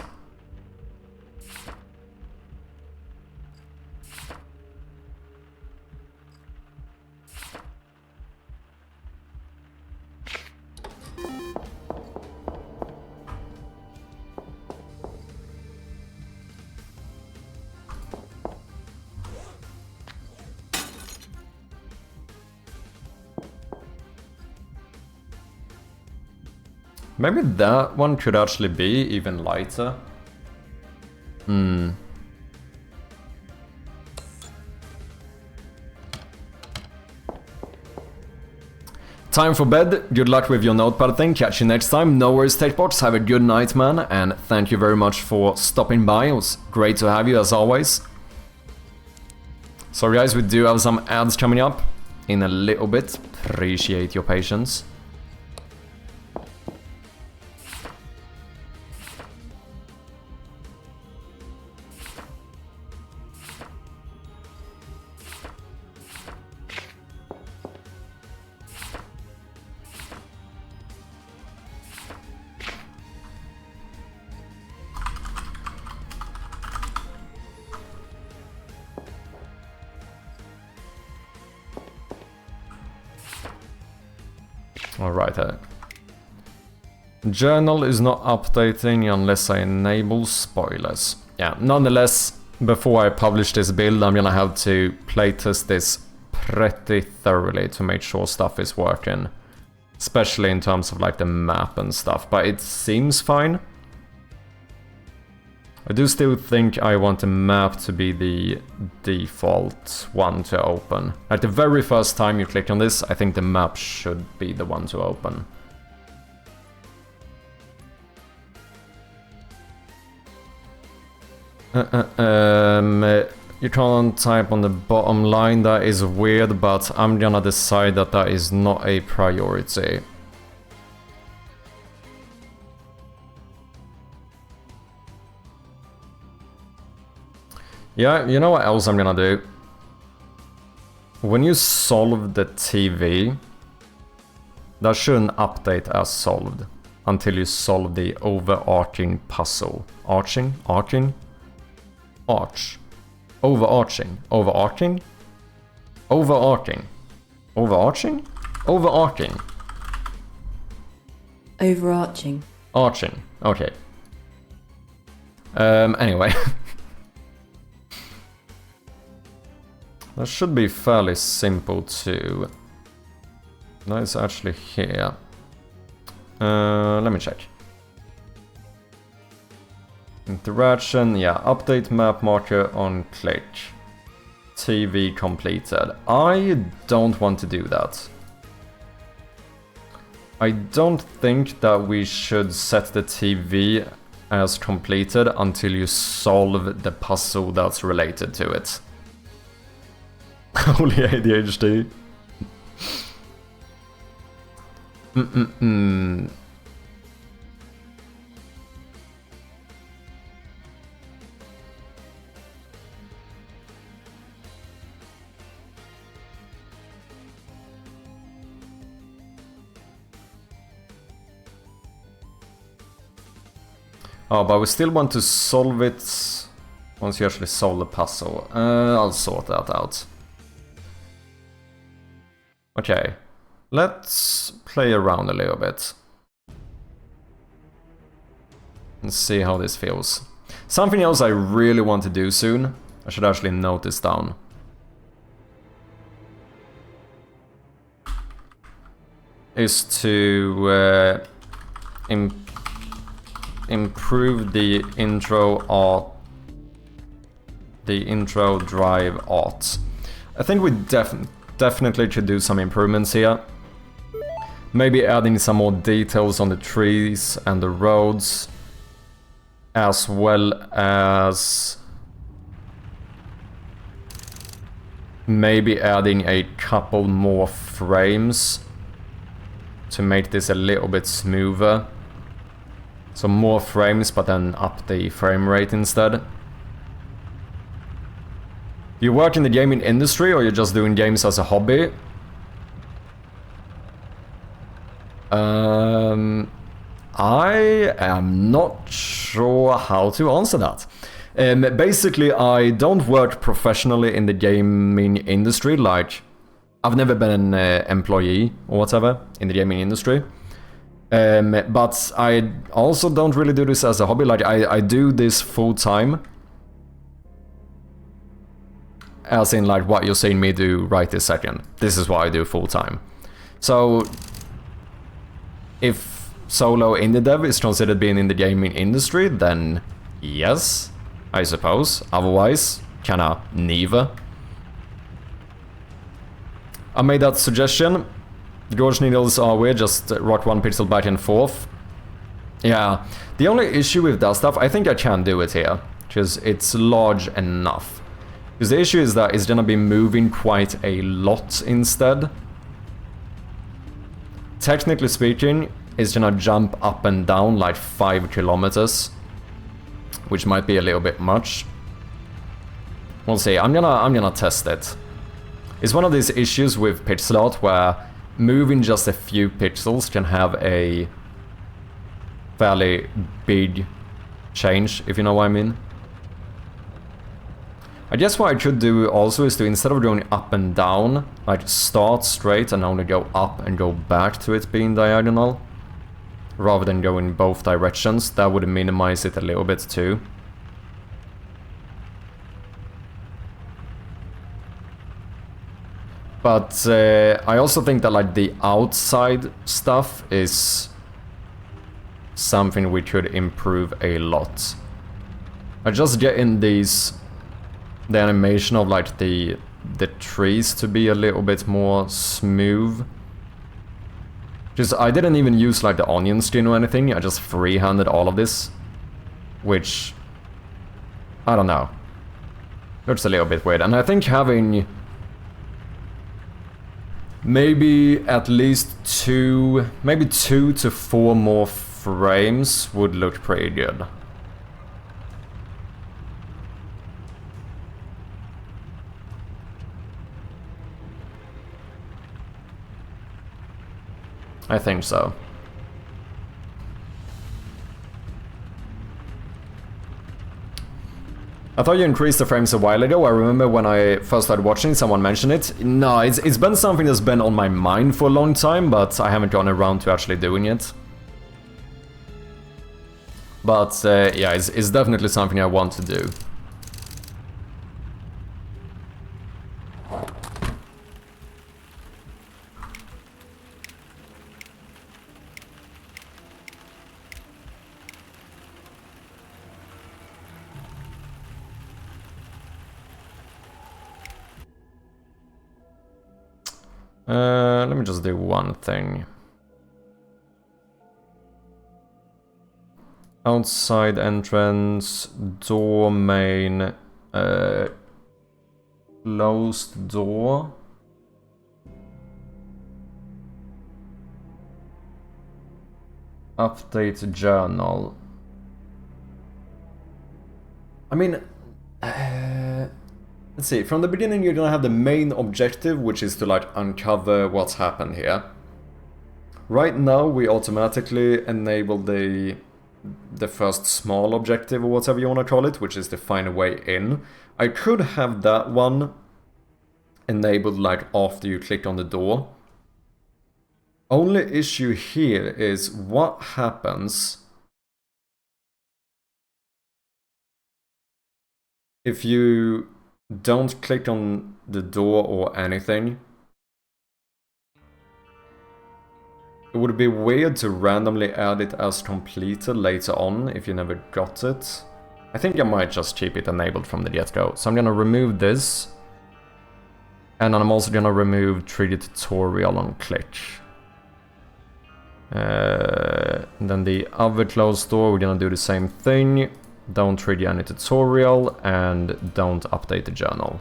Maybe that one could actually be even lighter. Time for bed. Good luck with your notepad thing. Catch you next time. No worries, TechBots. Have a good night, man. And thank you very much for stopping by. It was great to have you, as always. Sorry, guys, we do have some ads coming up in a little bit. Appreciate your patience. Alright, journal is not updating unless I enable spoilers. Yeah, nonetheless, before I publish this build, I'm gonna have to playtest this pretty thoroughly to make sure stuff is working. Especially in terms of like the map and stuff, but it seems fine. I do still think I want the map to be the default one to open. Like the very first time you click on this, I think the map should be the one to open. You can't type on the bottom line, that is weird, but I'm gonna decide that that is not a priority. Yeah, you know what else I'm gonna do? When you solve the TV, that shouldn't update as solved until you solve the overarching puzzle. Arching? Arching? Arch. Overarching. Overarching? Overarching. Overarching? Overarching. Overarching. Arching. Okay. Anyway. That should be fairly simple too. No, it's actually here. Let me check. Interaction, yeah, update map marker on click. TV completed. I don't want to do that. I don't think that we should set the TV as completed until you solve the puzzle that's related to it. Holy ADHD. Oh, but we still want to solve it once you actually solve the puzzle. I'll sort that out. Okay, let's play around a little bit and see how this feels. Something else I really want to do soon, I should actually note this down, is to improve the intro art, the intro drive art. I think we definitely should do some improvements here. Maybe adding some more details on the trees and the roads, as well as maybe adding a couple more frames to make this a little bit smoother. So more frames, but then up the frame rate instead. You work in the gaming industry, or you're just doing games as a hobby? I am not sure how to answer that. Basically, I don't work professionally in the gaming industry, like, I've never been an employee or whatever in the gaming industry. But I also don't really do this as a hobby, like, I do this full time. As in, like, what you're seeing me do right this second. This is what I do full time. So, if solo indie dev is considered being in the gaming industry, then yes, I suppose. Otherwise, kinda neither. I made that suggestion. Gorge needles are weird, just rock one pixel back and forth. Yeah, the only issue with that stuff, I think I can do it here, because it's large enough. Because the issue is that it's gonna be moving quite a lot instead. Technically speaking, it's gonna jump up and down like 5 kilometers, which might be a little bit much. We'll see. I'm gonna test it. It's one of these issues with pixel art where moving just a few pixels can have a fairly big change, if you know what I mean. I guess what I could do also is to, instead of going up and down, like start straight and only go up and go back to it being diagonal, rather than go in both directions. That would minimize it a little bit too. But I also think that, like, the outside stuff is something we could improve a lot. I just get in these... the animation of like the trees to be a little bit more smooth. Just, I didn't even use like the onion skin or anything, I just freehanded all of this. Which... I don't know. Looks a little bit weird, and I think having... maybe at least maybe 2 to 4 more frames would look pretty good. I think so. I thought you increased the frames a while ago. I remember when I first started watching, someone mentioned it. No, it's been something that's been on my mind for a long time, but I haven't gotten around to actually doing it. But yeah, it's definitely something I want to do. Let me just do one thing. Outside entrance, door main, closed door. Update journal. I mean, let's see, from the beginning you're gonna have the main objective, which is to like uncover what's happened here. Right now we automatically enable the first small objective, or whatever you want to call it, which is to find a way in. I could have that one enabled like after you click on the door. Only issue here is what happens if you don't click on the door or anything. It would be weird to randomly add it as completed later on if you never got it. I think I might just keep it enabled from the get-go. So I'm gonna remove this. And then I'm also gonna remove 3D tutorial on click. Then the other closed door, we're gonna do the same thing. Don't trigger any tutorial, and don't update the journal.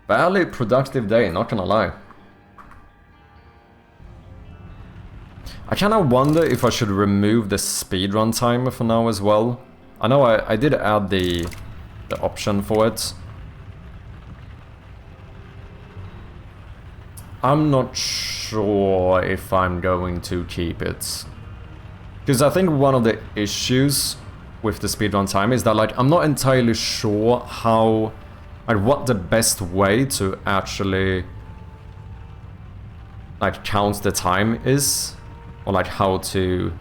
Fairly productive day, not gonna lie. I kinda wonder if I should remove the speedrun timer for now as well. I know I did add the option for it. I'm not sure if I'm going to keep it. Because I think one of the issues with the speedrun time is that like I'm not entirely sure how, like what the best way to actually like count the time is, or like how to.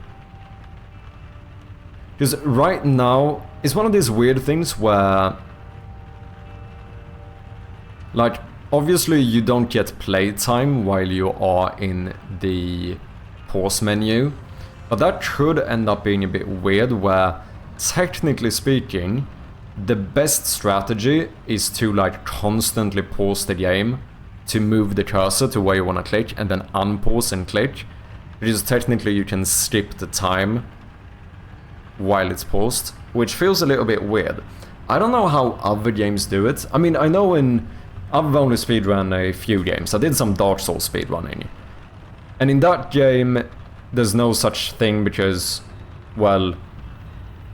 Because right now it's one of these weird things where like obviously you don't get playtime while you are in the pause menu, but that could end up being a bit weird where, technically speaking, the best strategy is to like constantly pause the game to move the cursor to where you want to click and then unpause and click, because technically you can skip the time while it's paused, which feels a little bit weird. I don't know how other games do it. I mean, I know I've only speedrun a few games. I did some Dark Souls speedrunning. And in that game, there's no such thing because, well,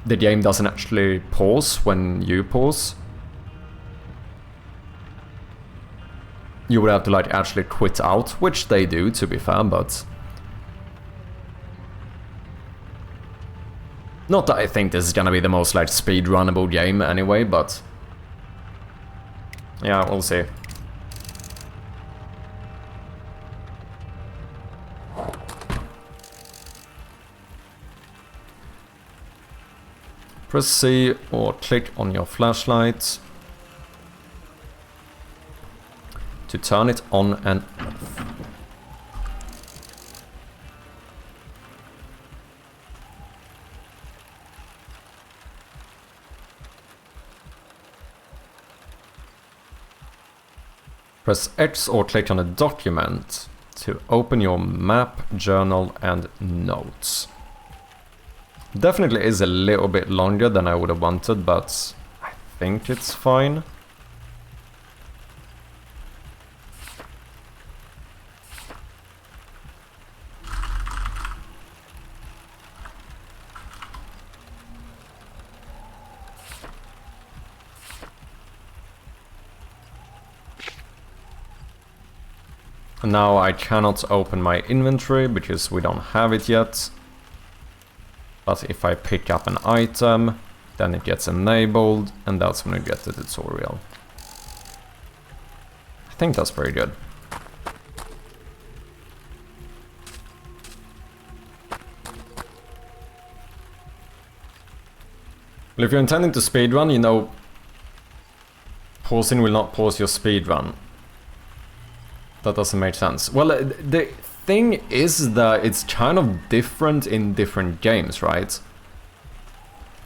the game doesn't actually pause when you pause. You would have to like actually quit out, which they do, to be fair, but... Not that I think this is gonna be the most like speedrunnable game anyway, but... Yeah, we'll see. Press C or click on your flashlight to turn it on and off. Press X or click on a document to open your map, journal and notes. Definitely is a little bit longer than I would have wanted, but I think it's fine. Now I cannot open my inventory because we don't have it yet. But if I pick up an item, then it gets enabled, and that's when we get the tutorial. I think that's pretty good. Well, if you're intending to speedrun, you know, pausing will not pause your speedrun. That doesn't make sense. Well, the thing is that it's kind of different in different games, right?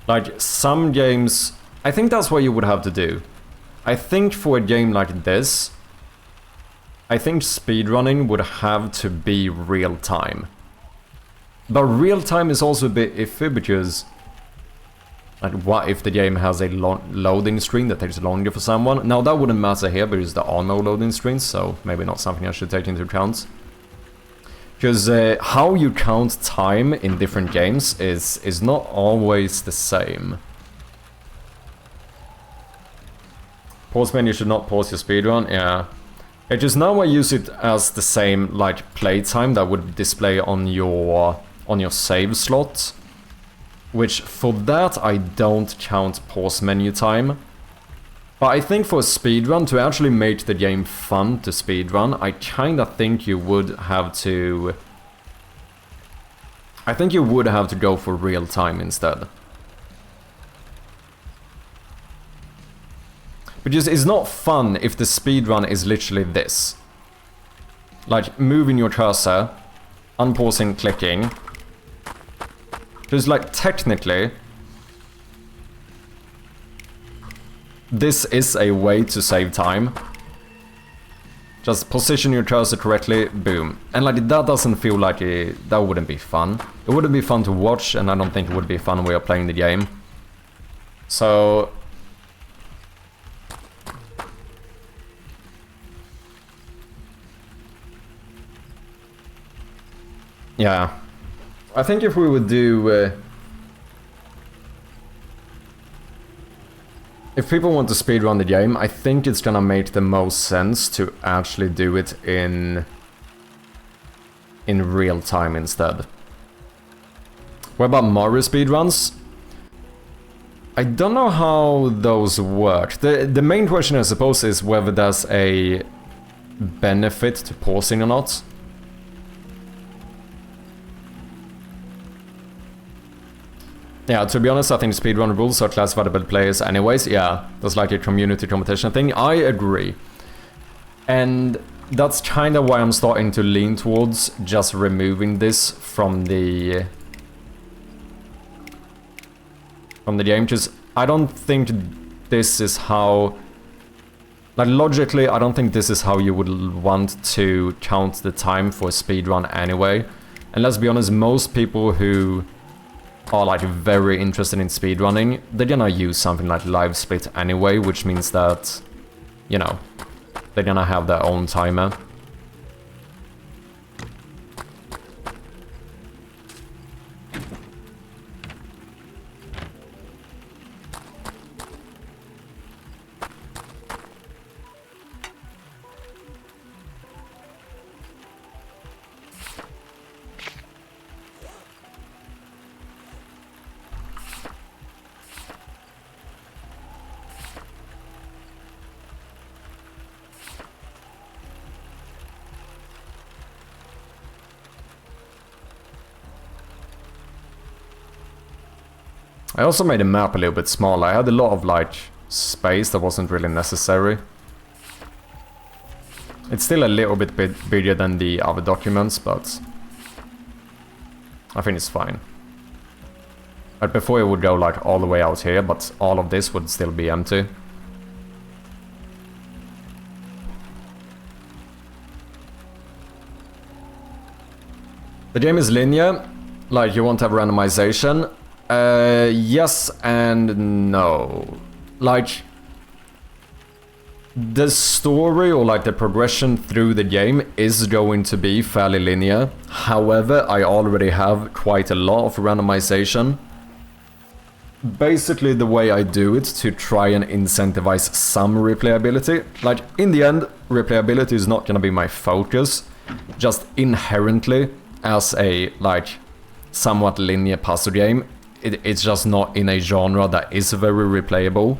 Like, some games... I think that's what you would have to do. I think for a game like this, I think speedrunning would have to be real time. But real time is also a bit iffy because... like, what if the game has a loading screen that takes longer for someone? Now, that wouldn't matter here because there are no loading screens, so maybe not something I should take into account. Because how you count time in different games is not always the same. Pause menu should not pause your speedrun, yeah. It's just now I use it as the same, like, playtime that would display on your save slot. Which, for that, I don't count pause menu time. But I think for a speedrun, to actually make the game fun to speedrun, I kinda think you would have to... I think you would have to go for real time instead. Because it's not fun if the speedrun is literally this. Like, moving your cursor, unpausing, clicking... Because, like, technically, this is a way to save time. Just position your cursor correctly, boom. And, like, that doesn't feel like that wouldn't be fun. It wouldn't be fun to watch, and I don't think it would be fun when we are playing the game. So... yeah. I think if we would do... if people want to speedrun the game, I think it's gonna make the most sense to actually do it in real time instead. What about Mario speedruns? I don't know how those work. The main question, I suppose, is whether there's a benefit to pausing or not. Yeah, to be honest, I think speedrun rules are classified by players anyways. Yeah, that's like a community competition thing. I agree. And that's kind of why I'm starting to lean towards just removing this from the game, because I don't think this is how... like, logically, I don't think this is how you would want to count the time for a speedrun anyway. And let's be honest, most people who are, like, very interested in speedrunning, they're gonna use something like live split anyway, which means that, you know, they're gonna have their own timer. I also made the map a little bit smaller. I had a lot of, like, space that wasn't really necessary. It's still a little bit bigger than the other documents, but I think it's fine. But before it would go, like, all the way out here, but all of this would still be empty. The game is linear, like you won't have randomization. Yes and no. Like, the story or like the progression through the game is going to be fairly linear. However, I already have quite a lot of randomization. Basically the way I do it to try and incentivize some replayability. Like, in the end, replayability is not gonna be my focus. Just inherently, as a, like, somewhat linear puzzle game, it's just not in a genre that is very replayable.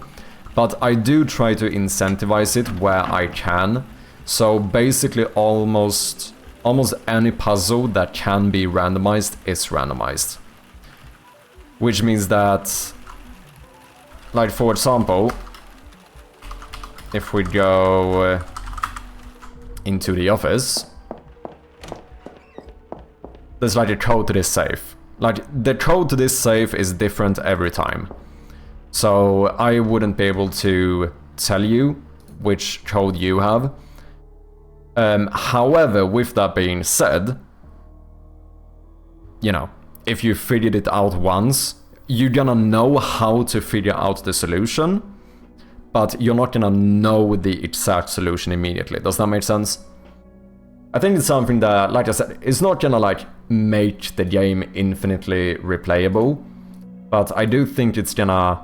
But I do try to incentivize it where I can. So basically almost any puzzle that can be randomized is randomized. Which means that, like, for example, if we go into the office, there's like a code to this safe. Like, the code to this safe is different every time. So I wouldn't be able to tell you which code you have. However, with that being said, you know, if you figured it out once, you're gonna know how to figure out the solution, but you're not gonna know the exact solution immediately. Does that make sense? I think it's something that, like I said, it's not gonna like make the game infinitely replayable, but I do think it's gonna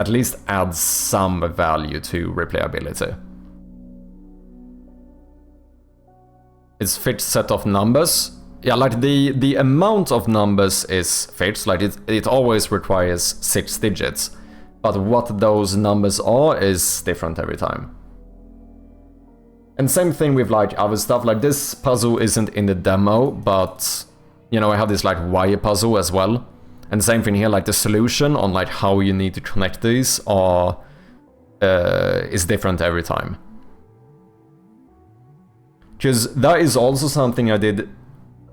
at least add some value to replayability. It's fixed set of numbers. Yeah, like the amount of numbers is fixed, like it always requires 6 digits. But what those numbers are is different every time. And same thing with like other stuff, like this puzzle isn't in the demo, but you know, I have this like wire puzzle as well. And same thing here, like the solution on like how you need to connect these is different every time. Because that is also something I did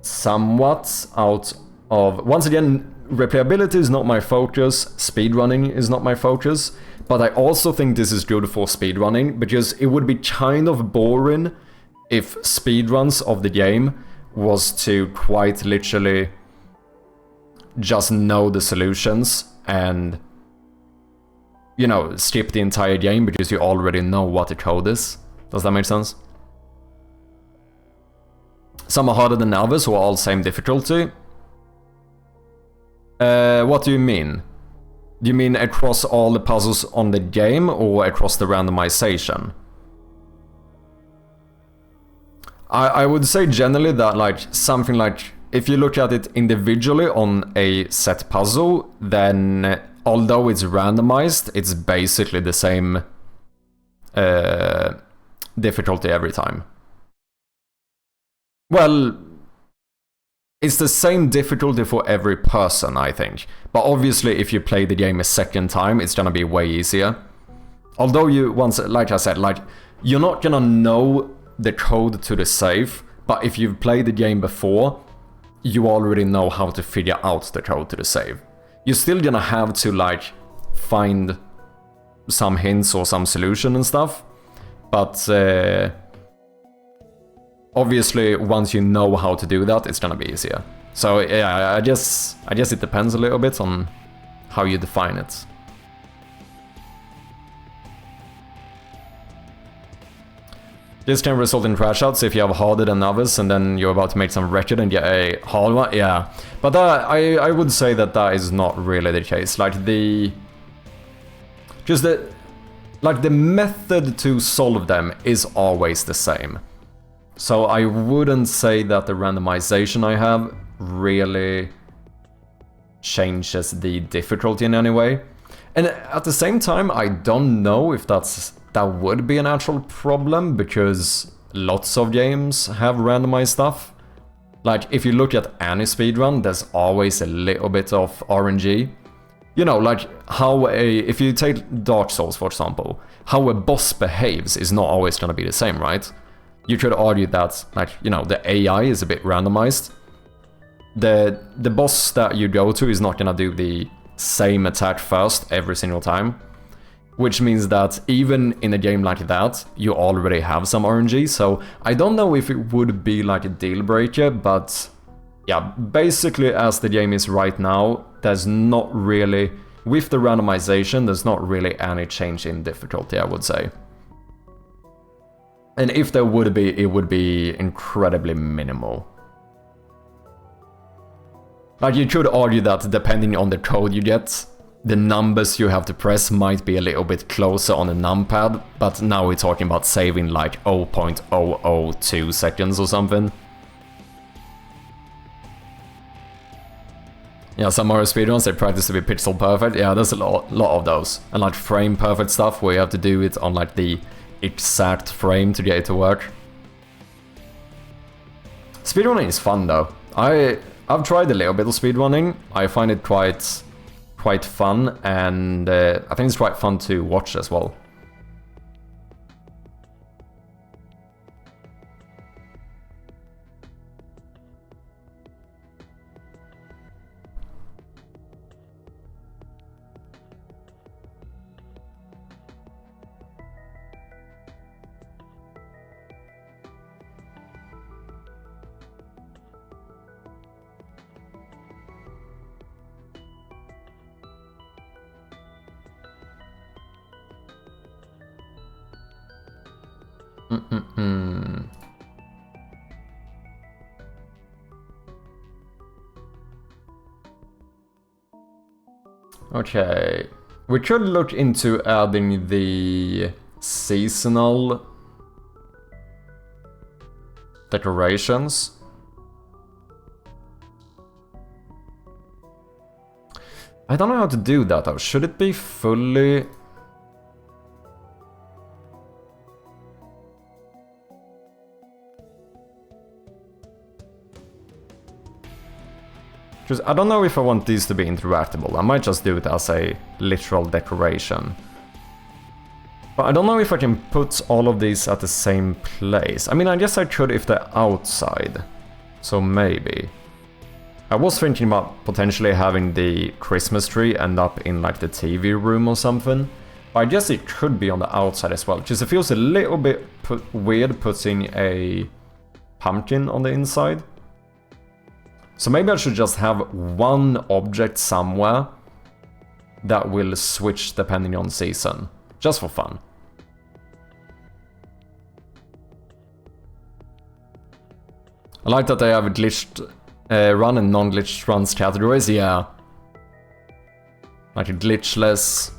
somewhat out of... Once again, replayability is not my focus, speedrunning is not my focus, but I also think this is good for speedrunning, because it would be kind of boring if speedruns of the game was to quite literally just know the solutions and, you know, skip the entire game because you already know what the code is. Does that make sense? Some are harder than others, who are all same difficulty. What do you mean? Do you mean across all the puzzles on the game or across the randomization? I would say generally that like something like, if you look at it individually on a set puzzle, then although it's randomized, it's basically the same difficulty every time. Well, it's the same difficulty for every person, I think. But obviously, if you play the game a second time, it's gonna be way easier. Although you, once, like I said, like, you're not gonna know the code to the safe, but if you've played the game before, you already know how to figure out the code to the save. You're still gonna have to, like, find some hints or some solution and stuff, but obviously, once you know how to do that, it's gonna be easier. So yeah, I guess it depends a little bit on how you define it. This can result in crash outs if you have harder than others and then you're about to make some record and get a hard one. Yeah, but that, I would say that that is not really the case. Like the method to solve them is always the same. So I wouldn't say that the randomization I have really changes the difficulty in any way. And at the same time, I don't know if that would be an actual problem, because lots of games have randomized stuff. Like, if you look at any speedrun, there's always a little bit of RNG. You know, like how if you take Dark Souls, for example, how a boss behaves is not always going to be the same, right? You could argue that, like, you know, the AI is a bit randomized. The boss that you go to is not gonna do the same attack first every single time. Which means that even in a game like that, you already have some RNG, so I don't know if it would be like a deal breaker, but yeah, basically as the game is right now, there's not really, with the randomization, there's not really any change in difficulty, I would say. And if there would be, it would be incredibly minimal. Like, you could argue that depending on the code you get, the numbers you have to press might be a little bit closer on the numpad, but now we're talking about saving like 0.002 seconds or something. Yeah, some Mario speedruns, they practice to be pixel perfect. Yeah, there's a lot of those. And like frame perfect stuff where you have to do it on like the exact frame to get it to work. Speedrunning is fun though. I've tried a little bit of speedrunning. I find it quite fun, and I think it's quite fun to watch as well. Okay, we could look into adding the seasonal decorations. I don't know how to do that though. Should it be fully... Because I don't know if I want these to be interactable. I might just do it as a literal decoration. But I don't know if I can put all of these at the same place. I mean, I guess I could if they're outside. So maybe. I was thinking about potentially having the Christmas tree end up in like the TV room or something. But I guess it could be on the outside as well. Because it feels a little bit weird putting a pumpkin on the inside. So maybe I should just have one object somewhere that will switch depending on season. Just for fun. I like that they have glitched run and non-glitched runs categories, yeah. Like a glitchless,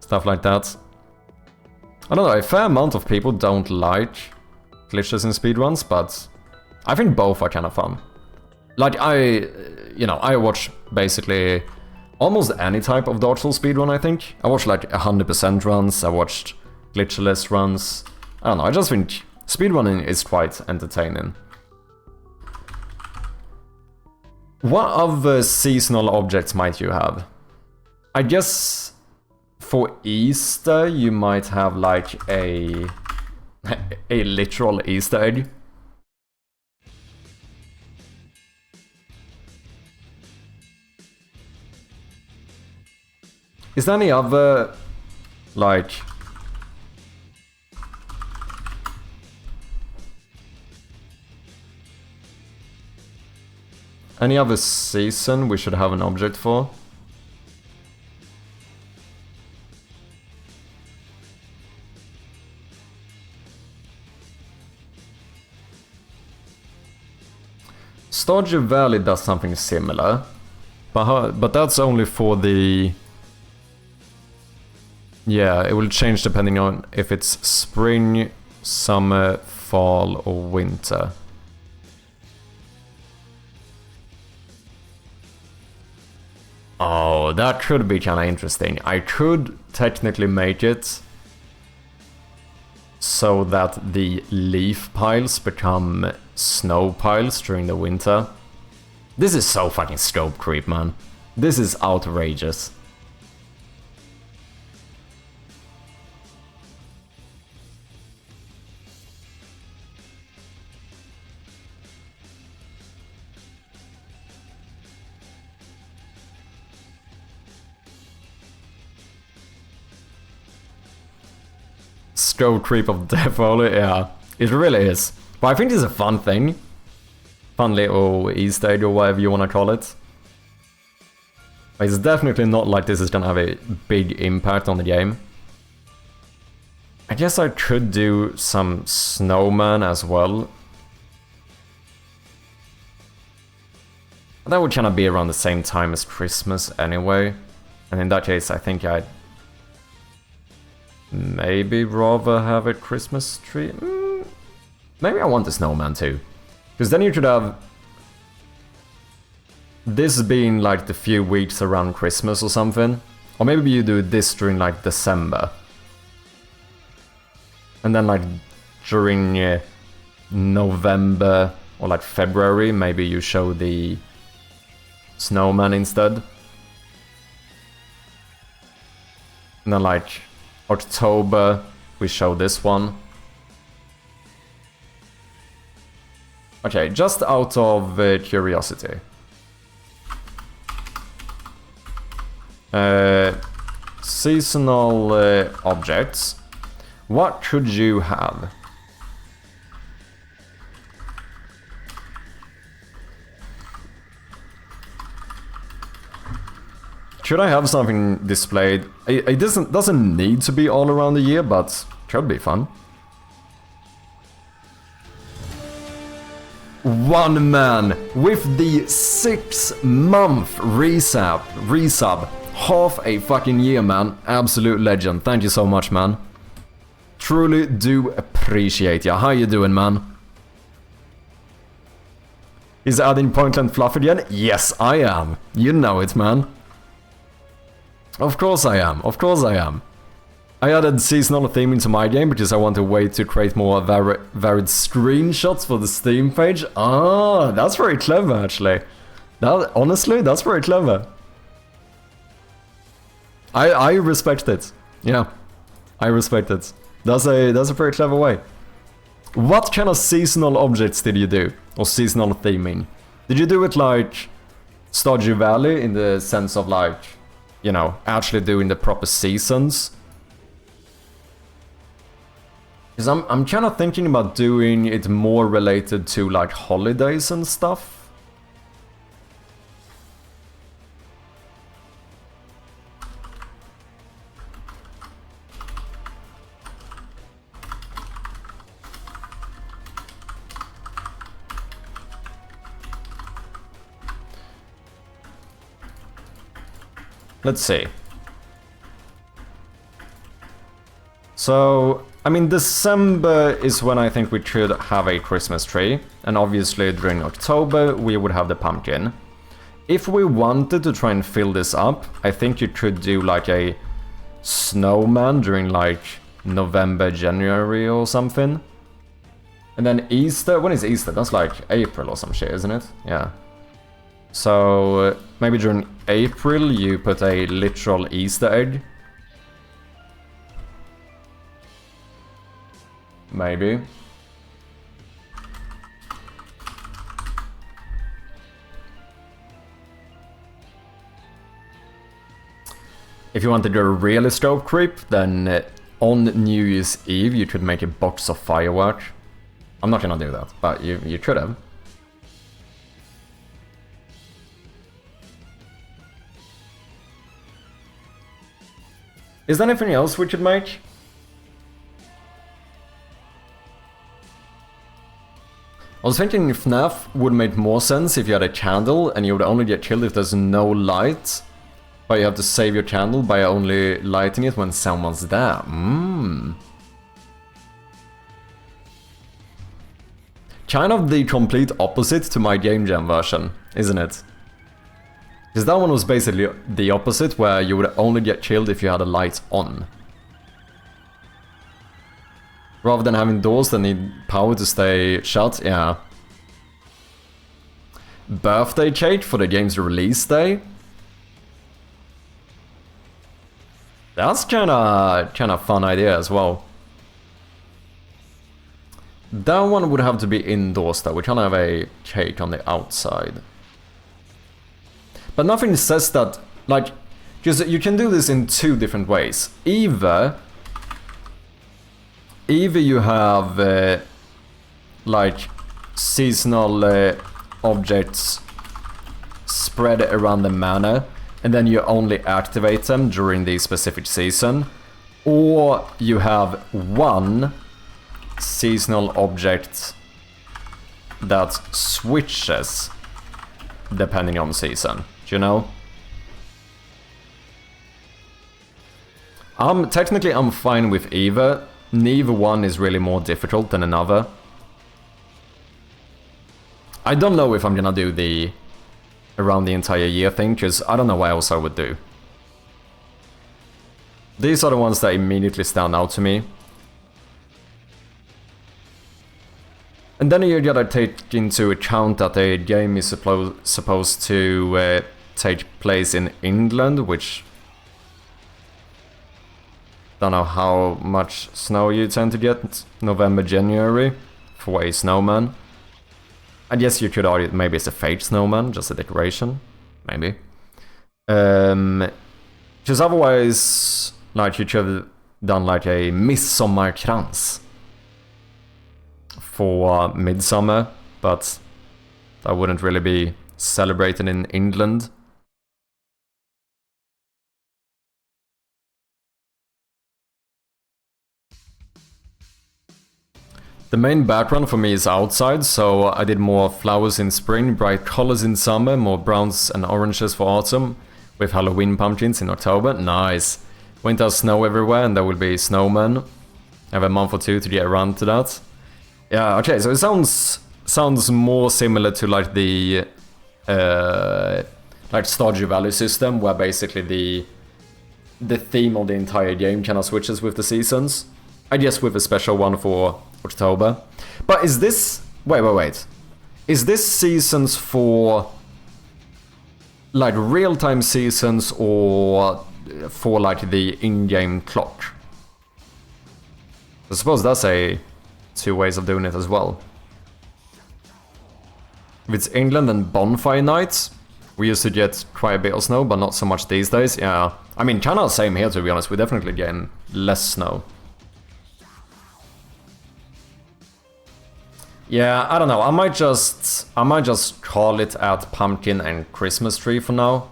stuff like that. I don't know, a fair amount of people don't like glitches in speedruns, but I think both are kind of fun. Like, I watch basically almost any type of Dark Souls speedrun, I think. I watched like 100% runs, I watched glitchless runs. I don't know, I just think speedrunning is quite entertaining. What other seasonal objects might you have? I guess for Easter you might have like a literal Easter egg. Is there any other, like... Any other season we should have an object for? Stardew Valley does something similar, but that's only for the... Yeah, it will change depending on if it's spring, summer, fall or winter. Oh, that could be kinda interesting. I could technically make it so that the leaf piles become snow piles during the winter. This is so fucking scope creep, man. This is outrageous. Scope creep of death only, yeah, it really is. But I think it's a fun thing. fun little Easter egg or whatever you want to call it. But it's definitely not like this is gonna have a big impact on the game. I guess I could do some snowman as well. That would kind of be around the same time as Christmas anyway. And in that case, I think I'd maybe rather have a Christmas tree. Maybe I want a snowman too. Because then you could have this being like the few weeks around Christmas or something. Or maybe you do this during like December. And then like during November or like February, maybe you show the snowman instead. And then like October, we show this one. Okay, just out of curiosity. Seasonal objects. What could you have? Should I have something displayed? It doesn't need to be all around the year, but could be fun. One man with the 6-month resub. Half a fucking year, man. Absolute legend. Thank you so much, man. Truly do appreciate ya. How you doing, man? Is adding Pointland fluff again? Yes, I am. You know it, man. Of course I am. Of course I am. I added seasonal theme into my game because I want a way to create more varied screenshots for the Steam page. Ah, that's very clever, actually. Honestly, that's very clever. I respect it. Yeah, I respect it. That's a very clever way. What kind of seasonal objects did you do? Or seasonal theming? Did you do it like Stardew Valley in the sense of like, you know, actually doing the proper seasons? Because I'm kind of thinking about doing it more related to like holidays and stuff. Let's see. So, I mean, December is when I think we should have a Christmas tree. And obviously during October we would have the pumpkin. If we wanted to try and fill this up, I think you could do like a snowman during like November, January or something. And then Easter, when is Easter? That's like April or some shit, isn't it? Yeah. So maybe during April you put a literal Easter egg. Maybe. If you want to do a really scope creep, then on New Year's Eve you could make a box of fireworks. I'm not gonna do that, but you could have. Is there anything else we could make? I was thinking FNAF would make more sense if you had a candle and you would only get killed if there's no light. But you have to save your candle by only lighting it when someone's there. Kind of the complete opposite to my game jam version, isn't it? Because that one was basically the opposite, where you would only get killed if you had a light on. Rather than having doors that need power to stay shut, yeah. Birthday cake for the game's release day? That's kinda fun idea as well. That one would have to be indoors though, we can't have a cake on the outside. But nothing says that, like, because you can do this in two different ways. Either you have like seasonal objects spread around the manor, and then you only activate them during the specific season, or you have one seasonal object that switches depending on season, do you know? Technically I'm fine with either. Neither one is really more difficult than another. I don't know if I'm gonna do the around the entire year thing, because I don't know what else I would do. These are the ones that immediately stand out to me. And then you gotta take into account that the game is supposed to take place in England, which... don't know how much snow you tend to get November, January for a snowman. I guess you could argue maybe it's a fake snowman, just a decoration. Maybe. Because otherwise, like, you could have done like a midsommarkrans for midsummer, but that wouldn't really be celebrated in England. The main background for me is outside, so I did more flowers in spring, bright colors in summer, more browns and oranges for autumn, with Halloween pumpkins in October. Nice. Winter snow everywhere, and there will be snowmen. I have a month or two to get around to that. Yeah, okay, so it sounds more similar to like the like Stardew Valley system, where basically the theme of the entire game kind of switches with the seasons. I guess with a special one for October. But is this... Wait. Is this seasons for... like real-time seasons, or for like the in-game clock? I suppose that's two ways of doing it as well. If it's England and bonfire nights, we used to get quite a bit of snow, but not so much these days. Yeah, I mean, kind of same here, to be honest. We definitely getting less snow. Yeah, I don't know. I might just call it at pumpkin and Christmas tree for now.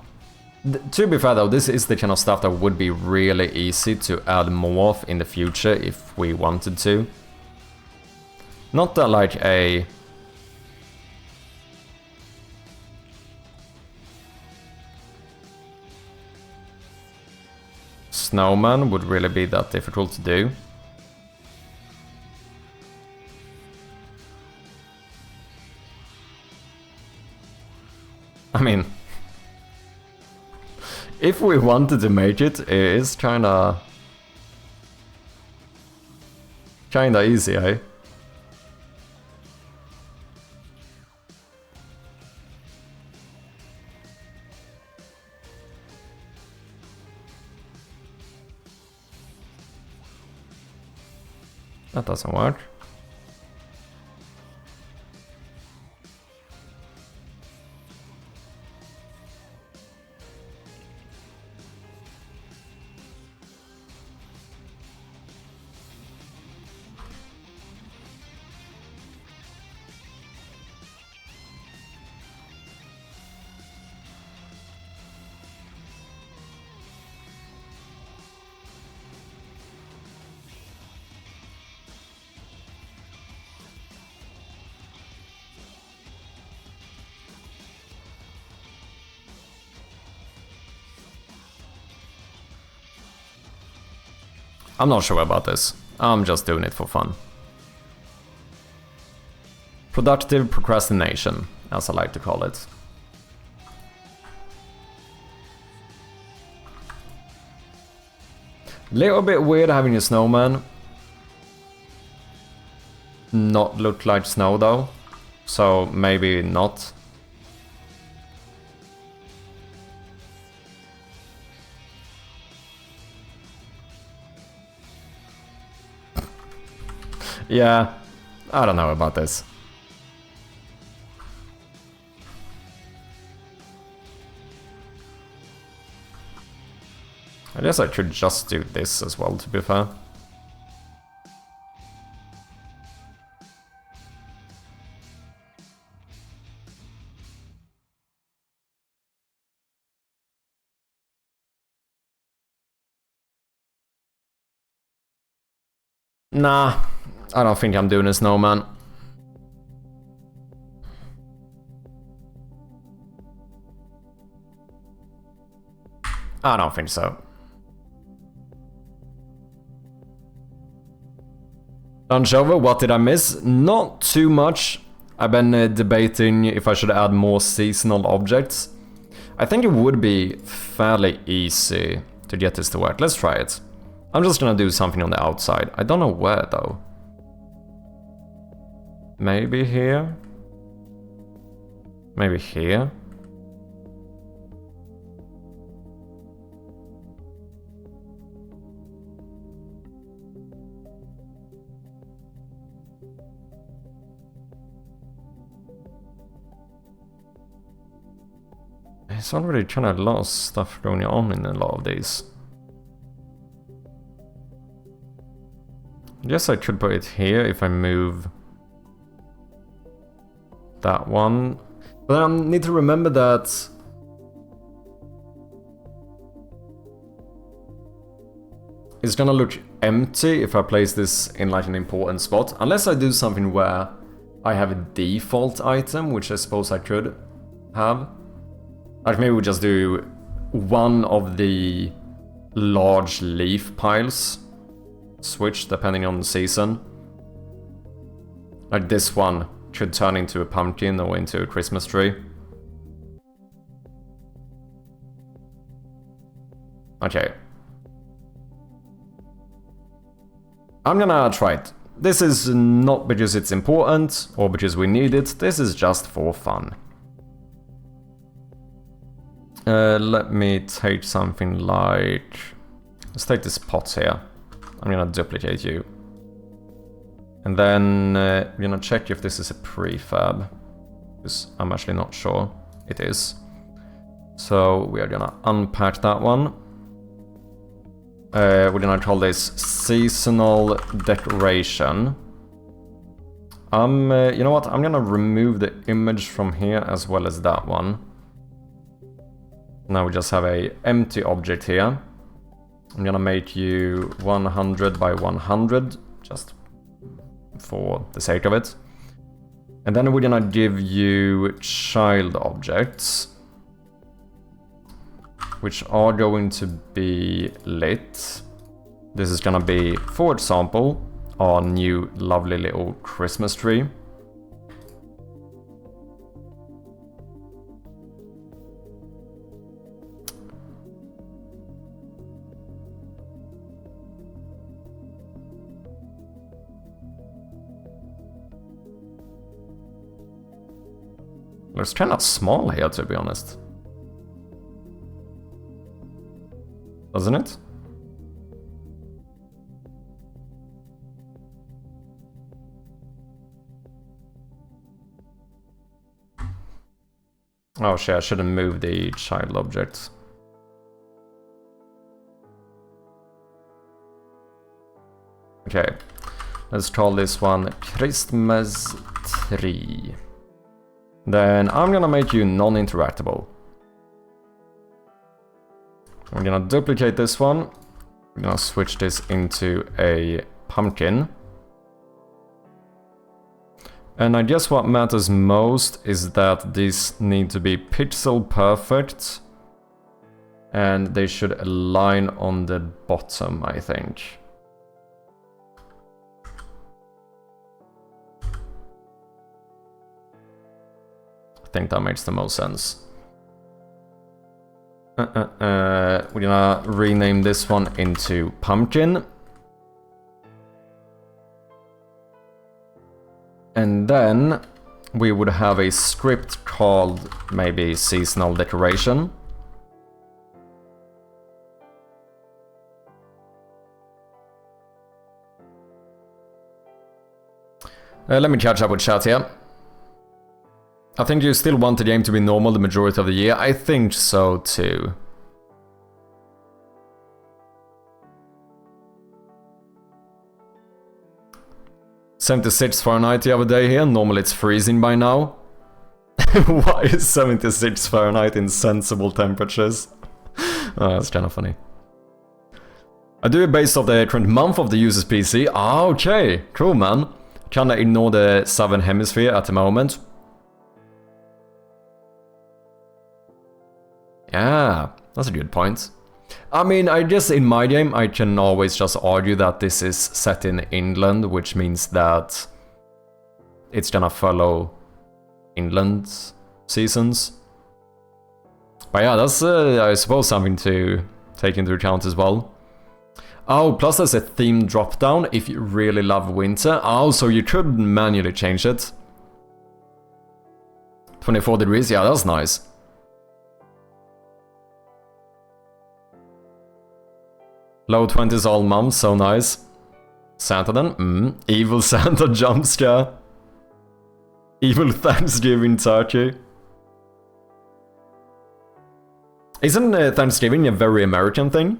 To be fair though, this is the kind of stuff that would be really easy to add more of in the future if we wanted to. Not that like a... snowman would really be that difficult to do. I mean, if we wanted to make it, it is kinda easy, eh? That doesn't work. I'm not sure about this. I'm just doing it for fun. Productive procrastination, as I like to call it. Little bit weird having a snowman not look like snow though, so maybe not. Yeah, I don't know about this. I guess I could just do this as well, to be fair. Nah, I don't think I'm doing a snowman. I don't think so. Lunchover, what did I miss? Not too much. I've been debating if I should add more seasonal objects. I think it would be fairly easy to get this to work. Let's try it. I'm just gonna do something on the outside. I don't know where though. Maybe here? Maybe here? There's already kind of a lot of stuff going on in a lot of these. I guess I could put it here if I move that one. But I need to remember that it's gonna look empty if I place this in like an important spot. Unless I do something where I have a default item, which I suppose I could have. Like maybe we just do one of the large leaf piles. Switch depending on the season. Like this one could turn into a pumpkin or into a Christmas tree. Okay. I'm gonna try it. This is not because it's important or because we need it. This is just for fun. Let me take something like... Let's take this pot here. I'm gonna duplicate you. And then we're gonna check if this is a prefab. Because I'm actually not sure it is. So we are gonna unpack that one. We're gonna call this seasonal decoration. You know what? I'm gonna remove the image from here as well as that one. Now we just have a empty object here. I'm gonna make you 100 by 100, just for the sake of it. And then we're gonna give you child objects, which are going to be lit. This is gonna be, for example, our new lovely little Christmas tree. Looks kind of small here, to be honest. Doesn't it? Oh shit, I shouldn't move the child objects. Okay, let's call this one Christmas tree. Then I'm gonna make you non-interactable. I'm gonna duplicate this one. I'm gonna switch this into a pumpkin. And I guess what matters most is that these need to be pixel perfect. And they should align on the bottom, I think. I think that makes the most sense. We're gonna rename this one into pumpkin. And then we would have a script called maybe seasonal decoration. Let me catch up with chat here. I think you still want the game to be normal the majority of the year. I think so too. (76 Fahrenheit) the other day here. Normally it's freezing by now. Why is 76 Fahrenheit in sensible temperatures? Oh, that's kind of funny. I do it based off the current month of the user's PC. Ah, okay. Cool, man. Kinda ignore the Southern Hemisphere at the moment. Yeah, that's a good point. I mean, I guess in my game, I can always just argue that this is set in England, which means that it's gonna follow England's seasons. But yeah, that's, I suppose, something to take into account as well. Oh, plus there's a theme drop-down if you really love winter. Oh, so you could manually change it. 24 degrees, yeah, that's nice. Low 20s all month, so nice. Santa then? Evil Santa jump scare. Evil Thanksgiving turkey. Isn't Thanksgiving a very American thing?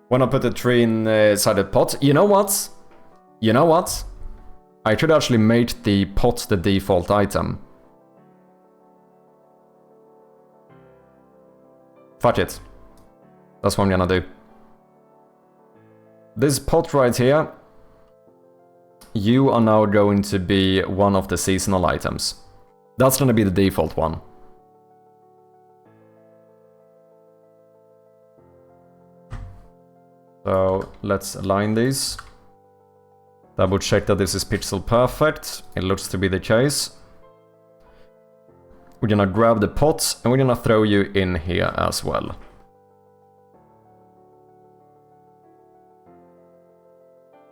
When I put the tree inside the pot, you know what? You know what? I should actually make the pot the default item. Fuck it. That's what I'm gonna do. This pot right here, you are now going to be one of the seasonal items. That's gonna be the default one. So let's align these. Double check that this is pixel perfect. It looks to be the case. We're gonna grab the pot and we're gonna throw you in here as well.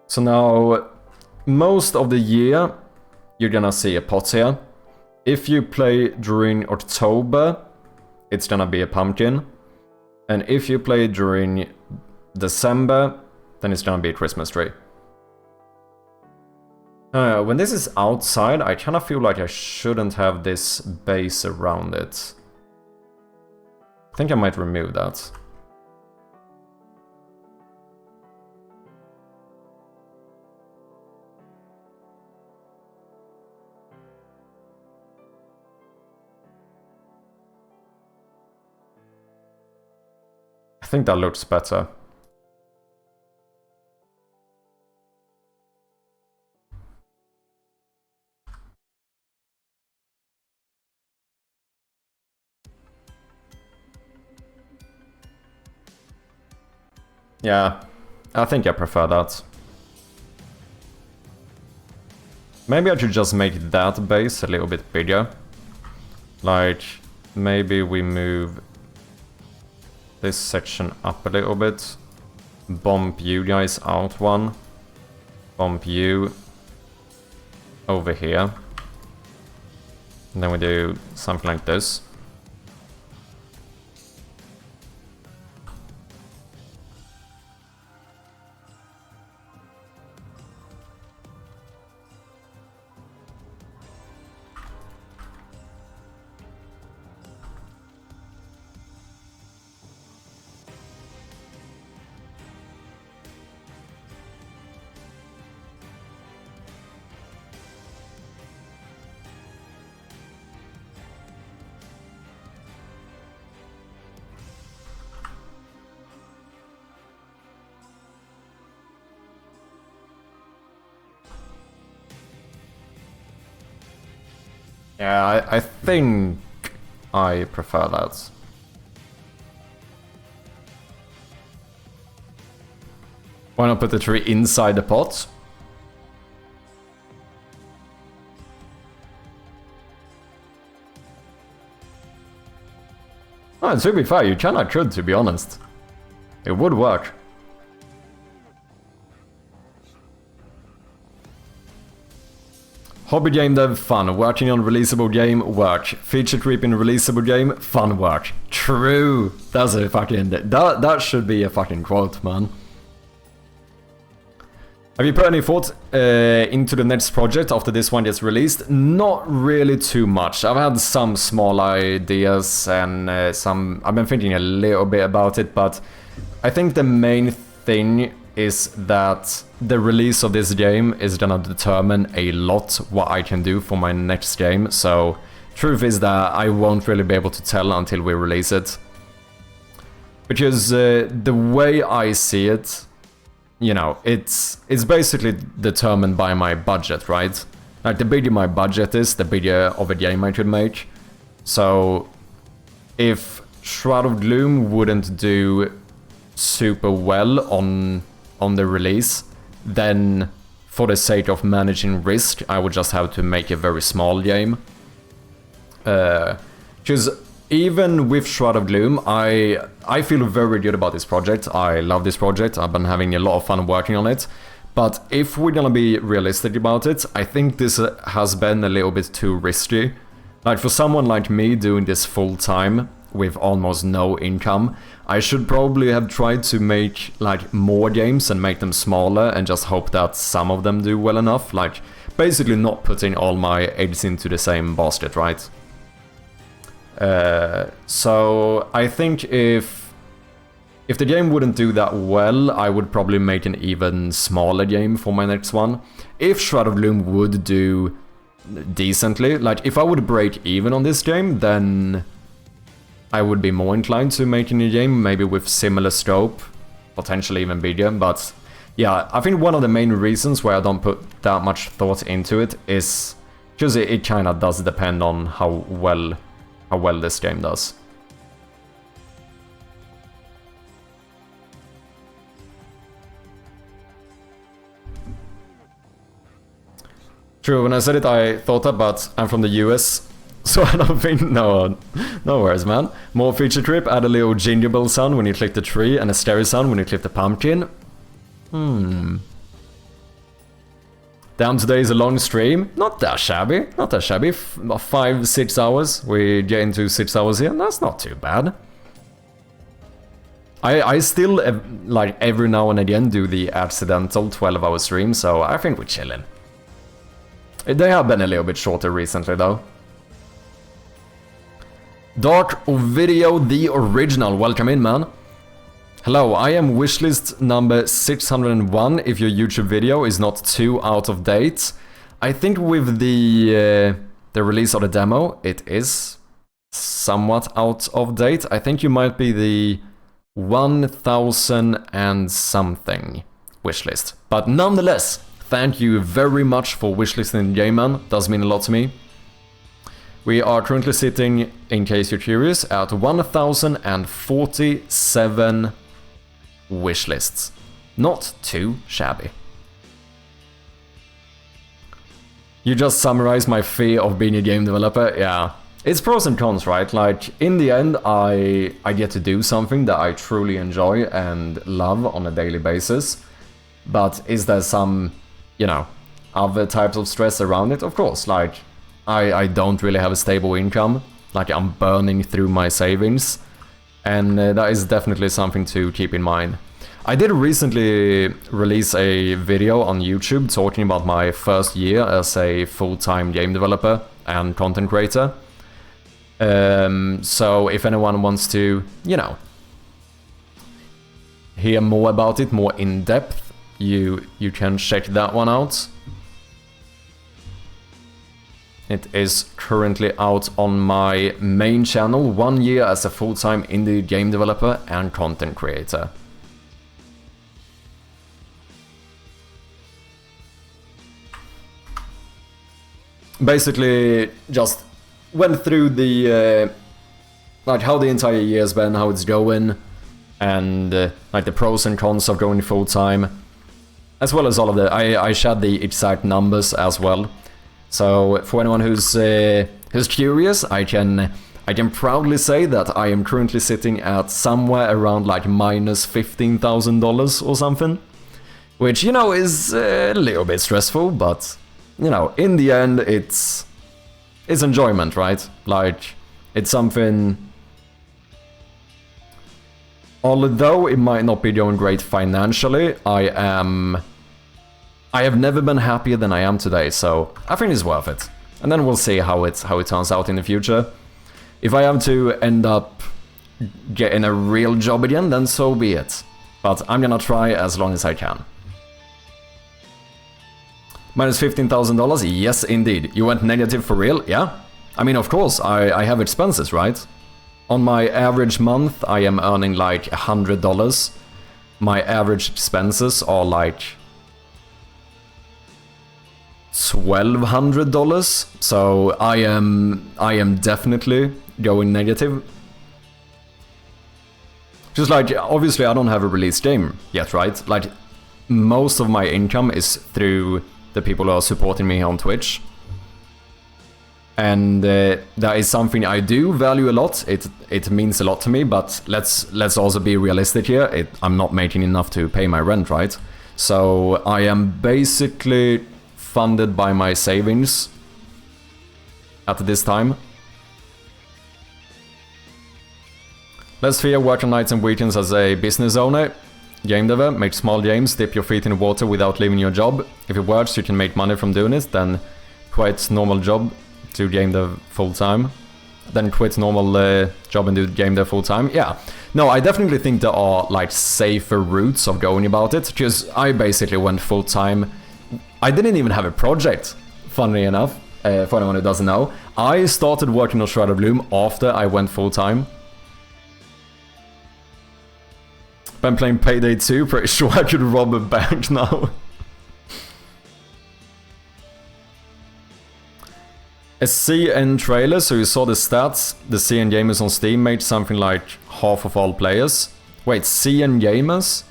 So now, most of the year, you're gonna see a pot here. If you play during October, it's gonna be a pumpkin. And if you play during December, then it's gonna be a Christmas tree. When this is outside, I kinda feel like I shouldn't have this base around it. I think I might remove that. I think that looks better. Yeah, I think I prefer that. Maybe I should just make that base a little bit bigger. Like, maybe we move this section up a little bit. Bump you guys out one. Bump you over here. And then we do something like this. Yeah, I think I prefer that. Why not put the tree inside the pot? Oh, to be fair, you kinda could, to be honest. It would work. Hobby game dev, fun. Working on releasable game, work. Feature creep in releasable game, fun work. True. That's a fucking... That should be a fucking quote, man. Have you put any thought into the next project after this one gets released? Not really too much. I've had some small ideas and I've been thinking a little bit about it, but I think the main thing is that the release of this game is gonna determine a lot what I can do for my next game. So truth is that I won't really be able to tell until we release it. Because the way I see it, you know, it's basically determined by my budget, right? Like, the bigger my budget is, the bigger of a game I could make. So, if Shroud of Gloom wouldn't do super well on the release, then for the sake of managing risk, I would just have to make a very small game. Because even with Shroud of Gloom, I feel very good about this project. I love this project. I've been having a lot of fun working on it. But if we're gonna be realistic about it, I think this has been a little bit too risky. Like, for someone like me doing this full time with almost no income, I should probably have tried to make like more games and make them smaller and just hope that some of them do well enough. Like, basically not putting all my eggs into the same basket, right? So I think if the game wouldn't do that well, I would probably make an even smaller game for my next one. If Shroud of Gloom would do decently, like if I would break even on this game, then I would be more inclined to making a game, maybe with similar scope, potentially even bigger. But yeah, I think one of the main reasons why I don't put that much thought into it is because it kind of does depend on how well this game does. True, when I said it I thought that, but I'm from the US, so I don't think, no worries, man. More feature creep, add a little jingle bell sound when you click the tree and a scary sound when you click the pumpkin. Damn, today is a long stream. Not that shabby, not that shabby. 5-6 hours, we get into 6 hours here, that's not too bad. I still, like, every now and again do the accidental 12-hour stream, so I think we're chilling. They have been a little bit shorter recently, though. Dark Video, the original, welcome in, man. Hello, I am wishlist number 601 if your YouTube video is not too out of date. I think with the release of the demo, it is somewhat out of date. I think you might be the 1000 and something wishlist. But nonetheless, thank you very much for wishlisting the game, man. Does mean a lot to me. We are currently sitting, in case you're curious, at 1047 wishlists. Not too shabby. You just summarized my fear of being a game developer. Yeah, it's pros and cons, right? Like, in the end, I get to do something that I truly enjoy and love on a daily basis. But is there some, you know, other types of stress around it? Of course, like, I don't really have a stable income. Like, I'm burning through my savings. And that is definitely something to keep in mind. I did recently release a video on YouTube talking about my first year as a full-time game developer and content creator. So if anyone wants to, you know, hear more about it, more in depth, you can check that one out. It is currently out on my main channel, 1 year as a full-time indie game developer and content creator. Basically, just went through the, like, how the entire year's been, how it's going, and like the pros and cons of going full-time, as well as all of the, I shared the exact numbers as well. So for anyone who's curious, I can proudly say that I am currently sitting at somewhere around like minus $15,000 or something, which, you know, is a little bit stressful, but, you know, in the end, it's enjoyment, right? Like, it's something. Although it might not be going great financially, I have never been happier than I am today, so I think it's worth it. And then we'll see how it turns out in the future. If I have to end up getting a real job again, then so be it. But I'm gonna try as long as I can. Minus $15,000? Yes, indeed. You went negative for real? Yeah. I mean, of course, I have expenses, right? On my average month, I am earning like $100. My average expenses are like $1,200, so I am definitely going negative. Just like, obviously I don't have a released game yet, right? Like, most of my income is through the people who are supporting me on Twitch. And that is something I do value a lot. It means a lot to me, but let's also be realistic here. I'm not making enough to pay my rent, right? So I am basically funded by my savings at this time. Let's fear working nights and weekends as a business owner. Game dev, make small games, dip your feet in the water without leaving your job. If it works, you can make money from doing it, then quit normal job to game dev full time. Then quit normal job and do game dev full time. Yeah, no, I definitely think there are like safer routes of going about it, because I basically went full time. I didn't even have a project, funnily enough, for anyone who doesn't know. I started working on Shroud of Bloom after I went full time. I'm playing Payday 2, pretty sure I could rob a bank now. A CN trailer, so you saw the stats. The CN gamers on Steam made something like half of all players. Wait, CN gamers?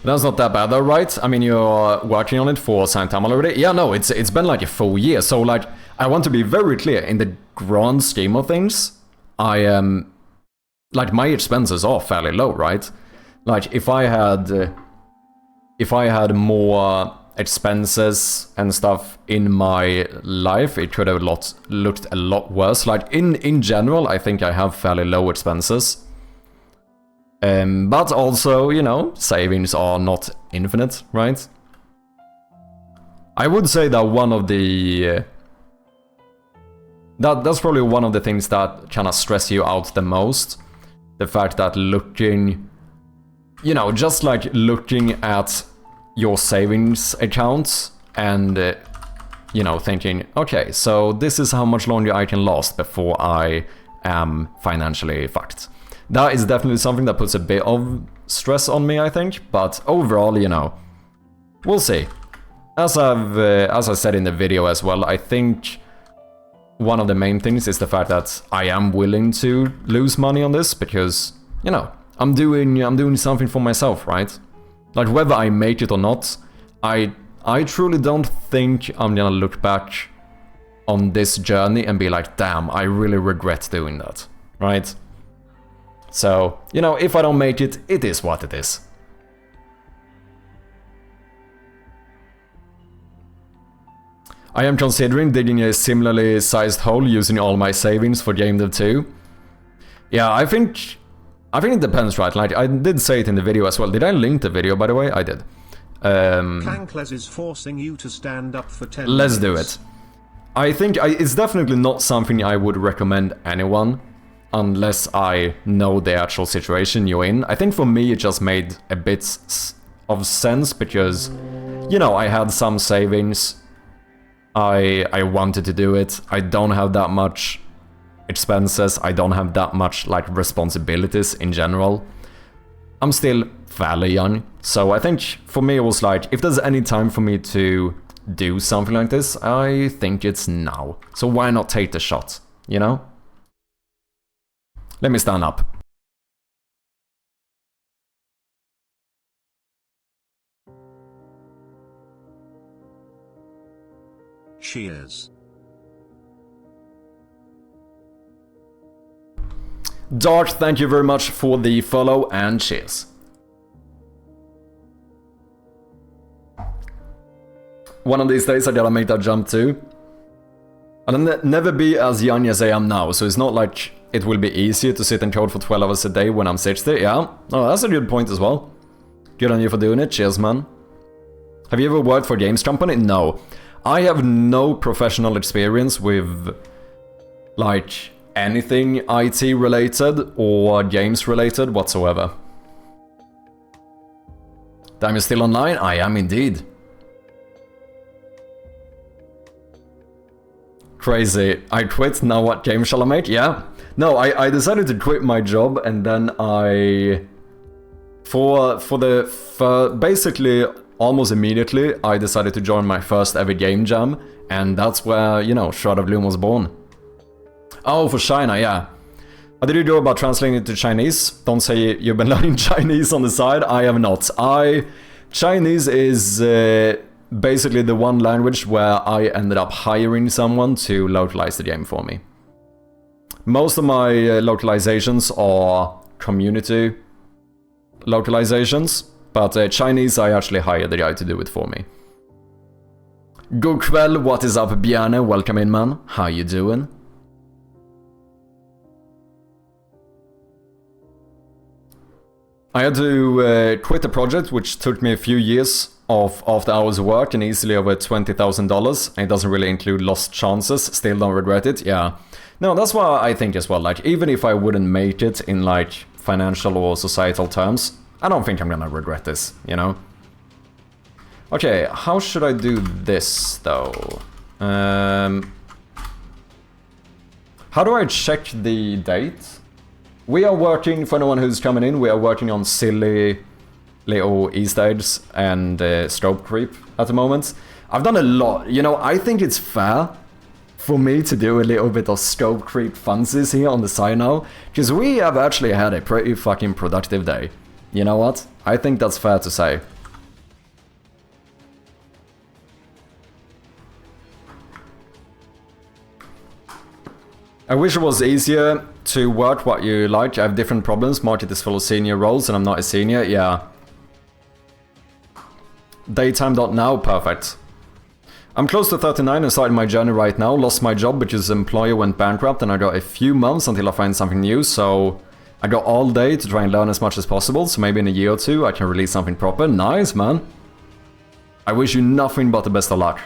But that's not that bad though, right? I mean, you're working on it for some time already. Yeah, no, it's been like a full year. So like, I want to be very clear, in the grand scheme of things, I am... like, my expenses are fairly low, right? Like, if I had more expenses and stuff in my life, it could have looked a lot worse. Like, in general, I think I have fairly low expenses. But also, you know, savings are not infinite, right? I would say that one of the... that's probably one of the things that kind of stress you out the most. The fact that looking... you know, just like looking at your savings accounts and, you know, thinking, okay, so this is how much longer I can last before I am financially fucked. That is definitely something that puts a bit of stress on me, I think, but overall, you know, we'll see. As I said in the video as well, I think one of the main things is the fact that I am willing to lose money on this because, you know, I'm doing something for myself, right? Like, whether I make it or not, I truly don't think I'm gonna look back on this journey and be like, damn, I really regret doing that, right? So, you know, if I don't make it, it is what it is. I am considering digging a similarly sized hole using all my savings for gamedev 2. Yeah, I think it depends, right? Like, I did say it in the video as well. Did I link the video, by the way? I did. Kankles is forcing you to stand up for 10 Let's minutes. do it. I think it's definitely not something I would recommend anyone unless I know the actual situation you're in. I think for me it just made a bit of sense because, you know, I had some savings. I wanted to do it. I don't have that much expenses. I don't have that much, like, responsibilities in general. I'm still fairly young. So I think for me it was like, if there's any time for me to do something like this, I think it's now. So why not take the shot, you know? Let me stand up. Cheers. Dark, thank you very much for the follow and cheers. One of these days I gotta make that jump too. I'll never be as young as I am now, so it's not like it will be easier to sit and code for 12 hours a day when I'm 60, yeah? Oh, that's a good point as well. Good on you for doing it, cheers man. Have you ever worked for a games company? No. I have no professional experience with, like, anything IT related or games related whatsoever. Damn, you still online? I am indeed. Crazy. I quit, now what game shall I make? Yeah. No, I decided to quit my job and then I... basically, almost immediately, I decided to join my first ever game jam. And that's where, you know, Shroud of Gloom was born. Oh, for China, yeah. How did you go about translating it to Chinese? Don't say you've been learning Chinese on the side. I have not. Chinese is basically the one language where I ended up hiring someone to localize the game for me. Most of my localizations are community localizations, but Chinese I actually hired the guy to do it for me. God kväll, what is up Bjarne? Welcome in man, how you doing? I had to quit the project, which took me a few years of after hours work and easily over $20,000. It doesn't really include lost chances, still don't regret it, yeah. No, that's why I think as well, like, even if I wouldn't make it in, like, financial or societal terms, I don't think I'm gonna regret this, you know? Okay, how should I do this, though? How do I check the date? We are working, for anyone who's coming in, we are working on silly little Easter eggs and scope creep at the moment. I've done a lot, you know, I think it's fair for me to do a little bit of scope creep funsies here on the side now, because we have actually had a pretty fucking productive day. You know what? I think that's fair to say. I wish it was easier to work what you like. I have different problems. Market is full of senior roles and I'm not a senior. Yeah. Daytime.now, perfect. I'm close to 39 and starting my journey right now. Lost my job because the employer went bankrupt and I got a few months until I find something new. So I got all day to try and learn as much as possible. So maybe in a year or two I can release something proper. Nice, man. I wish you nothing but the best of luck.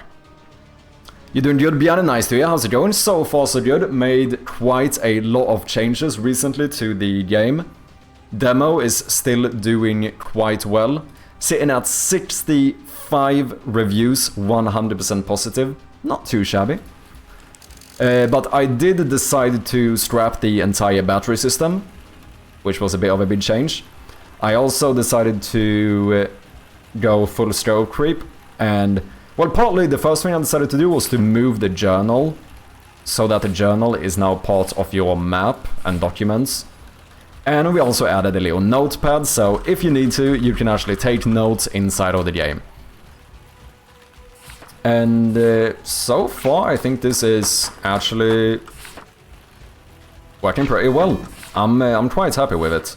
You're doing good, Bjarne, nice to hear. How's it going? So far so good. Made quite a lot of changes recently to the game. Demo is still doing quite well. Sitting at 65 reviews, 100% positive. Not too shabby. But I did decide to scrap the entire battery system, which was a bit of a big change. I also decided to go full scope creep and... Well, partly the first thing I decided to do was to move the journal so that the journal is now part of your map and documents. And we also added a little notepad, so if you need to, you can actually take notes inside of the game. And so far, I think this is actually working pretty well. I'm quite happy with it.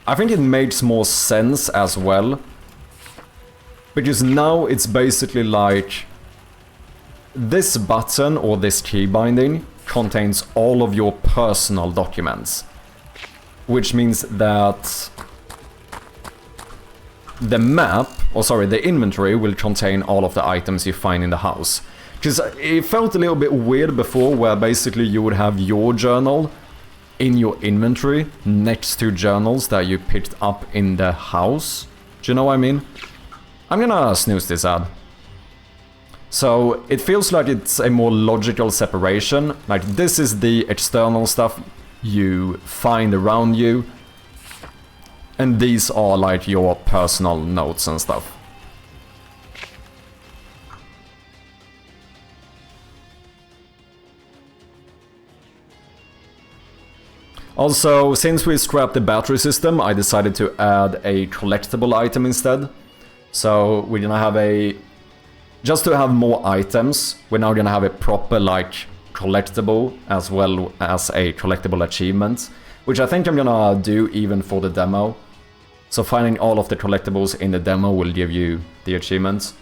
I think it makes more sense as well. Because now it's basically like this button or this key binding contains all of your personal documents. Which means that the map, or sorry, the inventory will contain all of the items you find in the house. Because it felt a little bit weird before where basically you would have your journal in your inventory next to journals that you picked up in the house. Do you know what I mean? I'm gonna snooze this ad. So it feels like it's a more logical separation. Like this is the external stuff you find around you. And these are like your personal notes and stuff. Also, since we scrapped the battery system, I decided to add a collectible item instead. So we're gonna have a... Just to have more items, we're now gonna have a proper, like, collectible as well as a collectible achievement. Which I think I'm gonna do even for the demo. So finding all of the collectibles in the demo will give you the achievements.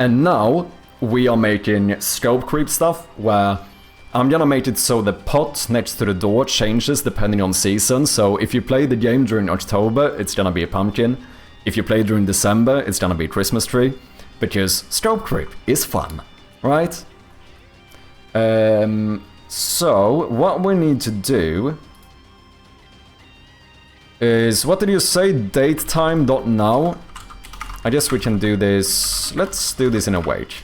And now we are making scope creep stuff where I'm gonna make it so the pot next to the door changes depending on season. So if you play the game during October, it's gonna be a pumpkin. If you play during December, it's gonna be a Christmas tree. Because scope creep is fun, right? So, what we need to do is, what did you say, datetime.now? I guess we can do this, let's do this in a wait.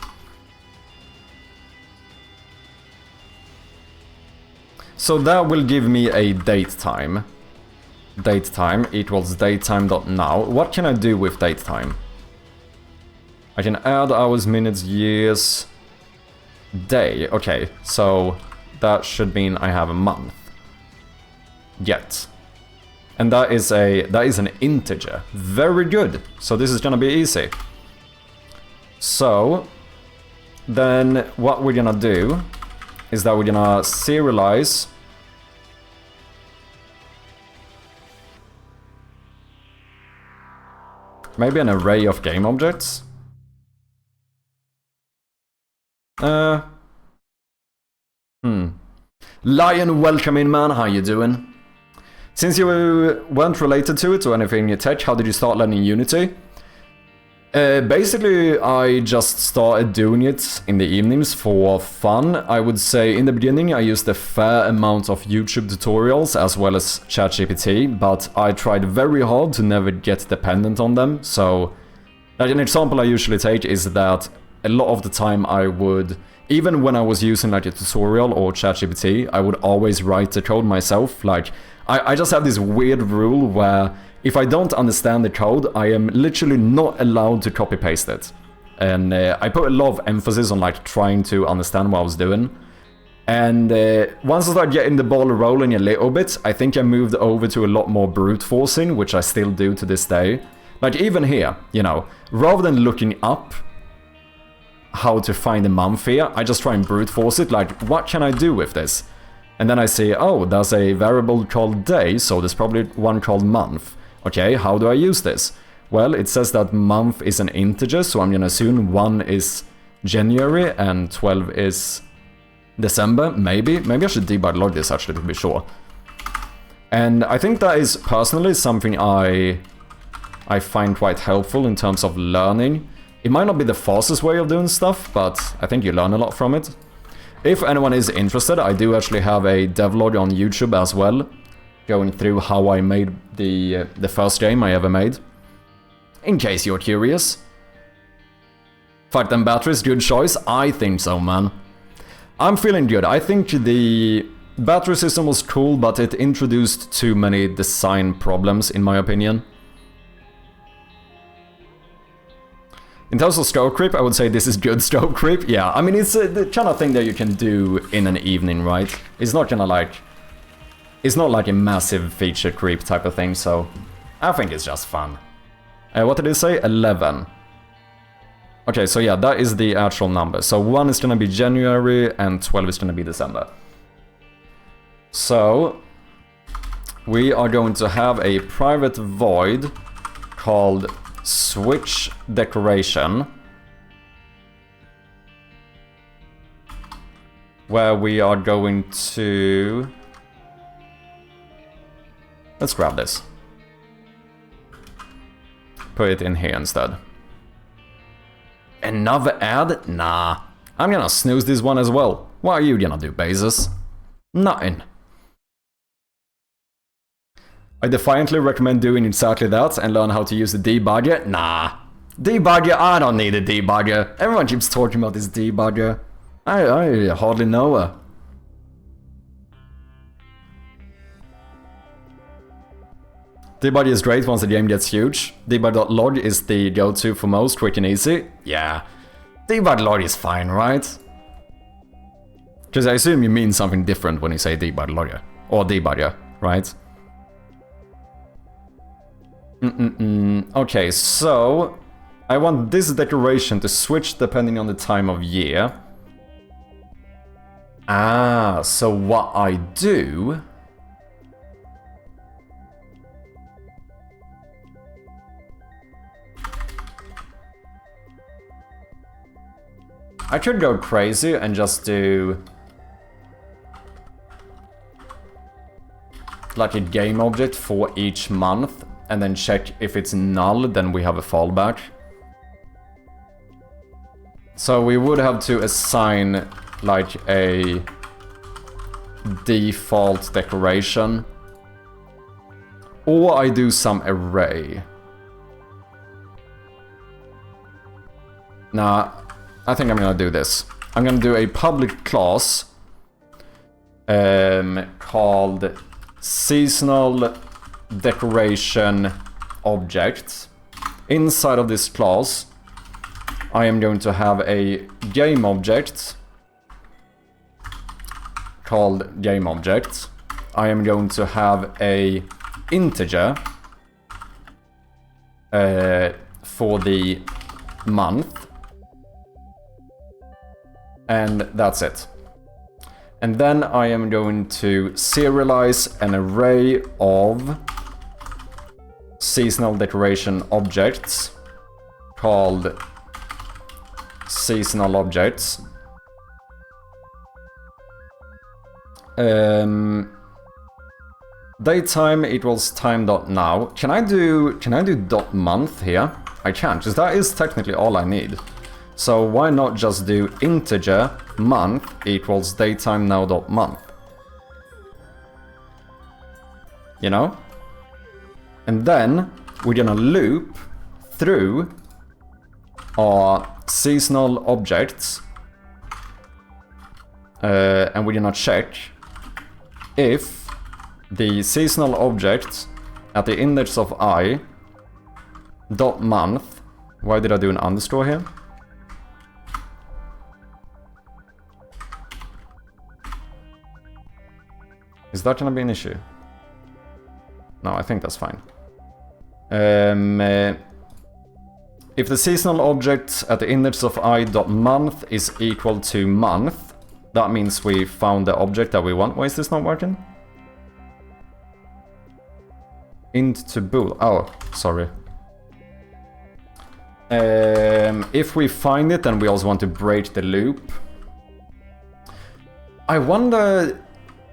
So that will give me a datetime. Datetime equals datetime.now. What can I do with datetime? I can add hours, minutes, years, day. Okay, so that should mean I have a month. Yet. And that is an integer. Very good. So this is gonna be easy. So then what we're gonna do is that we're gonna serialize maybe an array of game objects. Lion, welcome in, man. How you doing? Since you weren't related to it or anything in tech, how did you start learning Unity? Basically, I just started doing it in the evenings for fun. I would say in the beginning I used a fair amount of YouTube tutorials as well as ChatGPT, but I tried very hard to never get dependent on them. So, like an example I usually take is that a lot of the time I would, even when I was using like a tutorial or ChatGPT, I would always write the code myself. Like, I just have this weird rule where if I don't understand the code, I am literally not allowed to copy-paste it. And I put a lot of emphasis on like trying to understand what I was doing. And once I started getting the ball rolling a little bit, I think I moved over to a lot more brute forcing, which I still do to this day. Like even here, you know, rather than looking up how to find a month here, I just try and brute force it, like what can I do with this? And then I see, oh, there's a variable called day, so there's probably one called month. Okay, how do I use this? Well, it says that month is an integer, so I'm gonna assume 1 is January and 12 is December, maybe. Maybe I should debug log this actually to be sure. And I think that is personally something I find quite helpful in terms of learning. It might not be the fastest way of doing stuff, but I think you learn a lot from it. If anyone is interested, I do actually have a devlog on YouTube as well, going through how I made the first game I ever made. In case you're curious. Fuck them batteries, good choice? I think so, man. I'm feeling good. I think the battery system was cool, but it introduced too many design problems, in my opinion. In terms of stroke creep, I would say this is good stroke creep. Yeah, I mean, it's the kind of thing that you can do in an evening, right? It's not gonna like... It's not like a massive feature creep type of thing, so... I think it's just fun. What did it say? 11. Okay, so yeah, that is the actual number. So 1 is gonna be January and 12 is gonna be December. So... we are going to have a private void called switch decoration, where we are going to... let's grab this. Put it in here instead. Another ad? Nah. I'm gonna snooze this one as well. What are you gonna do, Bezos? Nothing. I defiantly recommend doing exactly that and learn how to use the debugger. Nah. Debugger? I don't need a debugger. Everyone keeps talking about this debugger. I hardly know her. Debugger is great once the game gets huge. Debug.log is the go-to for most, quick and easy. Yeah. Debug.log is fine, right? Because I assume you mean something different when you say debug.log. Or debugger, right? Okay, so I want this decoration to switch depending on the time of year. Ah, so what I do... I could go crazy and just do... like a game object for each month. And then check if it's null, then we have a fallback. So we would have to assign like a default decoration. Or I do some array. Nah, I think I'm gonna do this. I'm gonna do a public class called seasonal decoration objects. Inside of this class, I am going to have a game object called game object. I am going to have a integer for the month, and that's it. And then I am going to serialize an array of seasonal decoration objects called seasonal objects. Daytime equals time.now. Can I do dot month here? I can't, because that is technically all I need. So why not just do integer month equals daytime now dot month? You know? And then we're gonna loop through our seasonal objects, and we're gonna check if the seasonal object at the index of I dot month. Why did I do an underscore here? Is that gonna be an issue? No, I think that's fine. If the seasonal object at the index of I dot month is equal to month, that means we found the object that we want. Why is this not working? Int to bool. Oh, sorry. If we find it, then we also want to break the loop. I wonder...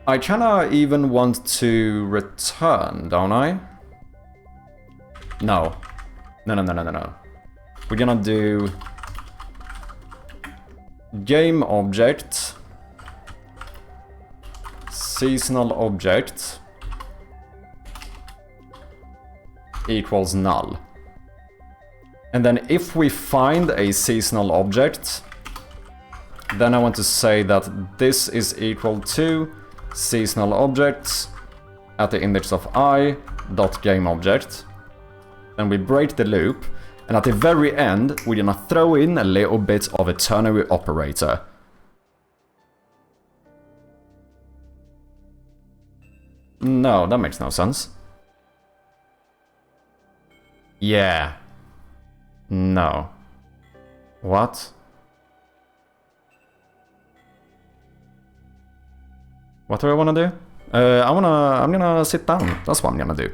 I kinda even want to return, don't I? No. No. We're gonna do game object seasonal object equals null. And then if we find a seasonal object, then I want to say that this is equal to seasonal objects at the index of I dot game object. Then we break the loop, and at the very end we're gonna throw in a little bit of a ternary operator. No, that makes no sense. Yeah. No. What? What do I wanna do? I'm gonna sit down. That's what I'm gonna do.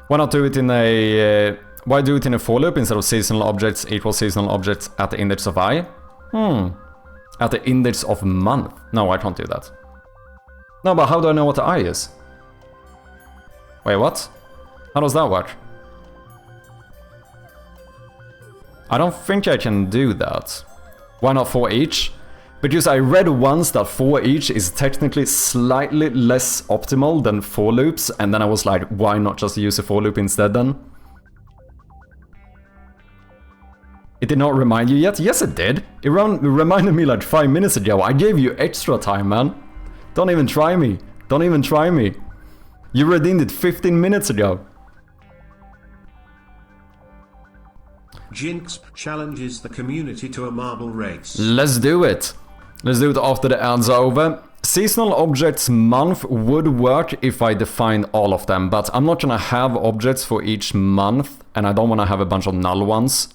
Why not do it in a... why do it in a for loop instead of seasonal objects equals seasonal objects at the index of I? At the index of month. No, I can't do that. No, but how do I know what the I is? Wait, what? How does that work? I don't think I can do that. Why not for each? Because I read once that for each is technically slightly less optimal than for loops, and then I was like, why not just use a for loop instead then? It did not remind you yet? Yes, it did. It reminded me like 5 minutes ago. I gave you extra time, man. Don't even try me. Don't even try me. You redeemed it 15 minutes ago. Jinx challenges the community to a marble race. Let's do it. Let's do it after the ads are over. Seasonal objects month would work if I defined all of them, but I'm not gonna have objects for each month, and I don't wanna have a bunch of null ones.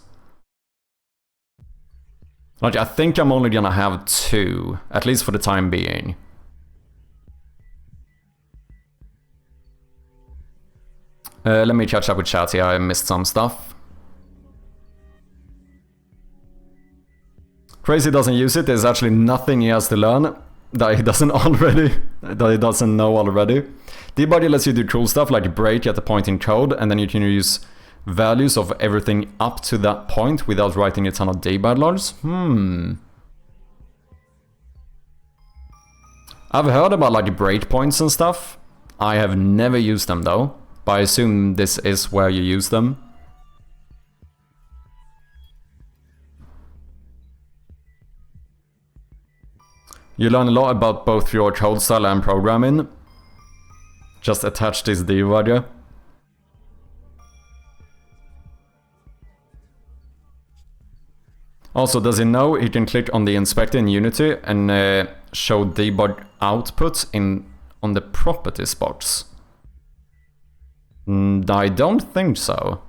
Like, I think I'm only gonna have 2, at least for the time being. Let me catch up with chat here, I missed some stuff. Crazy doesn't use it. There's actually nothing he has to learn that he doesn't know already. Debugger lets you do cool stuff like break at a point in code, and then you can use values of everything up to that point without writing a ton of debug logs. I've heard about like breakpoints and stuff. I have never used them though, but I assume this is where you use them. You learn a lot about both your code style and programming. Just attach this debugger. Also, does he know he can click on the inspector in Unity and show debug output on the properties box? I don't think so.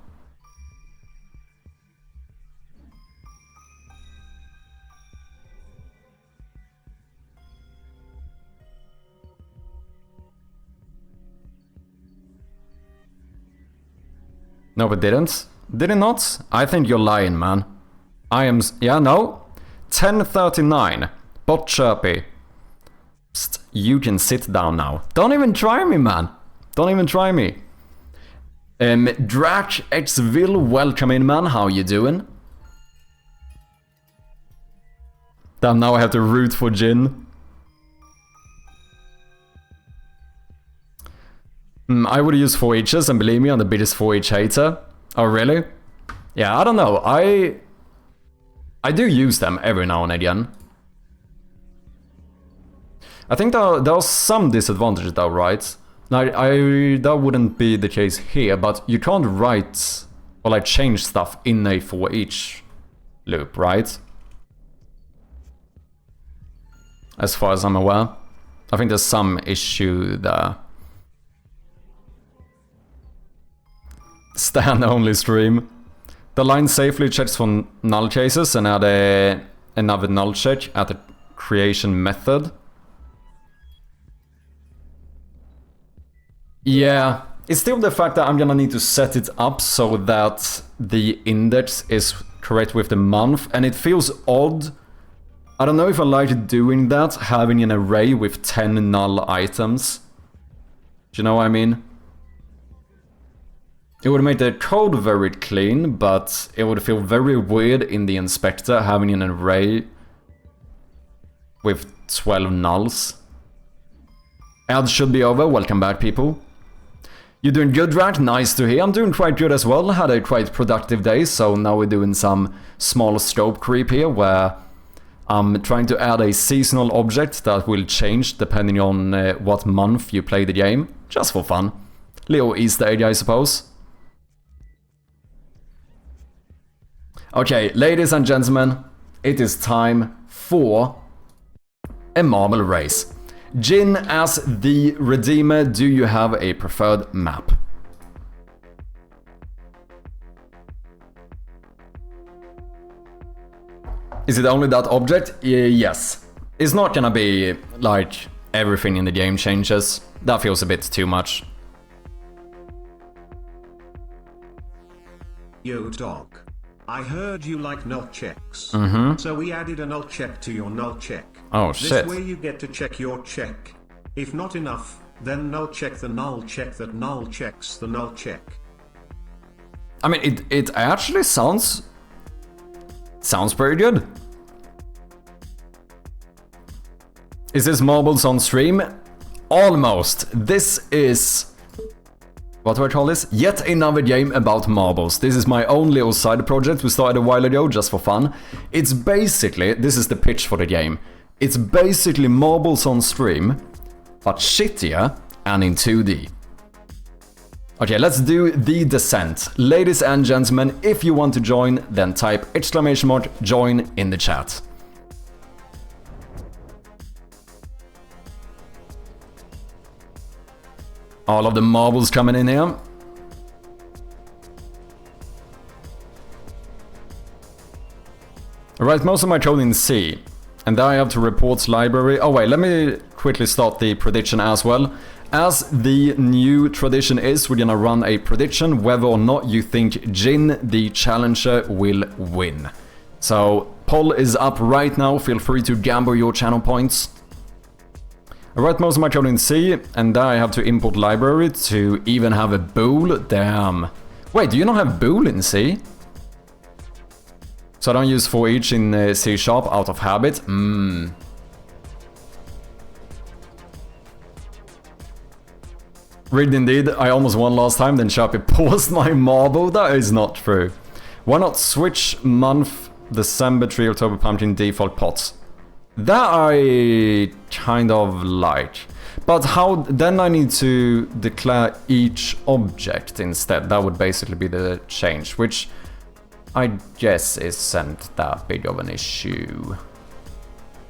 No, it didn't. Did it not? I think you're lying, man. I am... Yeah, no. 10:39. Bot chirpy. Psst, you can sit down now. Don't even try me, man. Don't even try me. Drac Xville, welcome in, man. How you doing? Damn, now I have to root for Jin. I would use 4Hs, and believe me, I'm the biggest 4H hater. Oh, really? Yeah, I don't know. I do use them every now and again. I think there are some disadvantages though, right? Now, that wouldn't be the case here, but you can't write or like change stuff in a for each loop, right? As far as I'm aware. I think there's some issue there. Stand only stream. The line safely checks for null cases and add another null check at the creation method. Yeah, it's still the fact that I'm gonna need to set it up so that the index is correct with the month, and it feels odd. I don't know if I like doing that, having an array with 10 null items. Do you know what I mean? It would make the code very clean, but it would feel very weird in the inspector having an array with 12 nulls. Ads should be over. Welcome back, people. You're doing good, Drac? Nice to hear. I'm doing quite good as well. Had a quite productive day, so now we're doing some small scope creep here where I'm trying to add a seasonal object that will change depending on what month you play the game. Just for fun. Little Easter egg, I suppose. Okay, ladies and gentlemen, it is time for a marble race. Jin, as the Redeemer, do you have a preferred map? Is it only that object? Yes. It's not gonna be like everything in the game changes. That feels a bit too much. Yo, dog. I heard you like null checks. So we added a null check to your null check. Oh, shit. This way you get to check your check. If not enough, then null check the null check that null checks the null check. I mean, it actually sounds pretty good. Is this marbles on stream? Almost. This is... what do I call this? Yet another game about marbles. This is my own little side project we started a while ago just for fun. It's basically, this is the pitch for the game. It's basically marbles on stream, but shittier and in 2D. Okay, let's do the descent. Ladies and gentlemen, if you want to join, then type !join in the chat. All of the marbles coming in here. Alright, most of my code in C. And then I have to reports library. Oh wait, let me quickly start the prediction as well. As the new tradition is, we're gonna run a prediction whether or not you think Jin, the challenger, will win. So, poll is up right now. Feel free to gamble your channel points. I write most of my code in C, and then I have to import library to even have a bool. Damn. Wait, do you not have bool in C? So I don't use for each in C# out of habit? Rigged indeed, I almost won last time, then Sharpie paused my marble. That is not true. Why not switch month December 3 October pumpkin default pots? That I kind of like. But how, then I need to declare each object instead. That would basically be the change, which I guess isn't that big of an issue.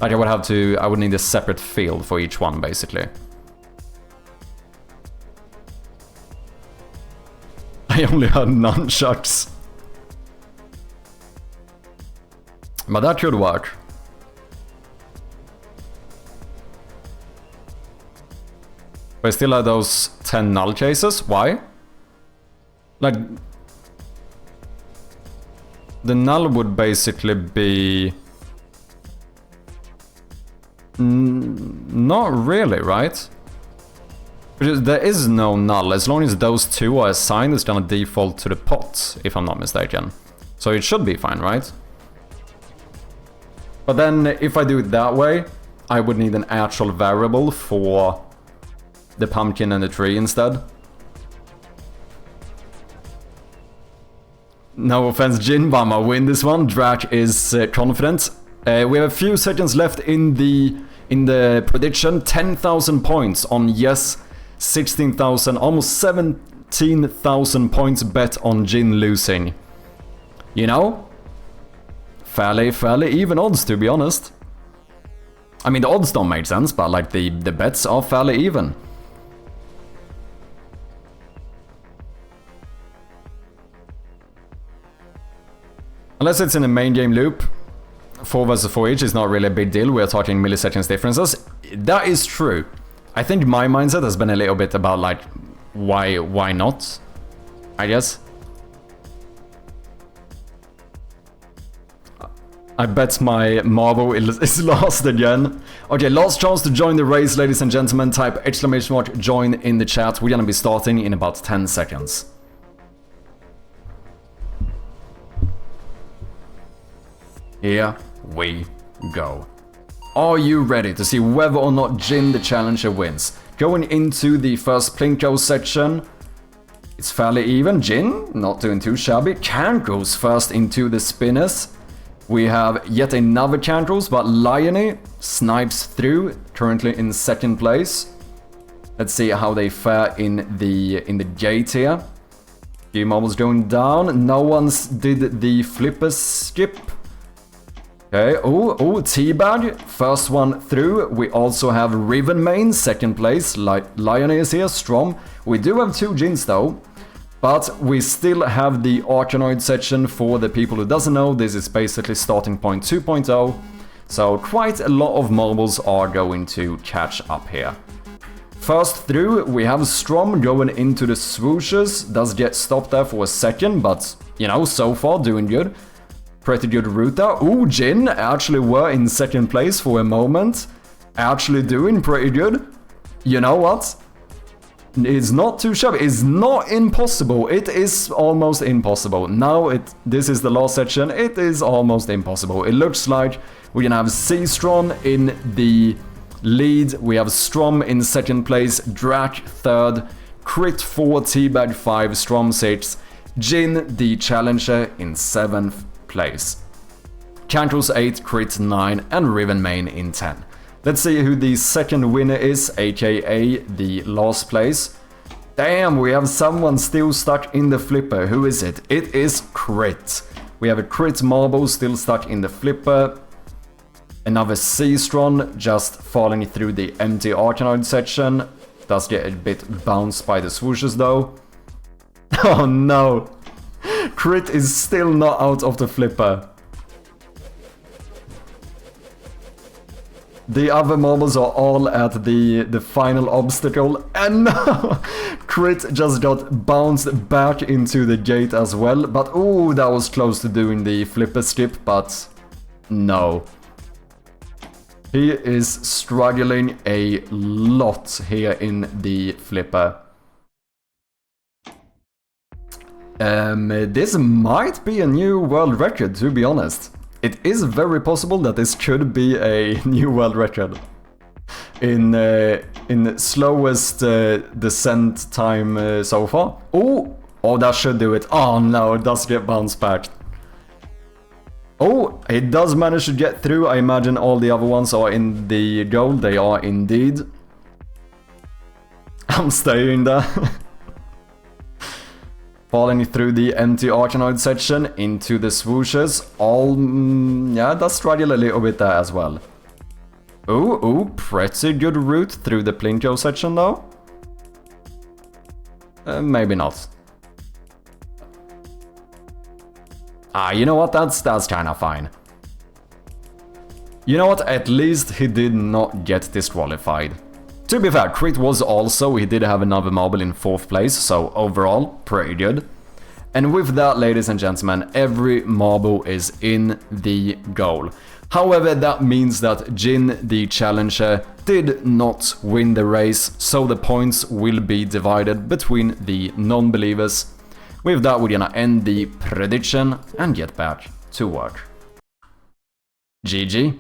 Like I would need a separate field for each one basically. I only had nunchucks. But that could work. But I still have those 10 null cases. Why? Like, the null would basically be... not really, right? Because there is no null. As long as those two are assigned, it's gonna default to the pot, if I'm not mistaken. So it should be fine, right? But then, if I do it that way, I would need an actual variable for the pumpkin and the tree instead. No offense, Jin, but I'm gonna win this one. Drac is confident. We have a few seconds left in the prediction. 10,000 points on yes. 16,000, almost 17,000 points bet on Jin losing. You know? Fairly even odds, to be honest. I mean, the odds don't make sense, but like the bets are fairly even. Unless it's in a main game loop, 4 versus 4 each is not really a big deal. We're talking milliseconds differences. That is true. I think my mindset has been a little bit about like, why not? I guess. I bet my marble is lost again. Okay, last chance to join the race, ladies and gentlemen. Type ! join in the chat. We're gonna be starting in about 10 seconds. Here we go. Are you ready to see whether or not Jin the Challenger wins? Going into the first Plinko section, it's fairly even. Jin, not doing too shabby. Can goes first into the spinners. We have yet another Candles, but Liony snipes through, currently in second place. Let's see how they fare in the gate here. Few marbles going down. No one's did the flipper skip. Okay, Teabag, first one through. We also have Riven Main, second place. Lion is here, Strom. We do have 2 Jins though, but we still have the Arcanoid section. For the people who doesn't know, this is basically starting point 2.0. So quite a lot of marbles are going to catch up here. First through, we have Strom going into the swooshes. Does get stopped there for a second, but you know, so far doing good. Pretty good route there. Ooh, Jin actually were in second place for a moment. Actually doing pretty good. You know what? It's not too shabby. It's not impossible. It is almost impossible. Now this is the last section. It is almost impossible. It looks like we're gonna have C-Stron in the lead. We have Strom in second place. Drac third. Crit 4, Teabag 5, Strom 6. Jin the Challenger in 7th place. Candles 8, Crit 9, and Riven Main in 10. Let's see who the second winner is, aka the last place. Damn, we have someone still stuck in the flipper. Who is it? It is Crit. We have a Crit marble still stuck in the flipper. Another C-Stron just falling through the empty Arcanoid section. Does get a bit bounced by the swooshes though. Oh no! Crit is still not out of the flipper. The other marbles are all at the final obstacle, and no! Crit just got bounced back into the gate as well, but oh, that was close to doing the flipper skip, but No. He is struggling a lot here in the flipper. This might be a new world record, to be honest. It is very possible that this could be a new world record. In slowest descent time so far. Oh, that should do it. Oh no, it does get bounced back. Oh, it does manage to get through. I imagine all the other ones are in the goal. They are indeed. I'm staying there. Falling through the empty Arcanoid section into the swooshes. Yeah, does struggle a little bit there as well. Ooh, pretty good route through the Plinko section though. Maybe not. You know what? That's kind of fine. You know what? At least he did not get disqualified. To be fair, Crit was also, he did have another marble in 4th place, so overall, pretty good. And with that, ladies and gentlemen, every marble is in the goal. However, that means that Jin, the challenger, did not win the race, so the points will be divided between the non-believers. With that, we're gonna end the prediction and get back to work. GG.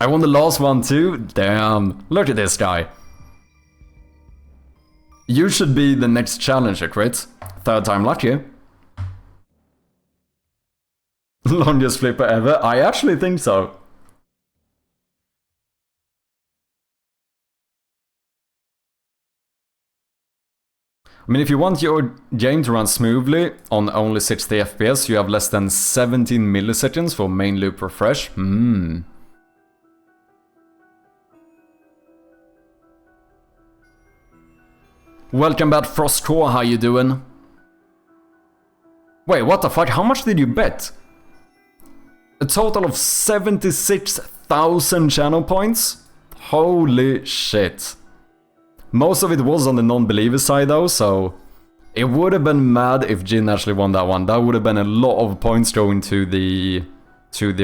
I won the last one too? Damn, look at this guy. You should be the next challenger, Crit. 3rd time lucky. Longest flipper ever? I actually think so. I mean, if you want your game to run smoothly on only 60 FPS, you have less than 17 milliseconds for main loop refresh. Welcome back, Frostcore, how you doing? Wait, what the fuck? How much did you bet? A total of 76,000 channel points? Holy shit. Most of it was on the non-believer side though, so it would have been mad if Jin actually won that one. That would have been a lot of points going to the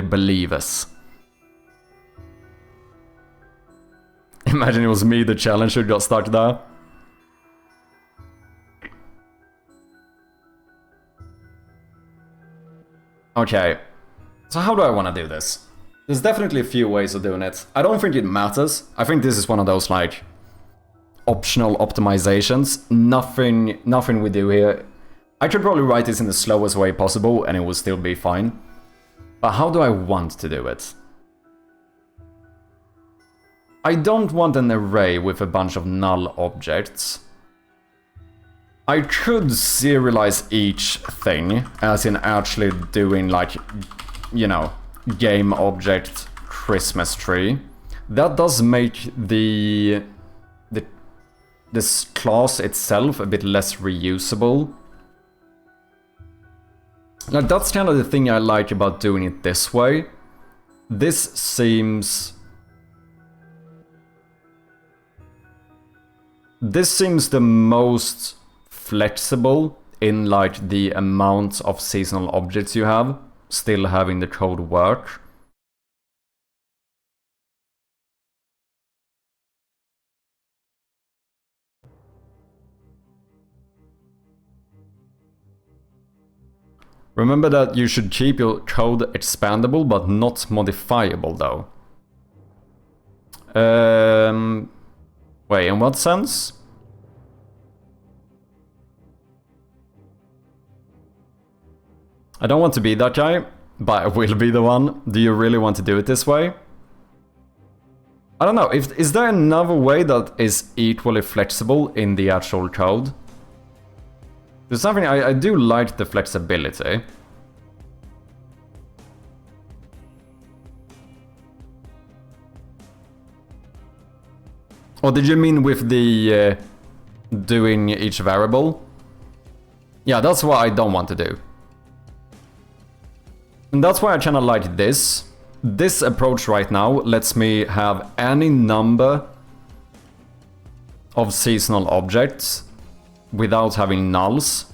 believers. Imagine it was me, the challenger, got stuck there. Okay, so how do I want to do this? There's definitely a few ways of doing it. I don't think it matters. I think this is one of those, like, optional optimizations. Nothing we do here. I could probably write this in the slowest way possible and it will still be fine. But how do I want to do it? I don't want an array with a bunch of null objects. I could serialize each thing, as in actually doing, like, you know, game object Christmas tree. That does make this class itself a bit less reusable. Now that's kind of the thing I like about doing it this way. This seems the most flexible in, like, the amount of seasonal objects you have, still having the code work. Remember that you should keep your code expandable but not modifiable though. Wait, in what sense? I don't want to be that guy, but I will be the one. Do you really want to do it this way? I don't know, is there another way that is equally flexible in the actual code? There's something, I do like the flexibility. Or did you mean with the doing each variable? Yeah, that's what I don't want to do. And that's why I kind of like this. This approach right now lets me have any number of seasonal objects without having nulls.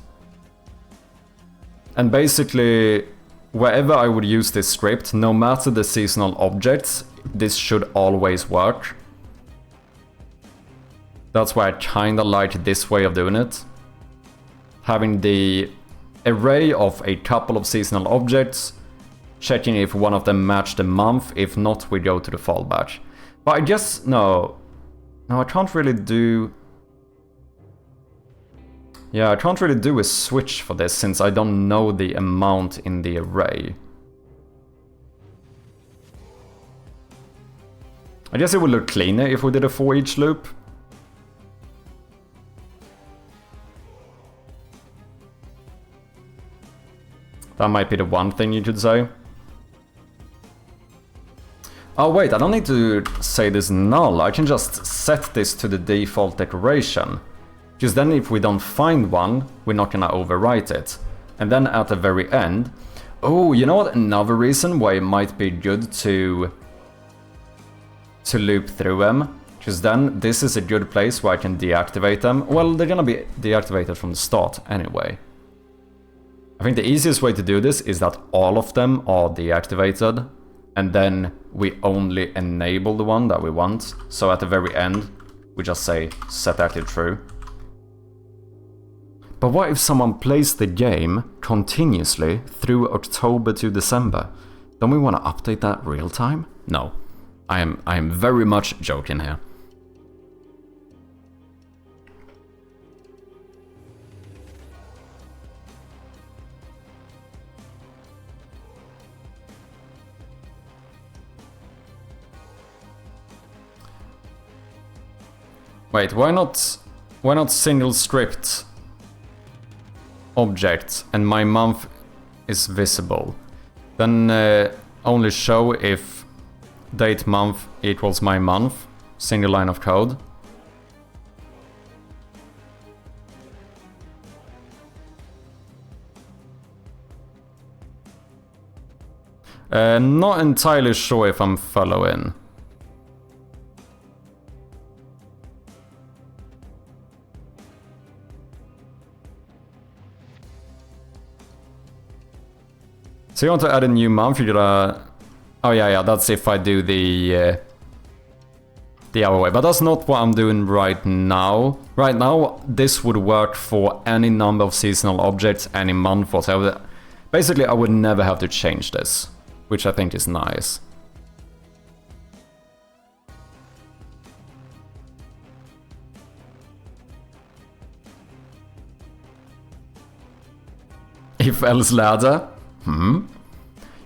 And basically, wherever I would use this script, no matter the seasonal objects, this should always work. That's why I kinda like this way of doing it. Having the array of a couple of seasonal objects, checking if one of them match the month, if not we go to the fallback. But I guess, no, I can't really do... Yeah, I can't really do a switch for this since I don't know the amount in the array. I guess it would look cleaner if we did a for each loop. That might be the one thing you could say. Oh wait, I don't need to say this null, I can just set this to the default decoration. Because then if we don't find one, we're not gonna overwrite it. And then at the very end... Oh, you know what? Another reason why it might be good to loop through them. Because then this is a good place where I can deactivate them. Well, they're gonna be deactivated from the start anyway. I think the easiest way to do this is that all of them are deactivated. And then we only enable the one that we want. So at the very end, we just say set active true. But what if someone plays the game continuously through October to December? Don't we want to update that real time? No, I am very much joking here. Wait, why not single script object and my month is visible? Then only show if date month equals my month, single line of code. Not entirely sure if I'm following. So you want to add a new month, you're gonna... Oh yeah, that's if I do the hour way. But that's not what I'm doing right now. Right now, this would work for any number of seasonal objects, any month, whatever. Basically, I would never have to change this, which I think is nice. If else ladder?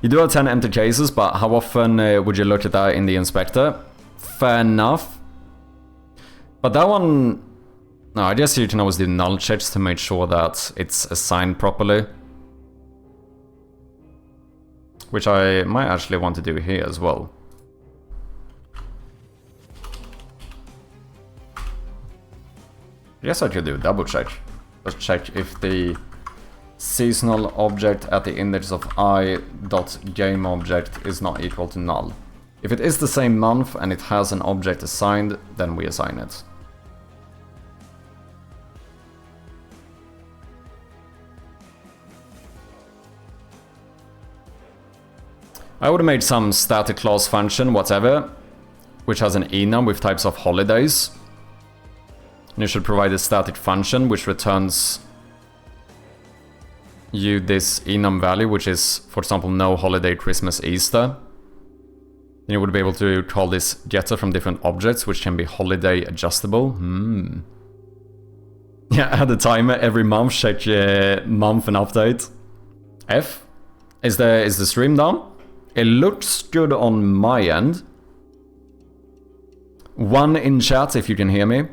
You do have 10 empty cases, but how often would you look at that in the inspector? Fair enough. But that one... No, I guess you can always do null checks to make sure that it's assigned properly. Which I might actually want to do here as well. I guess I could do a double check. Let's check if the seasonal object at the index of i.gameObject is not equal to null. If it is the same month and it has an object assigned, then we assign it. I would have made some static class function, whatever, which has an enum with types of holidays. And you should provide a static function which returns you this enum value, which is, for example, no holiday, Christmas, Easter. Then you would be able to call this getter from different objects, which can be holiday adjustable. Yeah, add a timer every month, check month and update. F? Is the stream down? It looks good on my end. 1 in chat if you can hear me.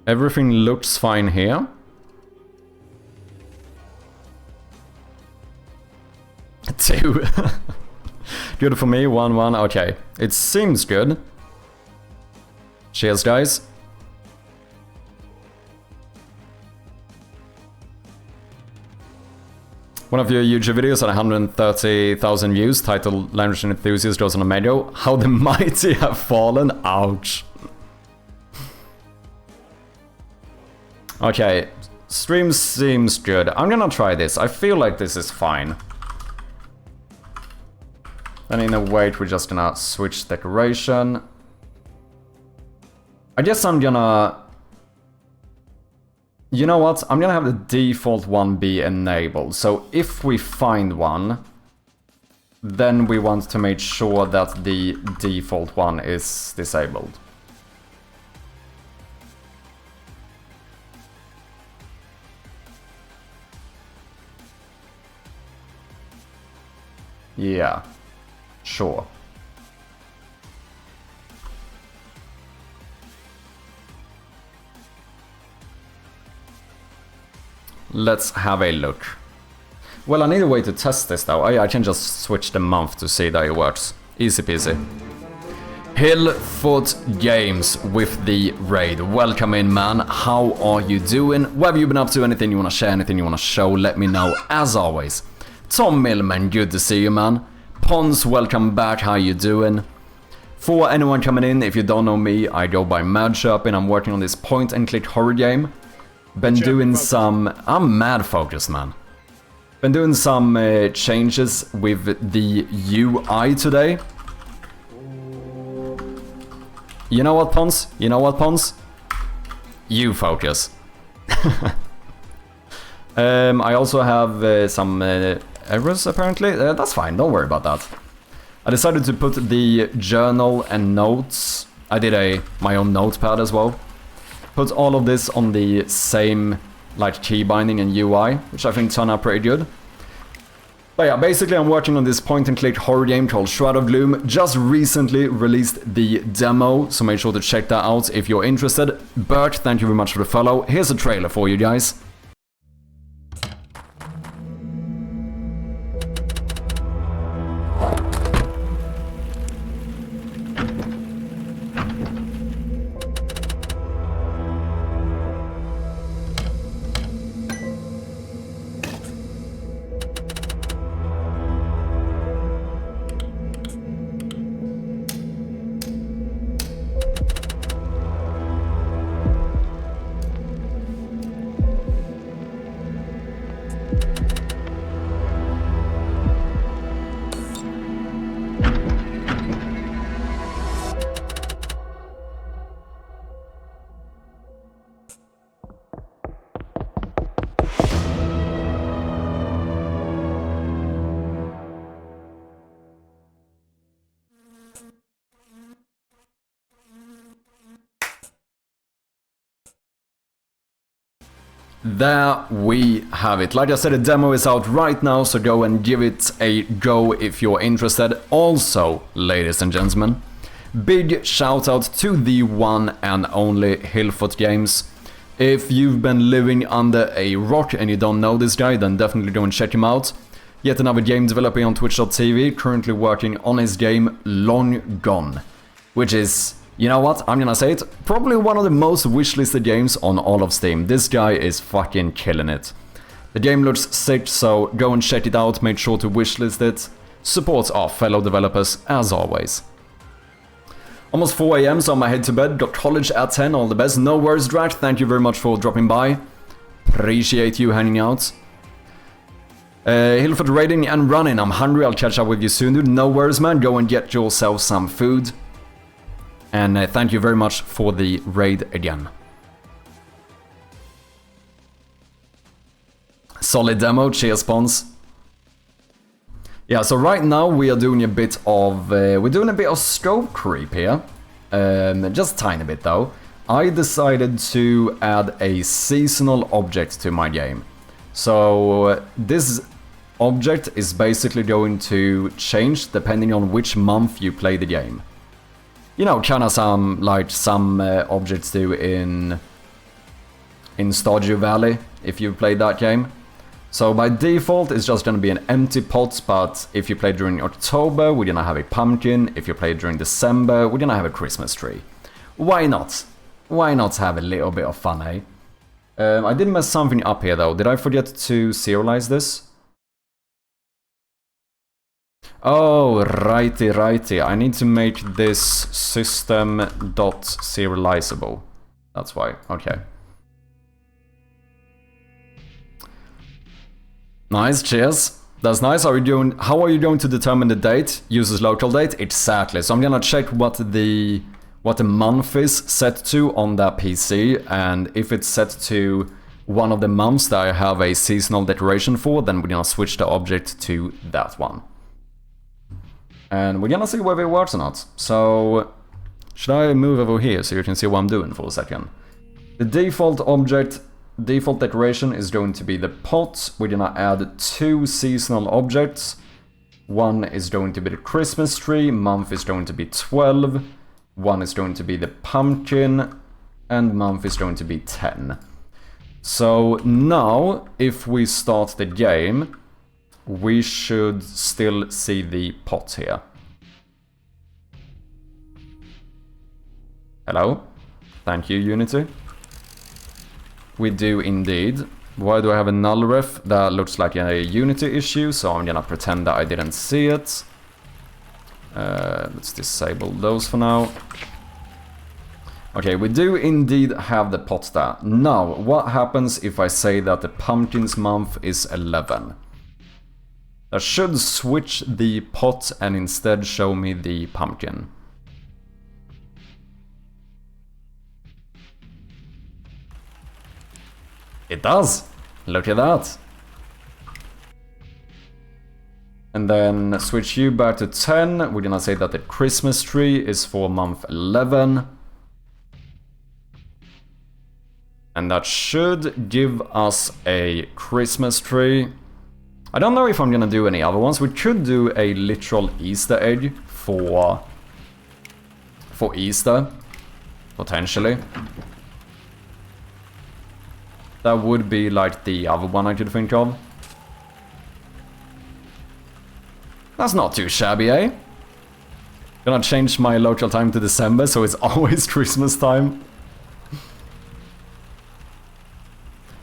Everything looks fine here. 2. Good for me, 1-1, okay. It seems good. Cheers, guys. One of your YouTube videos at 130,000 views, titled Language Enthusiast goes on a meadow. How the mighty have fallen, ouch. Okay, Stream seems good. I'm gonna try this. I feel like this is fine. Then in a wait, we're just gonna switch decoration. I guess I'm gonna... You know what? I'm gonna have the default one be enabled. So if we find one, then we want to make sure that the default one is disabled. Yeah, sure. Let's have a look. Well, I need a way to test this though. I can just switch the month to see that it works. Easy peasy. Hillfoot Games with the raid. Welcome in, man. How are you doing? What have you been up to? Anything you want to share? Anything you want to show? Let me know. As always. Tom Millman, good to see you, man. Pons, welcome back. How you doing? For anyone coming in, if you don't know me, I go by Madshop and I'm working on this point-and-click horror game. Been doing some... I'm mad focused, man. Been doing some changes with the UI today. You know what, Pons? You know what, Pons? You focus. I also have some errors, apparently. That's fine, don't worry about that. I decided to put the journal and notes. I did my own notepad as well. Put all of this on the same like key binding and UI, which I think turned out pretty good. But yeah, basically I'm working on this point-and-click horror game called Shroud of Gloom. Just recently released the demo, so make sure to check that out if you're interested. Bert, thank you very much for the follow. Here's a trailer for you guys. There we have it. Like I said, the demo is out right now, so go and give it a go if you're interested. Also, ladies and gentlemen, big shout out to the one and only Hillfoot Games. If you've been living under a rock and you don't know this guy, then definitely go and check him out. Yet another game developer on Twitch.tv, currently working on his game Long Gone, which is... You know what, I'm gonna say it, probably one of the most wishlisted games on all of Steam. This guy is fucking killing it. The game looks sick, so go and check it out, make sure to wishlist it. Support our fellow developers, as always. Almost 4 AM, so I'm head to bed, got college at 10, all the best. No worries, Drac, thank you very much for dropping by. Appreciate you hanging out. Hillfoot raiding and running, I'm hungry, I'll catch up with you soon, dude. No worries, man, go and get yourself some food. And thank you very much for the raid again. Solid demo, cheers, Pons. Yeah, so right now we are doing a bit of scope creep here. Just a tiny bit though. I decided to add a seasonal object to my game. So this object is basically going to change depending on which month you play the game. You know, kind of some objects do in Stardew Valley, if you've played that game. So by default, it's just going to be an empty pot, but if you play during October, we're going to have a pumpkin. If you play during December, we're going to have a Christmas tree. Why not? Why not have a little bit of fun, eh? I did mess something up here, though. Did I forget to serialize this? Oh, righty. I need to make this system.serializable. That's why. Okay. Nice, cheers. That's nice. How are you going to determine the date? Uses local date? Exactly. So I'm gonna check what the month is set to on that PC, and if it's set to one of the months that I have a seasonal decoration for, then we're gonna switch the object to that one. And we're gonna see whether it works or not. So, should I move over here so you can see what I'm doing for a second? The default object, default decoration is going to be the pot. We're gonna add 2 seasonal objects. One is going to be the Christmas tree, month is going to be 12. One is going to be the pumpkin, and month is going to be 10. So now, if we start the game, we should still see the pot here. Hello? Thank you, Unity. We do indeed. Why do I have a null ref? That looks like a Unity issue, so I'm gonna pretend that I didn't see it. Let's disable those for now. Okay, we do indeed have the pot there. Now, what happens if I say that the pumpkin's month is 11? That should switch the pot and instead show me the pumpkin. It does! Look at that! And then switch you back to 10. We're gonna say that the Christmas tree is for month 11. And that should give us a Christmas tree. I don't know if I'm gonna do any other ones. We could do a literal Easter egg for Easter, potentially. That would be like the other one I could think of. That's not too shabby, eh? Gonna change my local time to December, so it's always Christmas time.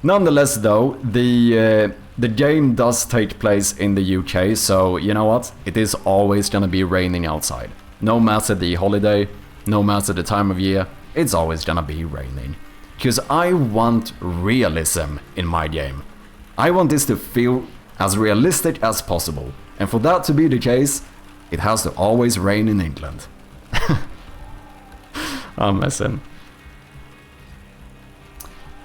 Nonetheless, though, the game does take place in the UK, so you know what? It is always gonna be raining outside. No matter the holiday, no matter the time of year, it's always gonna be raining. Because I want realism in my game. I want this to feel as realistic as possible. And for that to be the case, it has to always rain in England. I'm messing.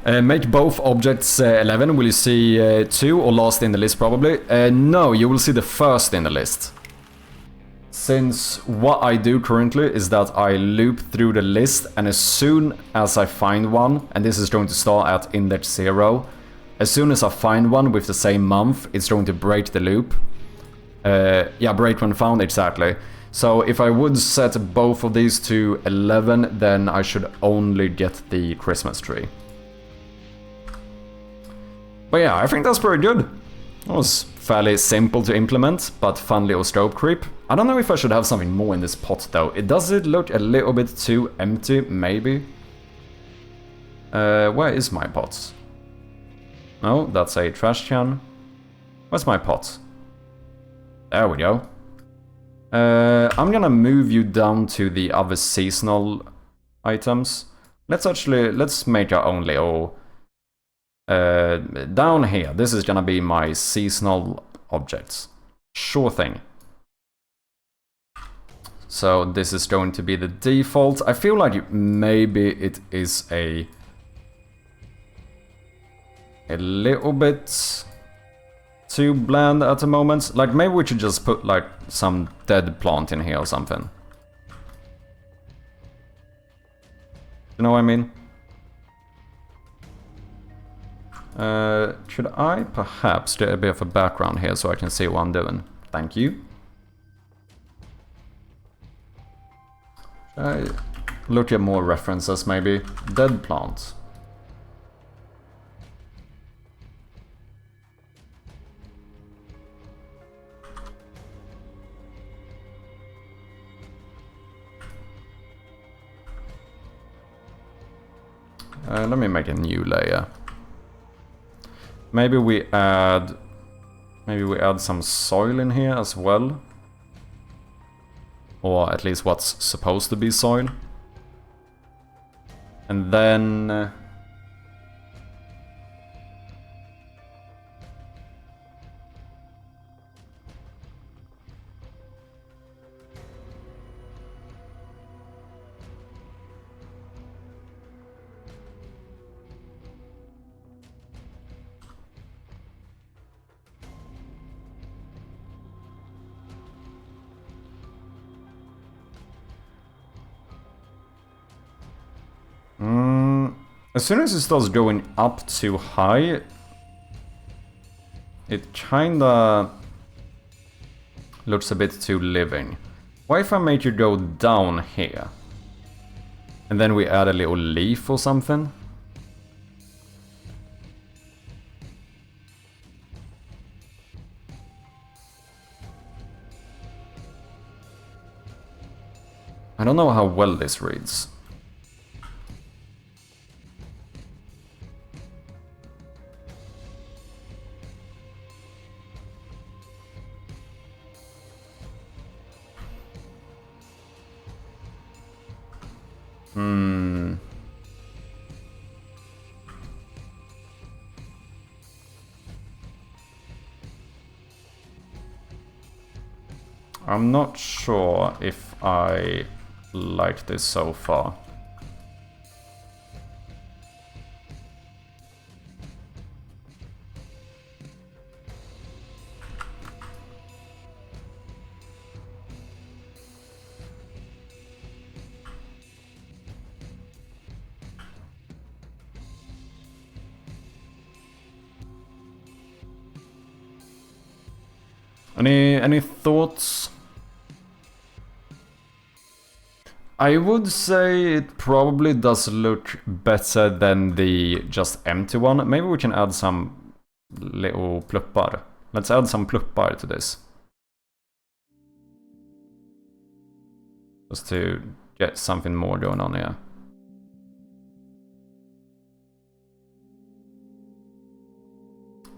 Make both objects 11. Will you see 2 or last in the list probably? No, you will see the first in the list. Since what I do currently is that I loop through the list, and as soon as I find one, and this is going to start at index 0, as soon as I find one with the same month, it's going to break the loop. Yeah, break when found, exactly. So if I would set both of these to 11, then I should only get the Christmas tree. But yeah, I think that's pretty good. It was fairly simple to implement, but fun little scope creep. I don't know if I should have something more in this pot though. Does it look a little bit too empty, maybe? Where is my pot? No, that's a trash can. Where's my pot? There we go. I'm gonna move you down to the other seasonal items. Let's make our own little... down here, this is gonna be my seasonal objects. Sure thing. So this is going to be the default. I feel like maybe it is a little bit too bland at the moment. Like maybe we should just put like some dead plant in here or something. You know what I mean? Should I perhaps do a bit of a background here so I can see what I'm doing? Thank you. Should I look at more references maybe? Dead plant. Let me make a new layer. Maybe we add some soil in here as well. Or at least what's supposed to be soil. And then As soon as it starts going up too high, it kinda looks a bit too living. Why if I make you go down here? And then we add a little leaf or something? I don't know how well this reads. I'm not sure if I like this so far. Any thoughts? I would say it probably does look better than the just empty one. Maybe we can add some little pluppar. Let's add some pluppar to this. Just to get something more going on here.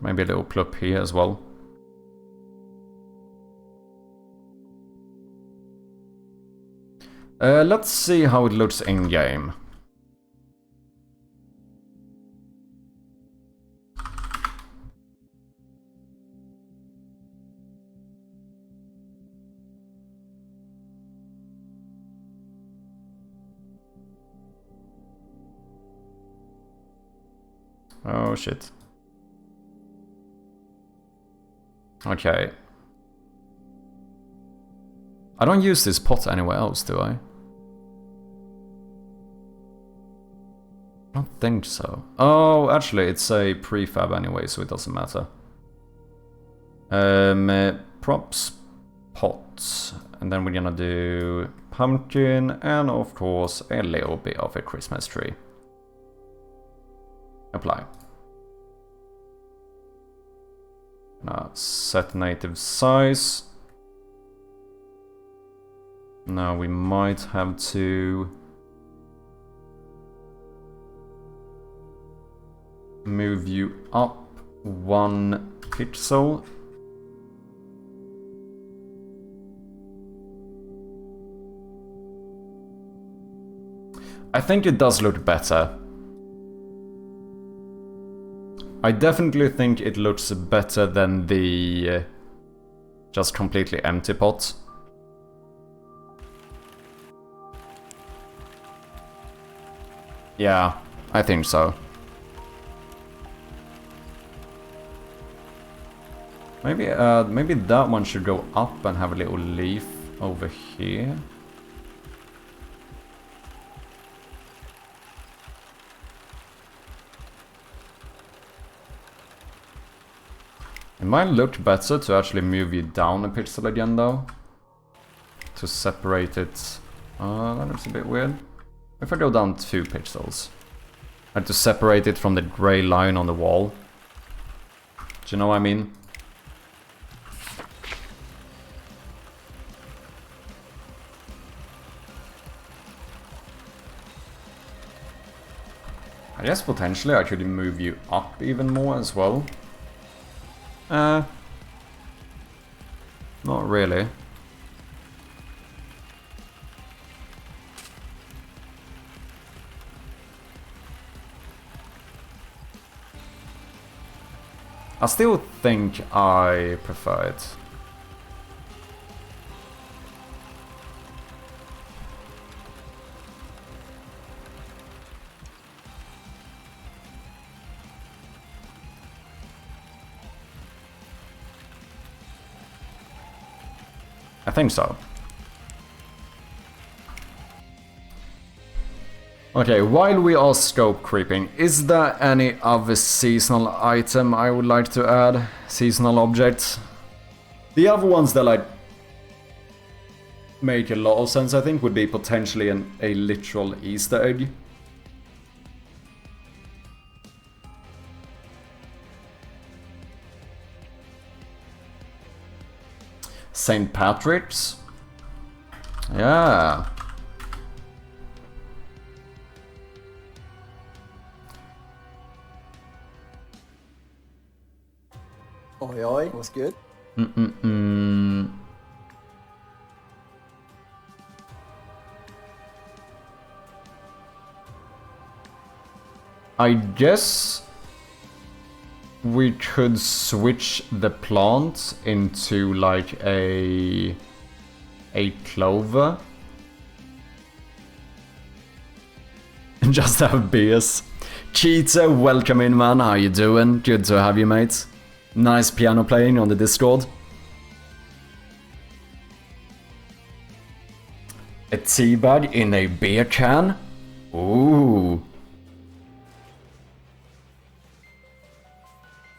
Maybe a little plup here as well. Let's see how it looks in game. Oh shit. Okay. I don't use this pot anywhere else, do I? I don't think so. Oh, actually, it's a prefab anyway, so it doesn't matter. Props, pots, and then we're gonna do pumpkin, and of course, a little bit of a Christmas tree. Apply. Now, set native size. Now we might have to move you up 1 pixel. I think it does look better. I definitely think it looks better than the just completely empty pot. Yeah, I think so. Maybe maybe that one should go up and have a little leaf over here. It might look better to actually move you down a pixel again though. To separate it. That looks a bit weird. If I go down 2 pixels. I have to separate it from the grey line on the wall. Do you know what I mean? I guess potentially I could move you up even more as well. Not really. I still think I prefer it. I think so. Okay, while we are scope creeping, is there any other seasonal item I would like to add? Seasonal objects? The other ones that like make a lot of sense, I think, would be potentially a literal Easter egg. St. Patrick's? Yeah. Oi, oi, what's good? I guess we could switch the plant into like a clover. Just have beers. Cheetah, welcome in, man. How you doing? Good to have you, mate. Nice piano playing on the Discord. A tea bag in a beer can? Ooh.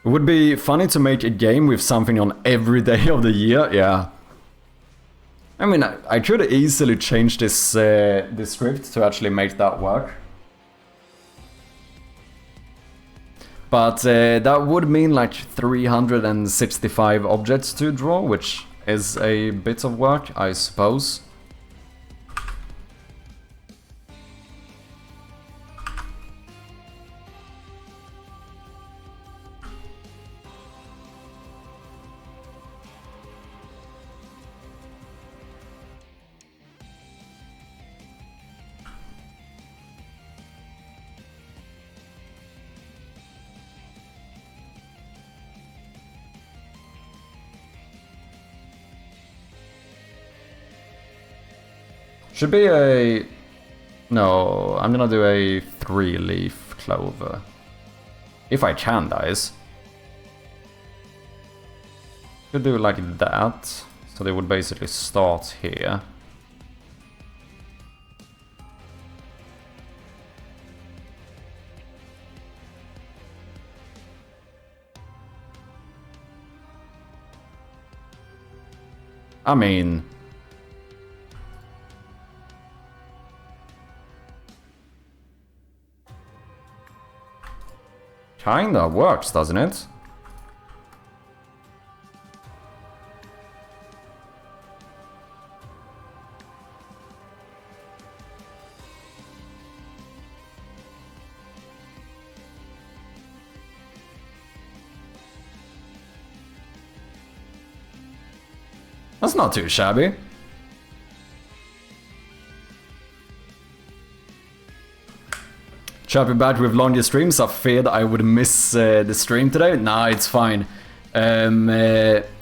It would be funny to make a game with something on every day of the year, yeah. I mean, I could easily change this script to actually make that work. But that would mean like 365 objects to draw, which is a bit of work, I suppose. Should be a... No, I'm gonna do a 3-leaf clover. If I can, that is. Could do like that. So they would basically start here. I mean... Kinda works, doesn't it? That's not too shabby. Chirpy back with longer streams. I feared I would miss the stream today. Nah, it's fine.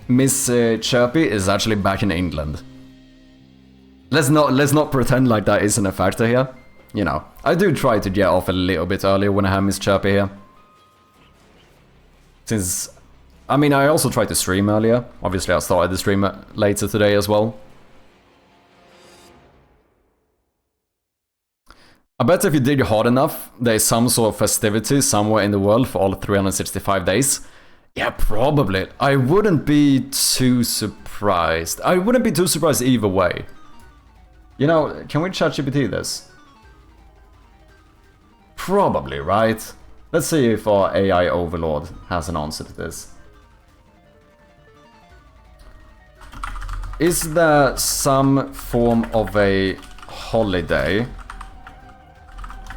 Miss Chirpy is actually back in England. Let's not pretend like that isn't a factor here. You know, I do try to get off a little bit earlier when I have Miss Chirpy here. Since, I mean, I also tried to stream earlier. Obviously, I started the stream later today as well. I bet if you dig hard enough, there's some sort of festivity somewhere in the world for all 365 days. Yeah, probably. I wouldn't be too surprised. I wouldn't be too surprised either way. You know, can we ChatGPT this? Probably, right? Let's see if our AI overlord has an answer to this. Is there some form of a holiday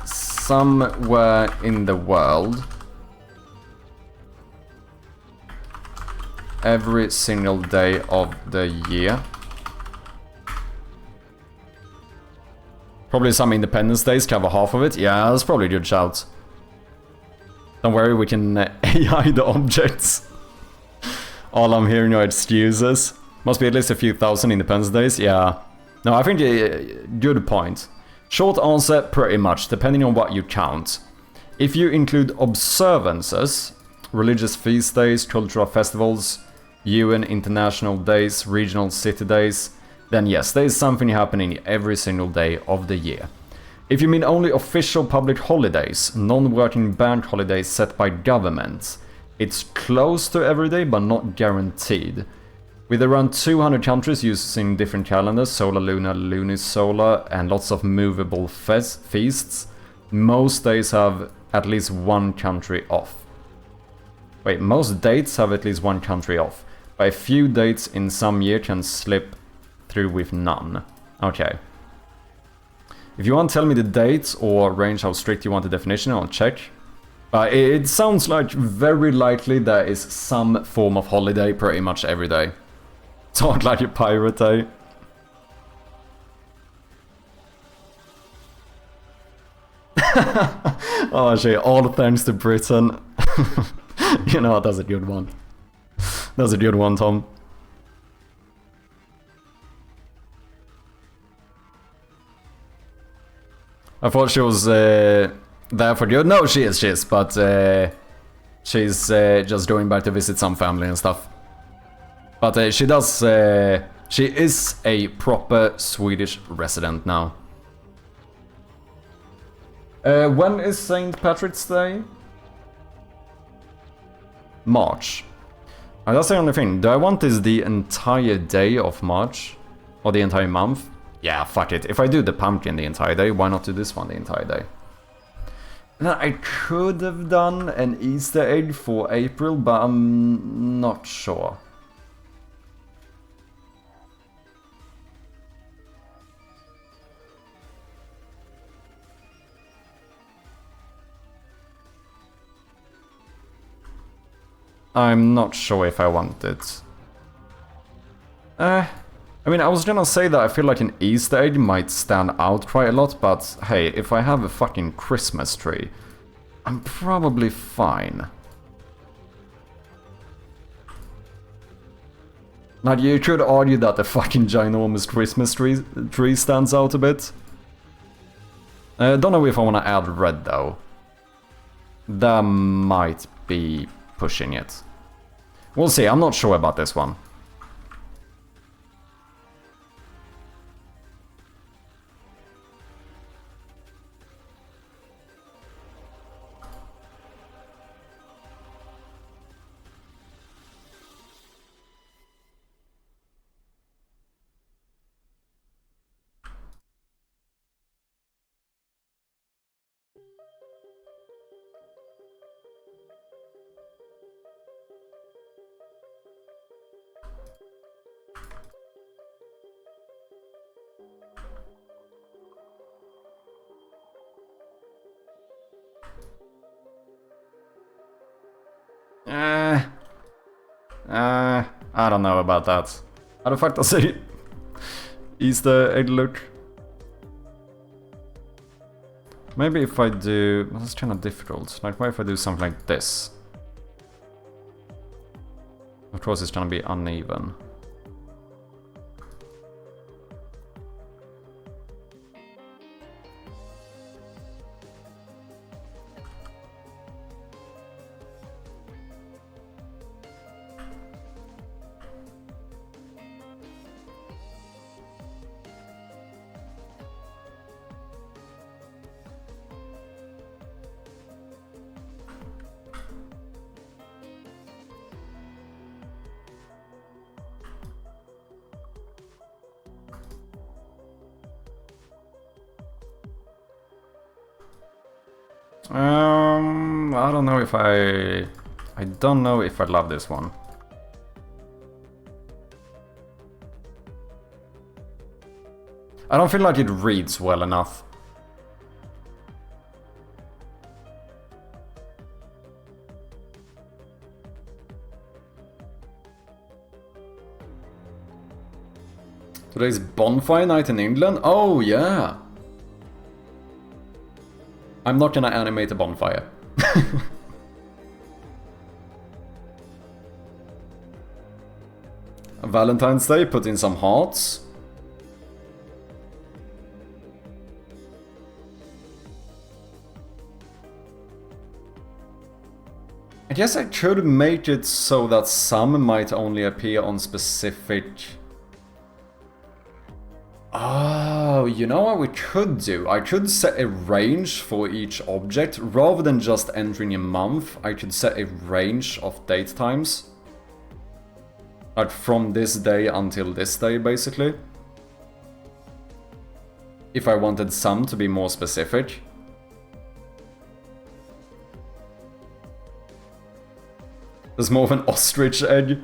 somewhere in the world every single day of the year? Probably some Independence Days cover half of it. Yeah, that's probably a good shout. Don't worry, we can AI the objects. All I'm hearing are excuses. Must be at least a few thousand Independence Days. Yeah. No, I think good point. Short answer, pretty much, depending on what you count. If you include observances, religious feast days, cultural festivals, UN international days, regional city days, then yes, there is something happening every single day of the year. If you mean only official public holidays, non-working bank holidays set by governments, it's close to every day but not guaranteed. With around 200 countries using different calendars, solar, lunar, lunisolar, and lots of movable feasts, most days have at least one country off. Wait, most dates have at least one country off. But a few dates in some year can slip through with none. Okay. If you want to tell me the dates or range how strict you want the definition, I'll check. But it sounds like very likely there is some form of holiday pretty much every day. Talk like a pirate, eh? Oh shit, all thanks to Britain. You know what, that's a good one. That's a good one, Tom. I thought she was there for good. No, she is, but she's just going back to visit some family and stuff. But she does, she is a proper Swedish resident now. When is St. Patrick's Day? March. That's the only thing. Do I want this the entire day of March? Or the entire month? Yeah, fuck it. If I do the pumpkin the entire day, why not do this one the entire day? Now, I could have done an Easter egg for April, but I'm not sure. I'm not sure if I want it. I mean, I was gonna say that I feel like an Easter egg might stand out quite a lot, but hey, if I have a fucking Christmas tree, I'm probably fine. Like, you could argue that the fucking ginormous Christmas tree stands out a bit. Don't know if I want to add red, though. That might be pushing it. We'll see, I'm not sure about this one. I don't know about that. How the fuck does it Easter egg look? Maybe if I do... Well, that's kind of difficult. Like, what if I do something like this? Of course it's gonna be uneven. I don't know if I don't know if I love this one. I don't feel like it reads well enough. Today's bonfire night in England? Oh yeah! I'm not gonna animate a bonfire. Valentine's Day, put in some hearts. I guess I could make it so that some might only appear on specific... Oh, Oh, you know what we could do? I could set a range for each object. Rather than just entering a month, I could set a range of date times. Like from this day until this day, basically. If I wanted some to be more specific. There's more of an ostrich egg.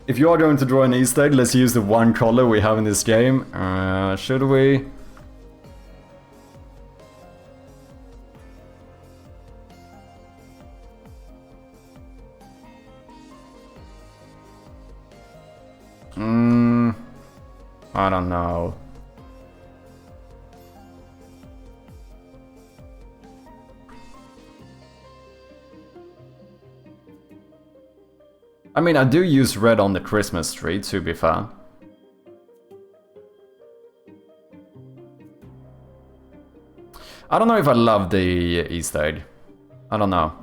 If you are going to draw an Easter egg, let's use the one color we have in this game. Should we? I don't know. I mean, I do use red on the Christmas tree, to be fair. I don't know if I love the Easter egg. I don't know.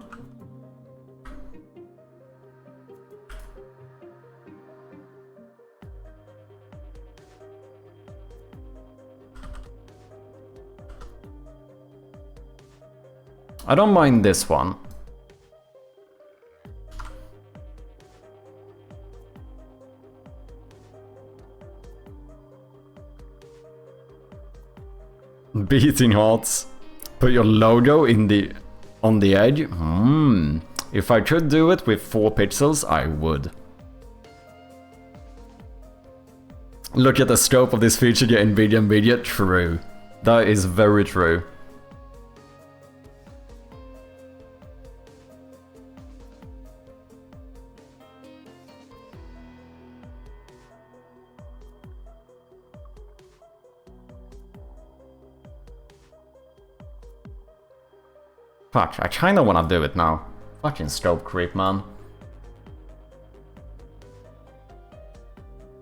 I don't mind this one. Beating hearts. Put your logo on the edge. If I could do it with 4 pixels, I would. Look at the scope of this feature, get NVIDIA media. True. That is very true. Fuck, I kinda wanna do it now. Fucking scope creep, man.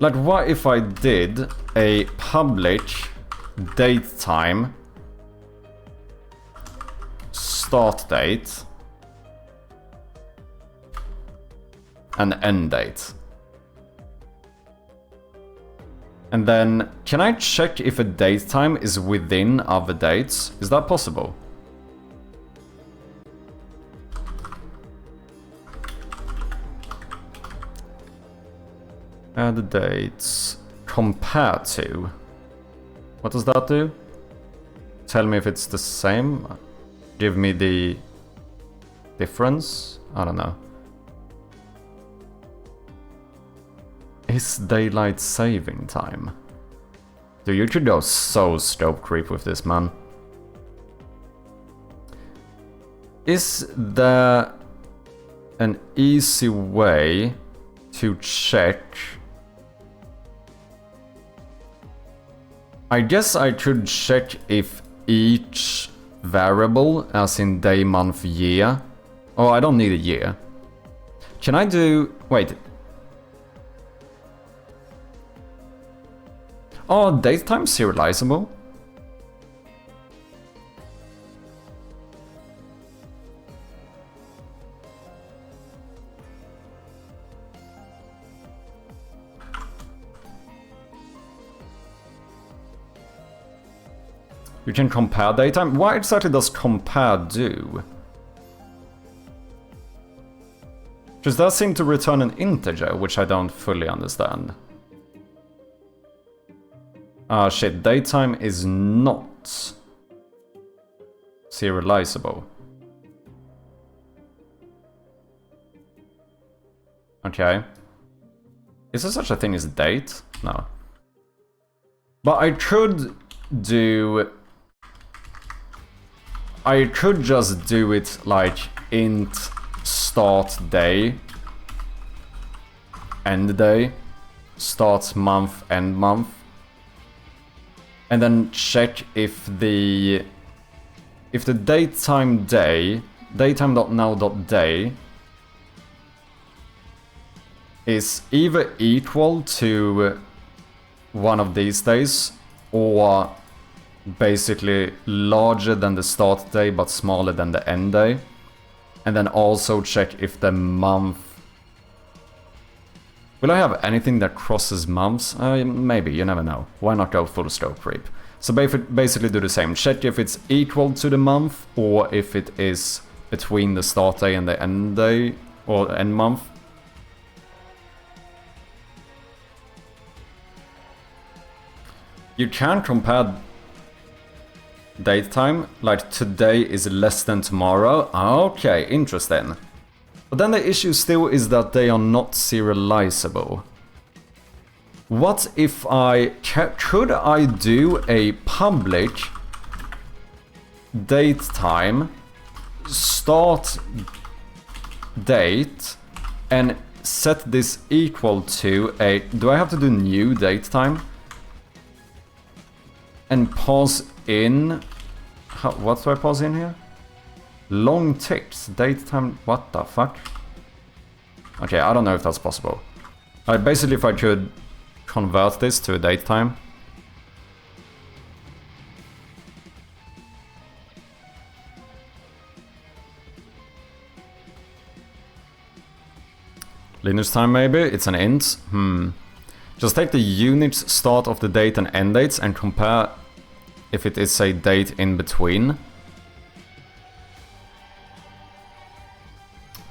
Like, what if I did a public date time, start date, and end date? And then, can I check if a date time is within other dates? Is that possible? Add dates. Compare to. What does that do? Tell me if it's the same. Give me the difference. I don't know. Is daylight saving time? Dude, you could go so scope creep with this, man. Is there an easy way to check? I guess I could check if each variable, as in day, month, year... Oh, I don't need a year. Can I do... Wait. Oh, date time serializable? You can compare datetime? What exactly does compare do? Because that seemed to return an integer, which I don't fully understand. Ah shit, datetime is not serializable. Okay. Is there such a thing as date? No. But I could do... I could just do it like int start day, end day, start month, end month, and then check if the datetime day, datetime.now.day is either equal to one of these days or basically larger than the start day but smaller than the end day. And then also check if the month Will I have anything that crosses months? Maybe, you never know. Why not go full scope creep? So basically do the same. Check if it's equal to the month or if it is between the start day and the end day or end month. You can compare date time, like today is less than tomorrow. Okay, interesting. But then the issue still is that they are not serializable. What if could I do a public date time, start date, and set this equal to a... Do I have to do new date time? And pause in... what do I pause in here? Long ticks, date time, what the fuck? Okay, I don't know if that's possible. Basically, if I could convert this to a date time. Linux time maybe? It's an int? Just take the units start of the date and end dates and compare if it is a date in between.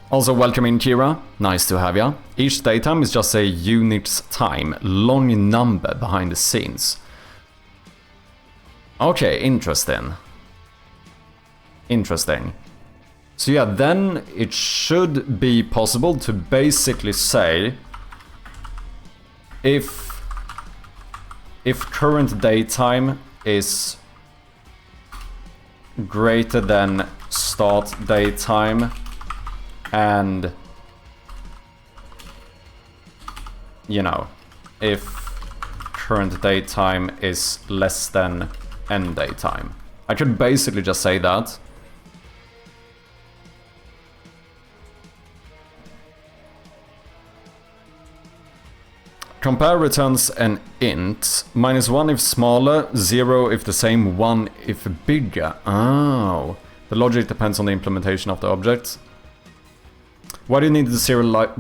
Also, welcome in, Kira. Nice to have ya. Each datetime is just a unit's time, long number behind the scenes. Okay, interesting. Interesting. So yeah, then it should be possible to basically say if current datetime is greater than start datetime and, you know, if current datetime is less than end datetime. I could basically just say that. Compare returns an int. -1 if smaller, 0 if the same, 1 if bigger. Oh. The logic depends on the implementation of the object. Why do you need to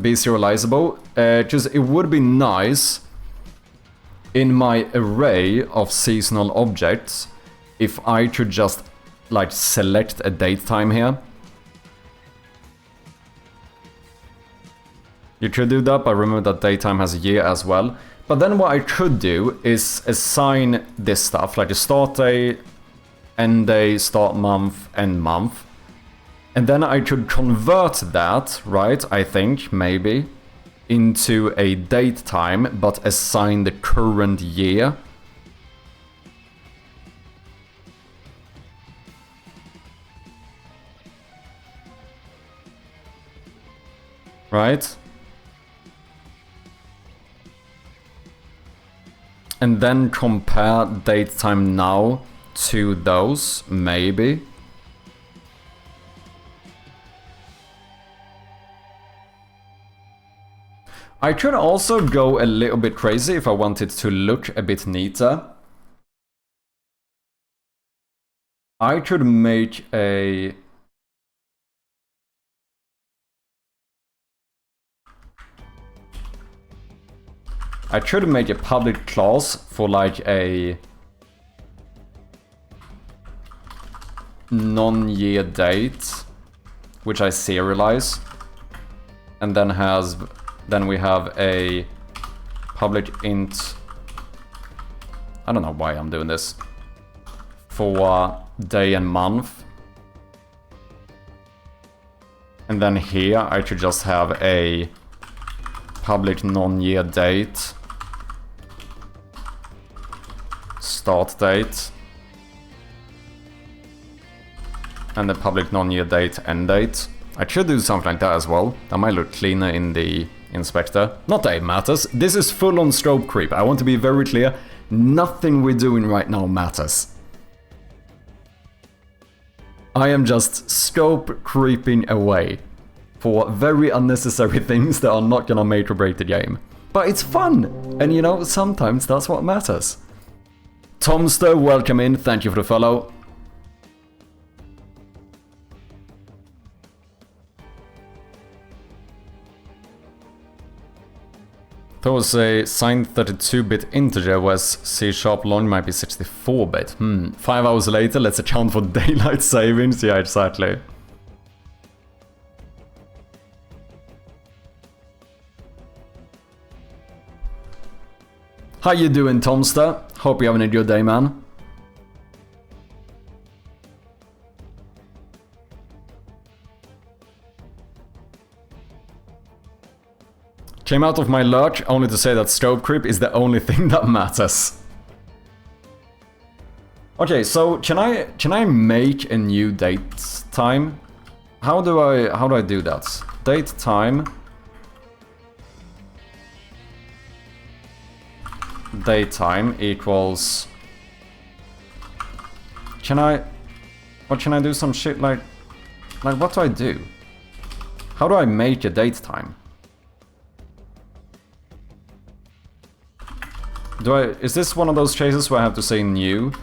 be serializable? Because it would be nice in my array of seasonal objects if I could just like select a date time here. You could do that, but remember that datetime has a year as well. But then what I could do is assign this stuff, like the start day, end day, start month, end month. And then I could convert that, right, I think, maybe, into a date time, but assign the current year. Right? And then compare date time now to those, maybe. I could also go a little bit crazy if I wanted to look a bit neater. I could make a... I could make a public class for like a non-year date, which I serialize, and then we have a public int. I don't know why I'm doing this. For day and month. And then here I could just have a public non-year date. Start date. And the public non-year date end date. I should do something like that as well. That might look cleaner in the inspector. Not that it matters. This is full on scope creep. I want to be very clear. Nothing we're doing right now matters. I am just scope creeping away for very unnecessary things that are not gonna make or break the game. But it's fun! And you know, sometimes that's what matters. Tomster, welcome in. Thank you for the follow. There was a signed 32-bit integer, whereas C# long might be 64-bit. 5 hours later, let's account for daylight savings. Yeah, exactly. How you doing, Tomster? Hope you're having a good day, man. Came out of my lurch only to say that scope creep is the only thing that matters. Okay, so can I make a new date time? How do I do that? Date time. Daytime equals. What can I do some shit like what do I do? How do I make a date time? Is this one of those cases where I have to say new?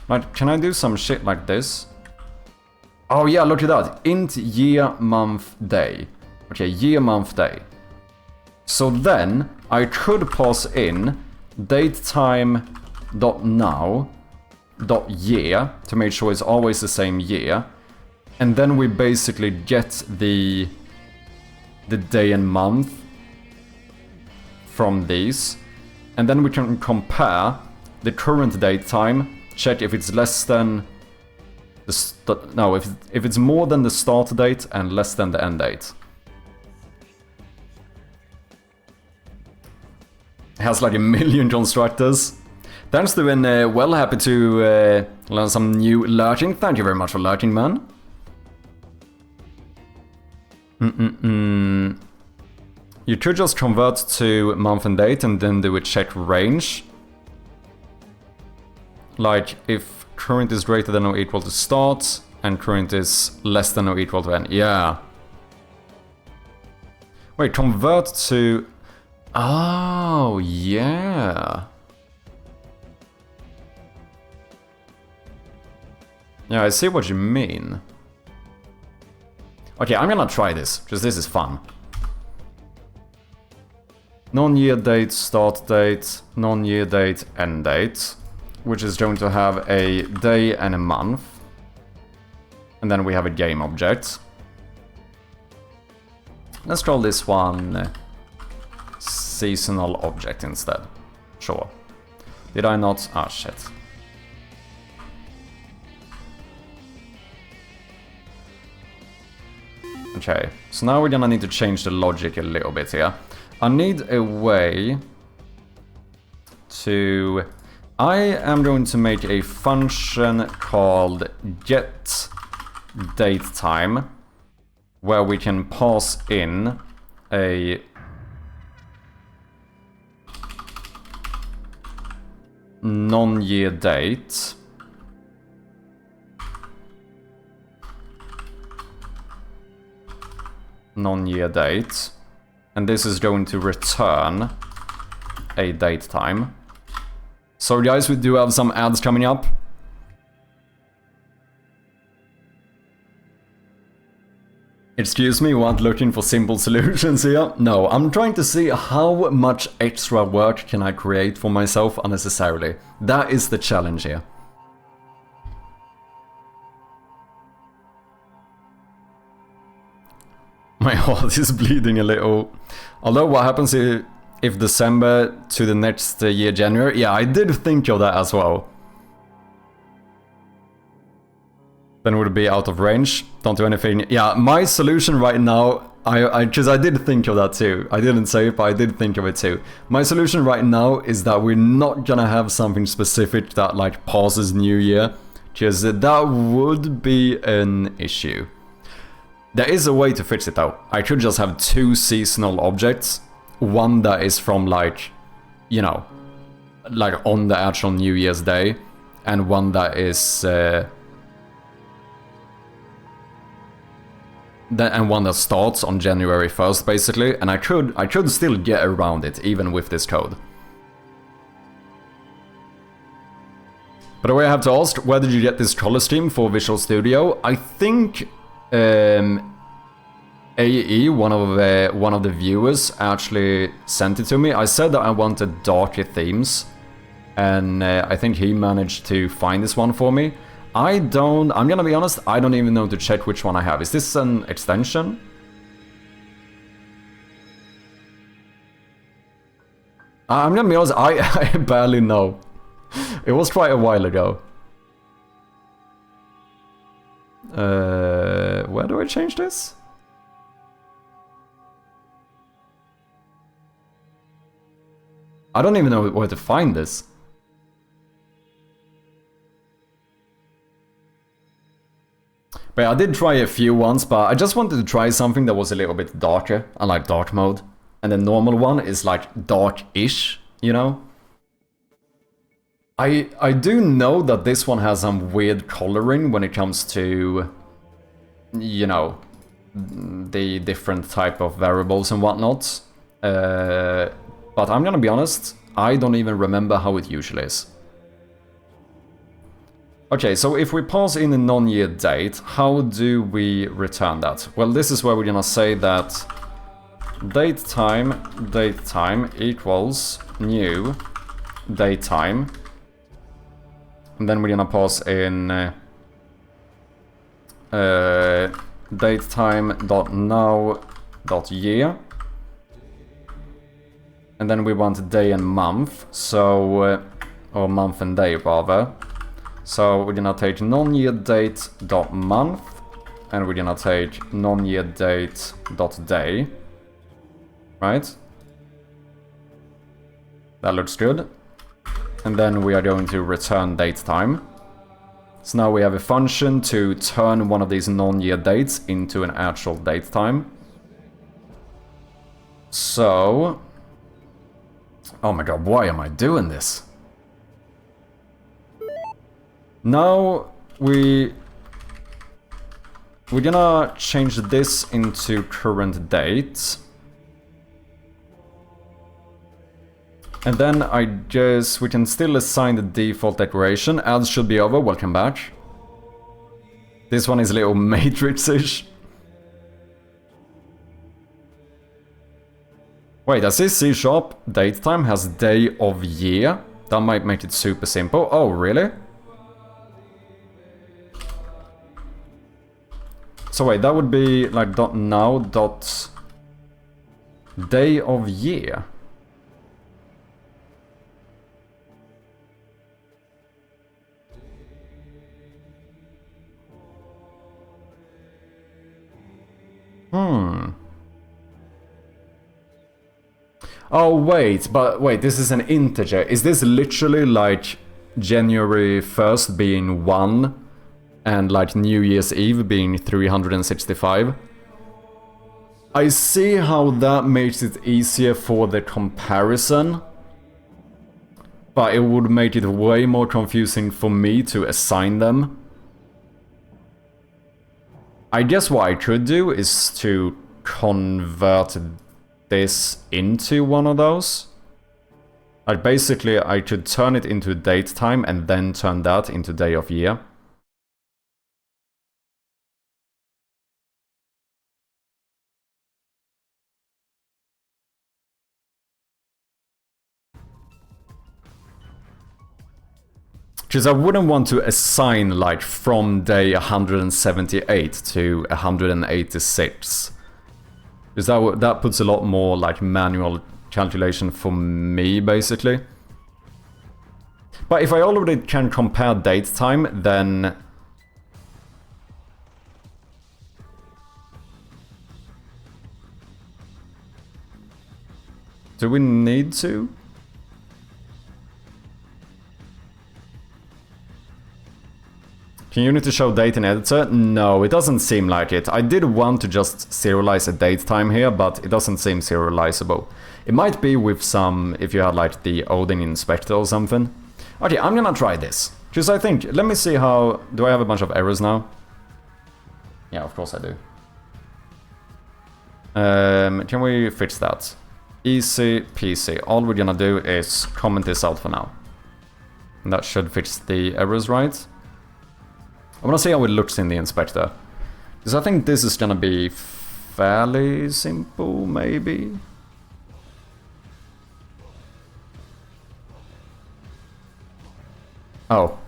Like, can I do some shit like this? Oh yeah, look at that. Int year, month, day. Okay, year, month, day. So then, I could pass in datetime.now.year to make sure it's always the same year. And then we basically get the day and month from these, and then we can compare the current date time, check if it's less than the if it's more than the start date and less than the end date. It has like a million constructors. Thanks to well, happy to learn some new lurking. Thank you very much for lurking, man. You could just convert to month and date and then do a check range. Like if current is greater than or equal to start and current is less than or equal to end. Yeah. Wait, convert to... Oh, yeah. Yeah, I see what you mean. Okay, I'm gonna try this, because this is fun. Non-year date, start date, non-year date, end date, which is going to have a day and a month. And then we have a game object. Let's call this one seasonal object instead. Sure. Did I not? Ah, shit. Okay, so now we're gonna need to change the logic a little bit here. I need a way to... I am going to make a function called getDateTime, where we can pass in a non-year date. Non-year date. And this is going to return a date time. So guys, we do have some ads coming up. Excuse me, weren't looking for simple solutions here. No, I'm trying to see how much extra work can I create for myself unnecessarily. That is the challenge here. My heart is bleeding a little. Although, what happens if December to the next year, January? Yeah, I did think of that as well. Then would it be out of range? Don't do anything. Yeah, my solution right now, because I did think of that too. I didn't say it, but I did think of it too. My solution right now is that we're not gonna have something specific that like pauses New Year, because that would be an issue. There is a way to fix it though. I could just have two seasonal objects. One that is from like, you know, like on the actual New Year's Day. And one that is... and one that starts on January 1st basically. And I could still get around it even with this code. By the way, I have to ask, where did you get this color scheme for Visual Studio? I think... a AE, one of the viewers, actually sent it to me. I said that I wanted darker themes, and I think he managed to find this one for me. I'm gonna be honest, I don't even know to check which one I have. Is this an extension? I'm gonna be honest, I barely know. It was quite a while ago. Where do I change this? I don't even know where to find this. But yeah, I did try a few once, but I just wanted to try something that was a little bit darker. I like dark mode. And the normal one is like dark-ish, you know? I do know that this one has some weird coloring when it comes to, you know, the different type of variables and whatnot. But I'm gonna be honest, I don't even remember how it usually is. Okay, so if we pass in a non-year date, how do we return that? Well, this is where we're gonna say that date time equals new date time. And then we're gonna pass in datetime.now.year. And then we want day and month, so, or month and day rather. So we're gonna take non-year date.month, and we're gonna take non-year date.day. Right? That looks good. And then we are going to return date time. So now we have a function to turn one of these non-year dates into an actual date time. So... oh my god, why am I doing this? Now we're gonna change this into current date. And then I guess we can still assign the default decoration. Ads should be over, welcome back. This one is a little matrix-ish. Wait, does this C# date time has day of year? That might make it super simple. Oh, really? So wait, that would be like .now day of year. Oh wait, but wait, this is an integer. Is this literally like January 1st being 1 and like New Year's Eve being 365? I see how that makes it easier for the comparison, but it would make it way more confusing for me to assign them. I guess what I could do is to convert this into one of those. Like basically I could turn it into date time and then turn that into day of year. Because I wouldn't want to assign like from day 178 to 186. Because that puts a lot more like manual calculation for me basically. But if I already can compare date time, then do we need to? Can Unity show date in editor? No, it doesn't seem like it. I did want to just serialize a date time here, but it doesn't seem serializable. It might be with some, if you had like the Odin inspector or something. Okay, I'm gonna try this. Because I think, let me see how, do I have a bunch of errors now? Yeah, of course I do. Can we fix that? Easy peasy. All we're gonna do is comment this out for now. And that should fix the errors, right? I wanna see how it looks in the inspector. Because I think this is gonna be fairly simple, maybe. Oh.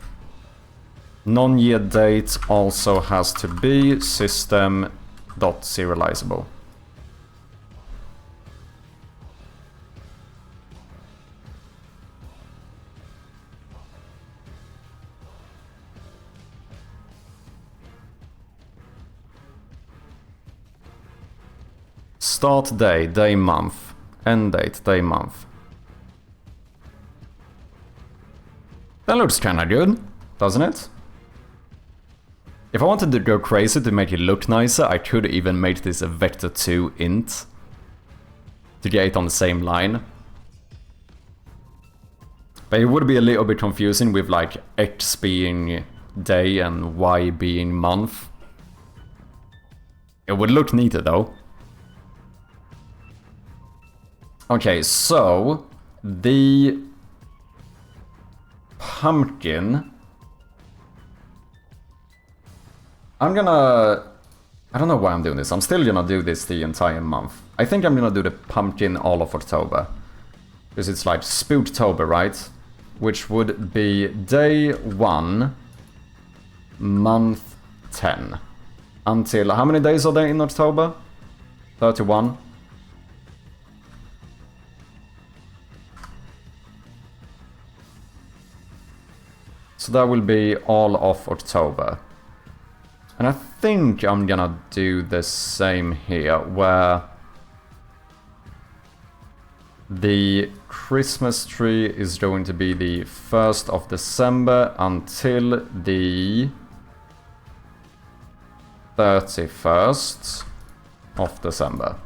Non-year date also has to be system.serializable. Start day, day month. End date, day month. That looks kinda good, doesn't it? If I wanted to go crazy to make it look nicer, I could even make this a vector2 int to get it on the same line. But it would be a little bit confusing with like x being day and y being month. It would look neater though. Okay, so the pumpkin. I don't know why I'm doing this. I'm still gonna do this the entire month. I think I'm gonna do the pumpkin all of October. Because it's like Spooktober, right? Which would be day 1, month 10. Until, how many days are there in October? 31. So that will be all of October. And I think I'm gonna do the same here, where the Christmas tree is going to be the 1st of December until the 31st of December.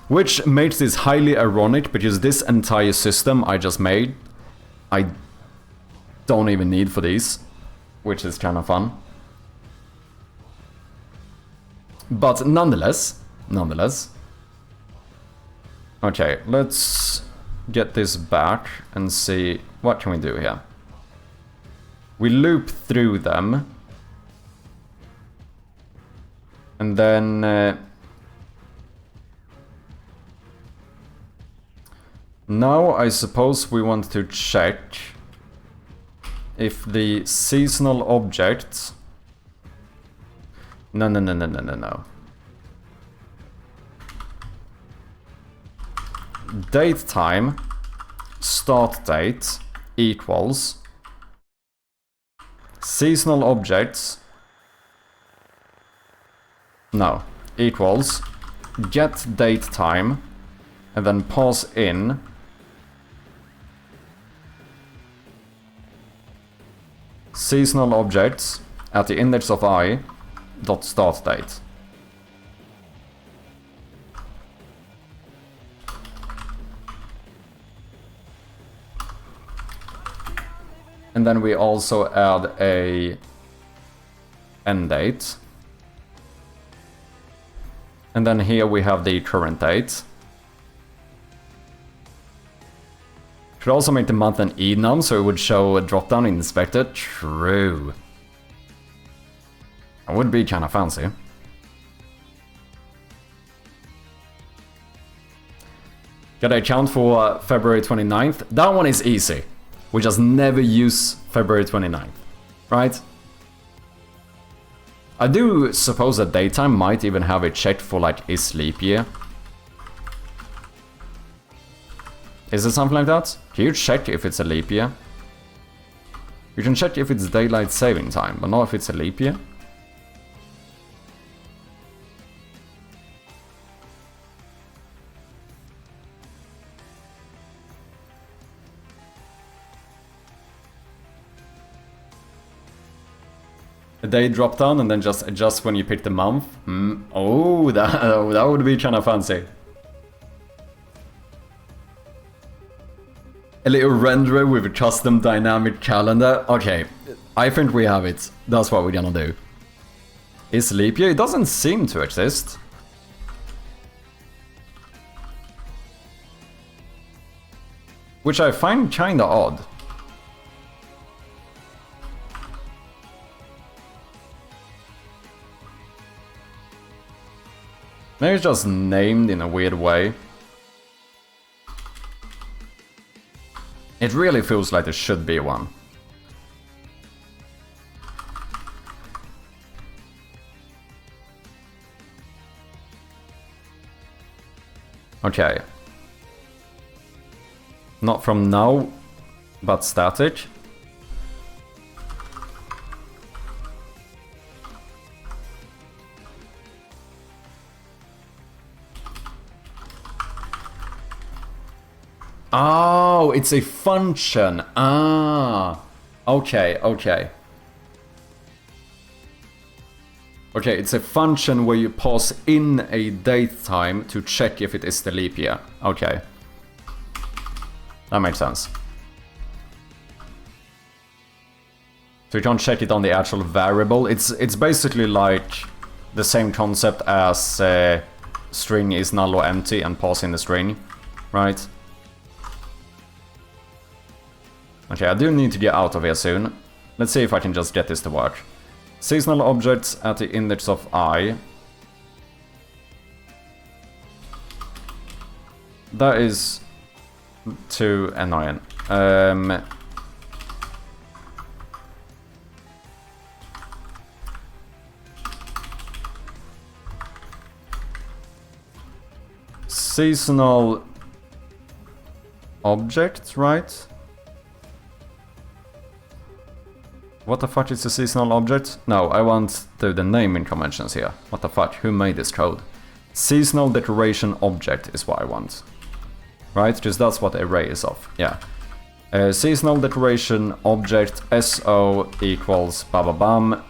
Which makes this highly ironic, because this entire system I just made, I don't even need for these, which is kind of fun. But nonetheless. Okay, let's get this back and see what can we do here. We loop through them. And then now I suppose we want to check if the seasonal objects... No. Date time, start date equals seasonal objects. No, equals get date time and then pass in seasonal objects at the index of I dot start date. And then we also add a end date. And then here we have the current date. Could also make the month an enum, so it would show a drop-down in inspector. True. That would be kind of fancy. Gotta account for February 29th. That one is easy. We just never use February 29th, right? I do suppose that daytime might even have it checked for like is leap year. Is it something like that? Can you check if it's a leap year? You can check if it's daylight saving time, but not if it's a leap year. A day drop down and then just adjust when you pick the month. Oh, that would be kind of fancy. A little renderer with a custom dynamic calendar. Okay, I think we have it. That's what we're gonna do. Is leap year? It doesn't seem to exist. Which I find kinda odd. Maybe it's just named in a weird way. It really feels like there should be one. Okay. Not from now, but static. Oh, it's a function. Ah, okay, okay. Okay, it's a function where you pass in a date time to check if it is the leap year. Okay. That makes sense. So you can't check it on the actual variable. It's basically like the same concept as string is null or empty and pass in the string, right? Okay, I do need to get out of here soon. Let's see if I can just get this to work. Seasonal objects at the index of I. That is too annoying. Seasonal object, right? What the fuck is a seasonal object? No, I want the naming conventions here. What the fuck? Who made this code? Seasonal decoration object is what I want. Right? Because that's what array is of. Yeah. Seasonal decoration object SO equals bababam.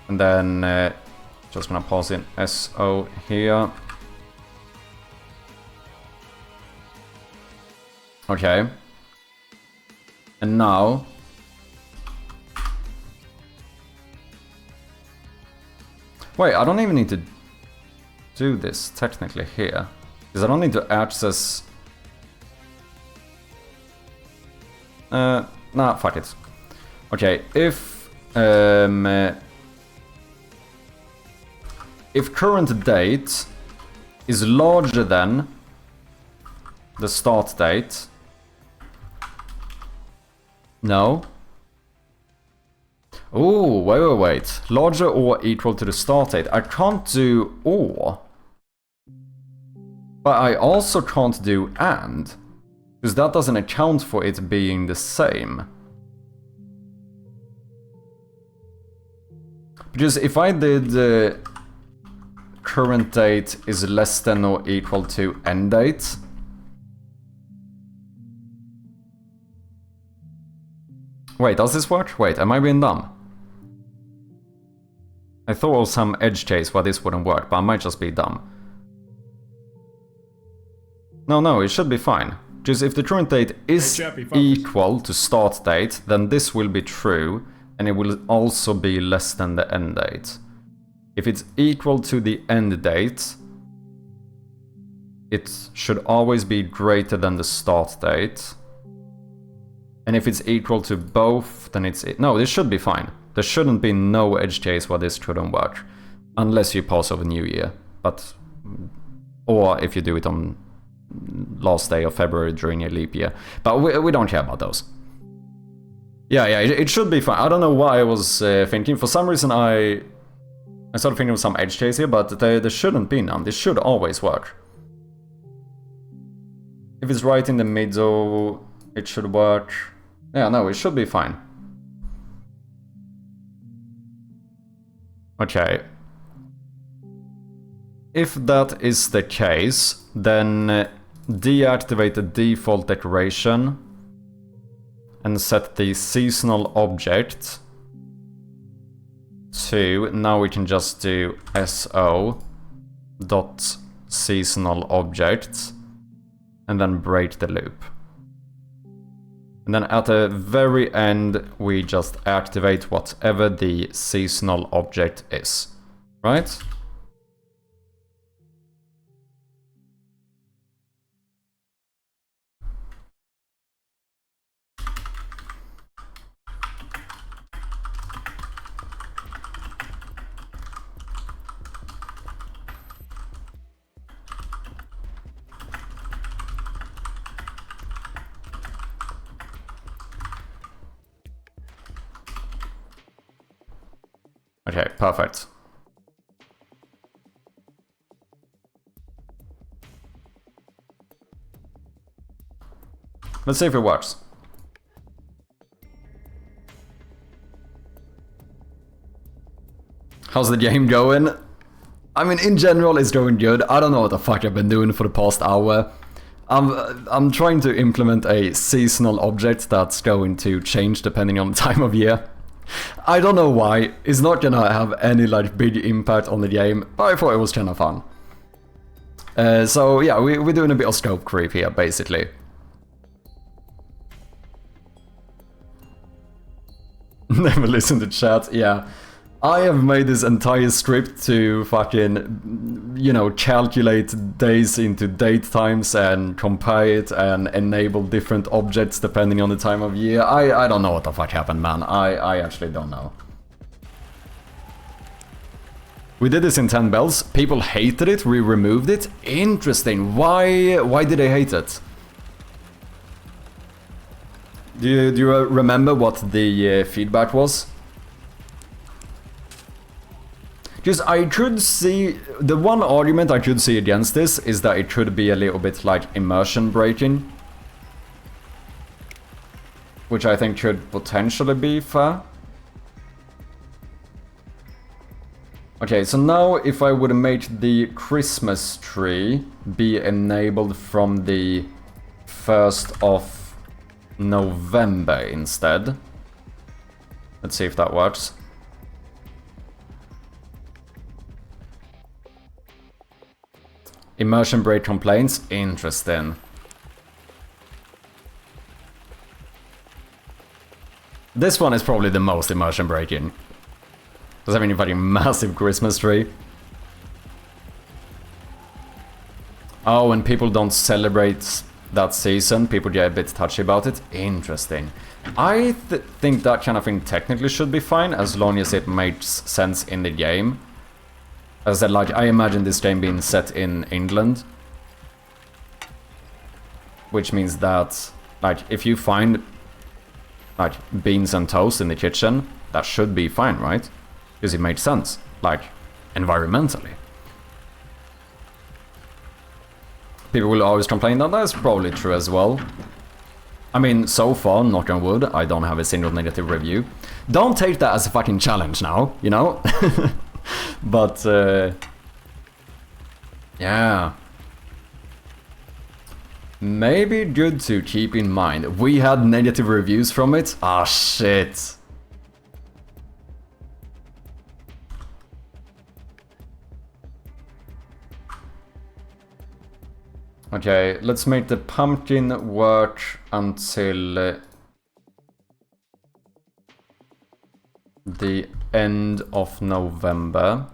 And then just gonna pass in SO here. Okay. And now, wait, I don't even need to do this technically here, because I don't need to access, nah, fuck it. Okay, if current date is larger than the start date, no. Oh, wait. Larger or equal to the start date. I can't do or. But I also can't do and. Because that doesn't account for it being the same. Because if I did current date is less than or equal to end date. Wait, does this work? Wait, am I being dumb? I thought it was some edge case where this wouldn't work, but I might just be dumb. No, it should be fine. Just if the current date is equal to start date, then this will be true, and it will also be less than the end date. If it's equal to the end date, it should always be greater than the start date. And if it's equal to both, then it's... No, this should be fine. There shouldn't be no edge case where this shouldn't work. Unless you pass over New Year. But... Or if you do it on last day of February during a leap year. But we don't care about those. Yeah, it should be fine. I don't know why I was thinking. For some reason I started thinking of some edge case here, but there shouldn't be none. This should always work. If it's right in the middle... It should work. Yeah, no, it should be fine. Okay. If that is the case, then deactivate the default decoration and set the seasonal object to, now we can just do SO dot seasonal object and then break the loop. And then at the very end, we just activate whatever the seasonal object is, right? Okay, perfect. Let's see if it works. How's the game going? I mean, in general, it's going good. I don't know what the fuck I've been doing for the past hour. I'm trying to implement a seasonal object that's going to change depending on the time of year. I don't know why. It's not gonna have any like big impact on the game, but I thought it was kind of fun. So yeah, we're doing a bit of scope creep here, basically. Never listen to chat, yeah. I have made this entire script to fucking, you know, calculate days into date times and compare it and enable different objects depending on the time of year. I don't know what the fuck happened, man. I actually don't know. We did this in 10 bells. People hated it. We removed it. Interesting. Why did they hate it? Do you remember what the feedback was? Just, I could see, the one argument I could see against this is that it could be a little bit like immersion breaking. Which I think could potentially be fair. Okay, so now if I would make the Christmas tree be enabled from the 1st of November instead. Let's see if that works. Immersion break complaints? Interesting. This one is probably the most immersion breaking. Does having a fucking massive Christmas tree. Oh, and people don't celebrate that season. People get a bit touchy about it. Interesting. I think that kind of thing technically should be fine as long as it makes sense in the game. As I said, like, I imagine this game being set in England. Which means that, like, if you find, like, beans and toast in the kitchen, that should be fine, right? Because it makes sense, like, environmentally. People will always complain that that's probably true as well. I mean, so far, knock on wood, I don't have a single negative review. Don't take that as a fucking challenge now, you know? But, yeah. Maybe good to keep in mind. We had negative reviews from it? Ah, shit. Okay, let's make the pumpkin work until the end of November.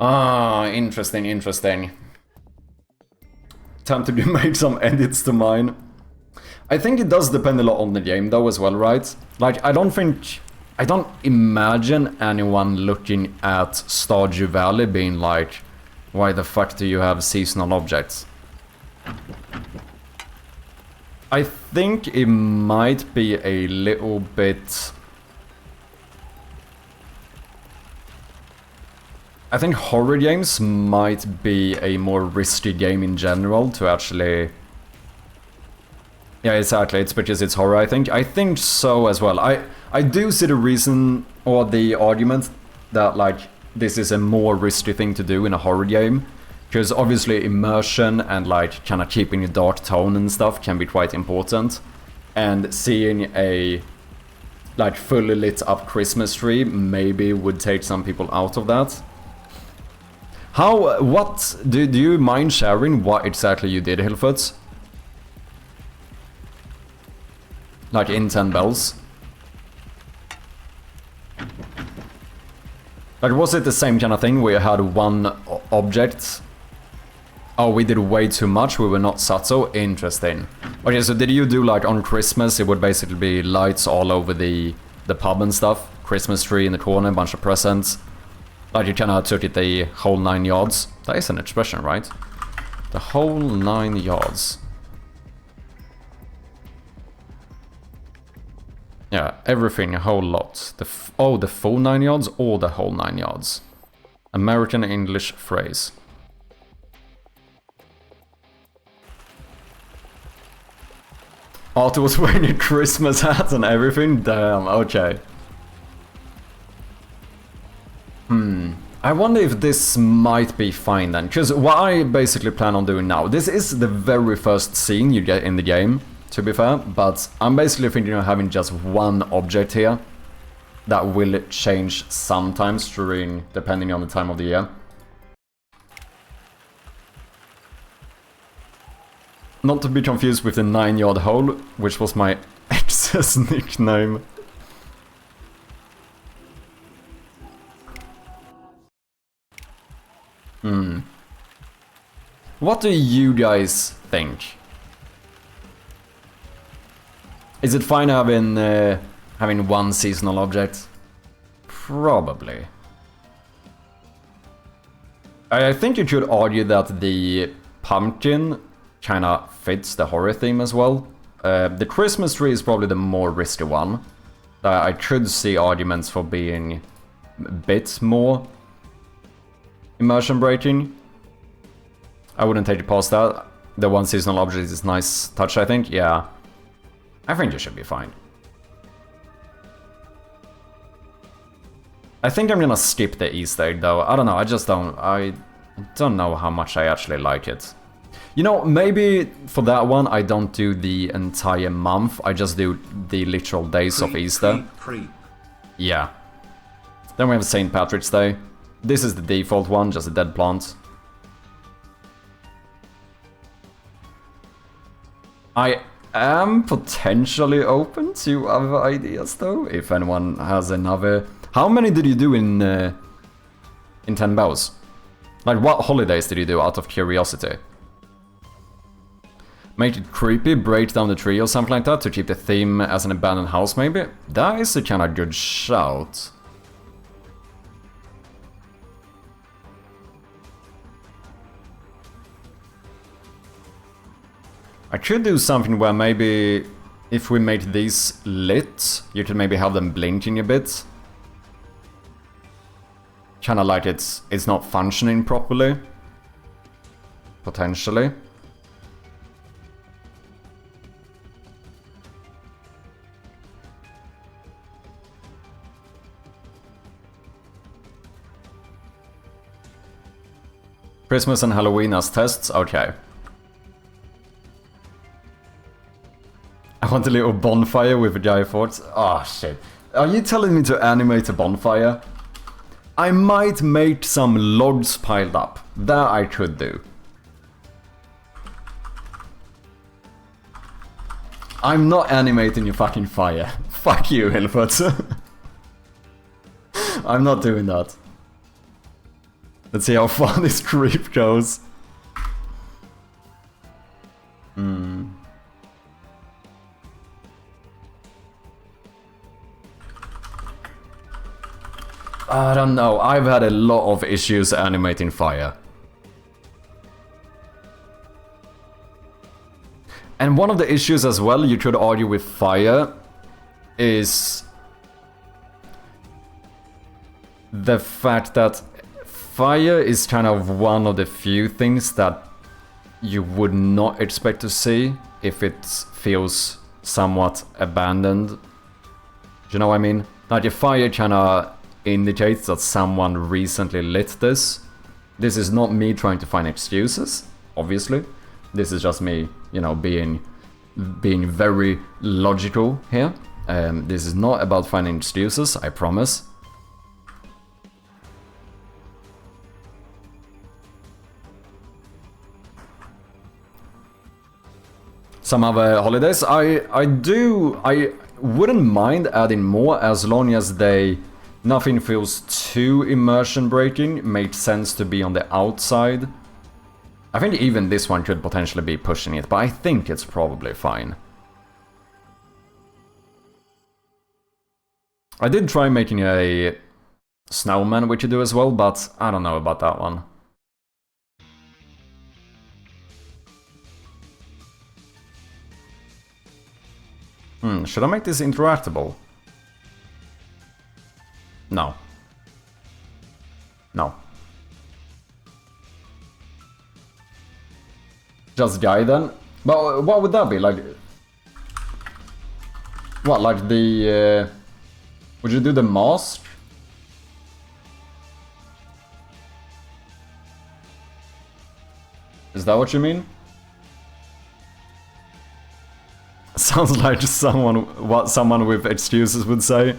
Ah, interesting, interesting. Time to make some edits to mine. I think it does depend a lot on the game though as well, right? Like, I don't imagine anyone looking at Stardew Valley being like, why the fuck do you have seasonal objects? I think it might be a little bit... I think horror games might be a more risky game in general to actually... Yeah, exactly, it's because it's horror, I think. I think so as well. I do see the reason, or the argument, that, like, this is a more risky thing to do in a horror game. Because obviously immersion and, like, kind of keeping a dark tone and stuff can be quite important. And seeing a, like, fully lit up Christmas tree maybe would take some people out of that. What, do you mind sharing what exactly you did, Hillfoot? Like in 10 bells? Like, was it the same kind of thing where you had one object? Oh, we did way too much, we were not Satsu? Interesting. Okay, so did you do, like, on Christmas, it would basically be lights all over the pub and stuff? Christmas tree in the corner, a bunch of presents. Like, you kinda took it the whole 9 yards. That is an expression, right? The whole 9 yards. Yeah, everything, a whole lot. Oh, the full 9 yards or the whole 9 yards? American English phrase. Arthur was wearing a Christmas hat and everything? Damn, okay. I wonder if this might be fine then, because what I basically plan on doing now, this is the very first scene you get in the game, to be fair, but I'm basically thinking of having just one object here that will change sometimes during, depending on the time of the year. Not to be confused with the 9-yard hole, which was my ex's nickname. What do you guys think? Is it fine having one seasonal object? Probably. I think you could argue that the pumpkin kinda fits the horror theme as well. The Christmas tree is probably the more risky one. I could see arguments for being a bit more immersion breaking. I wouldn't take it past that. The one seasonal object is nice touch, I think. Yeah. I think you should be fine. I think I'm gonna skip the Easter egg though. I don't know, I don't know how much I actually like it. You know, maybe for that one I don't do the entire month, I just do the literal days of Easter. Yeah. Then we have St. Patrick's Day. This is the default one, just a dead plant. I am potentially open to other ideas though, if anyone has another. How many did you do in 10 Bells? Like, what holidays did you do out of curiosity? Make it creepy, break down the tree or something like that to keep the theme as an abandoned house maybe? That is a kind of good shout. I could do something where maybe if we make these lit, you could maybe have them blinking a bit. Kinda like it's not functioning properly. Potentially. Christmas and Halloween as tests? Okay. I want a little bonfire with a guy fort. Oh shit. Are you telling me to animate a bonfire? I might make some logs piled up. That I could do. I'm not animating your fucking fire. Fuck you, Hillfoot. I'm not doing that. Let's see how far this creep goes. I don't know, I've had a lot of issues animating fire. And one of the issues as well, you could argue with fire, is the fact that fire is kind of one of the few things that you would not expect to see if it feels somewhat abandoned. Do you know what I mean? Like, if fire kinda indicates that someone recently lit this. This is not me trying to find excuses, obviously. This is just me, you know, being very logical here. This is not about finding excuses, I promise. Some other holidays, I wouldn't mind adding more as long as nothing feels too immersion breaking, makes sense to be on the outside. I think even this one could potentially be pushing it, but I think it's probably fine. I did try making a snowman, which you do as well, but I don't know about that one. Should I make this interactable? No. No. Just guy then? But what would that be? Like... What, like the... would you do the mask? Is that what you mean? Sounds like what someone with excuses would say.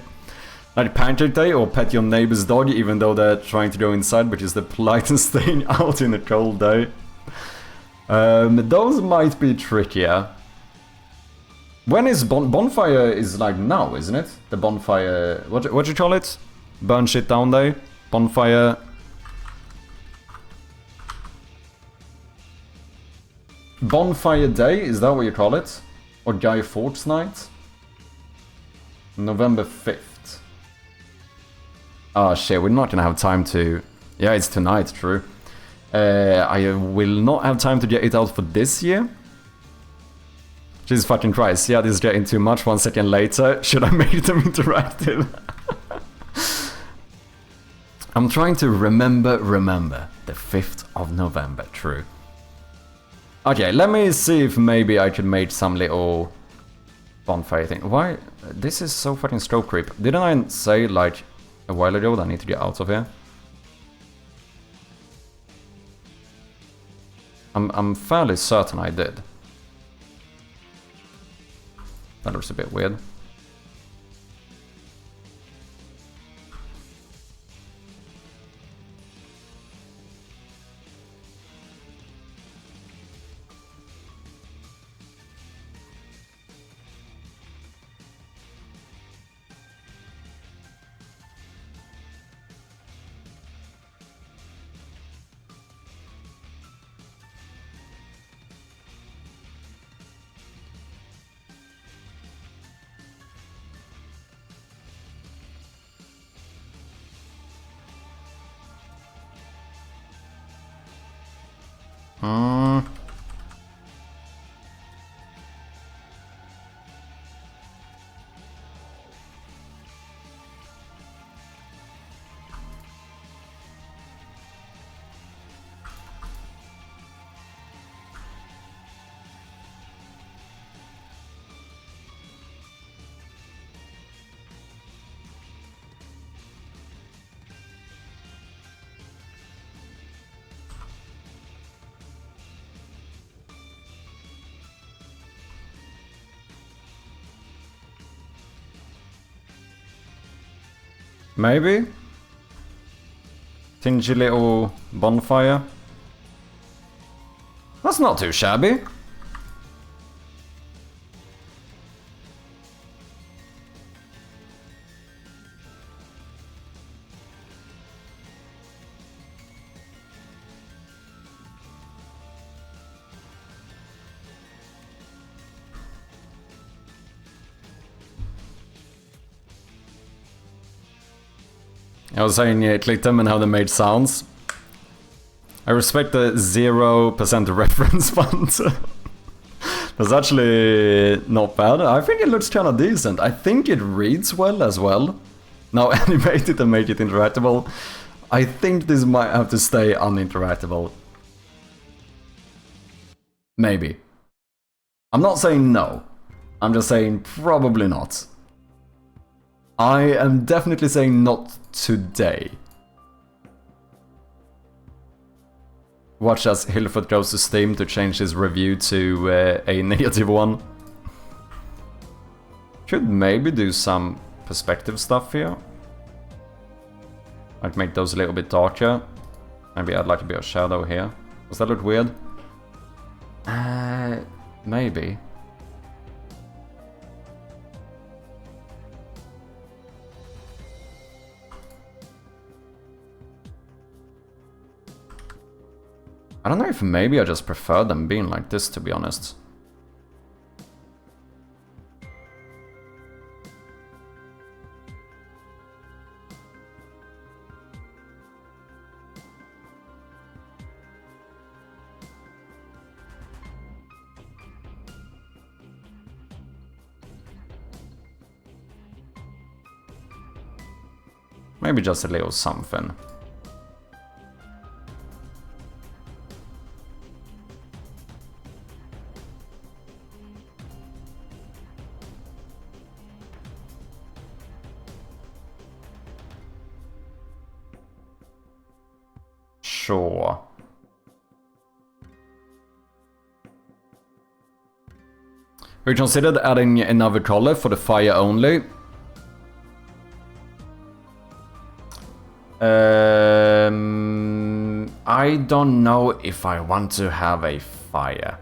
Like pancake day or pet your neighbor's dog even though they're trying to go inside, which is the politest thing out in a cold day. Those might be trickier. When is bonfire is like now, isn't it? The bonfire... What you call it? Burn shit down day? Bonfire... Bonfire Day, is that what you call it? Or Guy Fawkes Night? November 5th. Oh shit, we're not gonna have time to... Yeah, it's tonight, true. I will not have time to get it out for this year. Jesus fucking Christ, yeah, this is getting too much. 1 second later, should I make them interactive? I'm trying to remember. The 5th of November, true. Okay, let me see if maybe I could make some little bonfire thing. Why? This is so fucking scope creep. Didn't I say like a while ago that I need to get out of here? I'm fairly certain I did. That looks a bit weird. Maybe? Tingy little bonfire. That's not too shabby. I was saying click them and how they made sounds. I respect the 0% reference font. That's actually not bad. I think it looks kind of decent. I think it reads well as well. Now animate it and make it interactable. I think this might have to stay uninteractable. Maybe. I'm not saying no. I'm just saying probably not. I am definitely saying not today. Watch as Hillfoot goes to Steam to change his review to a -1. Should maybe do some perspective stuff here. Like make those a little bit darker. Maybe add like a bit of shadow here. Does that look weird? Maybe. I don't know if maybe I just prefer them being like this, to be honest. Maybe just a little something. Sure. We considered adding another color for the fire only. I don't know if I want to have a fire.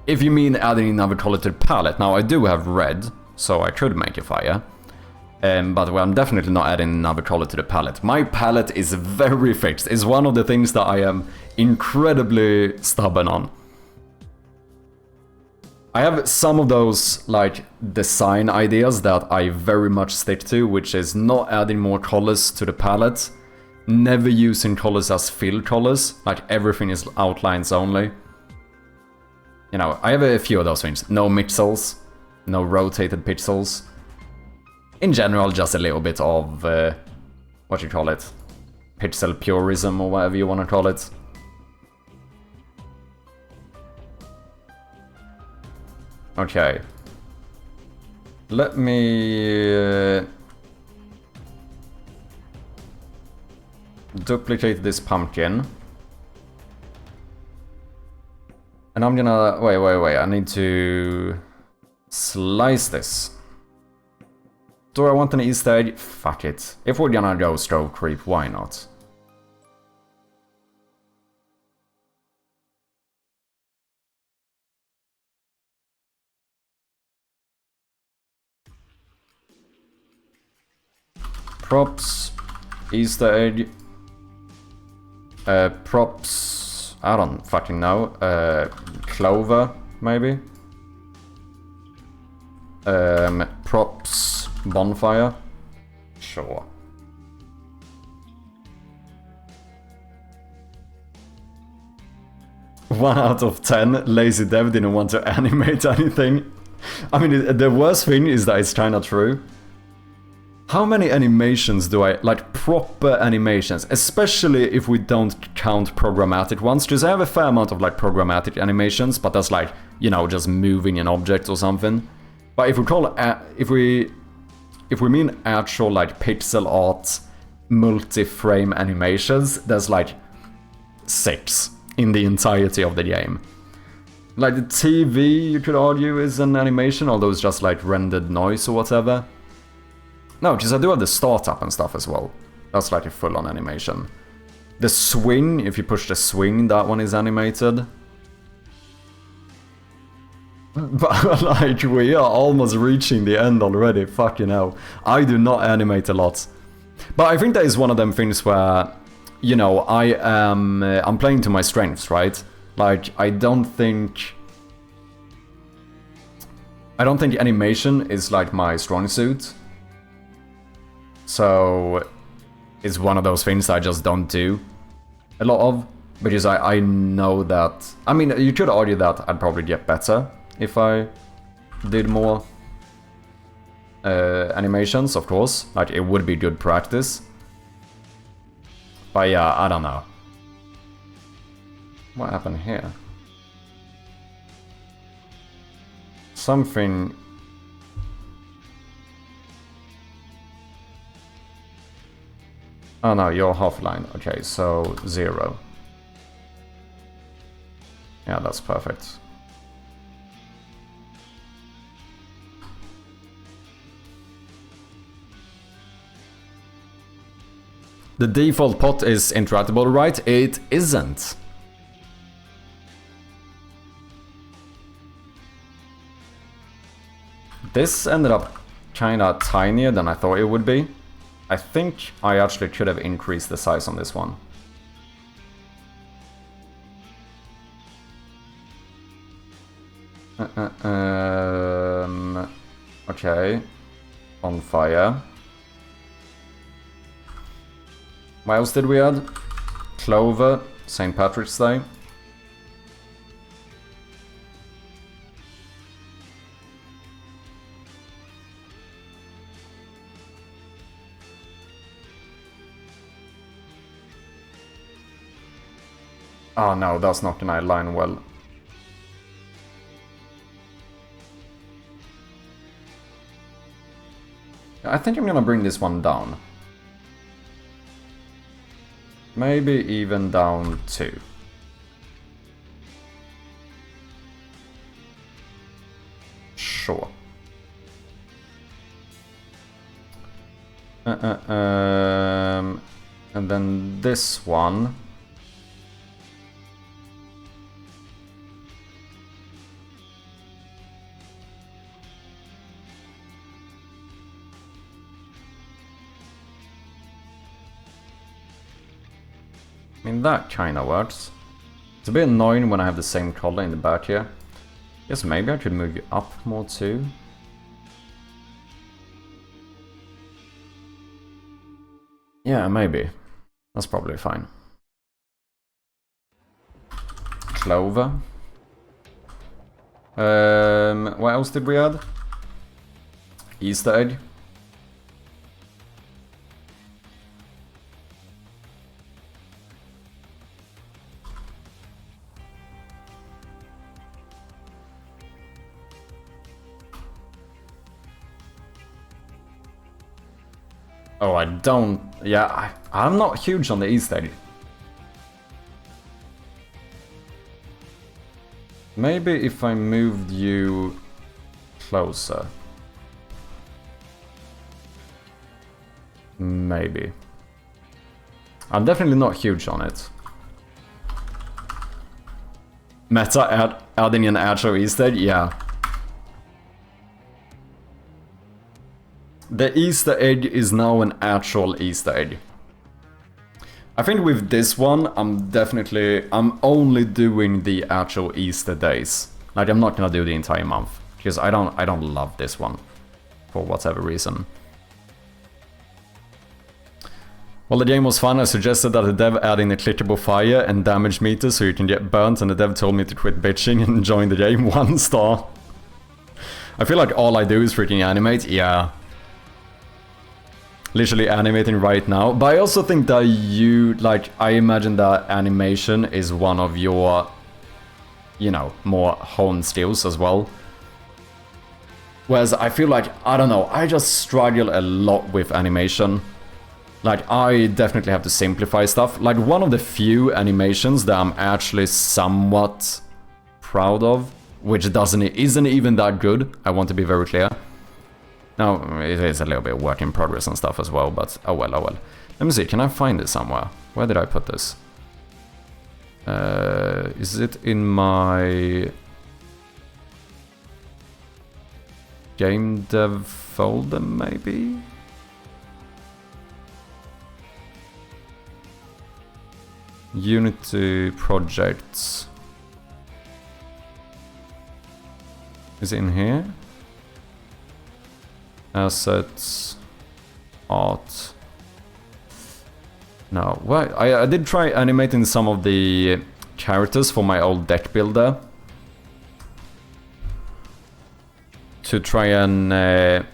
If you mean adding another color to the palette. Now I do have red, so I could make a fire. But well, I'm definitely not adding another color to the palette. My palette is very fixed. It's one of the things that I am incredibly stubborn on. I have some of those like design ideas that I very much stick to, which is not adding more colors to the palette, never using colors as fill colors, like everything is outlines only. You know, I have a few of those things. No pixels, no rotated pixels. In general, just a little bit of, what you call it, pixel purism or whatever you want to call it. Okay. Let me duplicate this pumpkin. And I'm gonna... Wait. I need to slice this. Do I want an Easter egg? Fuck it. If we're gonna go stroke creep, why not? Props, Easter egg, props, I don't fucking know, clover, maybe? Props, bonfire, sure. One out of 10, lazy dev didn't want to animate anything. I mean, the worst thing is that it's kinda true. How many animations do I... like, proper animations, especially if we don't count programmatic ones, because I have a fair amount of, like, programmatic animations, but that's like, you know, just moving an object or something. But if we call... if we mean actual, like, pixel art, multi-frame animations, there's, like, 6 in the entirety of the game. Like, the TV, you could argue, is an animation, although it's just, like, rendered noise or whatever. No, because I do have the startup and stuff as well. That's like a full-on animation. The swing, if you push the swing, that one is animated. But like, we are almost reaching the end already, fucking hell. I do not animate a lot. But I think that is one of them things where, you know, I'm playing to my strengths, right? Like, I don't think animation is like my strong suit. So, it's one of those things I just don't do a lot of, because I know that... I mean, you could argue that I'd probably get better if I did more animations, of course. Like, it would be good practice. But yeah, I don't know. What happened here? Something... Oh no, you're offline. Okay, so 0. Yeah, that's perfect. The default pot is interactable, right? It isn't. This ended up kinda tinier than I thought it would be. I think I actually could have increased the size on this one. Okay. On fire. What else did we add? Clover, St. Patrick's Day. Oh no, that's not gonna align well. I think I'm gonna bring this one down. Maybe even down 2. Sure. And then this one. I mean, that kinda works. It's a bit annoying when I have the same color in the back here. Guess maybe I could move you up more too. Yeah, maybe. That's probably fine. Clover. What else did we add? Easter egg. Oh, I don't... Yeah, I'm not huge on the Easter egg. Maybe if I moved you closer. Maybe. I'm definitely not huge on it. Meta adding an actual Easter egg? Yeah. The Easter egg is now an actual Easter egg. I think with this one, I'm only doing the actual Easter days. Like, I'm not gonna do the entire month, because I don't love this one, for whatever reason. While the game was fun, I suggested that the dev add in a clickable fire and damage meter so you can get burnt, and the dev told me to quit bitching and join the game. 1 star. I feel like all I do is freaking animate, yeah. Literally animating right now. But I also think that I imagine that animation is one of your, you know, more honed skills as well. Whereas I feel like, I don't know, I just struggle a lot with animation. Like, I definitely have to simplify stuff. Like, one of the few animations that I'm actually somewhat proud of, which isn't even that good, I want to be very clear. Now, it is a little bit work in progress and stuff as well, but oh well, oh well. Let me see, can I find it somewhere? Where did I put this? Is it in my game dev folder, maybe? Unity projects. Is it in here? Assets, art. No, well, I did try animating some of the characters for my old deck builder to try and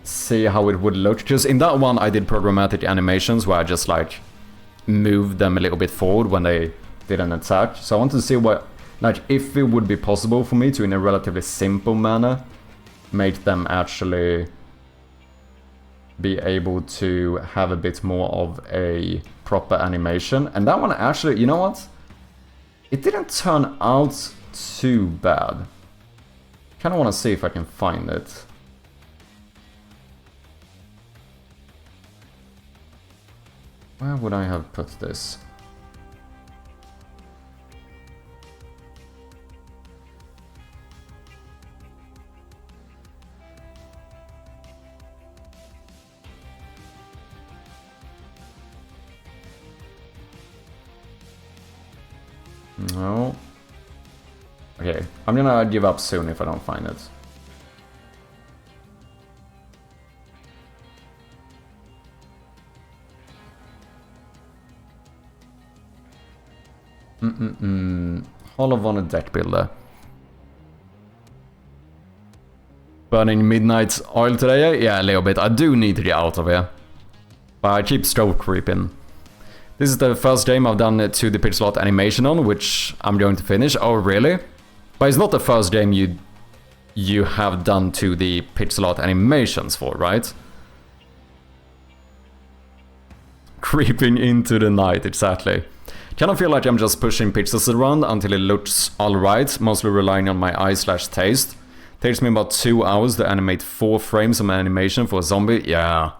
see how it would look. Because in that one I did programmatic animations where I just like moved them a little bit forward when they did an attack. So I wanted to see what, like, if it would be possible for me to, in a relatively simple manner, make them actually be able to have a bit more of a proper animation. And that one actually, you know what? It didn't turn out too bad. Kind of want to see if I can find it. Where would I have put this? No. Okay, I'm gonna give up soon if I don't find it. Hollow on a deck builder. Burning midnight oil today? Yeah, a little bit. I do need to get out of here. But I keep stroke creeping. This is the first game I've done to the pixel art animation on, which I'm going to finish. Oh, really? But it's not the first game you have done to the pixel art animations for, right? Creeping into the night, exactly. Kind of feel like I'm just pushing pixels around until it looks alright, mostly relying on my eye/taste. Takes me about 2 hours to animate 4 frames of animation for a zombie. Yeah.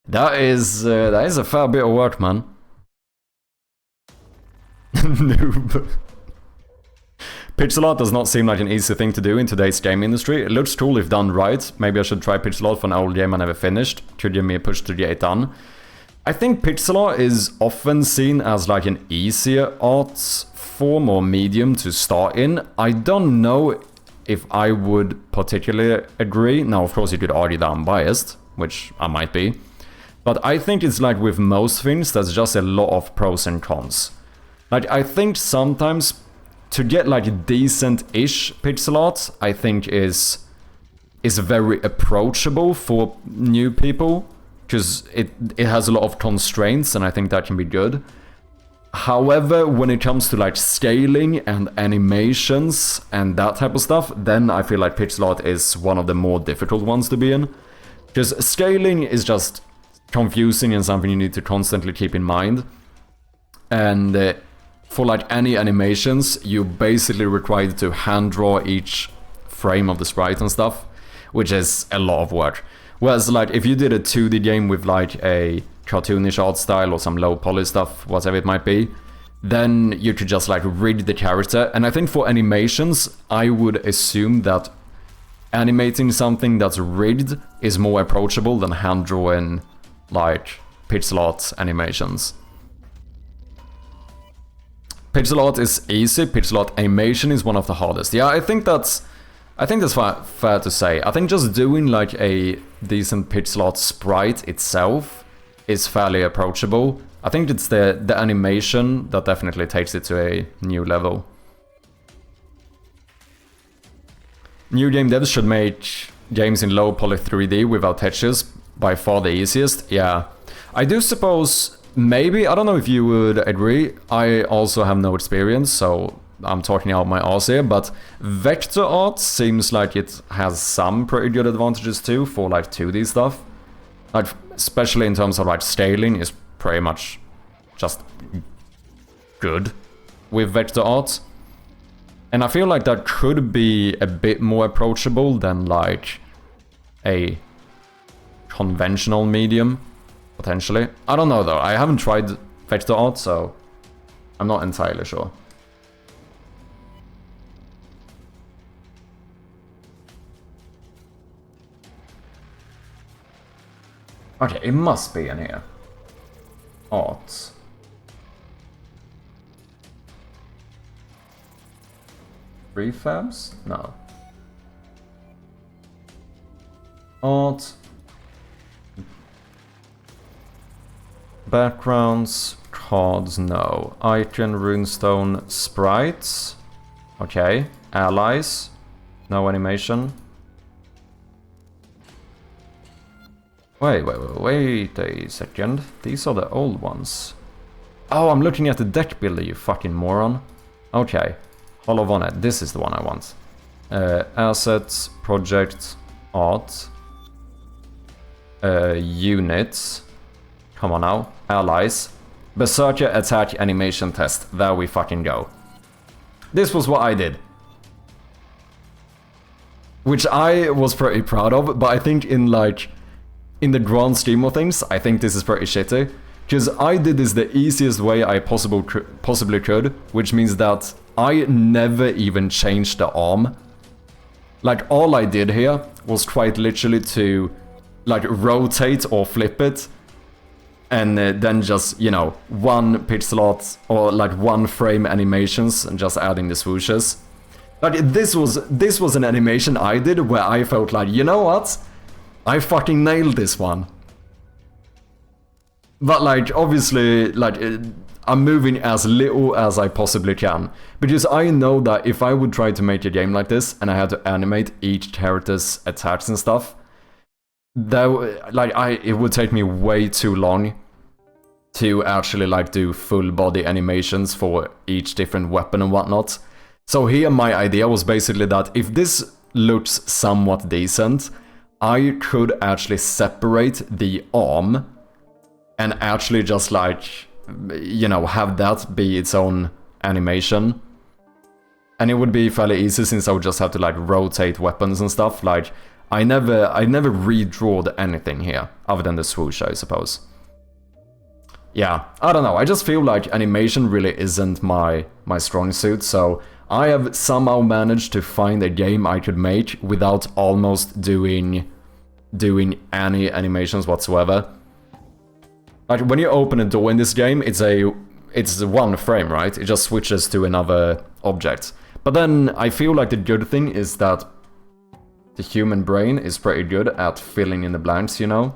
That is a fair bit of work, man. Noob. Pixel art does not seem like an easy thing to do in today's game industry. It looks cool if done right. Maybe I should try pixel art for an old game I never finished. Could give me a push to get it done. I think pixel art is often seen as like an easier art form or medium to start in. I don't know if I would particularly agree. Now, of course, you could argue that I'm biased, which I might be. But I think it's like with most things, there's just a lot of pros and cons. Like, I think sometimes to get like decent-ish pixel art, I think is very approachable for new people. Because it has a lot of constraints, and I think that can be good. However, when it comes to like scaling and animations and that type of stuff, then I feel like pixel art is one of the more difficult ones to be in. Because scaling is just confusing and something you need to constantly keep in mind. And for like any animations, you're basically required to hand draw each frame of the sprite and stuff, which is a lot of work. Whereas, like, if you did a 2D game with, like, a cartoonish art style or some low-poly stuff, whatever it might be, then you could just, like, rig the character. And I think for animations, I would assume that animating something that's rigged is more approachable than hand-drawing, like, pixel art animations. Pixel art is easy, pixel art animation is one of the hardest. Yeah, I think that's fair to say. I think just doing like a decent pixel art sprite itself is fairly approachable. I think it's the animation that definitely takes it to a new level. New game devs should make games in low poly 3D without textures, by far the easiest. Yeah, I do suppose, maybe, I don't know if you would agree. I also have no experience, so I'm talking out my arse here, but vector art seems like it has some pretty good advantages too for like 2D stuff. Like, especially in terms of like scaling is pretty much just good with vector art. And I feel like that could be a bit more approachable than like a conventional medium, potentially. I don't know though, I haven't tried vector art, so I'm not entirely sure. Okay, it must be in here. Art. Prefabs? No. Art. Backgrounds. Cards, no. Icon, runestone, sprites. Okay. Allies. No animation. Wait a second. These are the old ones. Oh, I'm looking at the deck builder, you fucking moron. Okay. Hold on it. This is the one I want. Assets, project, art. Units. Come on now. Allies. Berserker attack animation test. There we fucking go. This was what I did. Which I was pretty proud of, but I think in the grand scheme of things, I think this is pretty shitty. Because I did this the easiest way I possibly could, which means that I never even changed the arm. Like, all I did here was quite literally to, like, rotate or flip it. And then just, you know, one pixel art or, like, one frame animations and just adding the swooshes. Like, this was an animation I did where I felt like, you know what? I fucking nailed this one. But like, obviously, like, I'm moving as little as I possibly can. Because I know that if I would try to make a game like this and I had to animate each character's attacks and stuff, that, like, it would take me way too long. to actually like do full body animations for each different weapon and whatnot. So here my idea was basically that if this looks somewhat decent, I could actually separate the arm and actually just like, you know, have that be its own animation. And it would be fairly easy since I would just have to like rotate weapons and stuff. Like I never redrawed anything here other than the swoosh, I suppose. Yeah, I don't know. I just feel like animation really isn't my strong suit, so I have somehow managed to find a game I could make without almost doing any animations whatsoever. Like when you open a door in this game, it's one frame, right? It just switches to another object. But then I feel like the good thing is that the human brain is pretty good at filling in the blanks, you know?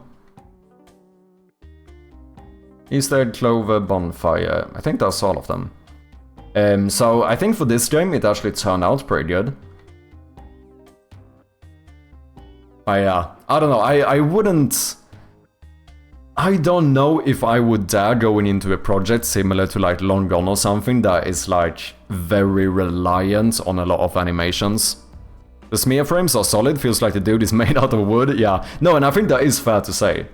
Easter egg, clover, bonfire. I think that's all of them. So I think for this game it actually turned out pretty good. I don't know, I wouldn't... I don't know if I would dare going into a project similar to like Long Gone or something that is like very reliant on a lot of animations. The smear frames are solid, feels like the dude is made out of wood, yeah. No, and I think that is fair to say.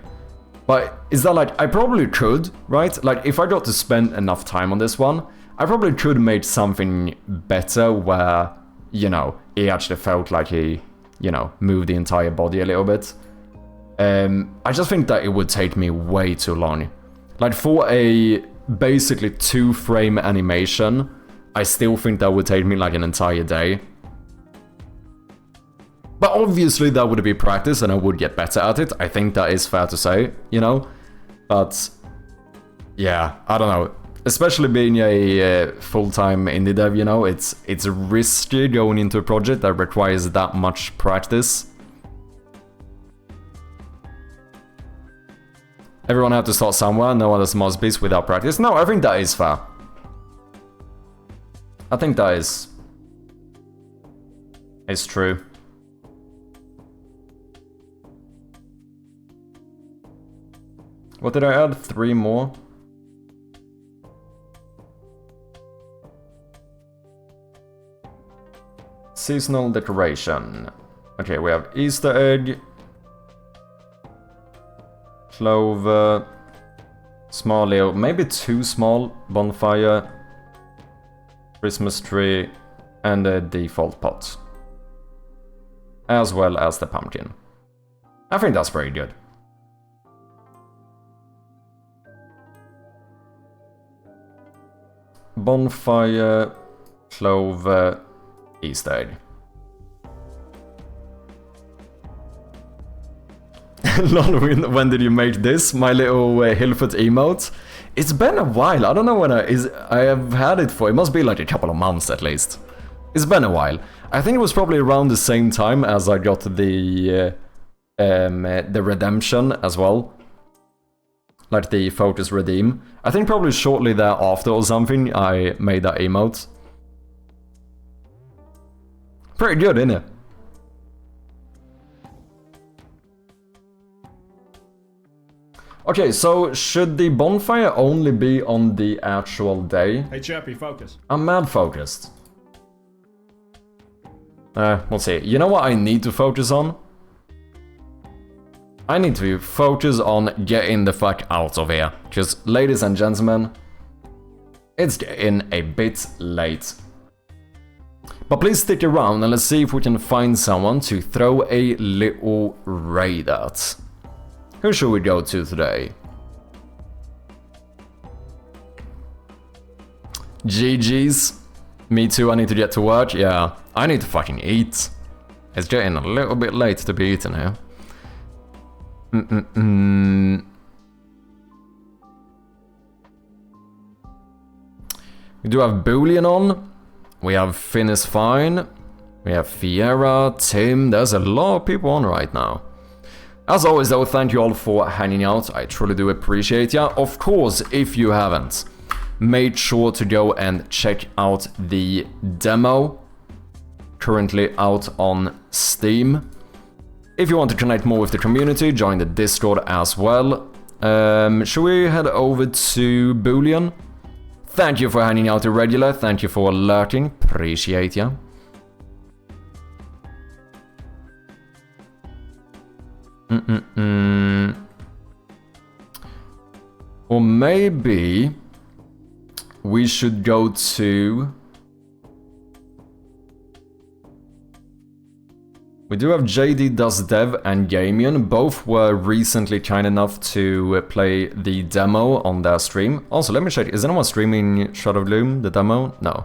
But is that like, I probably could, right? Like if I got to spend enough time on this one, I probably could make something better where, you know, he actually felt like he, you know, moved the entire body a little bit. I just think that it would take me way too long. Like for a basically 2-frame animation, I still think that would take me like an entire day. But obviously that would be practice and I would get better at it. I think that is fair to say, you know? But yeah, I don't know. Especially being a full-time indie dev, you know, it's risky going into a project that requires that much practice. Everyone had to start somewhere, no one has a masterpiece without practice. No, I think that is fair. I think that is true. What did I add? 3 more? Seasonal decoration. Okay, we have Easter egg, clover, small Leo, maybe 2 small bonfire, Christmas tree, and a default pot. As well as the pumpkin. I think that's pretty good. Bonfire, clover, Easter egg. Lol, when did you make this? My little Hillfoot emote? It's been a while. I don't know when I have had it for. It must be like a couple of months at least. It's been a while. I think it was probably around the same time as I got the redemption as well. Like the focus redeem. I think probably shortly thereafter or something I made that emote. Pretty good, isn't it? Okay, so should the bonfire only be on the actual day? Hey Chirpy, focus. I'm mad focused. We'll see. You know what I need to focus on? I need to focus on getting the fuck out of here. Because, ladies and gentlemen, it's getting a bit late. But please stick around and let's see if we can find someone to throw a little raid at. Who should we go to today? GG's. Me too, I need to get to work. Yeah, I need to fucking eat. It's getting a little bit late to be eating here. We do have Boolean on. We have Finn is fine. We have Fiera, Tim. There's a lot of people on right now. As always though, thank you all for hanging out. I truly do appreciate ya. Of course, if you haven't, make sure to go and check out the demo. Currently out on Steam. If you want to connect more with the community, join the Discord as well. Should we head over to Boolean? Thank you for hanging out irregular. Thank you for alerting. Appreciate ya. Or maybe we should go to... We do have JD Does Dev and Gamian. Both were recently kind enough to play the demo on their stream. Also, let me check. Is anyone streaming Shadow of Gloom, the demo? No.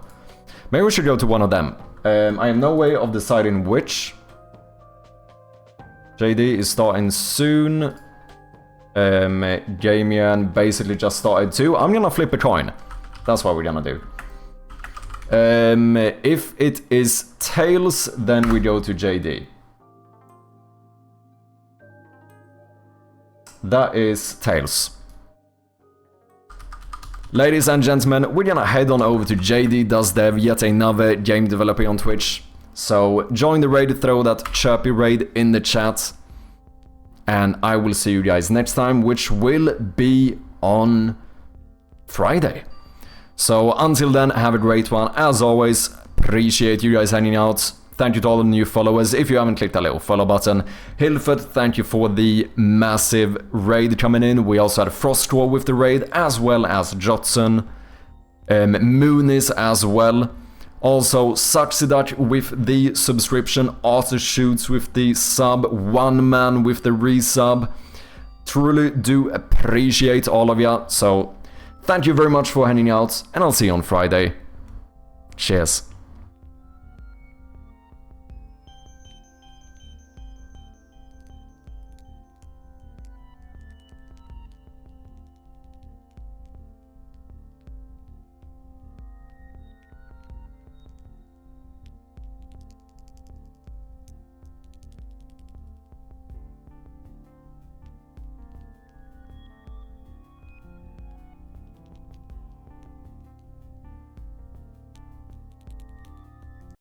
Maybe we should go to one of them. I have no way of deciding which. JD is starting soon. Gamian basically just started too. I'm gonna flip a coin. That's what we're gonna do. If it is Tails, then we go to JD. That is Tails. Ladies and gentlemen, we're gonna head on over to JD Does Dev, yet another game developer on Twitch. So join the raid, throw that chirpy raid in the chat. And I will see you guys next time, which will be on Friday. So until then, have a great one. As always, appreciate you guys hanging out. Thank you to all the new followers. If you haven't clicked that little follow button. Hilford, thank you for the massive raid coming in. We also had Frostclaw with the raid, as well as Jotson. Moonis as well. Also, Saxidak with the subscription. Arthur Shoots with the sub. One Man with the resub. Truly do appreciate all of ya. So... thank you very much for hanging out, and I'll see you on Friday. Cheers.